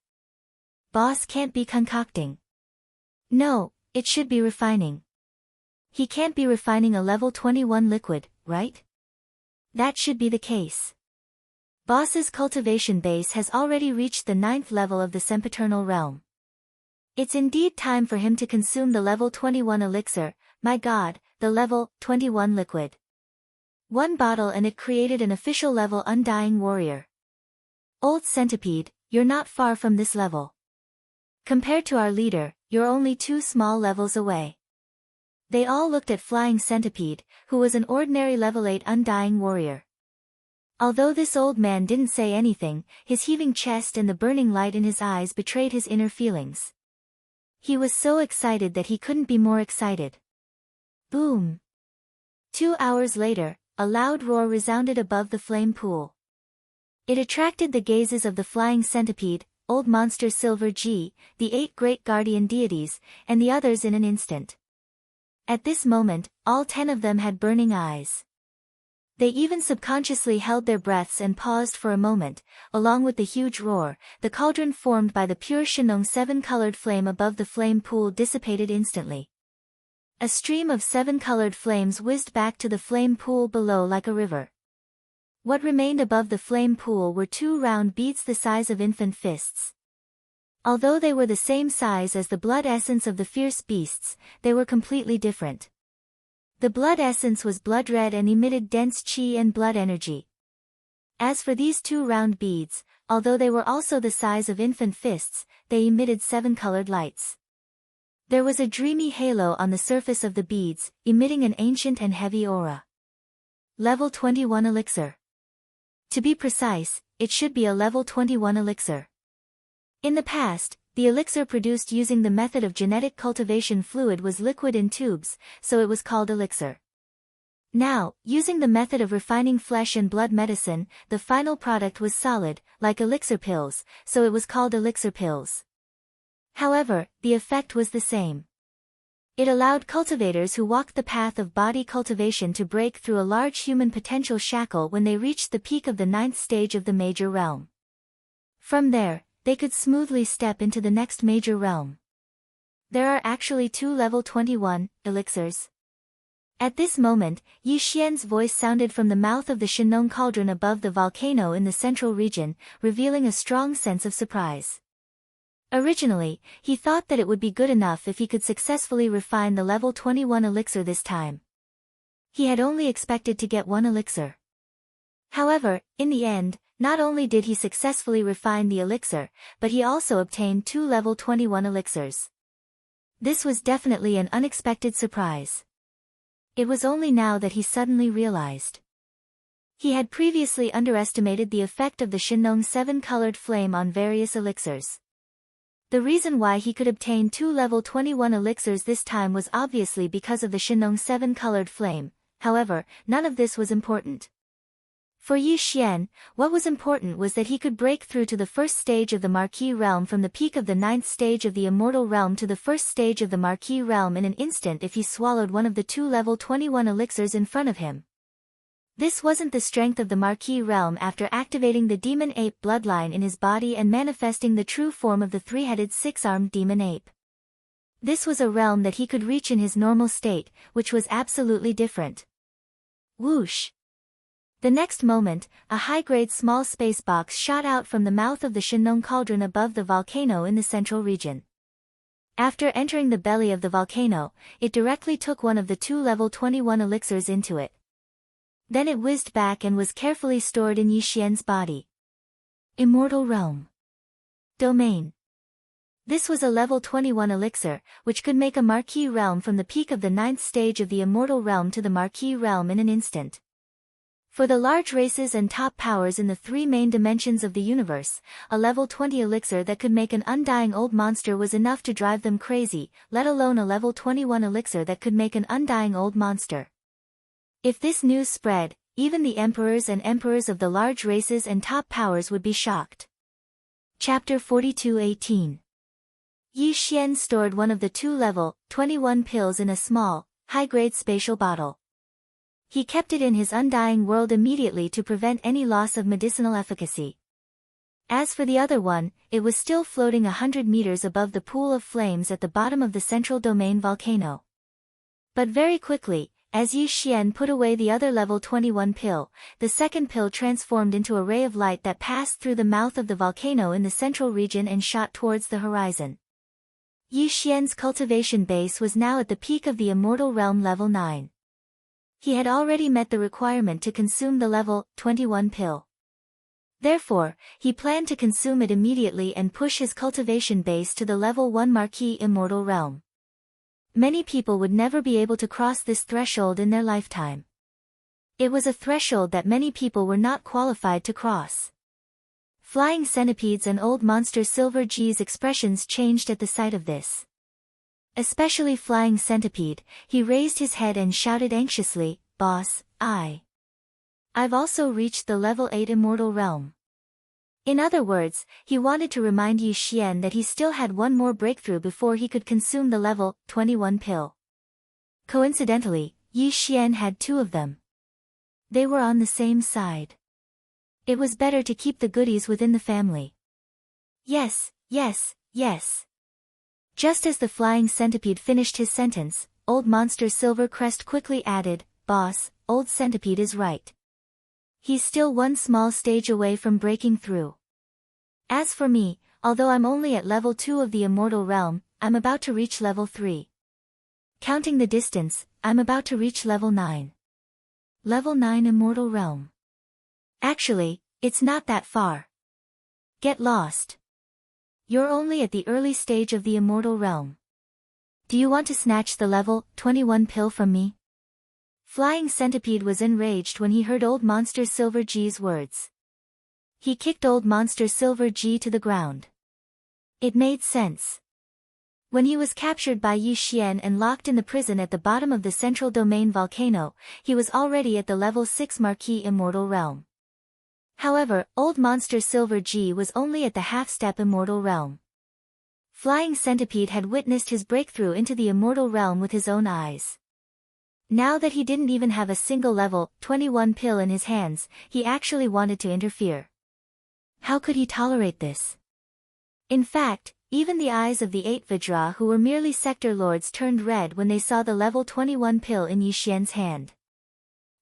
Boss can't be concocting. No, it should be refining. He can't be refining a level 21 liquid, right? That should be the case. Boss's cultivation base has already reached the 9th level of the sempiternal realm. It's indeed time for him to consume the level 21 elixir, my god, the level 21 liquid. 1 bottle and it created an official level undying warrior. Old centipede, you're not far from this level. Compared to our leader, you're only 2 small levels away. They all looked at Flying Centipede, who was an ordinary level 8 undying warrior. Although this old man didn't say anything, his heaving chest and the burning light in his eyes betrayed his inner feelings. He was so excited that he couldn't be more excited. Boom! 2 hours later, a loud roar resounded above the flame pool. It attracted the gazes of the Flying Centipede, Old Monster Silver G, the 8 great guardian deities, and the others in an instant. At this moment, all 10 of them had burning eyes. They even subconsciously held their breaths and paused for a moment. Along with the huge roar, the cauldron formed by the pure Shinong 7-colored flame above the flame pool dissipated instantly. A stream of 7-colored flames whizzed back to the flame pool below like a river. What remained above the flame pool were 2 round beads the size of infant fists. Although they were the same size as the blood essence of the fierce beasts, they were completely different. The blood essence was blood red and emitted dense chi and blood energy. As for these 2 round beads, although they were also the size of infant fists, they emitted 7-colored lights. There was a dreamy halo on the surface of the beads, emitting an ancient and heavy aura. Level 21 elixir. To be precise, it should be a level 21 elixir. In the past, the elixir produced using the method of genetic cultivation fluid was liquid in tubes, so it was called elixir. Now, using the method of refining flesh and blood medicine, the final product was solid, like elixir pills, so it was called elixir pills. However, the effect was the same. It allowed cultivators who walked the path of body cultivation to break through a large human potential shackle when they reached the peak of the 9th stage of the major realm. From there, they could smoothly step into the next major realm. There are actually 2 level 21 elixirs. At this moment, Yi Xian's voice sounded from the mouth of the Shinong cauldron above the volcano in the central region, revealing a strong sense of surprise. Originally, he thought that it would be good enough if he could successfully refine the level 21 elixir this time. He had only expected to get 1 elixir. However, in the end, not only did he successfully refine the elixir, but he also obtained 2 level 21 elixirs. This was definitely an unexpected surprise. It was only now that he suddenly realized. He had previously underestimated the effect of the Shinong 7-colored flame on various elixirs. The reason why he could obtain 2 level 21 elixirs this time was obviously because of the Shinong 7-colored flame. However, none of this was important. For Yi Xian, what was important was that he could break through to the first stage of the Marquis realm from the peak of the 9th stage of the Immortal realm to the first stage of the Marquis realm in an instant if he swallowed one of the 2 level 21 elixirs in front of him. This wasn't the strength of the Marquis realm after activating the demon ape bloodline in his body and manifesting the true form of the 3-headed 6-armed demon ape. This was a realm that he could reach in his normal state, which was absolutely different. Whoosh! The next moment, a high-grade small space box shot out from the mouth of the Shinong cauldron above the volcano in the central region. After entering the belly of the volcano, it directly took one of the 2 level 21 elixirs into it. Then it whizzed back and was carefully stored in Yi Xian's body. Immortal Realm. Domain. This was a level 21 elixir, which could make a marquee realm from the peak of the 9th stage of the immortal realm to the marquee realm in an instant. For the large races and top powers in the 3 main dimensions of the universe, a level 20 elixir that could make an undying old monster was enough to drive them crazy, let alone a level 21 elixir that could make an undying old monster. If this news spread, even the emperors and emperors of the large races and top powers would be shocked. Chapter 42:18. Yi Xian stored one of the 2 level 21 pills in a small, high-grade spatial bottle. He kept it in his undying world immediately to prevent any loss of medicinal efficacy. As for the other one, it was still floating 100 meters above the pool of flames at the bottom of the central domain volcano. But very quickly, as Yi Xian put away the other level 21 pill, the second pill transformed into a ray of light that passed through the mouth of the volcano in the central region and shot towards the horizon. Yi Xian's cultivation base was now at the peak of the immortal realm level 9. He had already met the requirement to consume the level 21 pill. Therefore, he planned to consume it immediately and push his cultivation base to the level 1 marquee immortal realm. Many people would never be able to cross this threshold in their lifetime. It was a threshold that many people were not qualified to cross. Flying centipedes and old monster Silver G's expressions changed at the sight of this. Especially Flying Centipede, he raised his head and shouted anxiously, "Boss, I've also reached the level 8 immortal realm." In other words, he wanted to remind Yi Xian that he still had one more breakthrough before he could consume the level 21 pill. Coincidentally, Yi Xian had 2 of them. They were on the same side. It was better to keep the goodies within the family. Yes, yes, yes. Just as the Flying Centipede finished his sentence, old monster Silver Crest quickly added, "Boss, old centipede is right. He's still one small stage away from breaking through. As for me, although I'm only at level 2 of the immortal realm, I'm about to reach level 3. Counting the distance, I'm about to reach level 9. Level 9 immortal realm. Actually, it's not that far. Get lost. You're only at the early stage of the immortal realm. Do you want to snatch the level 21 pill from me?" Flying Centipede was enraged when he heard old monster Silver G's words. He kicked old monster Silver G to the ground. It made sense. When he was captured by Yi Xian and locked in the prison at the bottom of the central domain volcano, he was already at the level 6 marquee immortal realm. However, old monster Silver G was only at the half-step immortal realm. Flying Centipede had witnessed his breakthrough into the immortal realm with his own eyes. Now that he didn't even have a single level 21 pill in his hands, he actually wanted to interfere. How could he tolerate this? In fact, even the eyes of the 8 Vajra who were merely sector lords turned red when they saw the level 21 pill in Yi Xian's hand.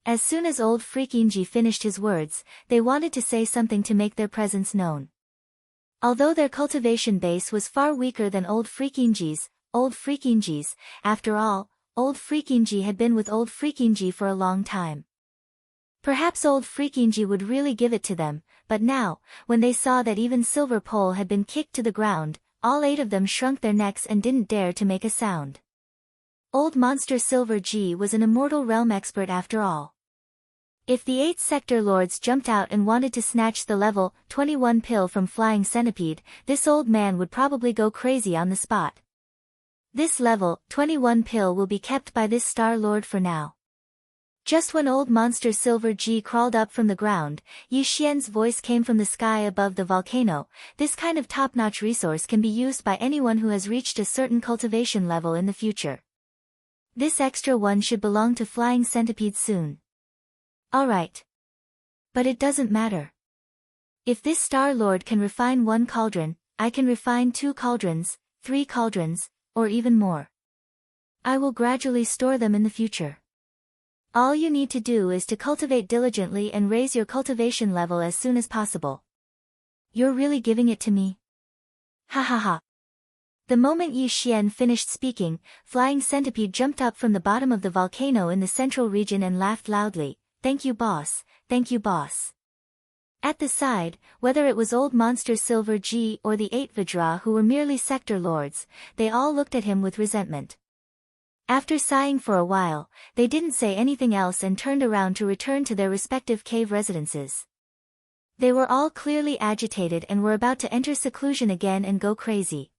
As soon as old Freakinji finished his words, they wanted to say something to make their presence known. Although their cultivation base was far weaker than old Freakinji's, after all, old Freakinji had been with old Freakinji for a long time. Perhaps old Freakinji would really give it to them, but now, when they saw that even Silver Pole had been kicked to the ground, all 8 of them shrunk their necks and didn't dare to make a sound. Old monster Silver G was an immortal realm expert after all. If the 8 sector lords jumped out and wanted to snatch the level 21 pill from Flying Centipede, this old man would probably go crazy on the spot. This level 21 pill will be kept by this Star Lord for now. Just when old monster Silver G crawled up from the ground, Yi Xian's voice came from the sky above the volcano. This kind of top-notch resource can be used by anyone who has reached a certain cultivation level in the future. This extra one should belong to Flying Centipede soon. Alright. But it doesn't matter. If this Star Lord can refine 1 cauldron, I can refine 2 cauldrons, 3 cauldrons, or even more. I will gradually store them in the future. All you need to do is to cultivate diligently and raise your cultivation level as soon as possible. You're really giving it to me? Ha ha ha. The moment Yi Xian finished speaking, Flying Centipede jumped up from the bottom of the volcano in the central region and laughed loudly. "Thank you boss, thank you boss." At the side, whether it was old monster Silver G or the 8 Vajra who were merely sector lords, they all looked at him with resentment. After sighing for a while, they didn't say anything else and turned around to return to their respective cave residences. They were all clearly agitated and were about to enter seclusion again and go crazy.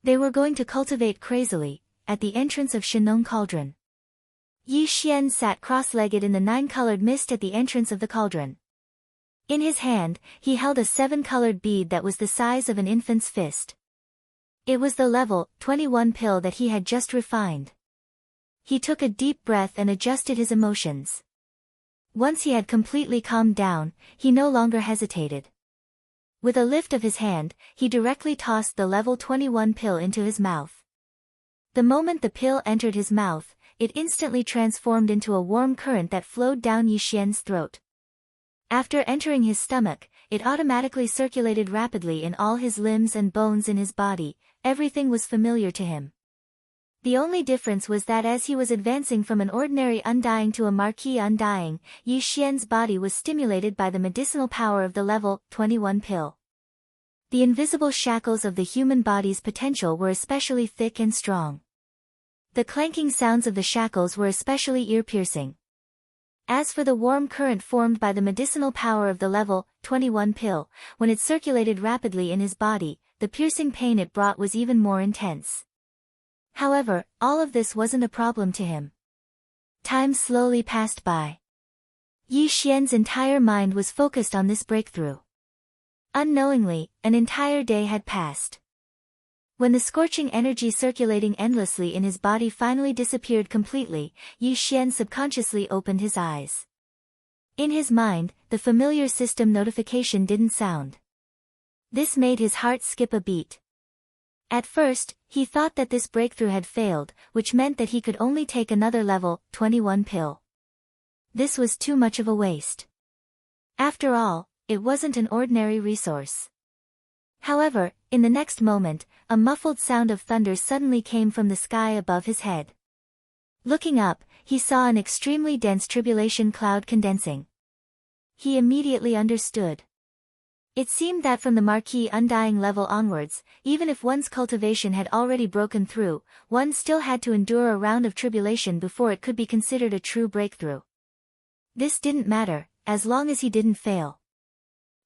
They were going to cultivate crazily, at the entrance of Shinong Cauldron. Yi Xian sat cross-legged in the 9-colored mist at the entrance of the cauldron. In his hand, he held a 7-colored bead that was the size of an infant's fist. It was the level 21 pill that he had just refined. He took a deep breath and adjusted his emotions. Once he had completely calmed down, he no longer hesitated. With a lift of his hand, he directly tossed the level 21 pill into his mouth. The moment the pill entered his mouth, it instantly transformed into a warm current that flowed down Yi Xian's throat. After entering his stomach, it automatically circulated rapidly in all his limbs and bones in his body. Everything was familiar to him. The only difference was that as he was advancing from an ordinary undying to a marquee undying, Yi Xian's body was stimulated by the medicinal power of the level 21 pill. The invisible shackles of the human body's potential were especially thick and strong. The clanking sounds of the shackles were especially ear-piercing. As for the warm current formed by the medicinal power of the level 21 pill, when it circulated rapidly in his body, the piercing pain it brought was even more intense. However, all of this wasn't a problem to him. Time slowly passed by. Yi Xian's entire mind was focused on this breakthrough. Unknowingly, an entire day had passed. When the scorching energy circulating endlessly in his body finally disappeared completely, Yi Xian subconsciously opened his eyes. In his mind, the familiar system notification didn't sound. This made his heart skip a beat. At first, he thought that this breakthrough had failed, which meant that he could only take another level 21 pill. This was too much of a waste. After all, it wasn't an ordinary resource. However, in the next moment, a muffled sound of thunder suddenly came from the sky above his head. Looking up, he saw an extremely dense tribulation cloud condensing. He immediately understood. It seemed that from the marquee undying level onwards, even if one's cultivation had already broken through, one still had to endure a round of tribulation before it could be considered a true breakthrough. This didn't matter, as long as he didn't fail.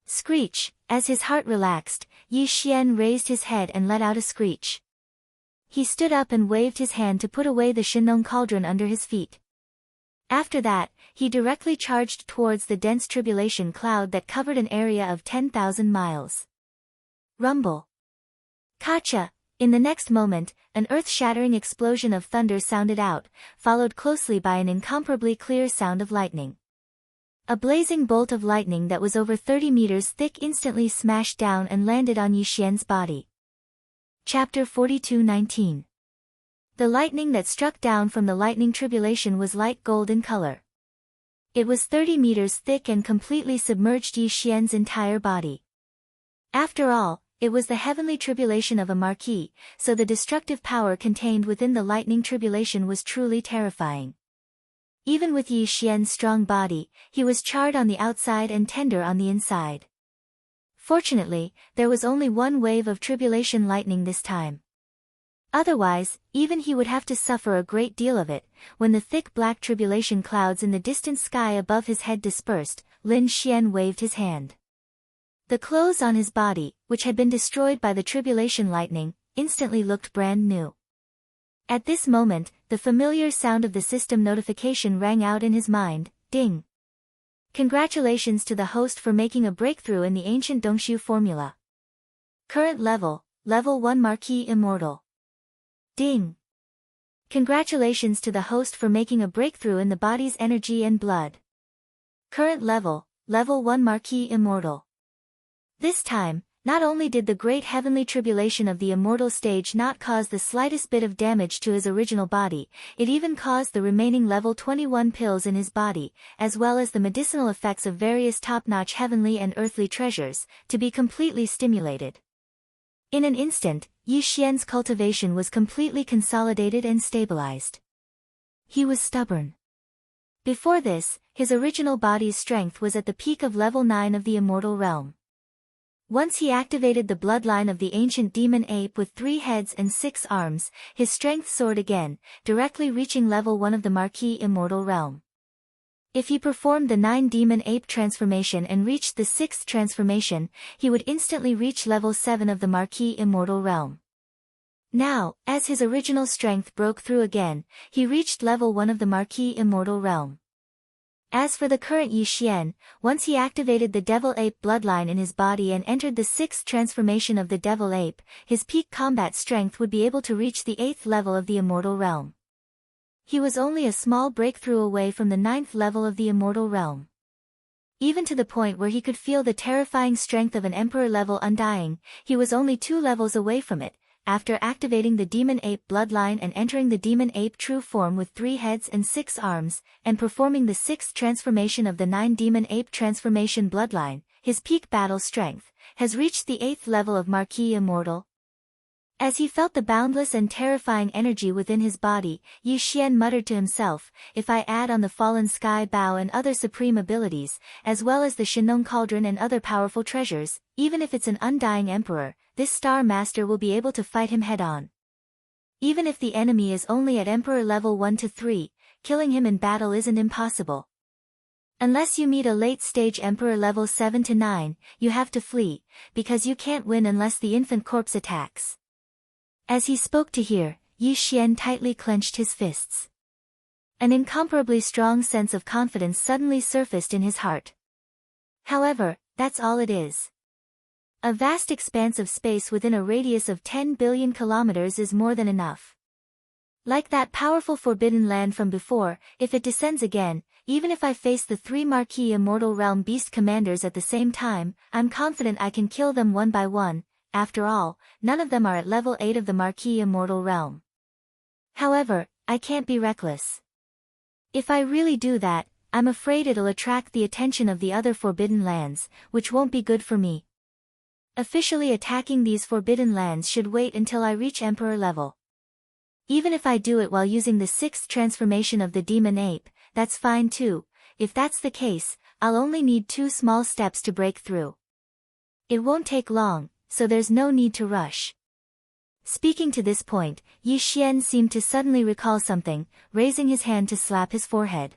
Screech! As his heart relaxed, Yi Xian raised his head and let out a screech. He stood up and waved his hand to put away the Shinong cauldron under his feet. After that, he directly charged towards the dense tribulation cloud that covered an area of 10,000 miles. Rumble! Kacha! In the next moment, an earth-shattering explosion of thunder sounded out, followed closely by an incomparably clear sound of lightning. A blazing bolt of lightning that was over 30 meters thick instantly smashed down and landed on Yi Xian's body. Chapter 42:19. The lightning that struck down from the lightning tribulation was light gold in color. It was 30 meters thick and completely submerged Yi Xian's entire body. After all, it was the heavenly tribulation of a marquee, so the destructive power contained within the lightning tribulation was truly terrifying. Even with Yi Xian's strong body, he was charred on the outside and tender on the inside. Fortunately, there was only one wave of tribulation lightning this time. Otherwise, even he would have to suffer a great deal of it. When the thick black tribulation clouds in the distant sky above his head dispersed, Lin Xian waved his hand. The clothes on his body, which had been destroyed by the tribulation lightning, instantly looked brand new. At this moment, the familiar sound of the system notification rang out in his mind, ding. Congratulations to the host for making a breakthrough in the ancient Dongshu formula. Current level, level 1 Marquee Immortal. Ding. Congratulations to the host for making a breakthrough in the body's energy and blood. Current level, level 1 Marquee Immortal. This time, not only did the great heavenly tribulation of the immortal stage not cause the slightest bit of damage to his original body, it even caused the remaining level 21 pills in his body, as well as the medicinal effects of various top-notch heavenly and earthly treasures, to be completely stimulated. In an instant, Yi Xian's cultivation was completely consolidated and stabilized. He was stubborn. Before this, his original body's strength was at the peak of level 9 of the immortal realm. Once he activated the bloodline of the ancient demon ape with 3 heads and 6 arms, his strength soared again, directly reaching level 1 of the Marquis immortal realm. If he performed the 9 demon ape transformation and reached the 6th transformation, he would instantly reach level 7 of the Marquis immortal realm. Now, as his original strength broke through again, he reached level 1 of the Marquis immortal realm. As for the current Yi Xian, once he activated the devil ape bloodline in his body and entered the 6th transformation of the devil ape, his peak combat strength would be able to reach the 8th level of the immortal realm. He was only a small breakthrough away from the 9th level of the immortal realm. Even to the point where he could feel the terrifying strength of an emperor level undying, he was only 2 levels away from it, after activating the demon ape bloodline and entering the demon ape true form with 3 heads and 6 arms, and performing the 6th transformation of the 9 demon ape transformation bloodline, his peak battle strength has reached the 8th level of Marquis immortal. As he felt the boundless and terrifying energy within his body, Yi Xian muttered to himself, if I add on the fallen sky bow and other supreme abilities, as well as the Shinong cauldron and other powerful treasures, even if it's an undying emperor, this star master will be able to fight him head-on. Even if the enemy is only at emperor level 1 to 3, killing him in battle isn't impossible. Unless you meet a late-stage emperor level 7 to 9, you have to flee, because you can't win unless the infant corpse attacks. As he spoke to hear, Yi Xian tightly clenched his fists. An incomparably strong sense of confidence suddenly surfaced in his heart. However, that's all it is. A vast expanse of space within a radius of 10 billion kilometers is more than enough. Like that powerful forbidden land from before, if it descends again, even if I face the 3 Marquis immortal realm beast commanders at the same time, I'm confident I can kill them one by one. After all, none of them are at level 8 of the Marquis immortal realm. However, I can't be reckless. If I really do that, I'm afraid it'll attract the attention of the other forbidden lands, which won't be good for me. Officially attacking these forbidden lands should wait until I reach emperor level. Even if I do it while using the 6th transformation of the demon ape, that's fine too. If that's the case, I'll only need 2 small steps to break through. It won't take long, so there's no need to rush. Speaking to this point, Yi Xian seemed to suddenly recall something, raising his hand to slap his forehead.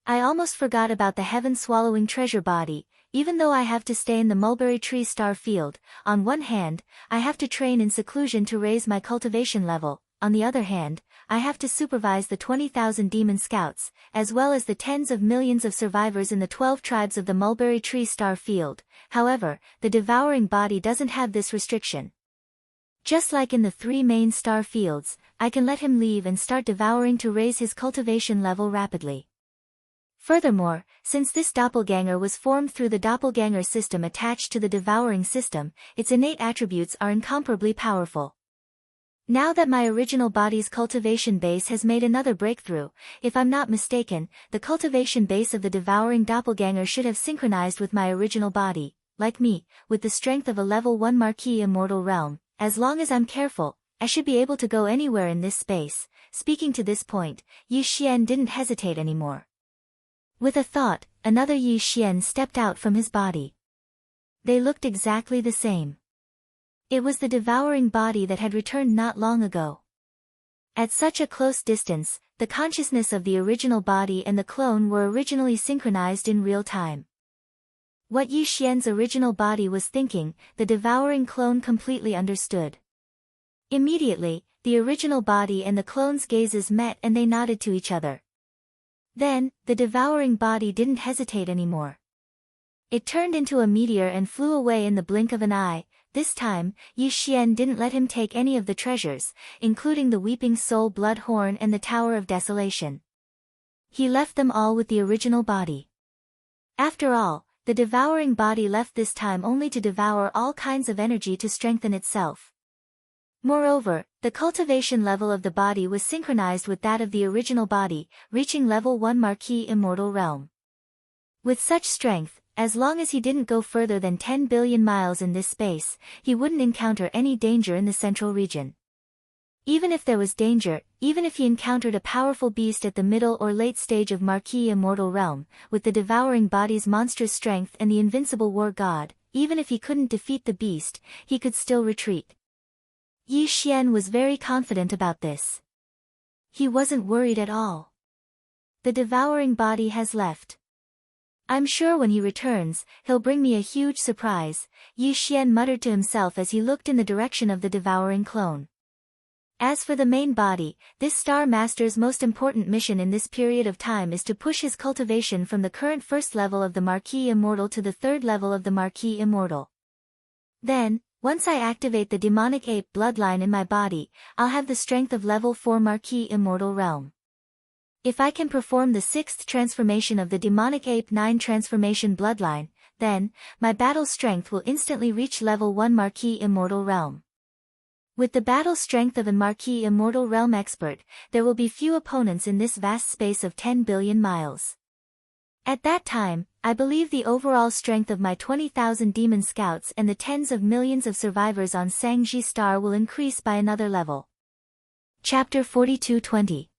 I almost forgot about the heaven-swallowing treasure body. Even though I have to stay in the mulberry tree star field, on one hand, I have to train in seclusion to raise my cultivation level, on the other hand, I have to supervise the 20,000 demon scouts, as well as the tens of millions of survivors in the 12 tribes of the mulberry tree star field. However, the devouring body doesn't have this restriction. Just like in the 3 main star fields, I can let him leave and start devouring to raise his cultivation level rapidly. Furthermore, since this doppelganger was formed through the doppelganger system attached to the devouring system, its innate attributes are incomparably powerful. Now that my original body's cultivation base has made another breakthrough, if I'm not mistaken, the cultivation base of the devouring doppelganger should have synchronized with my original body, like me, with the strength of a level 1 Marquis immortal realm. As long as I'm careful, I should be able to go anywhere in this space. Speaking to this point, Yi Xian didn't hesitate anymore. With a thought, another Yi Xian stepped out from his body. They looked exactly the same. It was the devouring body that had returned not long ago. At such a close distance, the consciousness of the original body and the clone were originally synchronized in real time. What Yi Xian's original body was thinking, the devouring clone completely understood. Immediately, the original body and the clone's gazes met and they nodded to each other. Then, the devouring body didn't hesitate anymore. It turned into a meteor and flew away in the blink of an eye. This time, Yi Xian didn't let him take any of the treasures, including the Weeping Soul Blood Horn and the Tower of Desolation. He left them all with the original body. After all, the devouring body left this time only to devour all kinds of energy to strengthen itself. Moreover, the cultivation level of the body was synchronized with that of the original body, reaching level 1 Marquis immortal realm. With such strength, as long as he didn't go further than 10 billion miles in this space, he wouldn't encounter any danger in the central region. Even if there was danger, even if he encountered a powerful beast at the middle or late stage of Marquis Immortal Realm, with the devouring body's monstrous strength and the invincible war god, even if he couldn't defeat the beast, he could still retreat. Yi Xian was very confident about this. He wasn't worried at all. The devouring body has left. I'm sure when he returns, he'll bring me a huge surprise, Yi Xian muttered to himself as he looked in the direction of the devouring clone. As for the main body, this Star Master's most important mission in this period of time is to push his cultivation from the current first level of the Marquis Immortal to the third level of the Marquis Immortal. Then, once I activate the demonic ape bloodline in my body, I'll have the strength of level 4 Marquis Immortal Realm. If I can perform the 6th transformation of the demonic ape 9 transformation bloodline, then, my battle strength will instantly reach level 1 Marquis Immortal Realm. With the battle strength of a Marquis Immortal Realm expert, there will be few opponents in this vast space of 10 billion miles. At that time, I believe the overall strength of my 20,000 demon scouts and the tens of millions of survivors on Sangji Star will increase by another level. Chapter 42:20.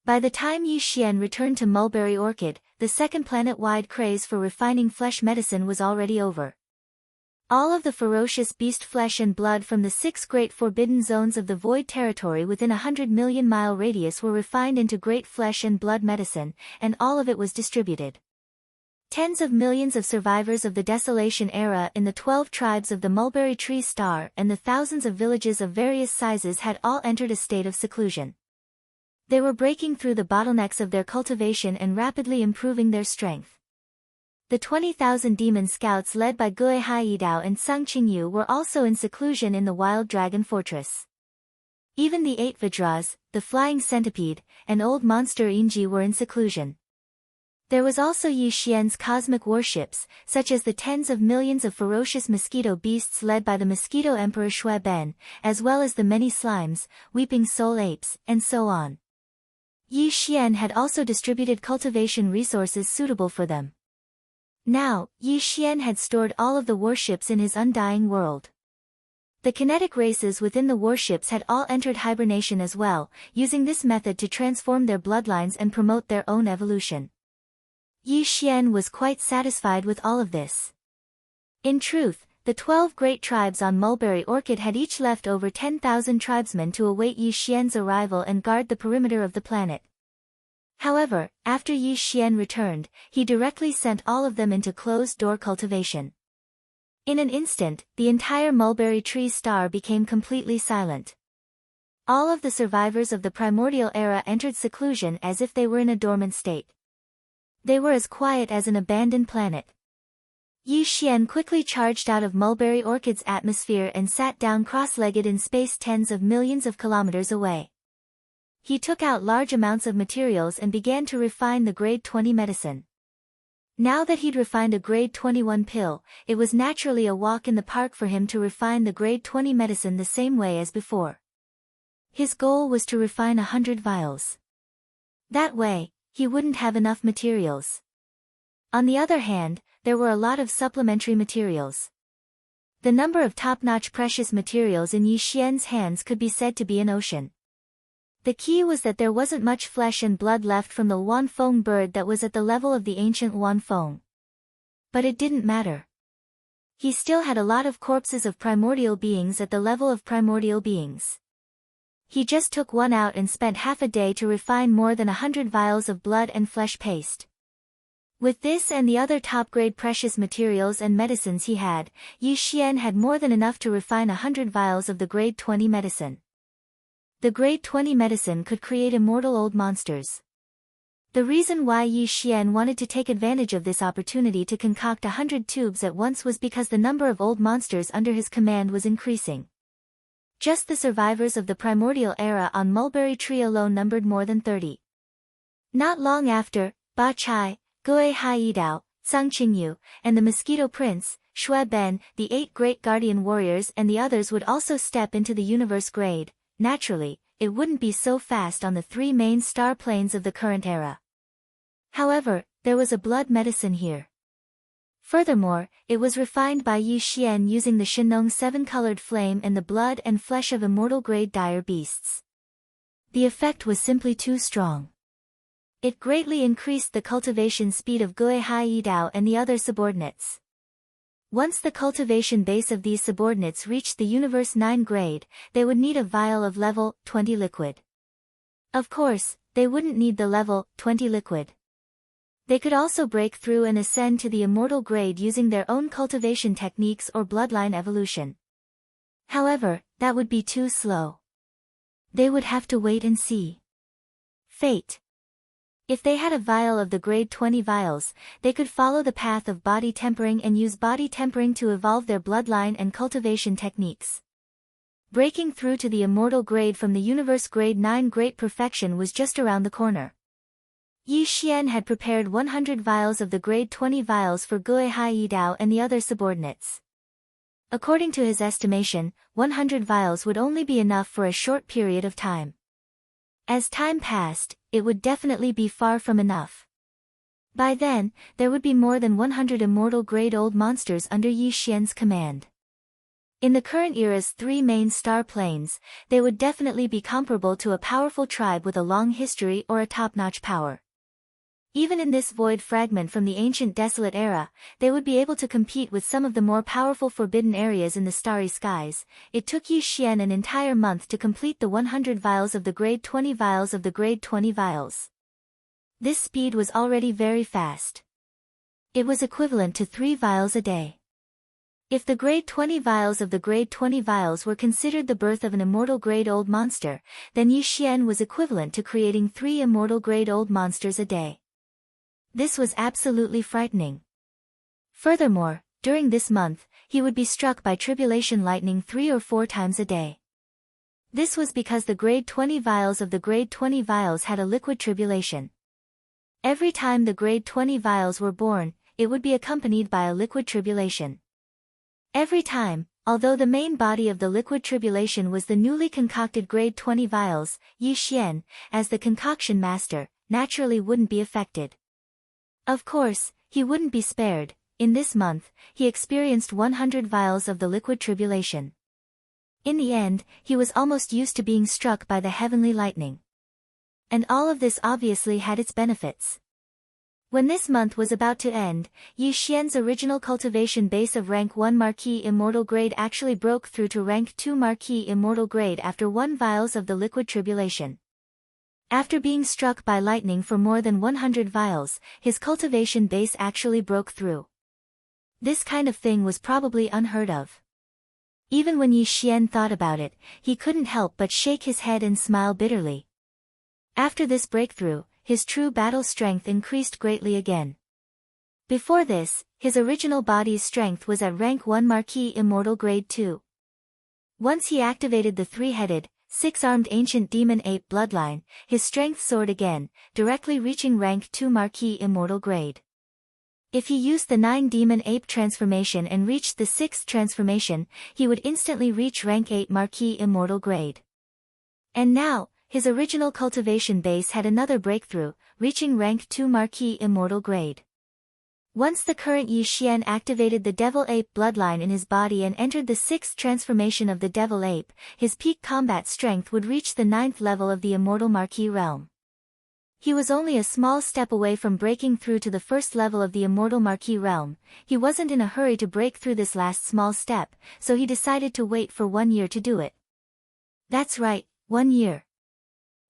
By the time Yi Xian returned to Mulberry Orchid, the second planet-wide craze for refining flesh medicine was already over. All of the ferocious beast flesh and blood from the 6 great forbidden zones of the Void Territory within a 100 million mile radius were refined into great flesh and blood medicine, and all of it was distributed. Tens of millions of survivors of the Desolation Era in the 12 tribes of the Mulberry Tree Star and the thousands of villages of various sizes had all entered a state of seclusion. They were breaking through the bottlenecks of their cultivation and rapidly improving their strength. The 20,000 demon scouts led by Gui Haidao and Sung Qingyu were also in seclusion in the Wild Dragon Fortress. Even the 8 Vajras, the Flying Centipede, and Old Monster Inji were in seclusion. There was also Yi Xian's cosmic warships, such as the tens of millions of ferocious mosquito beasts led by the Mosquito Emperor Shui Ben, as well as the many slimes, weeping soul apes, and so on. Yi Xian had also distributed cultivation resources suitable for them. Now, Yi Xian had stored all of the warships in his undying world. The kinetic races within the warships had all entered hibernation as well, using this method to transform their bloodlines and promote their own evolution. Yi Xian was quite satisfied with all of this. In truth, the 12 great tribes on Mulberry Orchid had each left over 10,000 tribesmen to await Yi Xian's arrival and guard the perimeter of the planet. However, after Yi Xian returned, he directly sent all of them into closed-door cultivation. In an instant, the entire Mulberry Tree Star became completely silent. All of the survivors of the Primordial Era entered seclusion as if they were in a dormant state. They were as quiet as an abandoned planet. Yi Xian quickly charged out of Mulberry Orchid's atmosphere and sat down cross-legged in space tens of millions of kilometers away. He took out large amounts of materials and began to refine the grade 20 medicine. Now that he'd refined a grade 21 pill, it was naturally a walk in the park for him to refine the grade 20 medicine the same way as before. His goal was to refine 100 vials. That way, he wouldn't have enough materials. On the other hand, there were a lot of supplementary materials. The number of top-notch precious materials in Yi Xian's hands could be said to be an ocean. The key was that there wasn't much flesh and blood left from the Wanfeng bird that was at the level of the ancient Wanfeng. But it didn't matter. He still had a lot of corpses of primordial beings at the level of primordial beings. He just took one out and spent half a day to refine more than 100 vials of blood and flesh paste. With this and the other top-grade precious materials and medicines he had, Yi Xian had more than enough to refine 100 vials of the grade 20 medicine. The grade 20 medicine could create immortal old monsters. The reason why Yi Xian wanted to take advantage of this opportunity to concoct 100 tubes at once was because the number of old monsters under his command was increasing. Just the survivors of the Primordial Era on Mulberry Tree alone numbered more than 30. Not long after, Ba Chai, Gui Haidao, Sung Qingyu, and the Mosquito Prince, Shui Ben, the 8 great guardian warriors and the others would also step into the universe grade. Naturally, it wouldn't be so fast on the 3 main star planes of the current era. However, there was a blood medicine here. Furthermore, it was refined by Yi Xian using the Shenong 7-colored flame and the blood and flesh of immortal-grade dire beasts. The effect was simply too strong. It greatly increased the cultivation speed of Gui Hai Yi Dao and the other subordinates. Once the cultivation base of these subordinates reached the Universe 9 grade, they would need a vial of level 20 liquid. Of course, they wouldn't need the level 20 liquid. They could also break through and ascend to the immortal grade using their own cultivation techniques or bloodline evolution. However, that would be too slow. They would have to wait and see. Fate. If they had a vial of the grade 20 vials, they could follow the path of body tempering and use body tempering to evolve their bloodline and cultivation techniques. Breaking through to the immortal grade from the Universe grade 9 great perfection was just around the corner. Yi Xian had prepared 100 vials of the grade 20 vials for Gui Hai Yi Dao and the other subordinates. According to his estimation, 100 vials would only be enough for a short period of time. As time passed, it would definitely be far from enough. By then, there would be more than 100 immortal grade old monsters under Yi Xian's command. In the current era's 3 main star planes, they would definitely be comparable to a powerful tribe with a long history or a top-notch power. Even in this void fragment from the ancient desolate era, they would be able to compete with some of the more powerful forbidden areas in the starry skies. It took Yi Xian an entire month to complete the 100 vials of the grade 20 vials of the grade 20 vials. This speed was already very fast. It was equivalent to 3 vials a day. If the grade 20 vials of the grade 20 vials were considered the birth of an immortal grade old monster, then Yi Xian was equivalent to creating 3 immortal grade old monsters a day. This was absolutely frightening. Furthermore, during this month, he would be struck by tribulation lightning 3 or 4 times a day. This was because the grade 20 vials of the grade 20 vials had a liquid tribulation. Every time the grade 20 vials were born, it would be accompanied by a liquid tribulation. Every time, although the main body of the liquid tribulation was the newly concocted grade 20 vials, Yi Xian, as the concoction master, naturally wouldn't be affected. Of course, he wouldn't be spared. In this month, he experienced 100 vials of the liquid tribulation. In the end, he was almost used to being struck by the heavenly lightning. And all of this obviously had its benefits. When this month was about to end, Yi Xian's original cultivation base of rank 1 Marquis Immortal Grade actually broke through to rank 2 Marquis Immortal Grade after 1 vials of the liquid tribulation. After being struck by lightning for more than 100 vials, his cultivation base actually broke through. This kind of thing was probably unheard of. Even when Yi Xian thought about it, he couldn't help but shake his head and smile bitterly. After this breakthrough, his true battle strength increased greatly again. Before this, his original body's strength was at rank 1 Marquis Immortal Grade 2. Once he activated the 3-headed, 6-armed ancient demon ape bloodline, his strength soared again, directly reaching rank 2 Marquis Immortal Grade. If he used the 9 demon ape transformation and reached the 6th transformation, he would instantly reach rank 8 Marquis Immortal Grade. And now, his original cultivation base had another breakthrough, reaching rank 2 Marquis Immortal Grade. Once the current Yi Xian activated the Devil Ape bloodline in his body and entered the 6th transformation of the Devil Ape, his peak combat strength would reach the 9th level of the Immortal Marquis realm. He was only a small step away from breaking through to the 1st level of the Immortal Marquis realm. He wasn't in a hurry to break through this last small step, so he decided to wait for 1 year to do it. That's right, 1 year.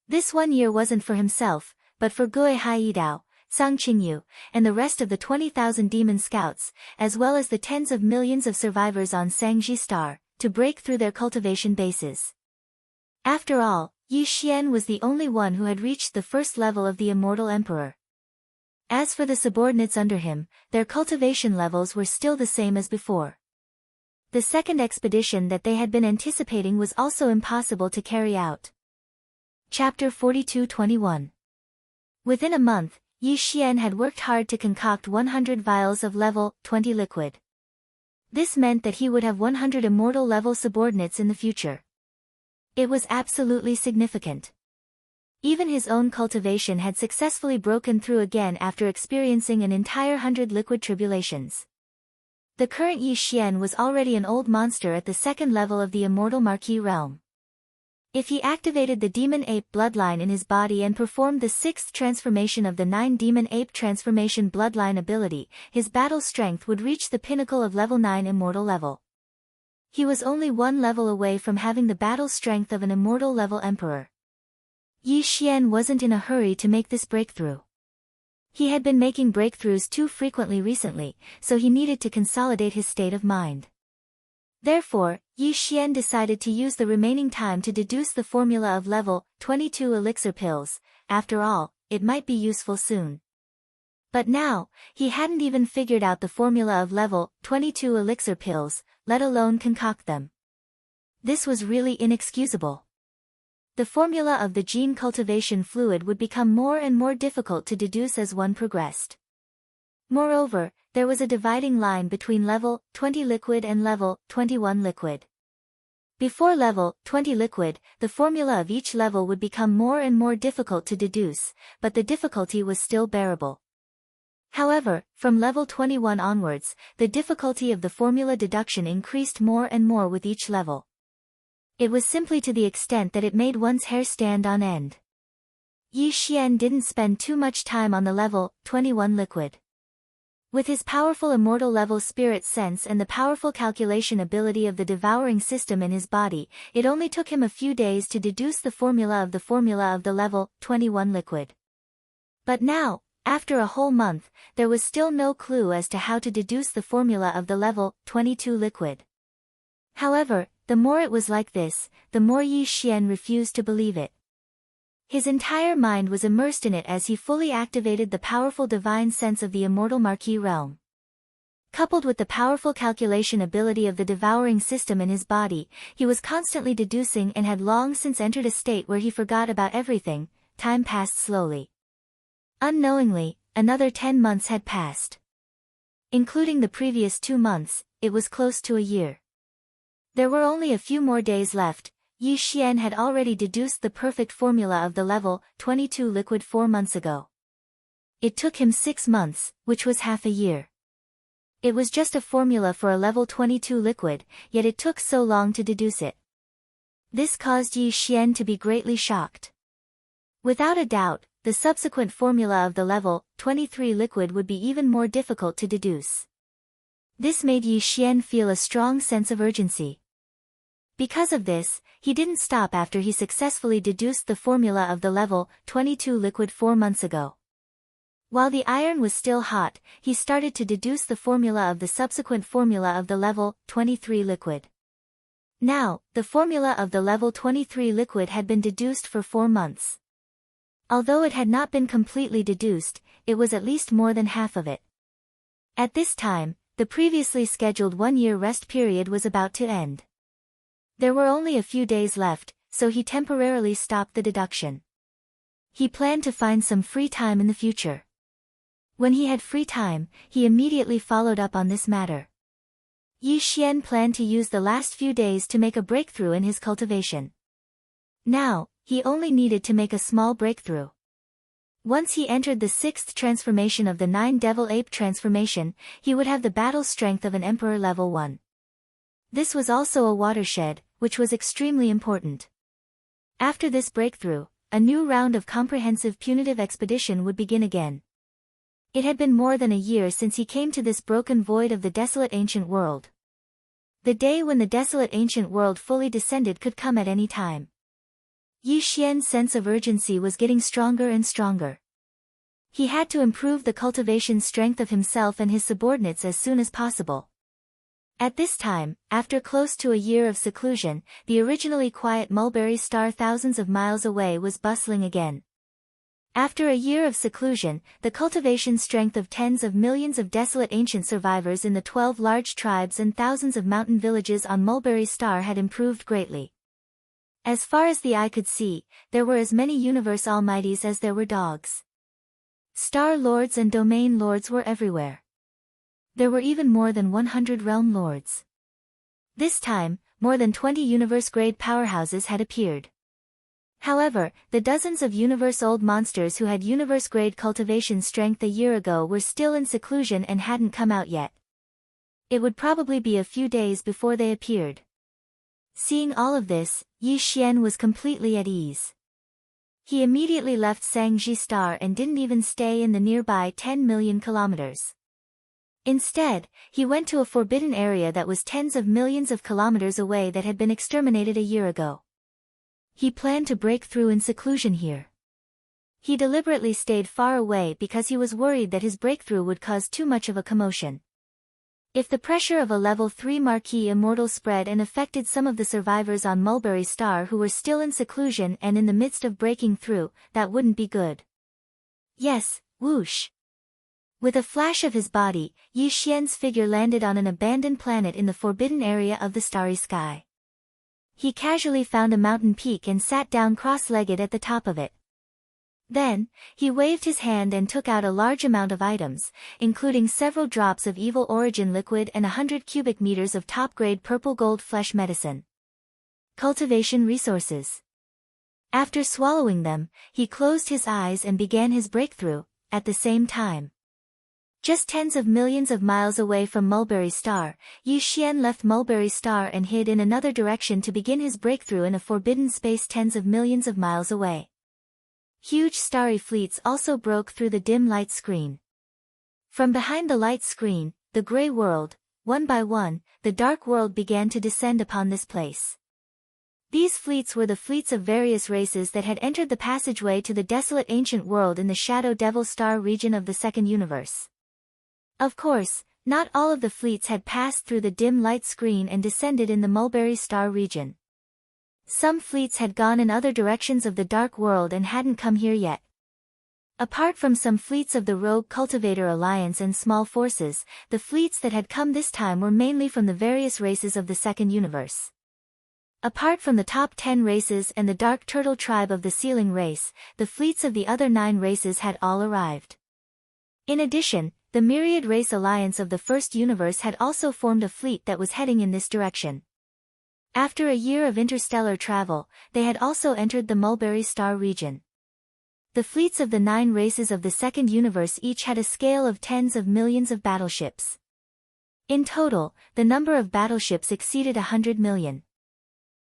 This 1 year wasn't for himself, but for Gui Hai Yi Dao, Sang Qingyu, and the rest of the 20,000 demon scouts, as well as the tens of millions of survivors on Sangji Star, to break through their cultivation bases. After all, Yi Xian was the only one who had reached the 1st level of the Immortal Emperor. As for the subordinates under him, their cultivation levels were still the same as before. The 2nd expedition that they had been anticipating was also impossible to carry out. Chapter 42-21. Within a month, Yi Xian had worked hard to concoct 100 vials of level 20 liquid. This meant that he would have 100 immortal level subordinates in the future. It was absolutely significant. Even his own cultivation had successfully broken through again after experiencing an entire 100 liquid tribulations. The current Yi Xian was already an old monster at the second level of the immortal Marquis realm. If he activated the demon ape bloodline in his body and performed the sixth transformation of the 9 demon ape transformation bloodline ability, his battle strength would reach the pinnacle of level 9 immortal level. He was only one level away from having the battle strength of an immortal level emperor. Yi Xian wasn't in a hurry to make this breakthrough. He had been making breakthroughs too frequently recently, so he needed to consolidate his state of mind. Therefore, Yi Xian decided to use the remaining time to deduce the formula of level 22 elixir pills. After all, it might be useful soon. But now, he hadn't even figured out the formula of level 22 elixir pills, let alone concoct them. This was really inexcusable. The formula of the gene cultivation fluid would become more and more difficult to deduce as one progressed. Moreover, there was a dividing line between level 20 liquid and level 21 liquid. Before level 20 liquid, the formula of each level would become more and more difficult to deduce, but the difficulty was still bearable. However, from level 21 onwards, the difficulty of the formula deduction increased more and more with each level. It was simply to the extent that it made one's hair stand on end. Yi Xian didn't spend too much time on the level 21 liquid. With his powerful immortal level spirit sense and the powerful calculation ability of the devouring system in his body, it only took him a few days to deduce the formula of the level 21 liquid. But now, after a whole month, there was still no clue as to how to deduce the formula of the level 22 liquid. However, the more it was like this, the more Yi Xian refused to believe it. His entire mind was immersed in it as he fully activated the powerful divine sense of the immortal Marquis realm. Coupled with the powerful calculation ability of the devouring system in his body, he was constantly deducing and had long since entered a state where he forgot about everything. Time passed slowly. Unknowingly, another 10 months had passed. Including the previous 2 months, it was close to a year. There were only a few more days left. Yi Xian had already deduced the perfect formula of the level 22 liquid 4 months ago. It took him 6 months, which was half a year. It was just a formula for a level 22 liquid, yet it took so long to deduce it. This caused Yi Xian to be greatly shocked. Without a doubt, the subsequent formula of the level 23 liquid would be even more difficult to deduce. This made Yi Xian feel a strong sense of urgency. Because of this, he didn't stop after he successfully deduced the formula of the level 22 liquid 4 months ago. While the iron was still hot, he started to deduce the formula of the subsequent formula of the level 23 liquid. Now, the formula of the level 23 liquid had been deduced for 4 months. Although it had not been completely deduced, it was at least more than half of it. At this time, the previously scheduled 1-year rest period was about to end. There were only a few days left, so he temporarily stopped the deduction. He planned to find some free time in the future. When he had free time, he immediately followed up on this matter. Yi Xian planned to use the last few days to make a breakthrough in his cultivation. Now, he only needed to make a small breakthrough. Once he entered the 6th transformation of the 9 Devil Ape transformation, he would have the battle strength of an Emperor level 1. This was also a watershed, which was extremely important. After this breakthrough, a new round of comprehensive punitive expedition would begin again. It had been more than a year since he came to this broken void of the desolate ancient world. The day when the desolate ancient world fully descended could come at any time. Yi Xian's sense of urgency was getting stronger and stronger. He had to improve the cultivation strength of himself and his subordinates as soon as possible. At this time, after close to a year of seclusion, the originally quiet Mulberry Star thousands of miles away was bustling again. After a year of seclusion, the cultivation strength of tens of millions of desolate ancient survivors in the 12 large tribes and thousands of mountain villages on Mulberry Star had improved greatly. As far as the eye could see, there were as many universe almighties as there were dogs. Star lords and domain lords were everywhere. There were even more than 100 realm lords. This time, more than 20 universe-grade powerhouses had appeared. However, the dozens of universe-old monsters who had universe-grade cultivation strength a year ago were still in seclusion and hadn't come out yet. It would probably be a few days before they appeared. Seeing all of this, Yi Xian was completely at ease. He immediately left Sangji Star and didn't even stay in the nearby 10 million kilometers. Instead, he went to a forbidden area that was tens of millions of kilometers away that had been exterminated a year ago. He planned to break through in seclusion here. He deliberately stayed far away because he was worried that his breakthrough would cause too much of a commotion. If the pressure of a level 3 Marquis Immortal spread and affected some of the survivors on Mulberry Star who were still in seclusion and in the midst of breaking through, that wouldn't be good. Yes, whoosh. With a flash of his body, Yi Xian's figure landed on an abandoned planet in the forbidden area of the starry sky. He casually found a mountain peak and sat down cross-legged at the top of it. Then, he waved his hand and took out a large amount of items, including several drops of evil origin liquid and 100 cubic meters of top-grade purple gold flesh medicine. Cultivation resources. After swallowing them, he closed his eyes and began his breakthrough, at the same time. Just tens of millions of miles away from Mulberry Star, Yi Xian left Mulberry Star and hid in another direction to begin his breakthrough in a forbidden space tens of millions of miles away. Huge starry fleets also broke through the dim light screen. From behind the light screen, the gray world, one by one, the dark world began to descend upon this place. These fleets were the fleets of various races that had entered the passageway to the desolate ancient world in the Shadow Devil Star region of the Second Universe. Of course, not all of the fleets had passed through the dim light screen and descended in the Mulberry Star region. Some fleets had gone in other directions of the Dark World and hadn't come here yet. Apart from some fleets of the Rogue Cultivator Alliance and small forces, the fleets that had come this time were mainly from the various races of the Second Universe. Apart from the top 10 races and the Dark Turtle tribe of the Sealing race, the fleets of the other 9 races had all arrived. In addition, the Myriad Race Alliance of the First Universe had also formed a fleet that was heading in this direction. After a year of interstellar travel, they had also entered the Mulberry Star region. The fleets of the 9 races of the Second Universe each had a scale of tens of millions of battleships. In total, the number of battleships exceeded 100 million.